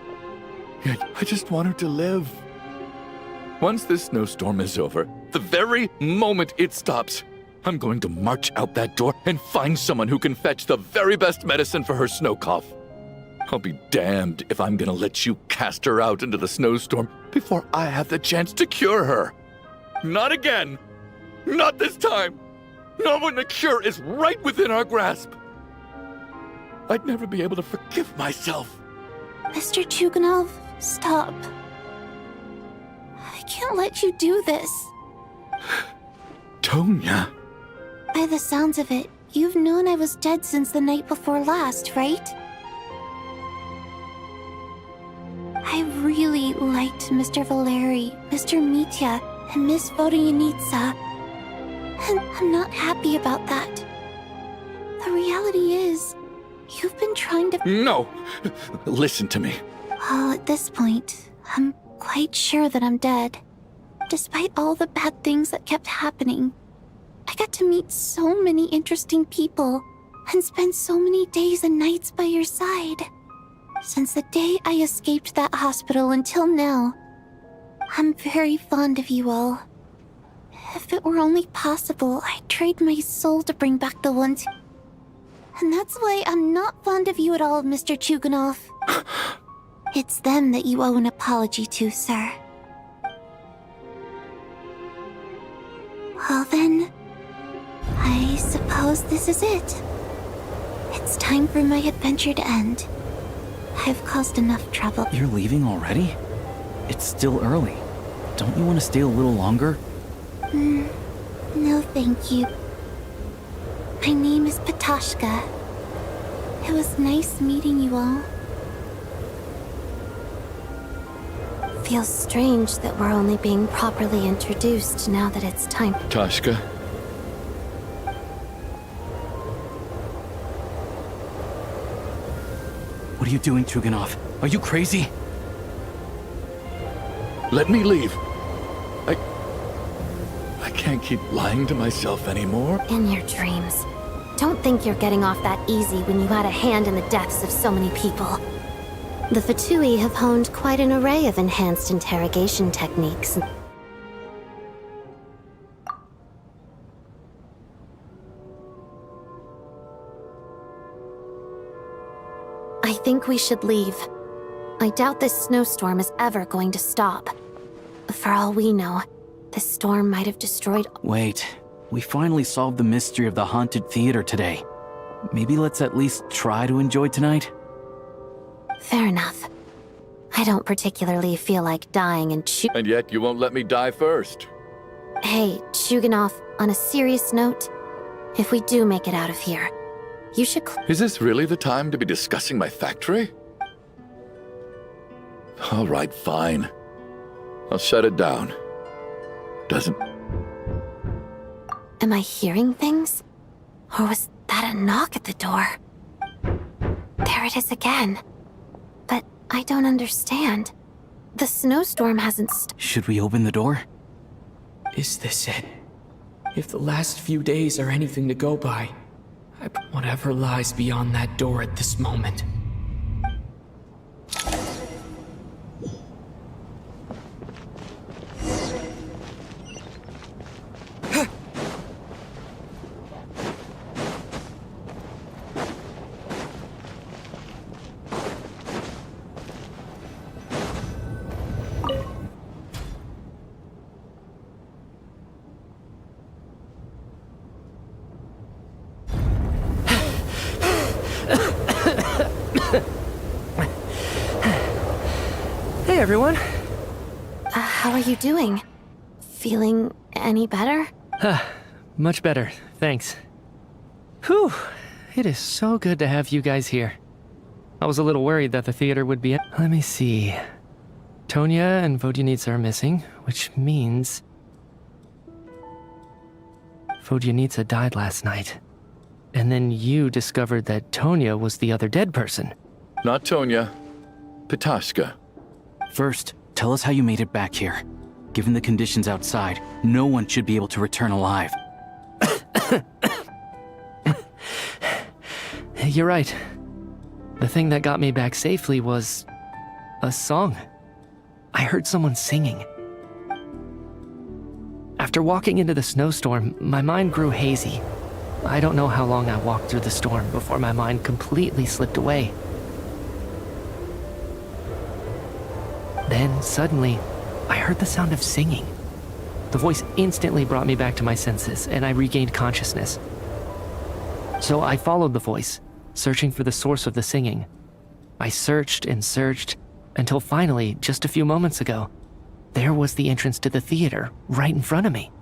Yet I just want her to live. Once this snowstorm is over, the very moment it stops, I'm going to march out that door and find someone who can fetch the very best medicine for her snow cough. I'll be damned if I'm gonna let you cast her out into the snowstorm before I have the chance to cure her. Not again. Not this time. Not when the cure is right within our grasp. I'd never be able to forgive myself. Mr. Chuganov, stop. I can't let you do this. Tonya, By the sounds of it, you've known I was dead since the night before last, right? I really liked Mr. Valeri, Mr. Mitya, and Miss Vodyanitsa. And I'm not happy about that. The reality is, you've been trying to— No! Listen to me. Well, at this point, I'm quite sure that I'm dead. Despite all the bad things that kept happening, I got to meet so many interesting people and spend so many days and nights by your side. Since the day I escaped that hospital until now, I'm very fond of you all. If it were only possible, I'd trade my soul to bring back the ones. And that's why I'm not fond of you at all, Mr. Chuganov. It's them that you owe an apology to, sir. Well then, I suppose this is it. It's time for my adventure to end. I've caused enough trouble. You're leaving already? It's still early. Don't you want to stay a little longer? No thank you. My name is Patashka. It was nice meeting you all. Feels strange that we're only being properly introduced now that it's time. Tashka. What are you doing, Chuganov? Are you crazy? Let me leave. I can't keep lying to myself anymore. In your dreams. Don't think you're getting off that easy when you had a hand in the deaths of so many people. The Fatui have honed quite an array of enhanced interrogation techniques. I think we should leave. I doubt this snowstorm is ever going to stop. For all we know, this storm might have destroyed— Wait, we finally solved the mystery of the haunted theater today. Maybe let's at least try to enjoy tonight? Fair enough. I don't particularly feel like dying and And yet you won't let me die first. Hey, Chuganov, on a serious note, if we do make it out of here, you should— Is this really the time to be discussing my factory? All right, fine. I'll shut it down. Doesn't... Am I hearing things? Or was that a knock at the door? There it is again. But I don't understand. The snowstorm hasn't Should we open the door? Is this it? If the last few days are anything to go by, whatever lies beyond that door at this moment. Hey, everyone. How are you doing? Feeling any better? Much better, thanks. Whew, it is so good to have you guys here. I was a little worried that the theater would be— Let me see. Tonya and Vodyanitsa are missing, which means Vodyanitsa died last night. And then you discovered that Tonya was the other dead person. Not Tonya. Patashka. First, tell us how you made it back here. Given the conditions outside, no one should be able to return alive. You're right. The thing that got me back safely was a song. I heard someone singing. After walking into the snowstorm, my mind grew hazy. I don't know how long I walked through the storm before my mind completely slipped away. Then, suddenly, I heard the sound of singing. The voice instantly brought me back to my senses, and I regained consciousness. So I followed the voice, searching for the source of the singing. I searched and searched, until finally, just a few moments ago, there was the entrance to the theater, right in front of me.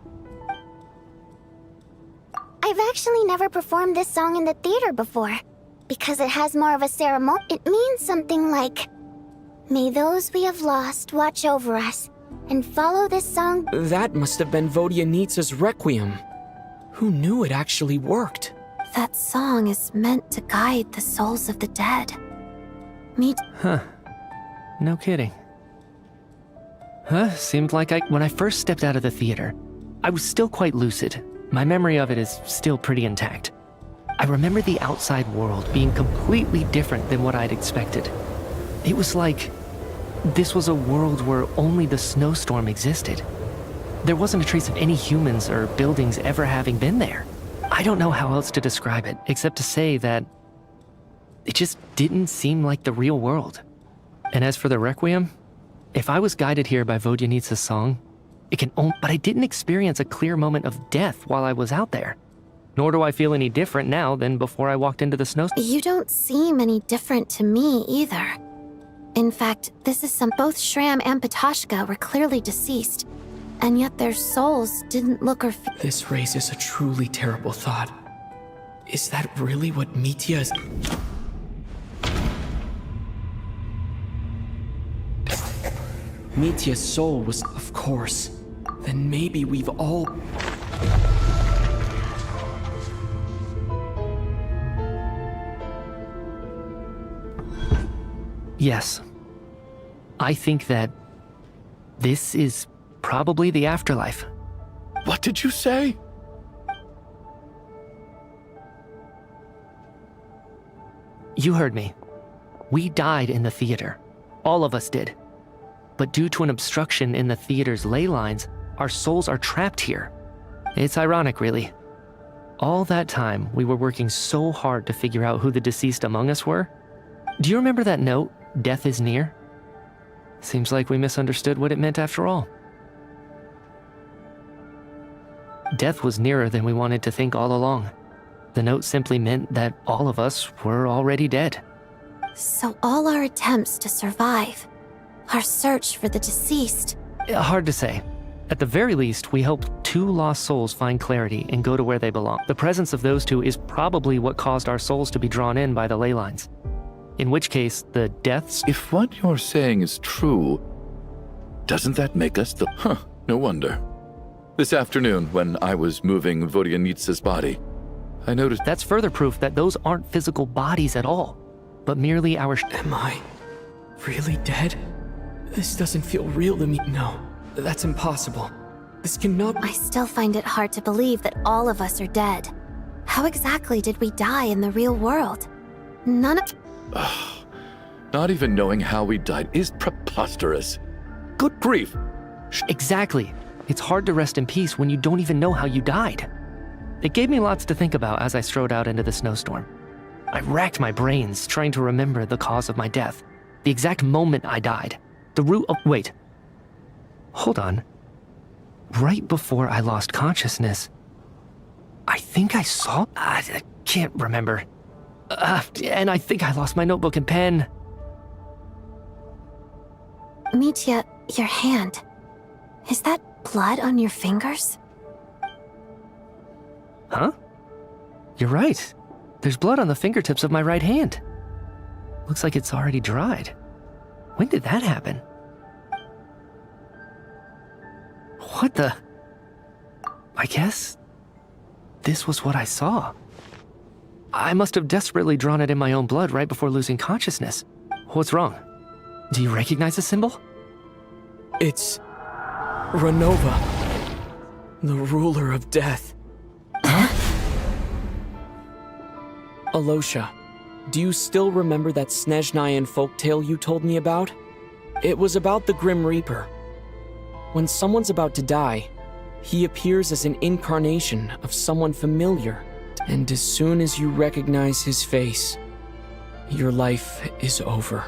I've actually never performed this song in the theater before. Because it has more of a ceremony. It means something like, may those we have lost watch over us, and follow this song. That must have been Vodyanitsa's Requiem. Who knew it actually worked? That song is meant to guide the souls of the dead. Huh. No kidding. Seemed like when I first stepped out of the theater, I was still quite lucid. My memory of it is still pretty intact. I remember the outside world being completely different than what I'd expected. It was like this was a world where only the snowstorm existed. There wasn't a trace of any humans or buildings ever having been there. I don't know how else to describe it, except to say that it just didn't seem like the real world. And as for the Requiem, if I was guided here by Vodyanitsa's song, it can only, but I didn't experience a clear moment of death while I was out there. Nor do I feel any different now than before I walked into the snowstorm. You don't seem any different to me either. In fact, this is both Shram and Patoshka were clearly deceased, and yet their souls didn't look or feel. This raises a truly terrible thought. Is that really what Mitya is? Mitya's soul was, of course. Then maybe we've all... Yes. I think that this is probably the afterlife. What did you say? You heard me. We died in the theater. All of us did. But due to an obstruction in the theater's ley lines, our souls are trapped here. It's ironic, really. All that time, we were working so hard to figure out who the deceased among us were. Do you remember that note, "Death is near"? Seems like we misunderstood what it meant after all. Death was nearer than we wanted to think all along. The note simply meant that all of us were already dead. So all our attempts to survive, our search for the deceased... Hard to say. At the very least, we hope 2 lost souls find clarity and go to where they belong. The presence of those 2 is probably what caused our souls to be drawn in by the ley lines. In which case, the deaths... If what you're saying is true, doesn't that make us the... no wonder. This afternoon, when I was moving Vodyanitsa's body, I noticed... That's further proof that those aren't physical bodies at all, but merely our... Am I really dead? This doesn't feel real to me. No, that's impossible. This cannot... I still find it hard to believe that all of us are dead. How exactly did we die in the real world? None of... Not even knowing how we died is preposterous. Good grief. Exactly. It's hard to rest in peace when you don't even know how you died. It gave me lots to think about as I strode out into the snowstorm. I racked my brains trying to remember the cause of my death, the exact moment I died, the root of... Wait. Hold on. Right before I lost consciousness, I think I saw... I can't remember. And I think I lost my notebook and pen. Mitya, your hand. Is that blood on your fingers? Huh? You're right. There's blood on the fingertips of my right hand. Looks like it's already dried. When did that happen? What the... I guess... this was what I saw. I must have desperately drawn it in my own blood right before losing consciousness. What's wrong? Do you recognize the symbol? It's... Renova. The ruler of death. Huh? Alosha, do you still remember that Snezhnayan folktale you told me about? It was about the Grim Reaper. When someone's about to die, he appears as an incarnation of someone familiar. And as soon as you recognize his face, your life is over.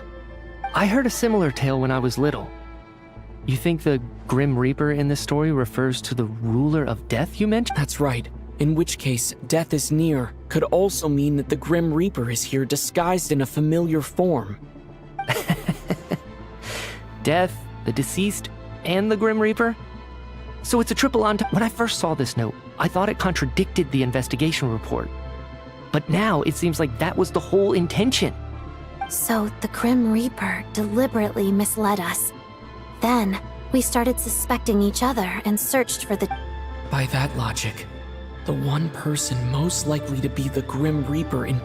I heard a similar tale when I was little. You think the Grim Reaper in this story refers to the ruler of death you mentioned? That's right. In which case, death is near could also mean that the Grim Reaper is here disguised in a familiar form. Death, the deceased, and the Grim Reaper? So it's a triple When I first saw this note, I thought it contradicted the investigation report. But now it seems like that was the whole intention. So the Grim Reaper deliberately misled us. Then, we started suspecting each other and searched for the... By that logic, the one person most likely to be the Grim Reaper in...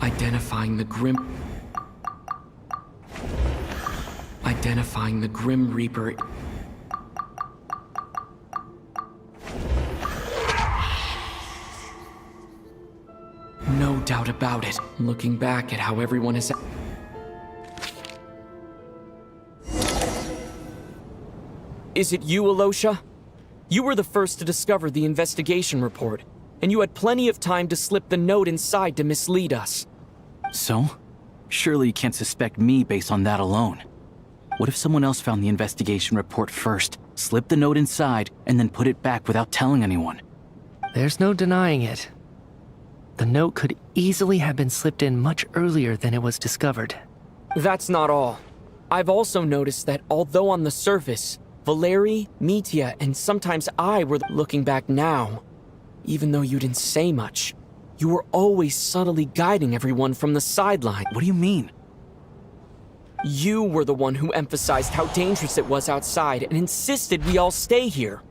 Identifying the Grim Reaper. No doubt about it. Looking back at how everyone is... Is it you, Alosha? You were the first to discover the investigation report, and you had plenty of time to slip the note inside to mislead us. So? Surely you can't suspect me based on that alone. What if someone else found the investigation report first, slipped the note inside, and then put it back without telling anyone? There's no denying it. The note could easily have been slipped in much earlier than it was discovered. That's not all. I've also noticed that although on the surface, Valeri, Mitya, and sometimes I were looking back now, even though you didn't say much, you were always subtly guiding everyone from the sideline. What do you mean? You were the one who emphasized how dangerous it was outside and insisted we all stay here.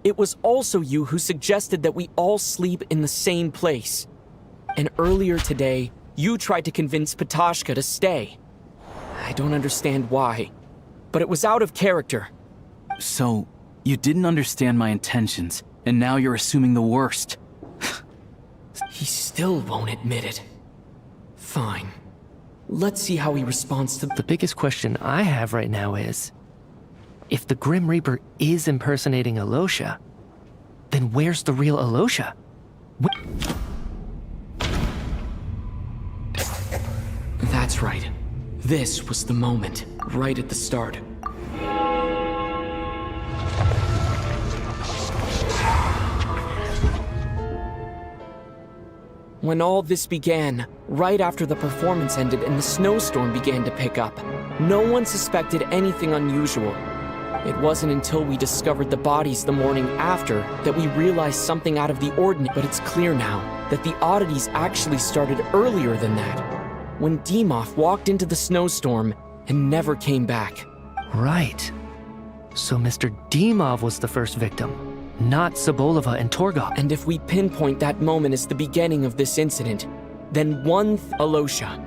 It was also you who suggested that we all sleep in the same place. And earlier today, you tried to convince Patashka to stay. I don't understand why, but it was out of character. So, you didn't understand my intentions, and now you're assuming the worst. He still won't admit it. Fine. Let's see how he responds to... The biggest question I have right now is, if the Grim Reaper is impersonating Alosha, then where's the real Alosha? That's right. This was the moment, right at the start. When all this began, right after the performance ended and the snowstorm began to pick up, no one suspected anything unusual. It wasn't until we discovered the bodies the morning after that we realized something out of the ordinary. But it's clear now that the oddities actually started earlier than that, when Dimov walked into the snowstorm and never came back. Right. So Mr. Dimov was the first victim, not Sobolova and Torgov. And if we pinpoint that moment as the beginning of this incident, then Alosha,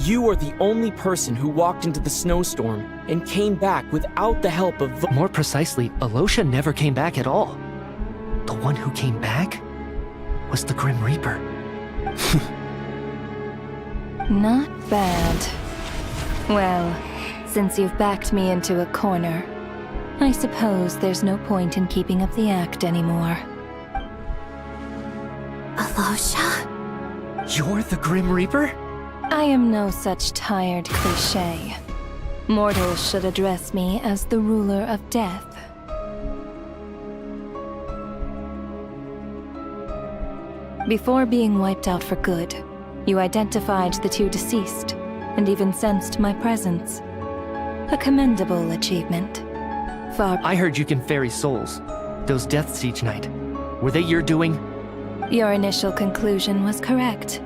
you are the only person who walked into the snowstorm and came back without the help of... More precisely, Alosha never came back at all. The one who came back was the Grim Reaper. Not bad. Well, since you've backed me into a corner, I suppose there's no point in keeping up the act anymore. Alosha? You're the Grim Reaper? I am no such tired cliché. Mortals should address me as the ruler of death. Before being wiped out for good, you identified the two deceased, and even sensed my presence. A commendable achievement. I heard you can ferry souls. Those deaths each night. Were they your doing? Your initial conclusion was correct.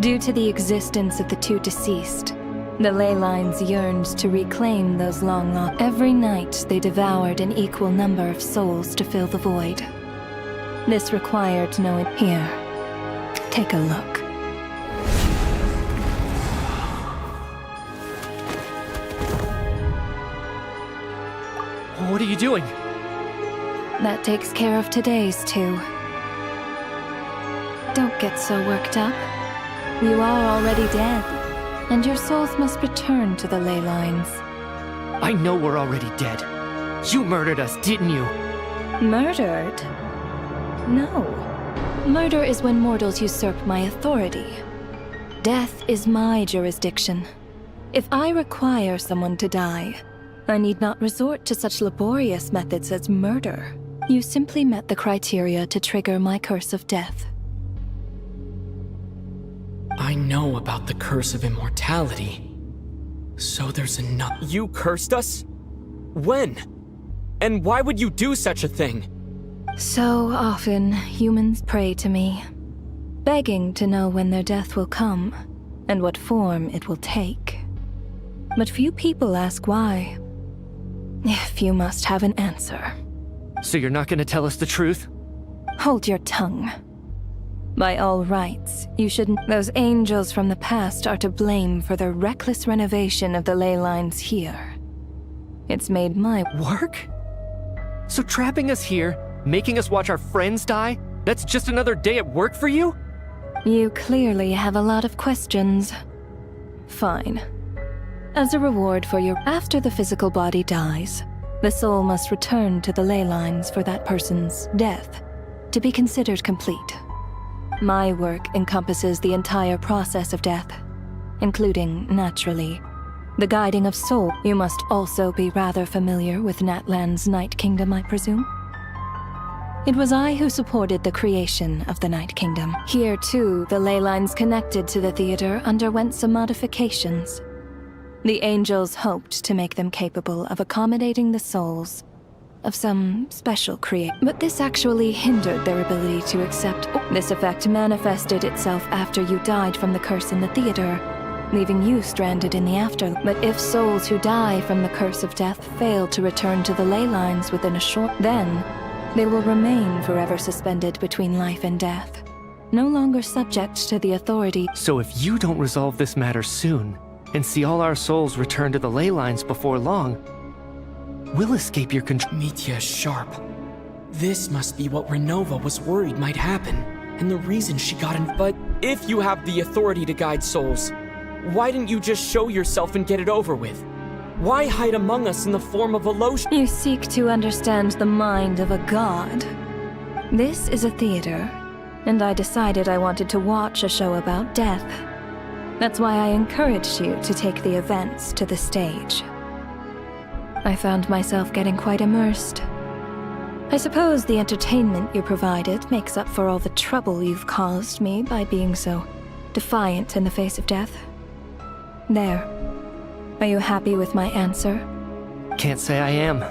Due to the existence of the two deceased, the ley lines yearned to reclaim those long lost. Every night they devoured an equal number of souls to fill the void. This required no... Here, take a look. What are you doing? That takes care of today's too. Don't get so worked up. You are already dead, and your souls must return to the ley lines. I know we're already dead. You murdered us, didn't you? Murdered? No. Murder is when mortals usurp my authority. Death is my jurisdiction. If I require someone to die, I need not resort to such laborious methods as murder. You simply met the criteria to trigger my curse of death. I know about the curse of immortality. So there's enough. You cursed us? When? And why would you do such a thing? So often, humans pray to me, begging to know when their death will come and what form it will take. But few people ask why. If you must have an answer. So you're not gonna tell us the truth? Hold your tongue. By all rights, you shouldn't. Those angels from the past are to blame for the reckless renovation of the ley lines here. It's made my work? So trapping us here, making us watch our friends die, that's just another day at work for you? You clearly have a lot of questions. Fine. As a reward for your... After the physical body dies, the soul must return to the ley lines for that person's death to be considered complete. My work encompasses the entire process of death, including, naturally, the guiding of soul. You must also be rather familiar with Natlan's Night Kingdom, I presume? It was I who supported the creation of the Night Kingdom. Here, too, the ley lines connected to the theater underwent some modifications. The angels hoped to make them capable of accommodating the souls of some special but this actually hindered their ability to accept. This effect manifested itself after you died from the curse in the theater, leaving you stranded in the afterlife. But if souls who die from the curse of death fail to return to the ley lines within a short... then they will remain forever suspended between life and death, no longer subject to the authority. So if you don't resolve this matter soon, and see all our souls return to the ley lines before long, we'll escape your control. Mitya is sharp. This must be what Renova was worried might happen, and the reason she got in. But if you have the authority to guide souls, why didn't you just show yourself and get it over with? Why hide among us in the form of a lotion? You seek to understand the mind of a god. This is a theater, and I decided I wanted to watch a show about death. That's why I encouraged you to take the events to the stage. I found myself getting quite immersed. I suppose the entertainment you provided makes up for all the trouble you've caused me by being so defiant in the face of death. There. Are you happy with my answer? Can't say I am.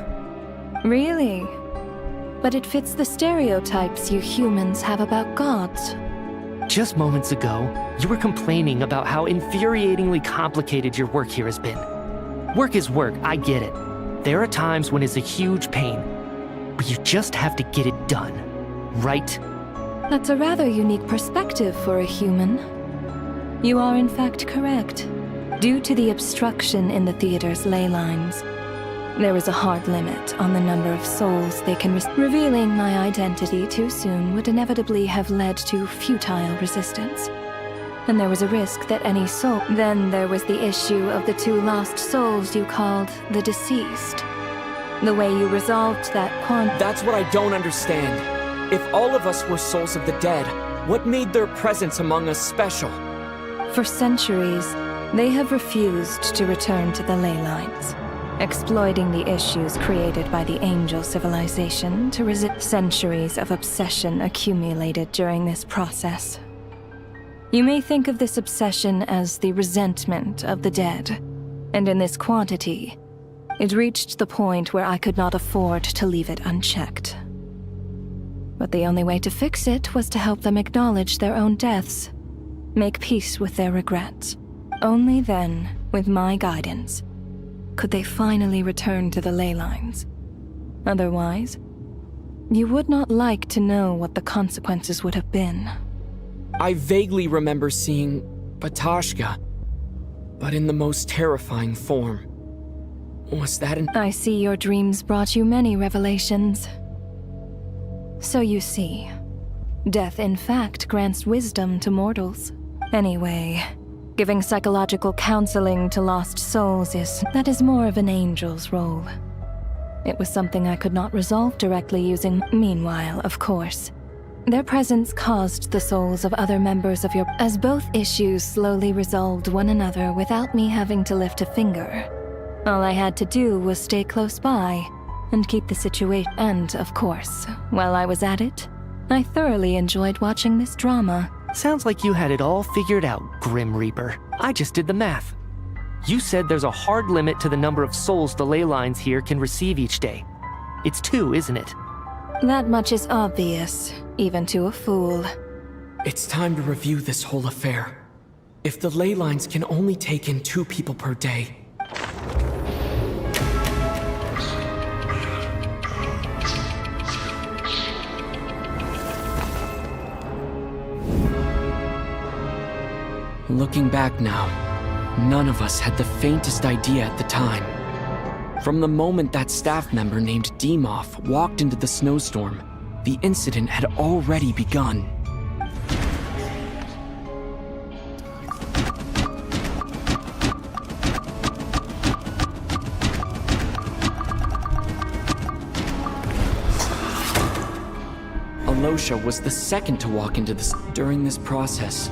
Really? But it fits the stereotypes you humans have about gods. Just moments ago, you were complaining about how infuriatingly complicated your work here has been. Work is work, I get it. There are times when it's a huge pain, but you just have to get it done, right? That's a rather unique perspective for a human. You are in fact correct. Due to the obstruction in the theater's ley lines, there is a hard limit on the number of souls they can revealing my identity too soon would inevitably have led to futile resistance. And there was a risk that any soul... Then there was the issue of the 2 lost souls you called the deceased. The way you resolved that That's what I don't understand. If all of us were souls of the dead, what made their presence among us special? For centuries, they have refused to return to the ley lines, exploiting the issues created by the angel civilization to resist. Centuries of obsession accumulated during this process. You may think of this obsession as the resentment of the dead, and in this quantity, it reached the point where I could not afford to leave it unchecked. But the only way to fix it was to help them acknowledge their own deaths, make peace with their regrets. Only then, with my guidance, could they finally return to the ley lines. Otherwise, you would not like to know what the consequences would have been. I vaguely remember seeing Batashka, but in the most terrifying form. Was that I see your dreams brought you many revelations. So you see, death in fact grants wisdom to mortals. Anyway, giving psychological counseling to lost souls that is more of an angel's role. It was something I could not resolve directly using. Meanwhile, of course, their presence caused the souls of other members of your... As both issues slowly resolved one another without me having to lift a finger, all I had to do was stay close by and keep the situation. And, of course, while I was at it, I thoroughly enjoyed watching this drama. Sounds like you had it all figured out, Grim Reaper. I just did the math. You said there's a hard limit to the number of souls the ley lines here can receive each day. It's 2, isn't it? That much is obvious, even to a fool. It's time to review this whole affair. If the ley lines can only take in 2 people per day, looking back now, none of us had the faintest idea at the time. From the moment that staff member named Demoff walked into the snowstorm, the incident had already begun. Alosha was the second to walk into this during this process.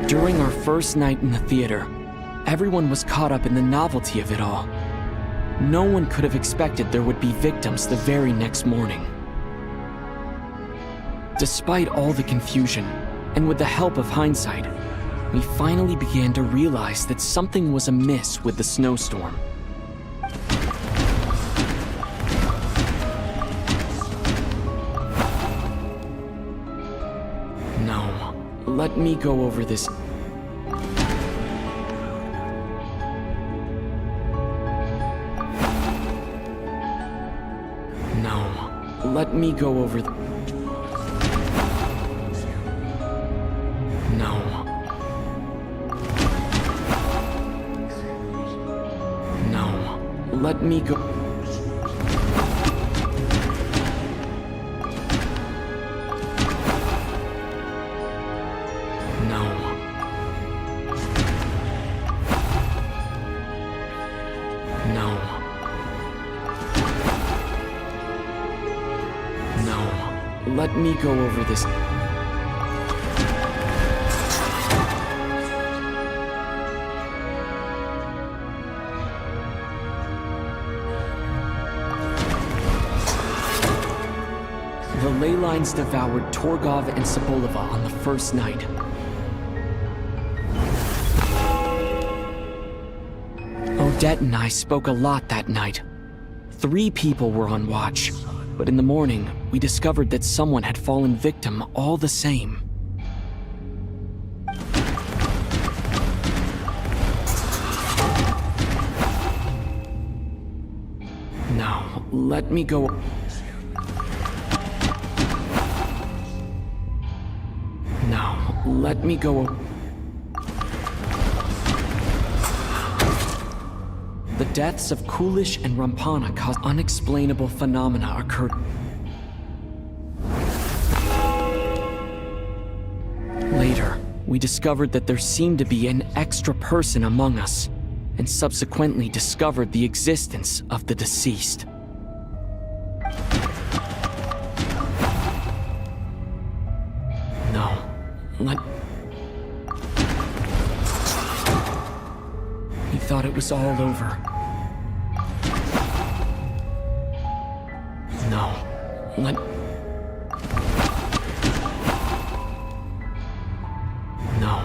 During our first night in the theater, everyone was caught up in the novelty of it all. No one could have expected there would be victims the very next morning. Despite all the confusion, and with the help of hindsight, we finally began to realize that something was amiss with the snowstorm. No, let me go over this. Let me go over the... No. No. Let me go... No. No. Let me go over this. The ley lines devoured Torgov and Sobolova on the first night. Odette and I spoke a lot that night. 3 people were on watch. But in the morning, we discovered that someone had fallen victim all the same. Now, let me go... Now, let me go... The deaths of Kulish and Rampana caused unexplainable phenomena occurred. Later, we discovered that there seemed to be an extra person among us, and subsequently discovered the existence of the deceased. No, We thought it was all over. No, No.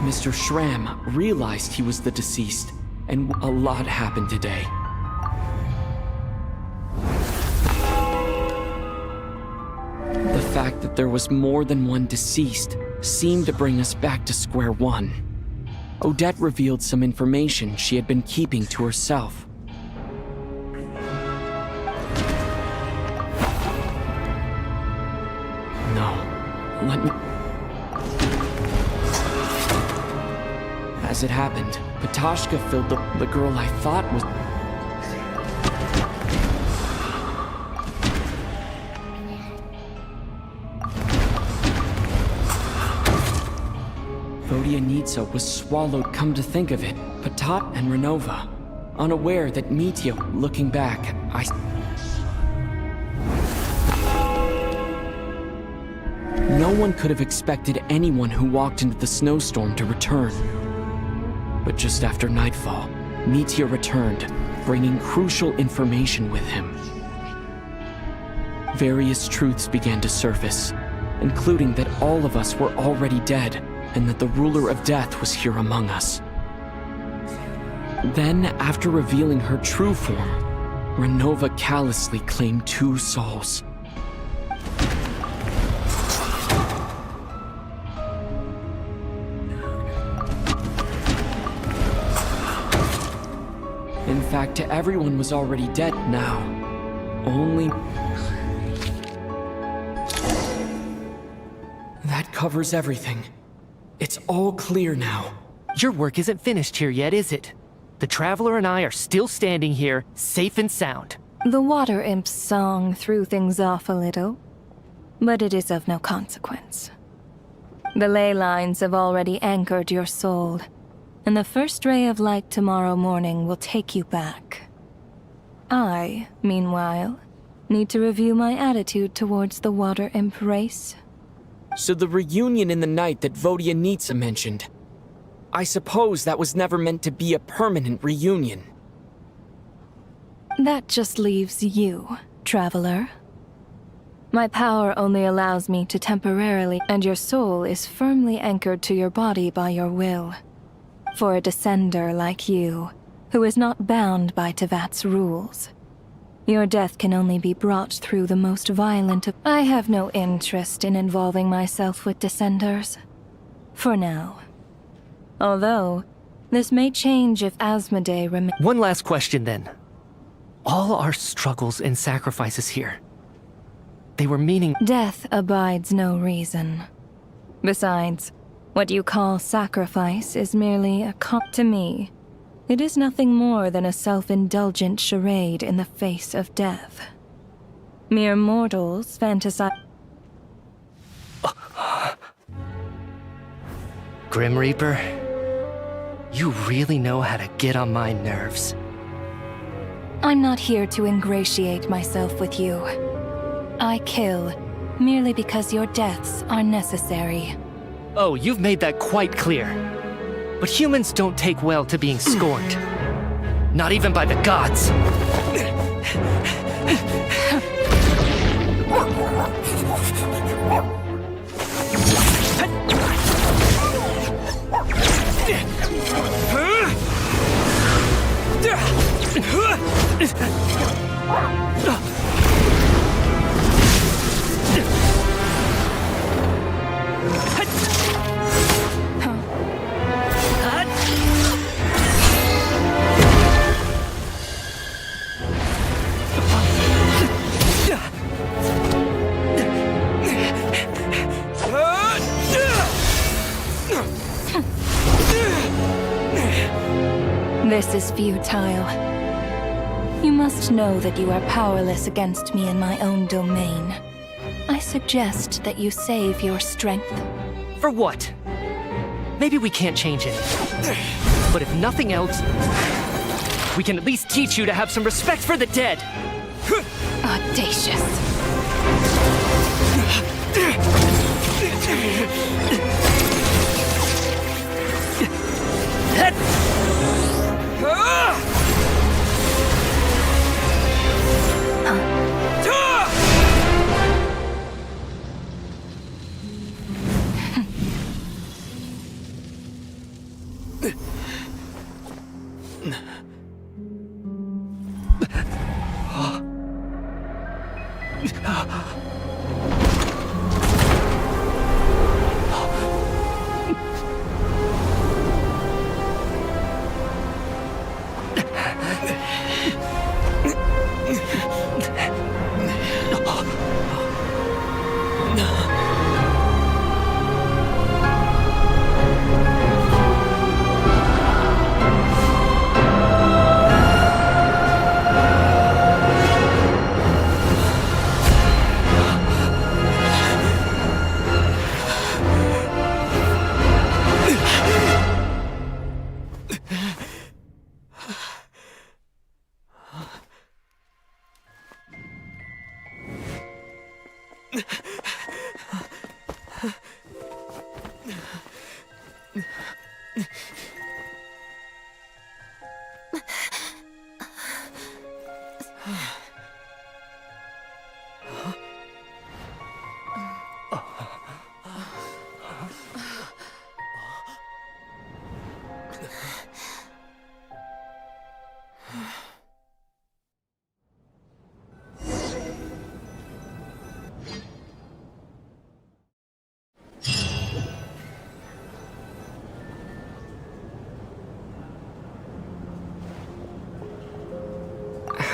Mr. Schramm realized he was the deceased, and a lot happened today. The fact that there was more than one deceased seemed to bring us back to square one. Odette revealed some information she had been keeping to herself. No, let me... As it happened, Patashka filled the girl I thought was... Vodianitsa was swallowed. Come to think of it, Patat and Renova. Unaware that Mitya, looking back, No one could have expected anyone who walked into the snowstorm to return. But just after nightfall, Meteor returned, bringing crucial information with him. Various truths began to surface, including that all of us were already dead, and that the ruler of death was here among us. Then, after revealing her true form, Renova callously claimed 2 souls. In fact, everyone was already dead now. Only... That covers everything. It's all clear now. Your work isn't finished here yet, is it? The Traveler and I are still standing here, safe and sound. The Water Imp's song threw things off a little, but it is of no consequence. The ley lines have already anchored your soul, and the first ray of light tomorrow morning will take you back. I, meanwhile, need to review my attitude towards the Water Imp race. So the reunion in the night that Vodyanitsa mentioned, I suppose that was never meant to be a permanent reunion. That just leaves you, Traveler. My power only allows me to temporarily, and your soul is firmly anchored to your body by your will. For a descender like you, who is not bound by Tevat's rules, your death can only be brought through the most violent of... I have no interest in involving myself with descenders. For now. Although, this may change if Asmodee remains... One last question then. All our struggles and sacrifices here, they were meaning... Death abides no reason. Besides, what you call sacrifice is merely a to me. It is nothing more than a self-indulgent charade in the face of death. Mere mortals fantasize... Grim Reaper, you really know how to get on my nerves. I'm not here to ingratiate myself with you. I kill merely because your deaths are necessary. Oh, you've made that quite clear. But humans don't take well to being scorned. Not even by the gods. This is futile. You must know that you are powerless against me in my own domain. I suggest that you save your strength. For what? Maybe we can't change it. But if nothing else, we can at least teach you to have some respect for the dead. Audacious.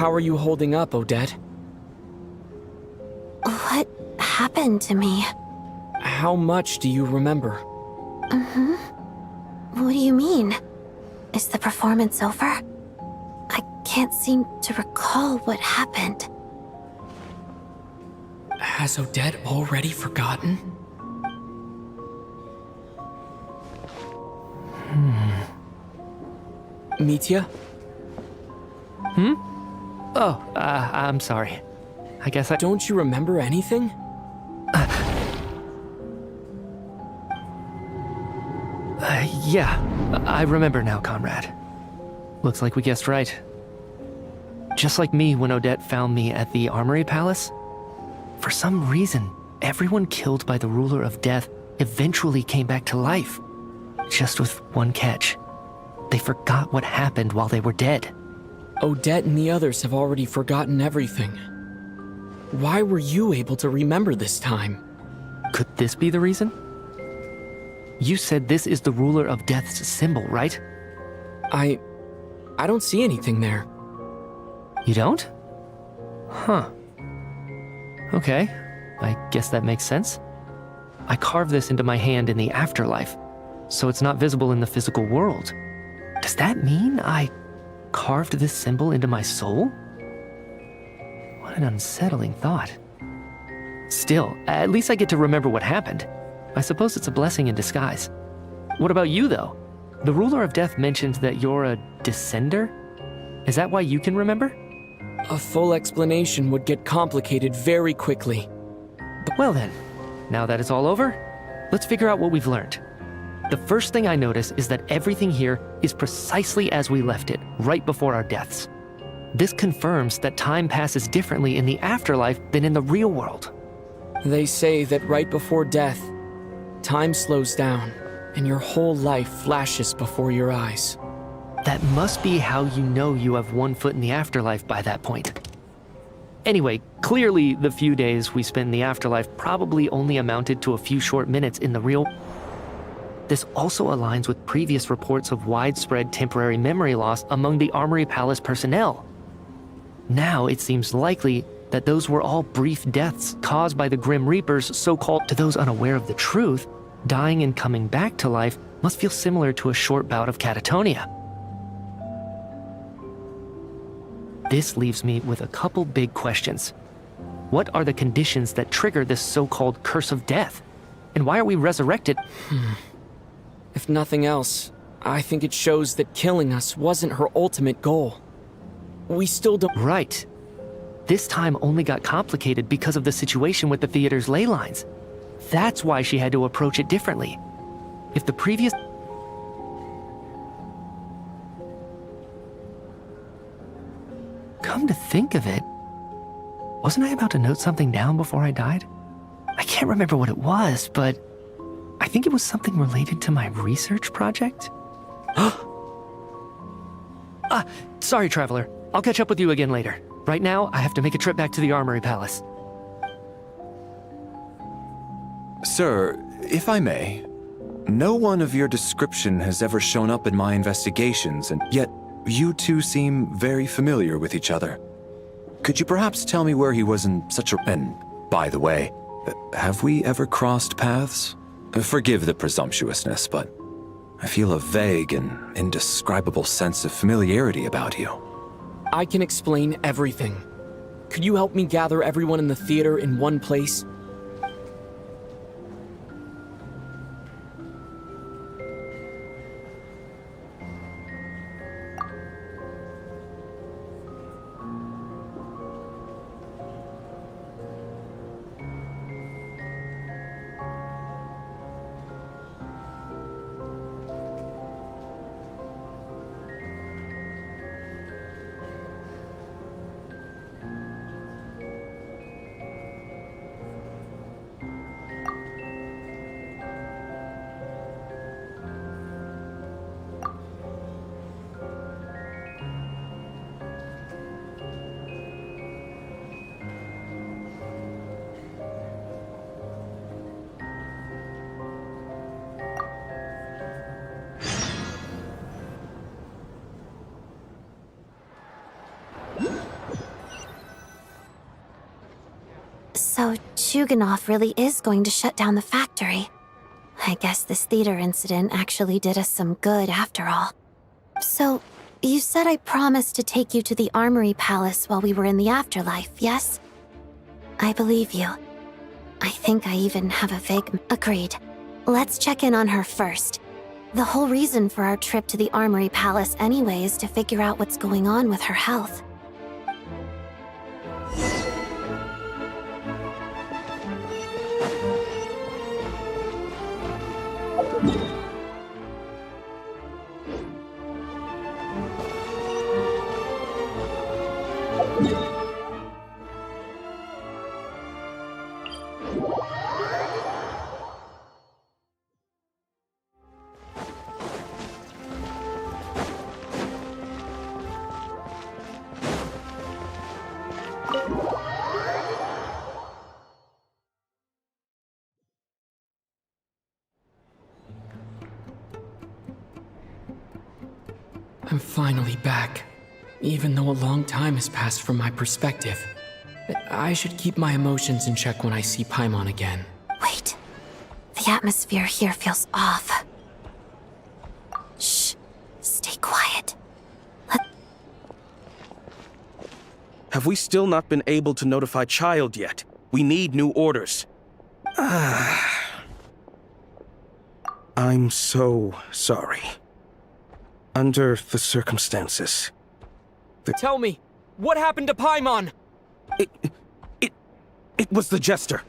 How are you holding up, Odette? What happened to me? How much do you remember? What do you mean? Is the performance over? I can't seem to recall what happened. Has Odette already forgotten? Mitya? Oh, I'm sorry. I guess I... Don't you remember anything? Yeah, I remember now, Conrad. Looks like we guessed right. Just like me when Odette found me at the Armory Palace. For some reason, everyone killed by the ruler of death eventually came back to life. Just with one catch. They forgot what happened while they were dead. Odette and the others have already forgotten everything. Why were you able to remember this time? Could this be the reason? You said this is the ruler of death's symbol, right? I don't see anything there. You don't? Huh. Okay, I guess that makes sense. I carved this into my hand in the afterlife, so it's not visible in the physical world. Does that mean I carved this symbol into my soul? What an unsettling thought. Still, at least I get to remember what happened. I suppose it's a blessing in disguise. What about you, though? The ruler of death mentioned that you're a descender? Is that why you can remember? A full explanation would get complicated very quickly. Well then, now that it's all over, let's figure out what we've learned. The first thing I notice is that everything here is precisely as we left it, right before our deaths. This confirms that time passes differently in the afterlife than in the real world. They say that right before death, time slows down, and your whole life flashes before your eyes. That must be how you know you have one foot in the afterlife by that point. Anyway, clearly the few days we spent in the afterlife probably only amounted to a few short minutes in the real. This also aligns with previous reports of widespread temporary memory loss among the Armory Palace personnel. Now it seems likely that those were all brief deaths caused by the Grim Reapers, so-called. To those unaware of the truth, dying and coming back to life must feel similar to a short bout of catatonia. This leaves me with a couple big questions. What are the conditions that trigger this so-called curse of death? And why are we resurrected? If nothing else, I think it shows that killing us wasn't her ultimate goal. We still don't— Right. This time only got complicated because of the situation with the theater's ley lines. That's why she had to approach it differently. If the previous— Come to think of it, wasn't I about to note something down before I died? I can't remember what it was, but I think it was something related to my research project. Sorry, Traveler. I'll catch up with you again later. Right now, I have to make a trip back to the Armory Palace. Sir, if I may, no one of your description has ever shown up in my investigations, and yet you two seem very familiar with each other. Could you perhaps tell me where he was in such a... And, by the way, have we ever crossed paths? Forgive the presumptuousness, but I feel a vague and indescribable sense of familiarity about you. I can explain everything. Could you help me gather everyone in the theater in one place? So Chuganov really is going to shut down the factory. I guess this theater incident actually did us some good after all. So, you said I promised to take you to the Armory Palace while we were in the afterlife, yes? I believe you. I think I even have a vague... Agreed. Let's check in on her first. The whole reason for our trip to the Armory Palace anyway is to figure out what's going on with her health. I'm finally back, even though a long time has passed from my perspective. I should keep my emotions in check when I see Paimon again. Wait. The atmosphere here feels off. Shh. Stay quiet. Have we still not been able to notify Child yet? We need new orders. I'm so sorry. Under the circumstances. Tell me, what happened to Paimon? It was the Jester.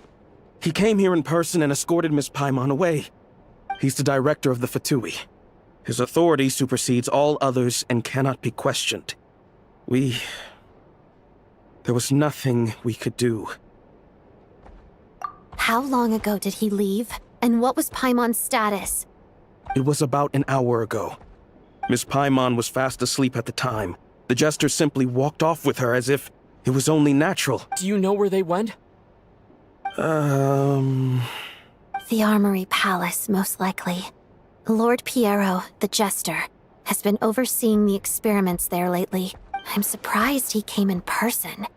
He came here in person and escorted Miss Paimon away. He's the director of the Fatui. His authority supersedes all others and cannot be questioned. There was nothing we could do. How long ago did he leave? And what was Paimon's status? It was about an hour ago. Miss Paimon was fast asleep at the time. The Jester simply walked off with her as if it was only natural. Do you know where they went? The Armory Palace, most likely. Lord Piero, the Jester, has been overseeing the experiments there lately. I'm surprised he came in person.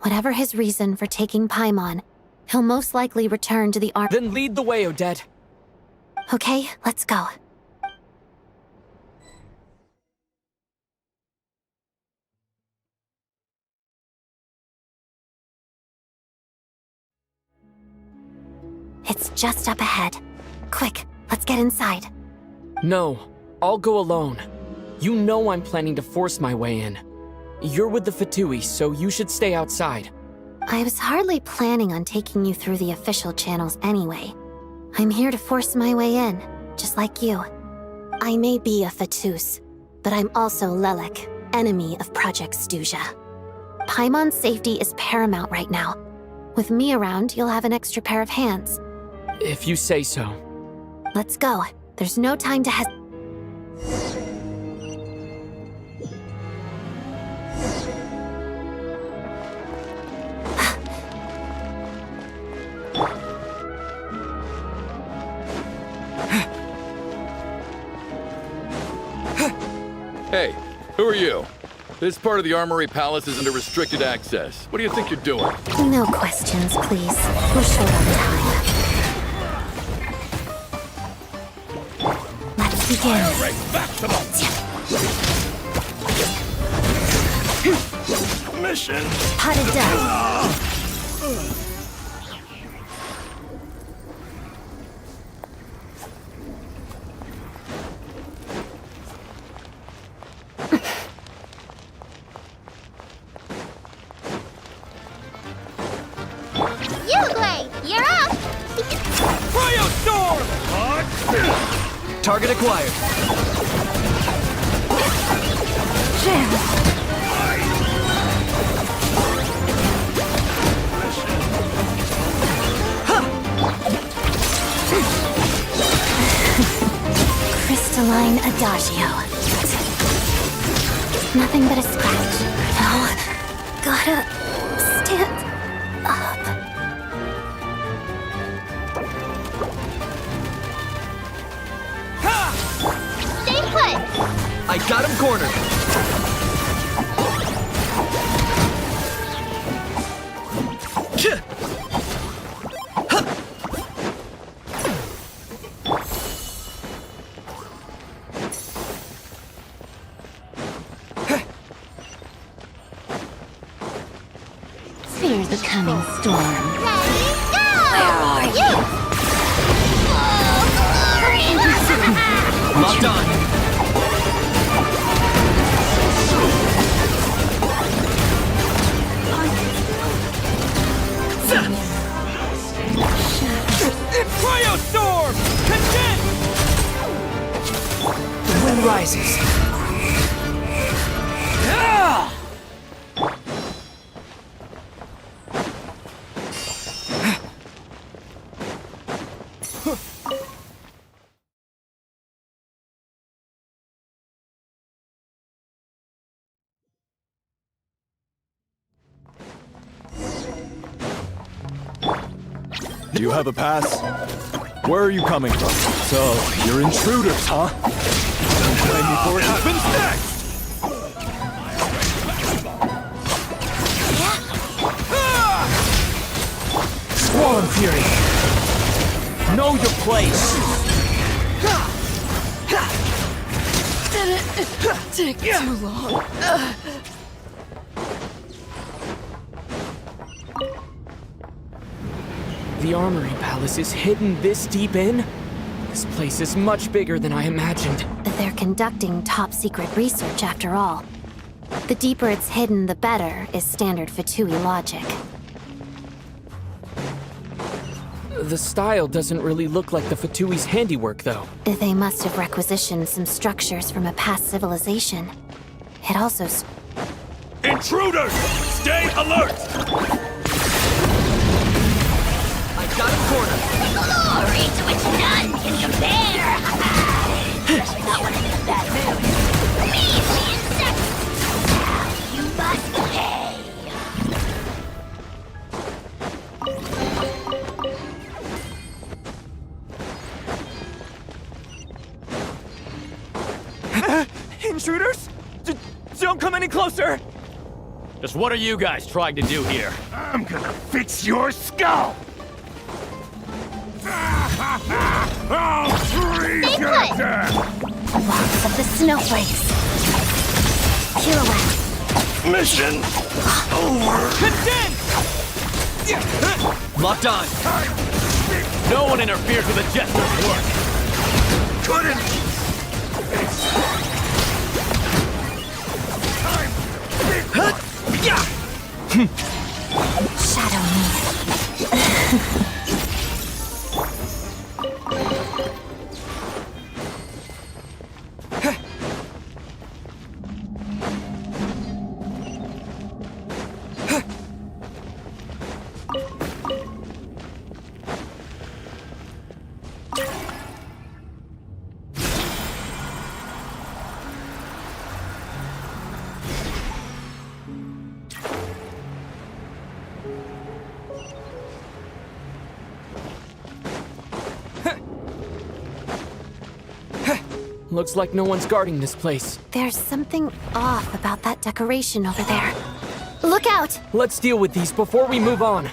Whatever his reason for taking Paimon, he'll most likely return to the Then lead the way, Odette. Okay, let's go. It's just up ahead. Quick, let's get inside. No, I'll go alone. You know I'm planning to force my way in. You're with the Fatui, so you should stay outside. I was hardly planning on taking you through the official channels anyway. I'm here to force my way in, just like you. I may be a Fatus, but I'm also Lelek, enemy of Project Stuja. Paimon's safety is paramount right now. With me around, you'll have an extra pair of hands. If you say so. Let's go. There's no time to Hey, who are you? This part of the Armory Palace is under restricted access. What do you think you're doing? No questions, please. We're short on time. Let's begin. I'll race back to the mission. Potted death. You're up! Cryostorm! Target acquired. Crystalline Adagio. Nothing but a scratch. No. Gotta stand up. Stay put! I got him cornered. Fear the coming storm. Ready, go! Where are you? Locked on. Cryostorm! Condense! The wind rises. Do you have a pass? Where are you coming from? So, you're intruders, huh? Don't blame me for what happens next! Swarm Fury! Know your place! Didn't take too long. The Armory Palace is hidden this deep in? This place is much bigger than I imagined. They're conducting top-secret research after all. The deeper it's hidden, the better, is standard Fatui logic. The style doesn't really look like the Fatui's handiwork, though. They must have requisitioned some structures from a past civilization. It also... Intruders! Stay alert! Got a corner. Glory to which none can compare! Especially not when I'm in a bad mood. Measly insects! You must pay! Intruders? Don't come any closer! Just what are you guys trying to do here? I'm gonna fix your skull! I'll freeze you to death! Walks of the snowflakes. Pirouette. Mission over! Condense! Locked on. No one interferes with a jester's work. Couldn't! Shadow me. Looks like no one's guarding this place. There's something off about that decoration over there. Look out! Let's deal with these before we move on.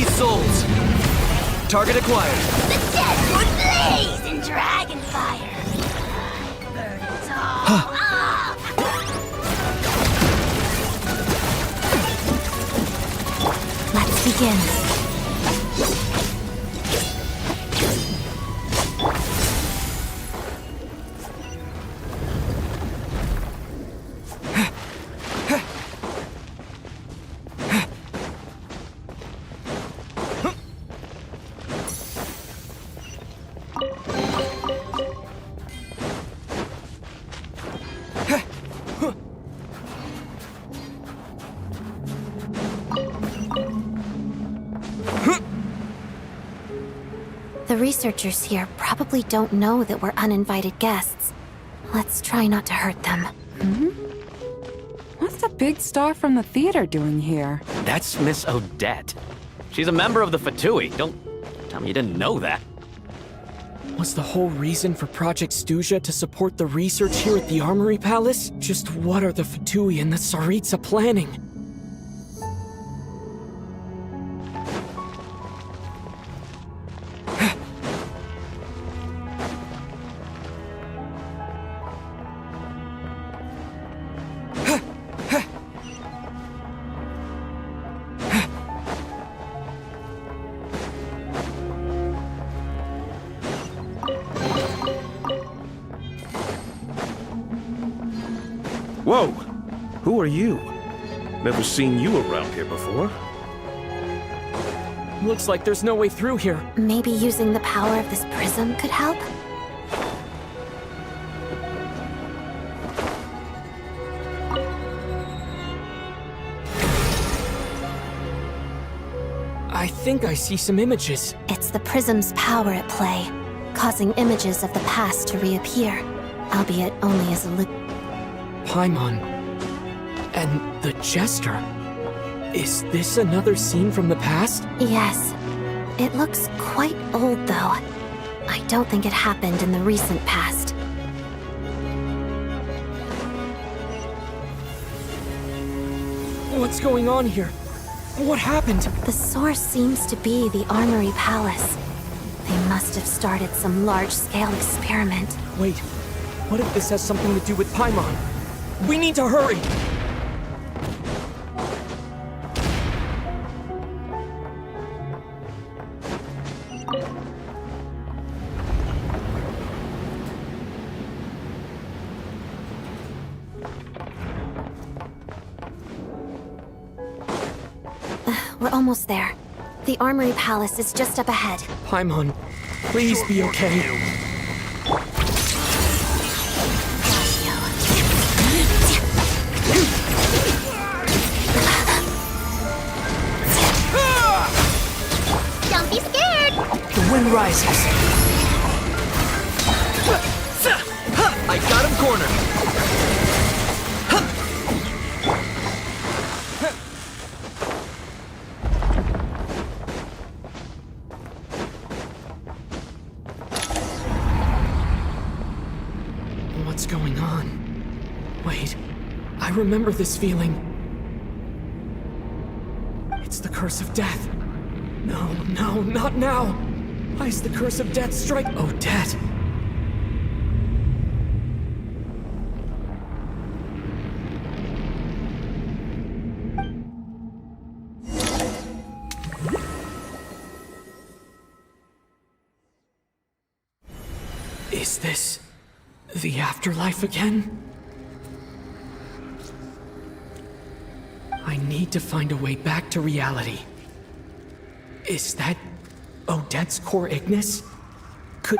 Souls. Target acquired. The dead would blaze in dragon fire. Burn it all up. Let's begin. The researchers here probably don't know that we're uninvited guests. Let's try not to hurt them. What's the big star from the theater doing here? That's Miss Odette. She's a member of the Fatui. Don't tell me you didn't know that. Was the whole reason for Project Stuja to support the research here at the Armory Palace? Just what are the Fatui and the Tsaritsa planning? Whoa! Who are you? Never seen you around here before. Looks like there's no way through here. Maybe using the power of this prism could help? I think I see some images. It's the prism's power at play, causing images of the past to reappear, albeit only as a Paimon. And the Jester. Is this another scene from the past? Yes. It looks quite old, though. I don't think it happened in the recent past. What's going on here? What happened? The source seems to be the Armory Palace. They must have started some large-scale experiment. Wait, what if this has something to do with Paimon? We need to hurry! We're almost there. The Armory Palace is just up ahead. Paimon, please be okay. Don't be scared! The wind rises. I got him cornered. What's going on? Wait, I remember this feeling. It's the curse of death. No, no, not now! Why is the curse of death strike Odette? Is this the afterlife again? I need to find a way back to reality. Is that Odette's core Ignis? Could...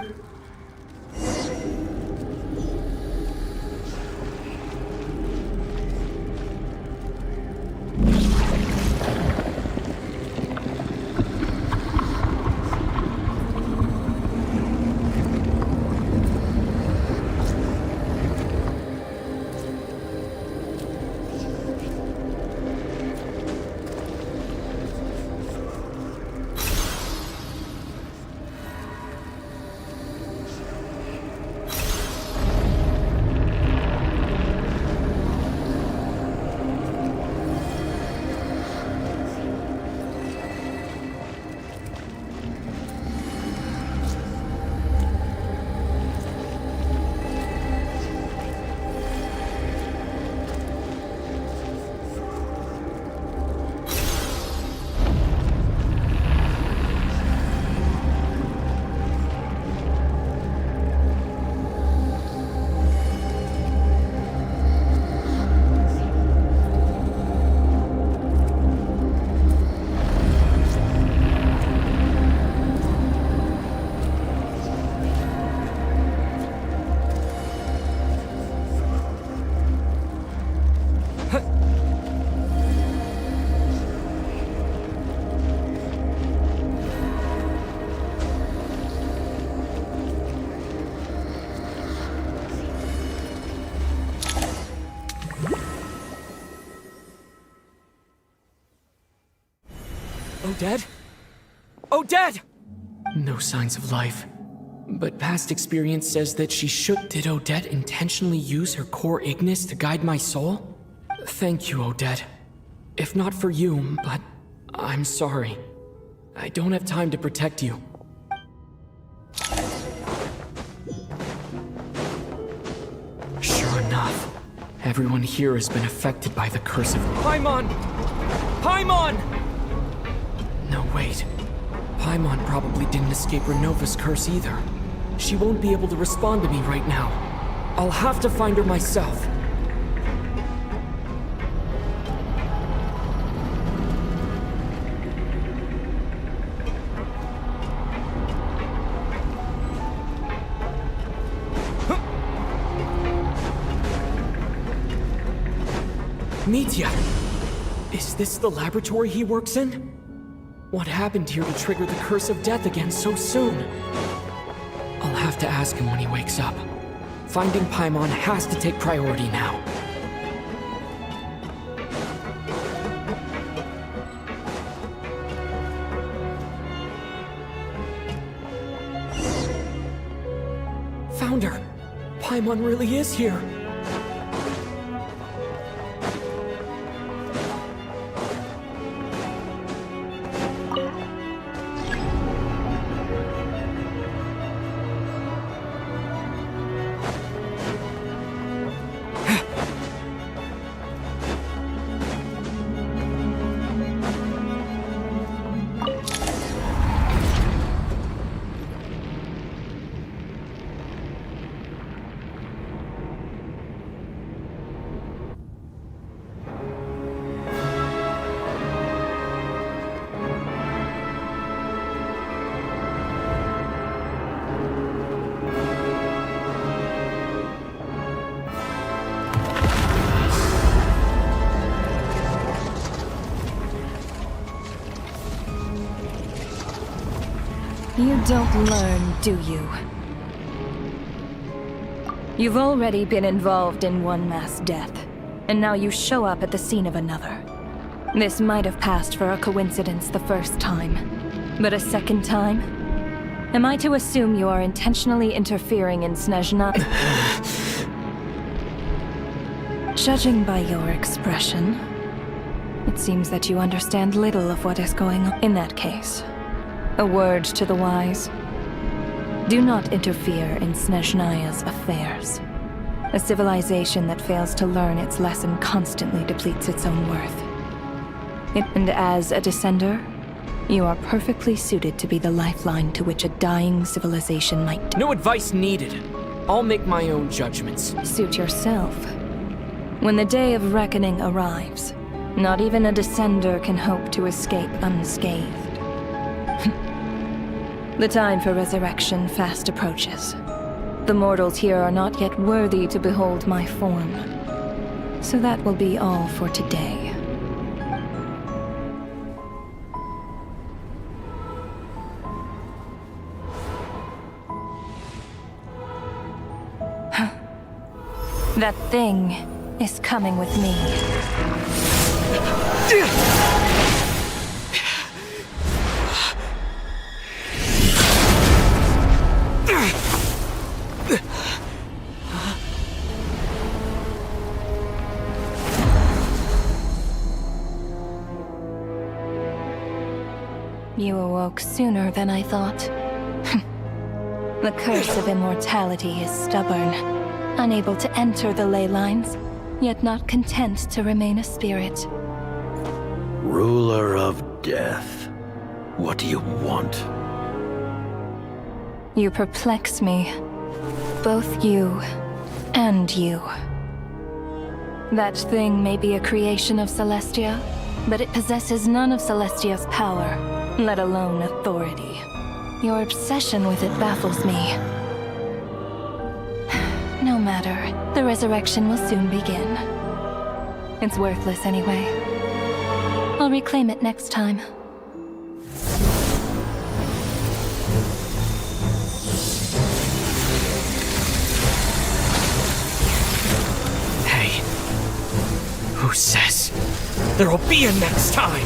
Odette? Odette! No signs of life. But past experience says that she should. Did Odette intentionally use her core Ignis to guide my soul? Thank you, Odette. If not for you, but I'm sorry. I don't have time to protect you. Sure enough, everyone here has been affected by the curse of Paimon! Paimon! No, wait. Paimon probably didn't escape Renova's curse either. She won't be able to respond to me right now. I'll have to find her myself. Mitya! Is this the laboratory he works in? What happened here to trigger the curse of death again so soon? I'll have to ask him when he wakes up. Finding Paimon has to take priority now. Found her! Paimon really is here! You don't learn, do you? You've already been involved in one mass death, and now you show up at the scene of another. This might have passed for a coincidence the first time, but a second time? Am I to assume you are intentionally interfering in Snezhna? Judging by your expression, it seems that you understand little of what is going on. In that case, a word to the wise. Do not interfere in Snezhnaya's affairs. A civilization that fails to learn its lesson constantly depletes its own worth. And as a descender, you are perfectly suited to be the lifeline to which a dying civilization might... No advice needed. I'll make my own judgments. Suit yourself. When the day of reckoning arrives, not even a descender can hope to escape unscathed. The time for resurrection fast approaches. The mortals here are not yet worthy to behold my form. So that will be all for today. That thing is coming with me. You awoke sooner than I thought. The curse of immortality is stubborn, unable to enter the ley lines, yet not content to remain a spirit. Ruler of death, what do you want? You perplex me. Both you and you. That thing may be a creation of Celestia, but it possesses none of Celestia's power, let alone authority. Your obsession with it baffles me. No matter, the resurrection will soon begin. It's worthless anyway. I'll reclaim it next time. Hey, who says there'll be a next time?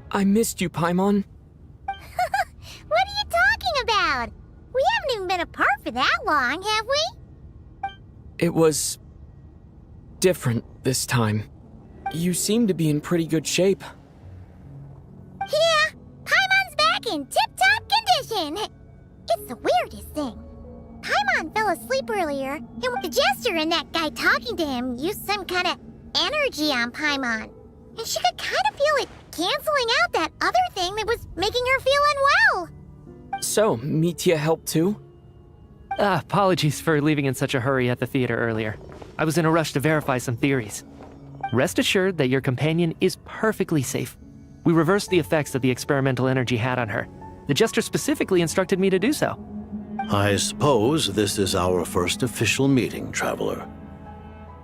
I missed you, Paimon. What are you talking about? We haven't even been apart for that long, have we? It was different this time. You seem to be in pretty good shape. Yeah, Paimon's back in tip-top condition. It's the weirdest thing. Paimon fell asleep earlier, and the jester and that guy talking to him used some kind of energy on Paimon. And she could kind of feel it canceling out that other thing that was making her feel unwell. So, Mitya helped too? Apologies for leaving in such a hurry at the theater earlier. I was in a rush to verify some theories. Rest assured that your companion is perfectly safe. We reversed the effects that the experimental energy had on her. The jester specifically instructed me to do so. I suppose this is our first official meeting, Traveler.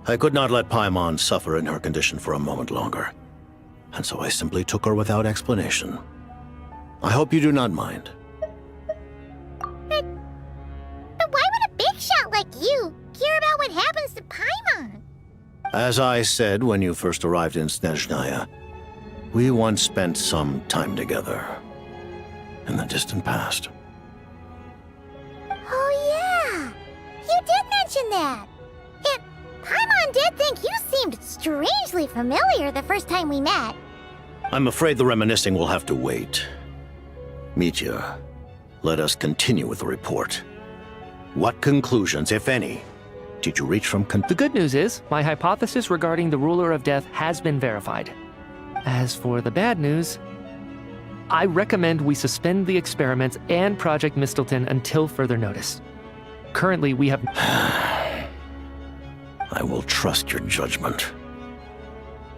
I could not let Paimon suffer in her condition for a moment longer, and so I simply took her without explanation. I hope you do not mind. But why would a big shot like you care about what happens to Paimon? As I said when you first arrived in Snezhnaya, we once spent some time together in the distant past. Oh yeah, you did mention that. And Paimon did think you seemed strangely familiar the first time we met. I'm afraid the reminiscing will have to wait. Mitya, let us continue with the report. What conclusions, if any, did you reach from The good news is, my hypothesis regarding the Ruler of Death has been verified. As for the bad news, I recommend we suspend the experiments and Project Mistleton until further notice. Currently, we have... I will trust your judgment.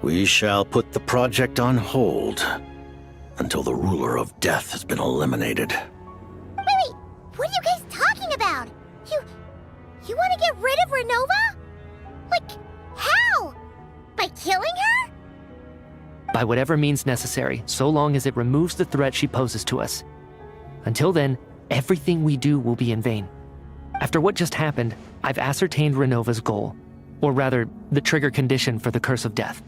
We shall put the project on hold until the Ruler of Death has been eliminated. Wait, what are you guys talking about? You want to get rid of Renova? Like, how? By killing her? By whatever means necessary, so long as it removes the threat she poses to us. Until then, everything we do will be in vain. After what just happened, I've ascertained Renova's goal. Or rather, the trigger condition for the Curse of Death.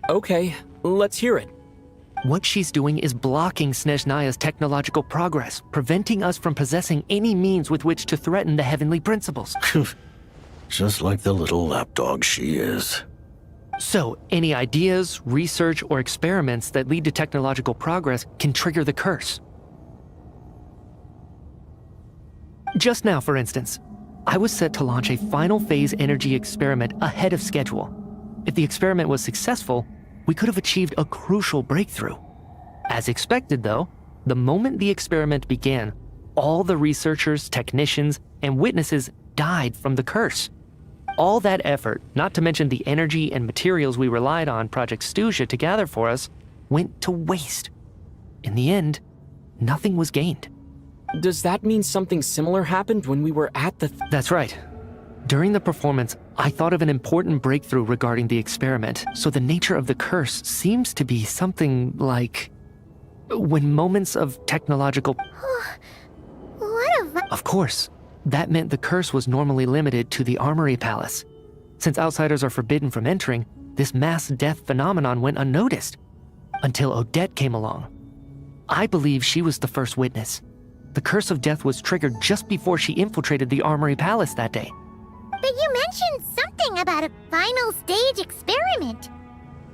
Okay, let's hear it. What she's doing is blocking Snezhnaya's technological progress, preventing us from possessing any means with which to threaten the heavenly principles. Just like the little lapdog she is. So, any ideas, research, or experiments that lead to technological progress can trigger the curse. Just now, for instance, I was set to launch a final phase energy experiment ahead of schedule. If the experiment was successful, we could have achieved a crucial breakthrough. As expected, though, the moment the experiment began, all the researchers, technicians, and witnesses died from the curse. all that effort, not to mention the energy and materials we relied on Project Stuja to gather for us, went to waste. In the end, nothing was gained. Does that mean something similar happened when we were at the... That's right. During the performance, I thought of an important breakthrough regarding the experiment, so the nature of the curse seems to be something like... when moments of technological... Of course, that meant the curse was normally limited to the Armory Palace. Since outsiders are forbidden from entering, this mass death phenomenon went unnoticed. Until Odette came along. I believe she was the first witness. The curse of death was triggered just before she infiltrated the Armory Palace that day. But you mentioned something about a final stage experiment.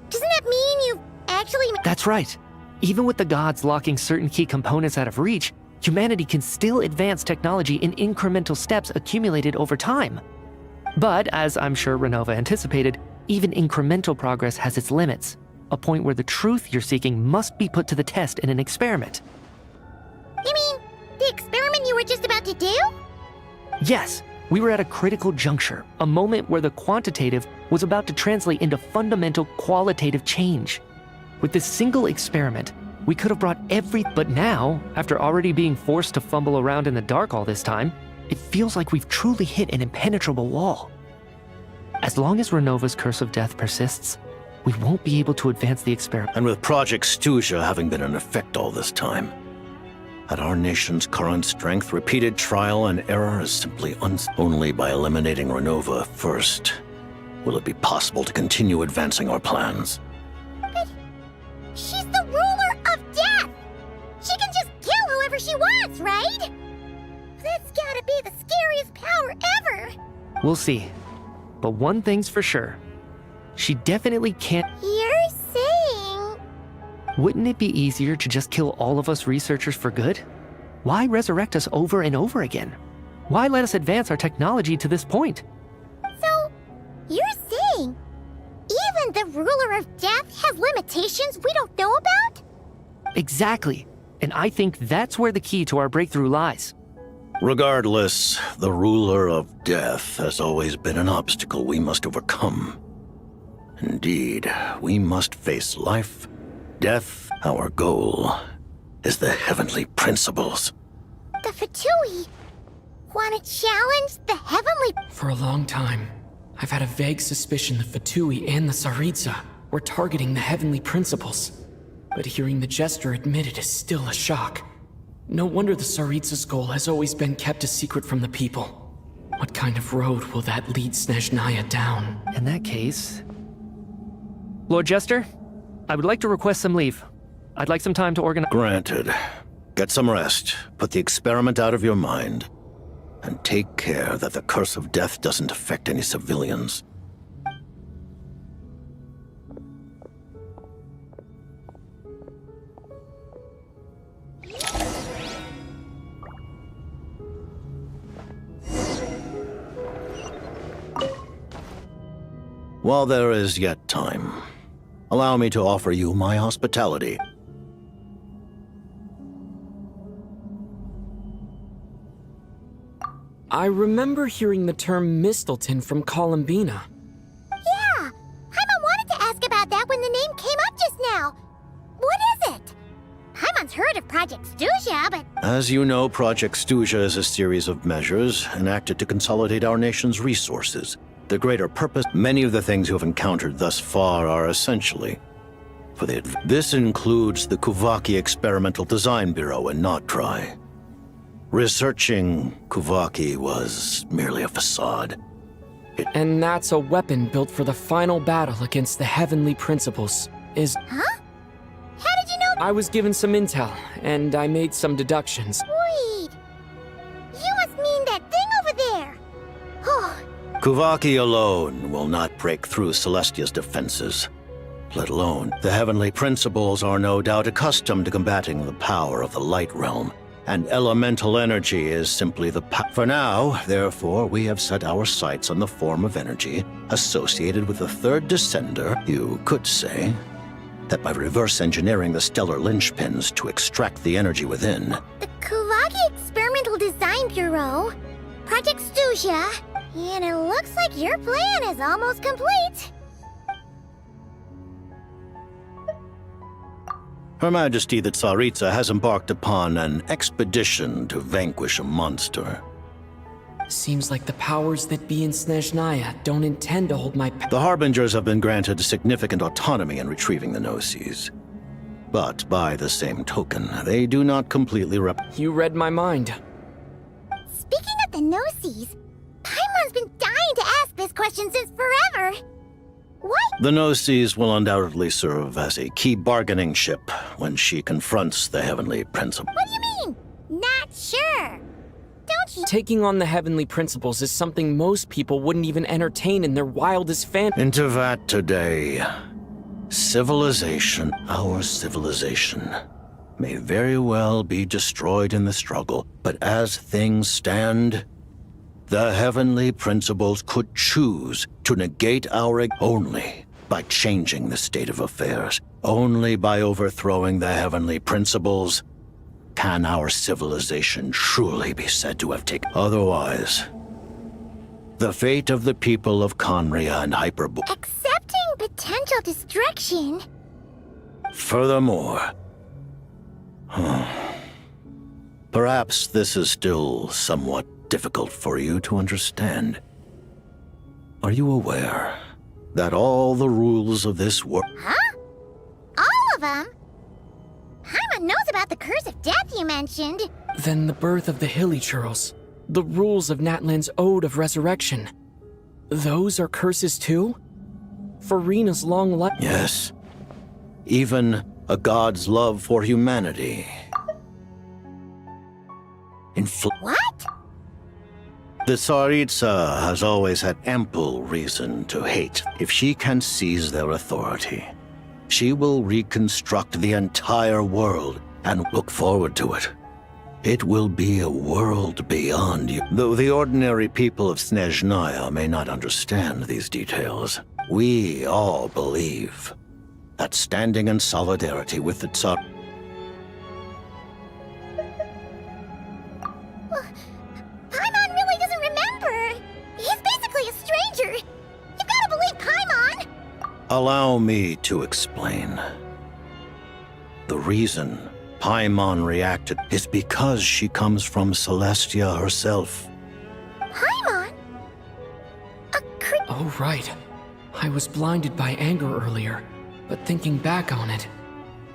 Doesn't that mean you actually... That's right. Even with the gods locking certain key components out of reach, humanity can still advance technology in incremental steps accumulated over time. But, as I'm sure Renova anticipated, even incremental progress has its limits, a point where the truth you're seeking must be put to the test in an experiment. You mean the experiment you were just about to do? Yes, we were at a critical juncture, a moment where the quantitative was about to translate into fundamental qualitative change. With this single experiment, we could have brought but now, after already being forced to fumble around in the dark all this time, it feels like we've truly hit an impenetrable wall. As long as Renova's curse of death persists, we won't be able to advance the experiment. And with Project Stuja having been in effect all this time, at our nation's current strength, repeated trial and error is simply only by eliminating Renova first will it be possible to continue advancing our plans. But she's the ruler of death! She can just kill whoever she wants, right? That's gotta be the scariest power ever! We'll see. But one thing's for sure. She definitely can't... You're saying... Wouldn't it be easier to just kill all of us researchers for good? Why resurrect us over and over again? Why let us advance our technology to this point? So, you're saying even the ruler of death has limitations we don't know about? Exactly. And I think that's where the key to our breakthrough lies. Regardless, the ruler of death has always been an obstacle we must overcome. Indeed, we must face life, death. Our goal is the heavenly principles. The Fatui want to challenge the heavenly... For a long time, I've had a vague suspicion the Fatui and the Tsaritsa were targeting the heavenly principles. But hearing the Jester admit it is still a shock. No wonder the Tsaritsa's goal has always been kept a secret from the people. What kind of road will that lead Snezhnaya down? In that case... Lord Jester, I would like to request some leave. I'd like some time to organize... Granted. Get some rest, put the experiment out of your mind, and take care that the curse of death doesn't affect any civilians. While there is yet time, allow me to offer you my hospitality. I remember hearing the term Mistelton from Columbina. Yeah! Paimon wanted to ask about that when the name came up just now. What is it? Paimon's heard of Project Stuja, but... As you know, Project Stuja is a series of measures enacted to consolidate our nation's resources. The greater purpose, many of the things you have encountered thus far are essentially for the... This includes the Kuvaki Experimental Design Bureau in Notdry. Researching Kuvaki was merely a facade. And that's a weapon built for the final battle against the heavenly principles, is... Huh? How did you know? I was given some intel, and I made some deductions. Wait! You must mean that thing over there! Oh... Kuvaki alone will not break through Celestia's defenses. Let alone, the heavenly principles are no doubt accustomed to combating the power of the light realm. And elemental energy is simply the For now, therefore, we have set our sights on the form of energy associated with the third descender. You could say that by reverse engineering the stellar linchpins to extract the energy within. The Kuvaki Experimental Design Bureau, Project Stuja, And it looks like your plan is almost complete. Her Majesty the Tsaritsa has embarked upon an expedition to vanquish a monster. Seems like the powers that be in Snezhnaya don't intend to hold my The Harbingers have been granted significant autonomy in retrieving the Gnosis. But by the same token, they do not completely You read my mind. Speaking of the Gnosis, Paimon's been dying to ask this question since forever. What? The Gnosis will undoubtedly serve as a key bargaining chip when she confronts the Heavenly Principle. What do you mean? Not sure. Don't you? Taking on the heavenly principles is something most people wouldn't even entertain in their wildest Into that today, civilization, our civilization, may very well be destroyed in the struggle, but as things stand, the heavenly principles could choose to negate our only by changing the state of affairs. Only by overthrowing the heavenly principles can our civilization truly be said to have taken. Otherwise, the fate of the people of Conria and Hyperborea. Accepting potential destruction? Furthermore, perhaps this is still somewhat difficult for you to understand. Are you aware that all the rules of this world... Huh? All of them? Paimon knows about the curse of death you mentioned. Then the birth of the Hilly Churls, the rules of Natlan's Ode of Resurrection. Those are curses too? For Rena's long life? Yes. Even a god's love for humanity. What? The Tsaritsa has always had ample reason to hate. If she can seize their authority, she will reconstruct the entire world and look forward to it. It will be a world beyond you. Though the ordinary people of Snezhnaya may not understand these details, we all believe that standing in solidarity with the Tsar... Paimon really doesn't remember. He's basically a stranger. You've got to believe Paimon. Allow me to explain. The reason Paimon reacted is because she comes from Celestia herself. Paimon? Oh, right. I was blinded by anger earlier, but thinking back on it,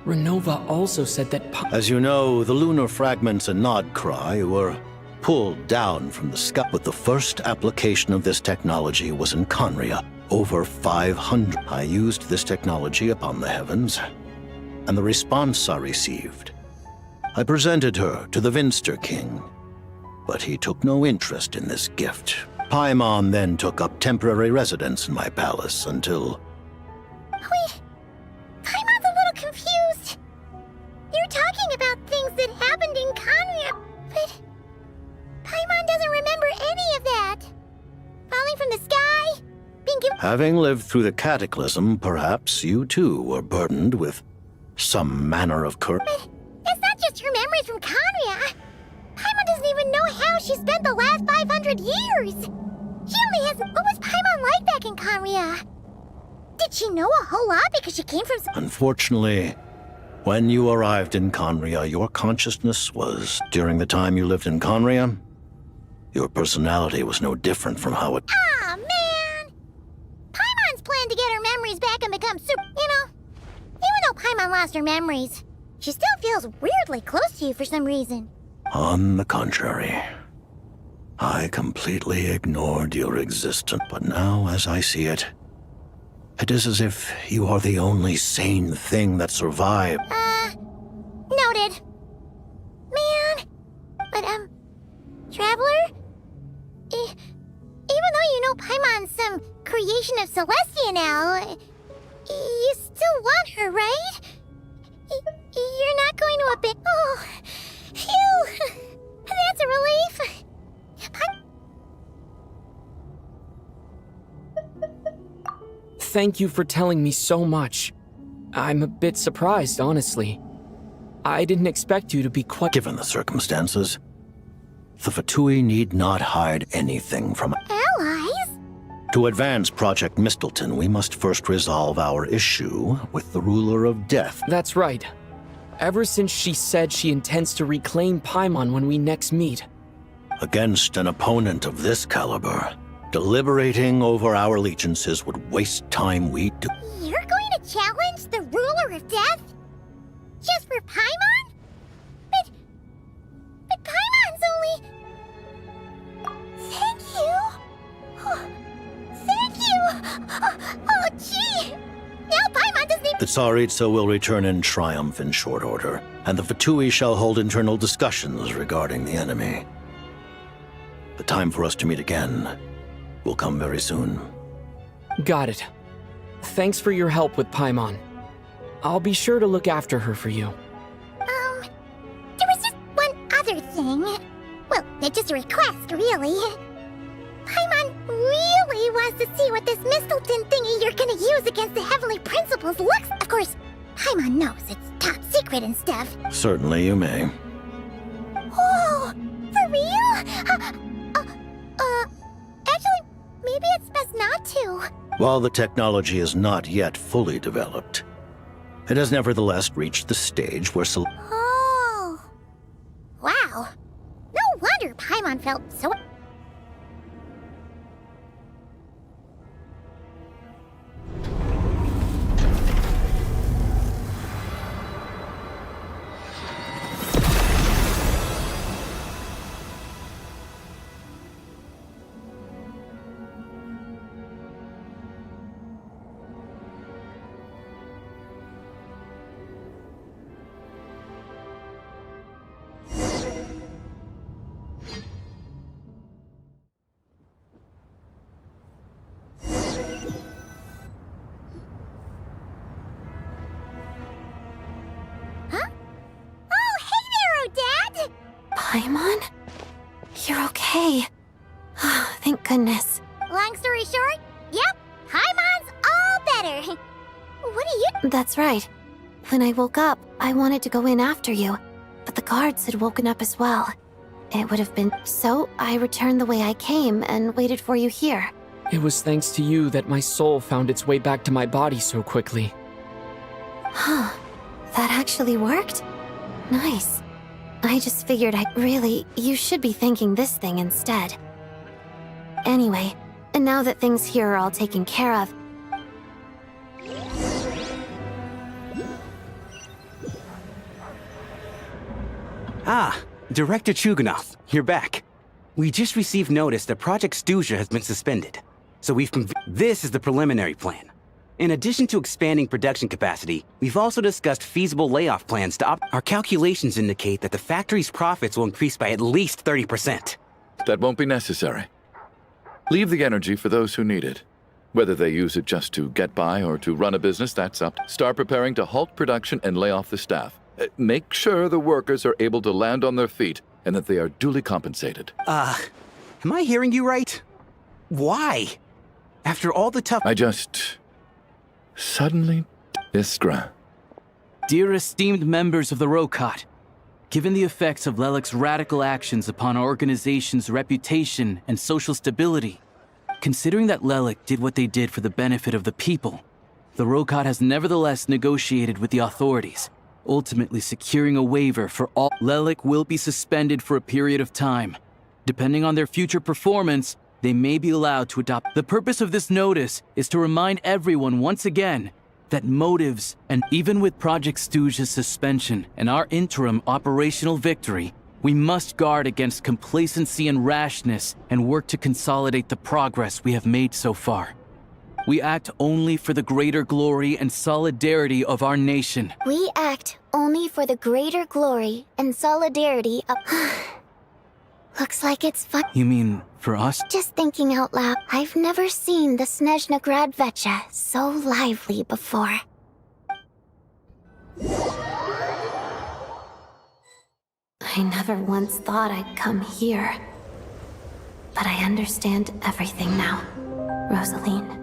Renova also said that As you know, the lunar fragments in Nodcry were pulled down from the sky, but the first application of this technology was in Conria. Over 500. I used this technology upon the heavens, and the response I received. I presented her to the Vinster King, but he took no interest in this gift. Paimon then took up temporary residence in my palace until... Wait, Paimon's a little confused. You're talking about things that happened in Conria, but Paimon doesn't remember any of that. Falling from the sky, being given... Having lived through the cataclysm, perhaps you too were burdened with some manner of curse. It's not just her memories from Conria. Paimon doesn't even know how she spent the last 500 years. She only has... What was Paimon like back in Conria? Did she know a whole lot because she came from... Unfortunately, when you arrived in Conria, your consciousness was... During the time you lived in Conria, your personality was no different from how it... Aw, man! Paimon's planned to get her memories back and become super... You know, even though Paimon lost her memories, she still feels weirdly close to you for some reason. On the contrary, I completely ignored your existence, but now, as I see it, it is as if you are the only sane thing that survived. Noted. Man, but, Traveler? Even though you know Paimon's some creation of Celestia now, you still want her, right? You're not going to abandon... Oh, phew! That's a relief. Thank you for telling me so much. I'm a bit surprised, honestly. I didn't expect you to be quite... Given the circumstances, the Fatui need not hide anything from... realize... To advance Project Mistleton, we must first resolve our issue with the ruler of death. That's right. Ever since she said she intends to reclaim Paimon when we next meet. Against an opponent of this caliber, deliberating over our allegiances would waste time we do. You're going to challenge the ruler of death? Just for Paimon? But Paimon's only... Thank you. Thank you. Oh, gee. Now Paimon doesn't even... The Tsaritsa will return in triumph in short order, and the Fatui shall hold internal discussions regarding the enemy. The time for us to meet again will come very soon. Got it. Thanks for your help with Paimon. I'll be sure to look after her for you. There was just one other thing. Well, it's just a request, really. Paimon really wants to see what this Mistleton thingy you're gonna use against the Heavenly Principles looks. Of course, Paimon knows it's top secret and stuff. Certainly you may. Oh, for real? Actually, maybe it's best not to. While the technology is not yet fully developed, it has nevertheless reached the stage where Oh. Wow. No wonder Paimon felt so... Paimon? You're okay. Thank goodness. Long story short, yep, Paimon's all better. What are you... That's right. When I woke up, I wanted to go in after you, but the guards had woken up as well. It would have been... So I returned the way I came and waited for you here. It was thanks to you that my soul found its way back to my body so quickly. Huh. That actually worked? Nice. I just figured you should be thanking this thing instead. Anyway, and now that things here are all taken care of... Ah, Director Chuganoth, you're back. We just received notice that Project Stuja has been suspended. So this is the preliminary plan. In addition to expanding production capacity, we've also discussed feasible layoff plans Our calculations indicate that the factory's profits will increase by at least 30%. That won't be necessary. Leave the energy for those who need it. Whether they use it just to get by or to run a business, that's up. Start preparing to halt production and lay off the staff. Make sure the workers are able to land on their feet and that they are duly compensated. Am I hearing you right? Why? After all the tough... I just... suddenly... Iskra. Dear esteemed members of the Rokot, given the effects of Lelek's radical actions upon our organization's reputation and social stability, considering that Lelek did what they did for the benefit of the people, the Rokot has nevertheless negotiated with the authorities, ultimately securing a waiver for all. Lelek will be suspended for a period of time. Depending on their future performance, they may be allowed to adopt. The purpose of this notice is to remind everyone once again that motives, and even with Project Stuja's suspension and our interim operational victory, we must guard against complacency and rashness and work to consolidate the progress we have made so far. We act only for the greater glory and solidarity of our nation. We act only for the greater glory and solidarity of... Looks like it's fun. You mean for us? Just thinking out loud, I've never seen the Snezhnegrad Vecha so lively before. I never once thought I'd come here. But I understand everything now, Rosaline.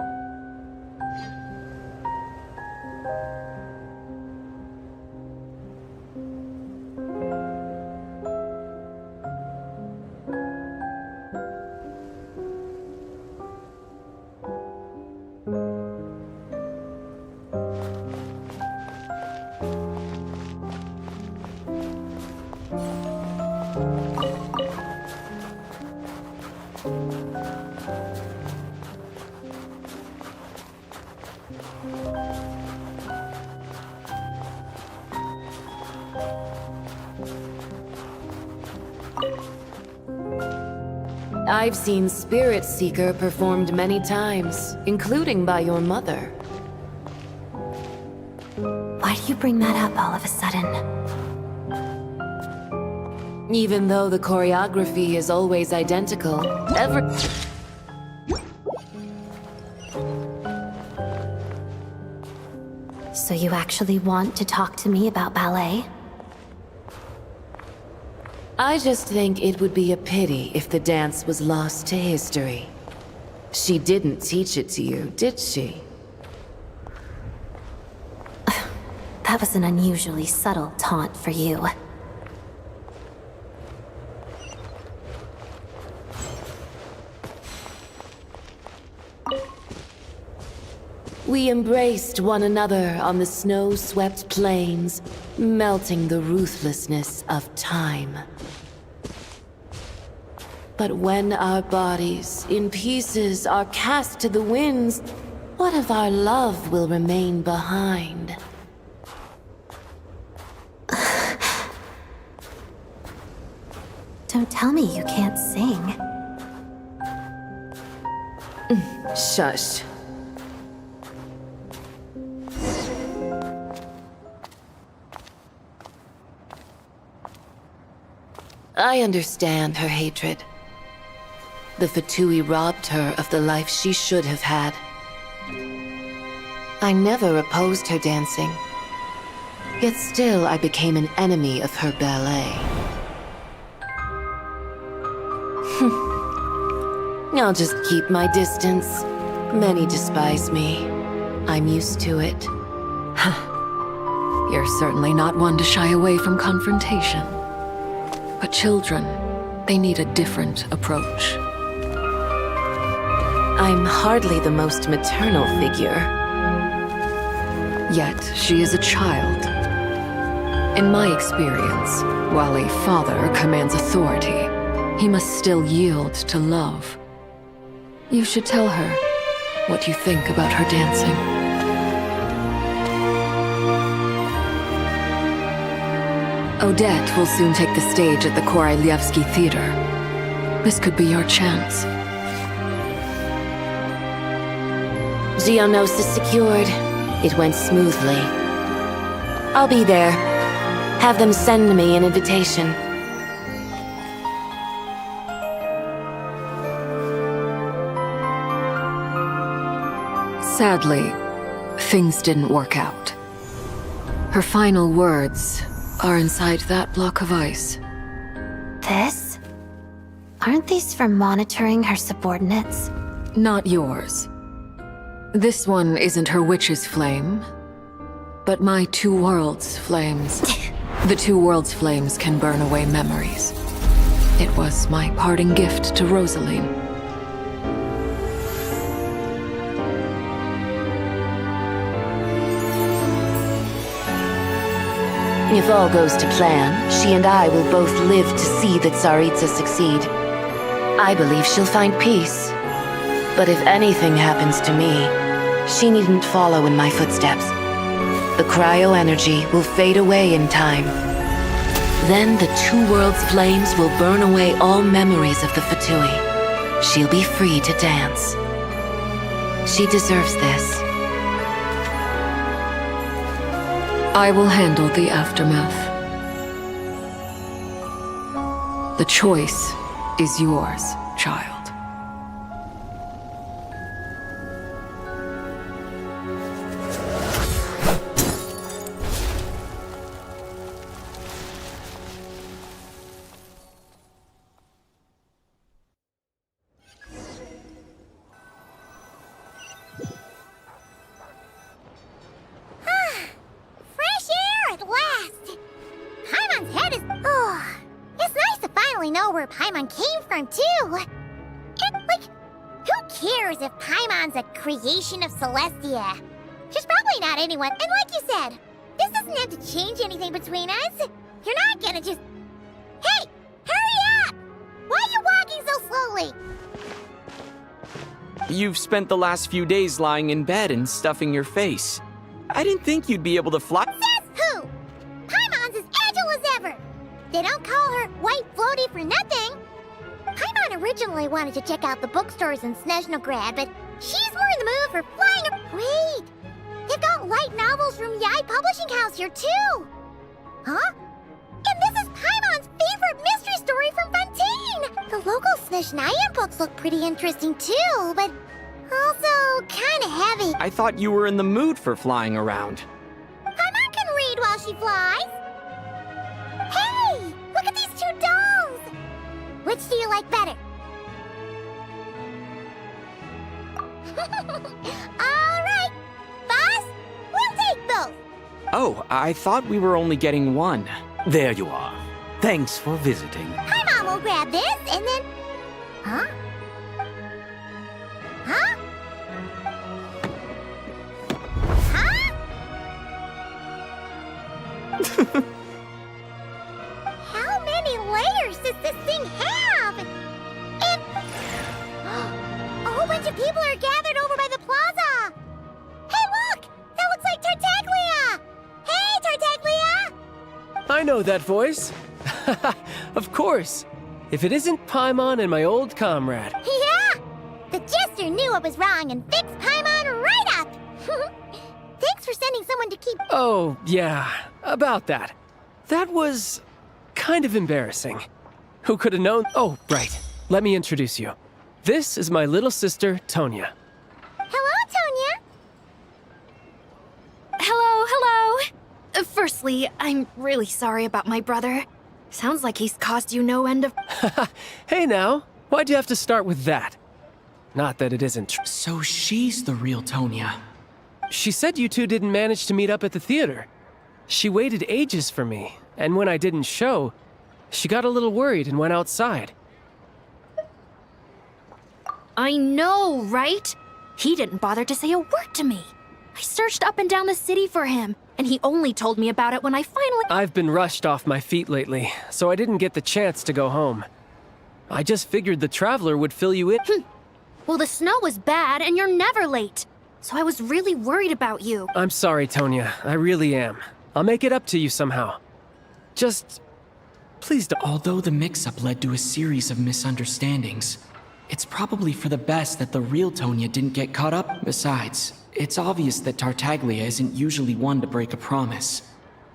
I've seen Spirit Seeker performed many times, including by your mother. Why do you bring that up all of a sudden? Even though the choreography is always identical, So you actually want to talk to me about ballet? I just think it would be a pity if the dance was lost to history. She didn't teach it to you, did she? That was an unusually subtle taunt for you. We embraced one another on the snow-swept plains, melting the ruthlessness of time. But when our bodies, in pieces, are cast to the winds, what of our love will remain behind? Don't tell me you can't sing. Shush. I understand her hatred. The Fatui robbed her of the life she should have had. I never opposed her dancing. Yet still I became an enemy of her ballet. I'll just keep my distance. Many despise me. I'm used to it. You're certainly not one to shy away from confrontation. But children, they need a different approach. I'm hardly the most maternal figure. Yet, she is a child. In my experience, while a father commands authority, he must still yield to love. You should tell her what you think about her dancing. Odette will soon take the stage at the Koralyevsky Theater. This could be your chance. Geonosis secured. It went smoothly. I'll be there. Have them send me an invitation. Sadly, things didn't work out. Her final words are inside that block of ice. This? Aren't these for monitoring her subordinates? Not yours. This one isn't her witch's flame, but my two worlds' flames. The two worlds' flames can burn away memories. It was my parting gift to Rosaline. If all goes to plan, she and I will both live to see the Tsaritsa succeed. I believe she'll find peace. But if anything happens to me, she needn't follow in my footsteps. The cryo-energy will fade away in time. Then the two worlds' flames will burn away all memories of the Fatui. She'll be free to dance. She deserves this. I will handle the aftermath. The choice is yours, child. Paimon came from, too! And, like, who cares if Paimon's a creation of Celestia? She's probably not anyone, and like you said, this doesn't have to change anything between us. You're not gonna just... Hey! Hurry up! Why are you walking so slowly? You've spent the last few days lying in bed and stuffing your face. I didn't think you'd be able to fly. Says who? Paimon's as agile as ever! They don't call her White Floaty for nothing! Paimon originally wanted to check out the bookstores in Snezhnograd, but she's more in the mood for flying. Wait! They've got light novels from Yai Publishing House here, too! Huh? And this is Paimon's favorite mystery story from Fontaine! The local Snezhnayan books look pretty interesting, too, but also kinda heavy. I thought you were in the mood for flying around. Paimon can read while she flies. Hey! Look at these two dolls! Which do you like better? Alright! Boss, we'll take those! Oh, I thought we were only getting one. There you are. Thanks for visiting. Paimon will grab this, and then... Huh? Huh? Huh? How many layers does this thing have? And... a whole bunch of people are gathered over by the plaza! Hey, look! That looks like Tartaglia! Hey, Tartaglia! I know that voice. Of course. If it isn't Paimon and my old comrade. Yeah! The jester knew what was wrong and fixed Paimon right up! Thanks for sending someone to keep... Oh, yeah, about that. That was kind of embarrassing. Who could have known? Oh, right. Let me introduce you. This is my little sister, Tonya. Hello, Tonya! Hello. Firstly, I'm really sorry about my brother. Sounds like he's caused you no end of... Hey now, why'd you have to start with that? Not that it isn't true. So she's the real Tonya. She said you two didn't manage to meet up at the theater. She waited ages for me, and when I didn't show, she got a little worried and went outside. I know, right? He didn't bother to say a word to me. I searched up and down the city for him, and he only told me about it when I finally... I've been rushed off my feet lately, so I didn't get the chance to go home. I just figured the Traveler would fill you in. Well, the snow was bad, and you're never late. So I was really worried about you. I'm sorry, Tonya. I really am. I'll make it up to you somehow. Just... please don't... Although the mix-up led to a series of misunderstandings, it's probably for the best that the real Tonya didn't get caught up. Besides, it's obvious that Tartaglia isn't usually one to break a promise.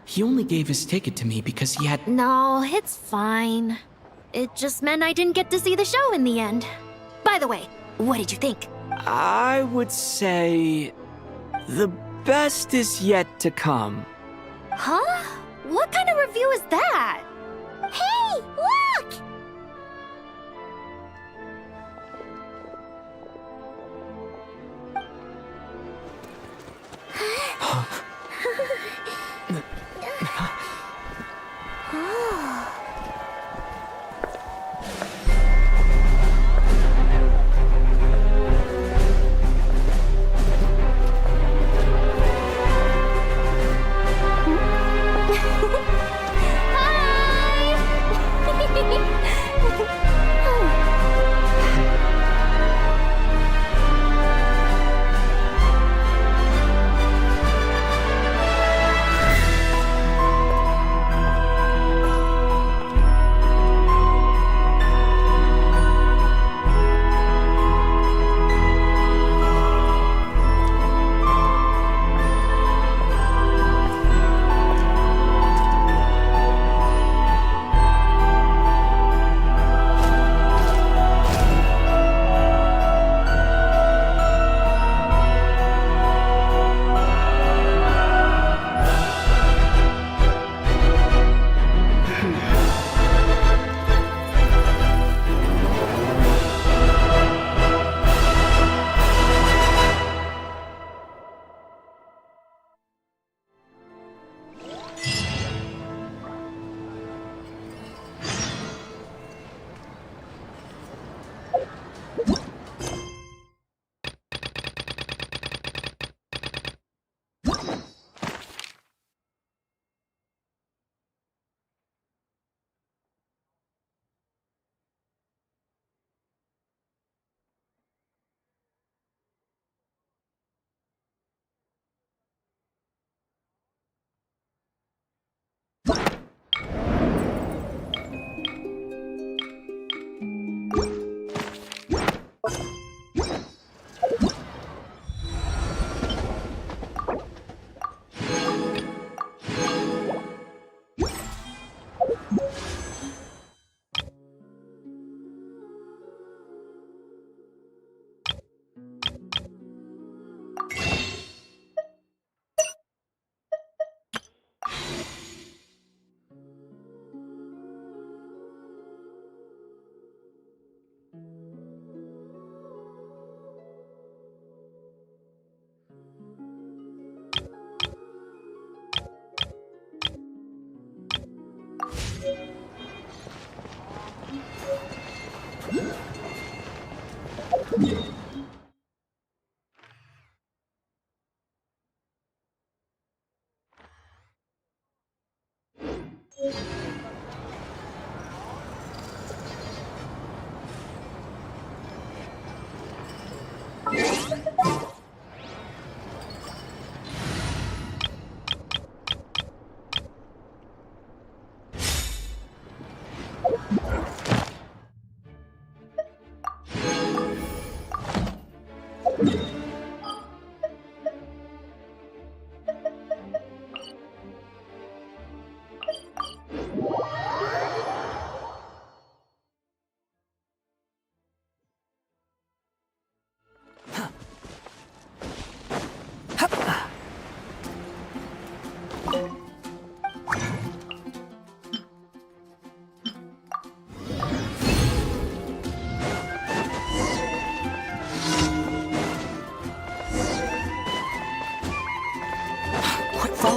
He only gave his ticket to me because he had... No, it's fine. It just meant I didn't get to see the show in the end. By the way, what did you think? I would say... the best is yet to come. Huh? What kind of review is that? Hey, look!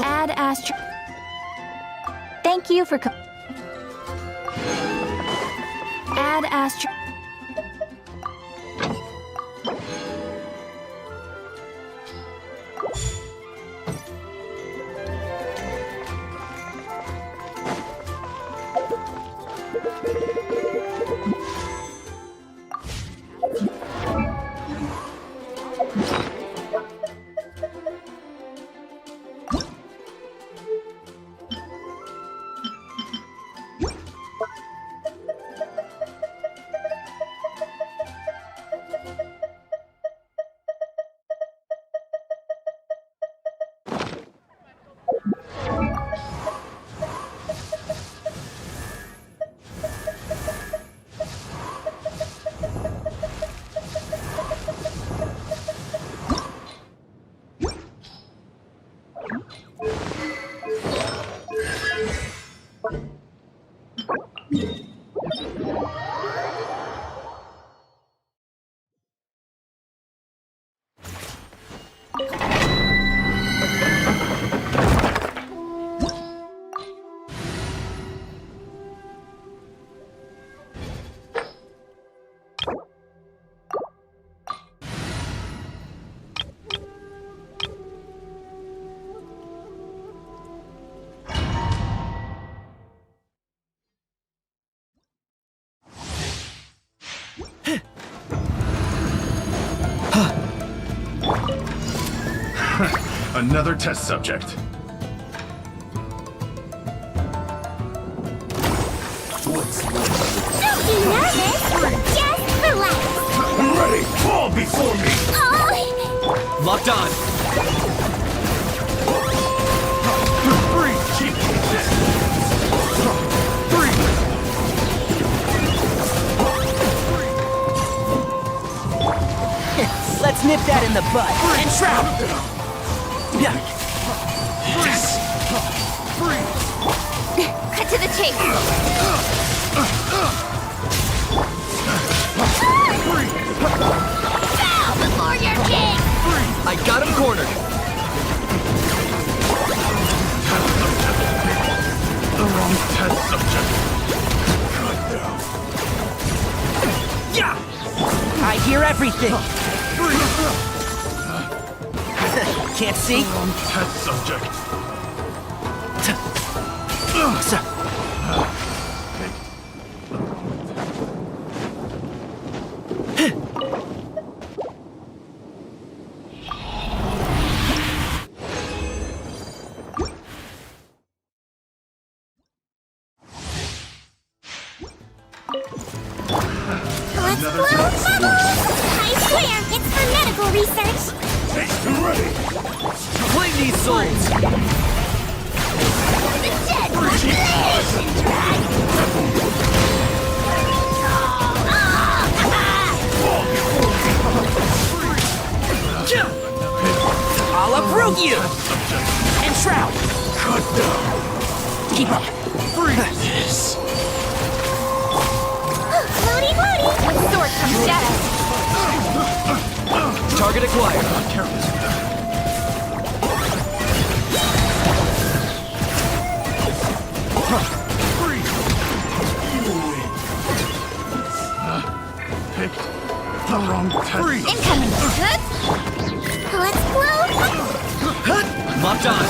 Add astro. Thank you for. Add astro. Another test subject. Don't be nervous! Just relax! I'm ready! Fall before me! Oh! Locked on! Free! Keep this! Free! Let's nip that in the bud. And trap! Yeah. Yes! Free! Cut to the chase! Bow before your king! I got him cornered. The wrong test subject. Cut down. Yeah! I hear everything. Can't see? The wrong test subject. Let's blow bubbles! I swear, it's for medical research! Taste ready! Play these souls! The dead population drag! I'll uproot you! And shroud! Cut down! Keep up! Freeze! Floaty, floaty! With sword from shadow! Target acquired. Picked the wrong test. Incoming! Let's blow! Locked on.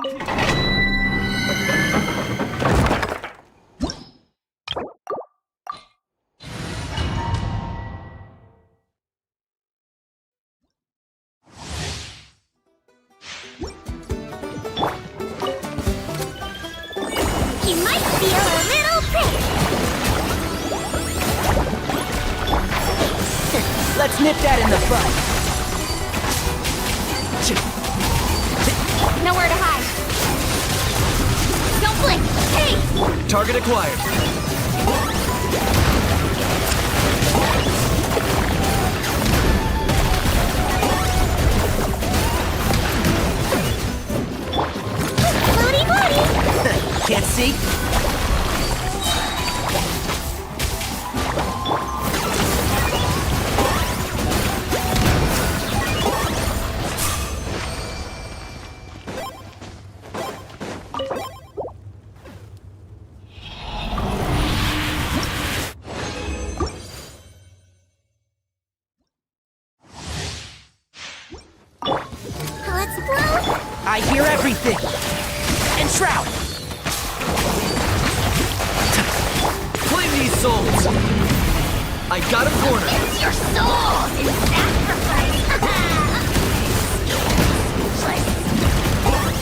You might feel a little prick. Let's nip that in the bud. Nowhere to hide. Don't blink. Hey! Target acquired. Floaty floaty! Can't see? Let's float. I hear everything. Enshroud! Claim these souls! I got a corner! It's your soul in sacrifice.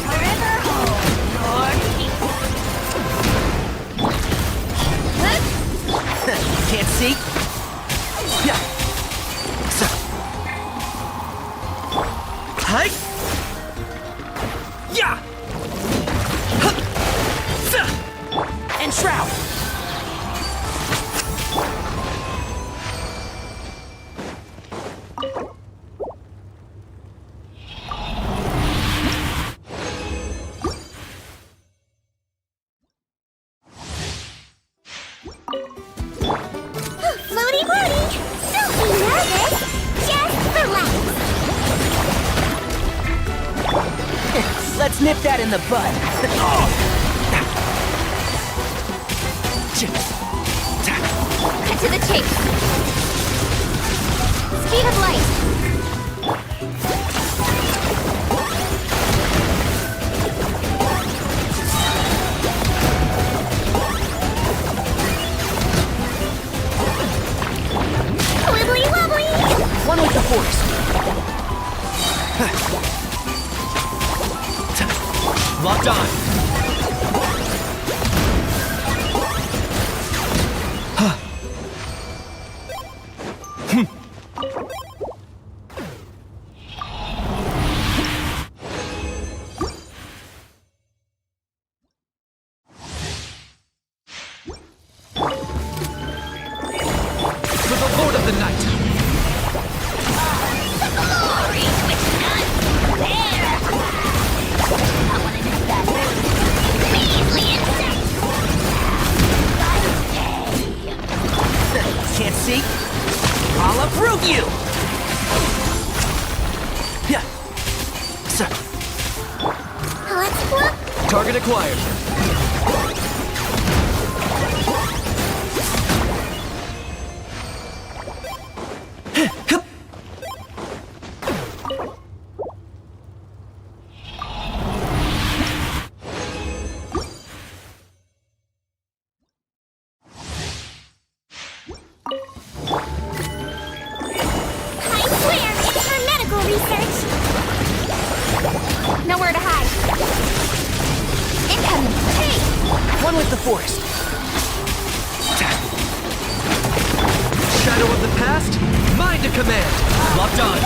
Forever hold your peace. Can't see? Yeah. Hi! Yeah! Enshroud! Floaty floaty! Don't be nervous. Just relax. Let's nip that in the bud. Cut to the chase. Speed of light. Wibbly wobbly. One with the force. Locked on. For the Lord of the Night. Glory which none there. I want to miss that mood. Measly insect. Can't see? I'll uproot you! Yeah. So. Let's flip. Target acquired. I swear it's for medical research. Nowhere to hide. Incoming. Hey! One with the force. Shadow of the past, mind to command. Locked on.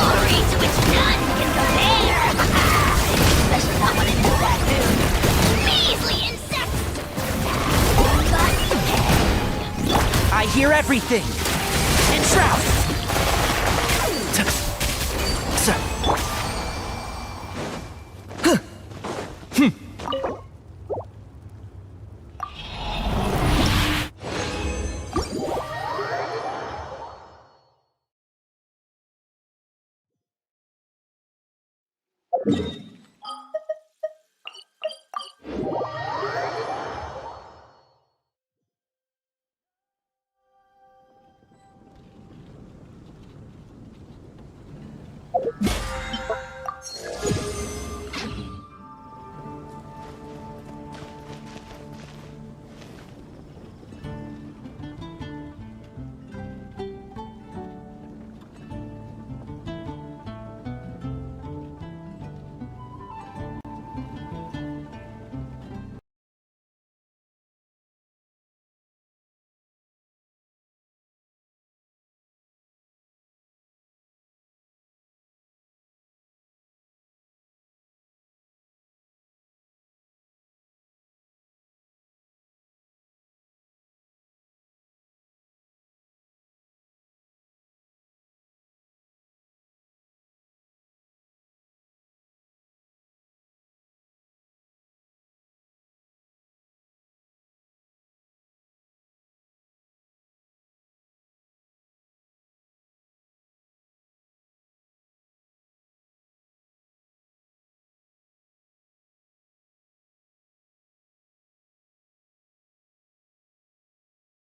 Glory to which none can compare. Especially not when I'm in that mood. Measly insects. I hear everything. Enshroud! So. Hey!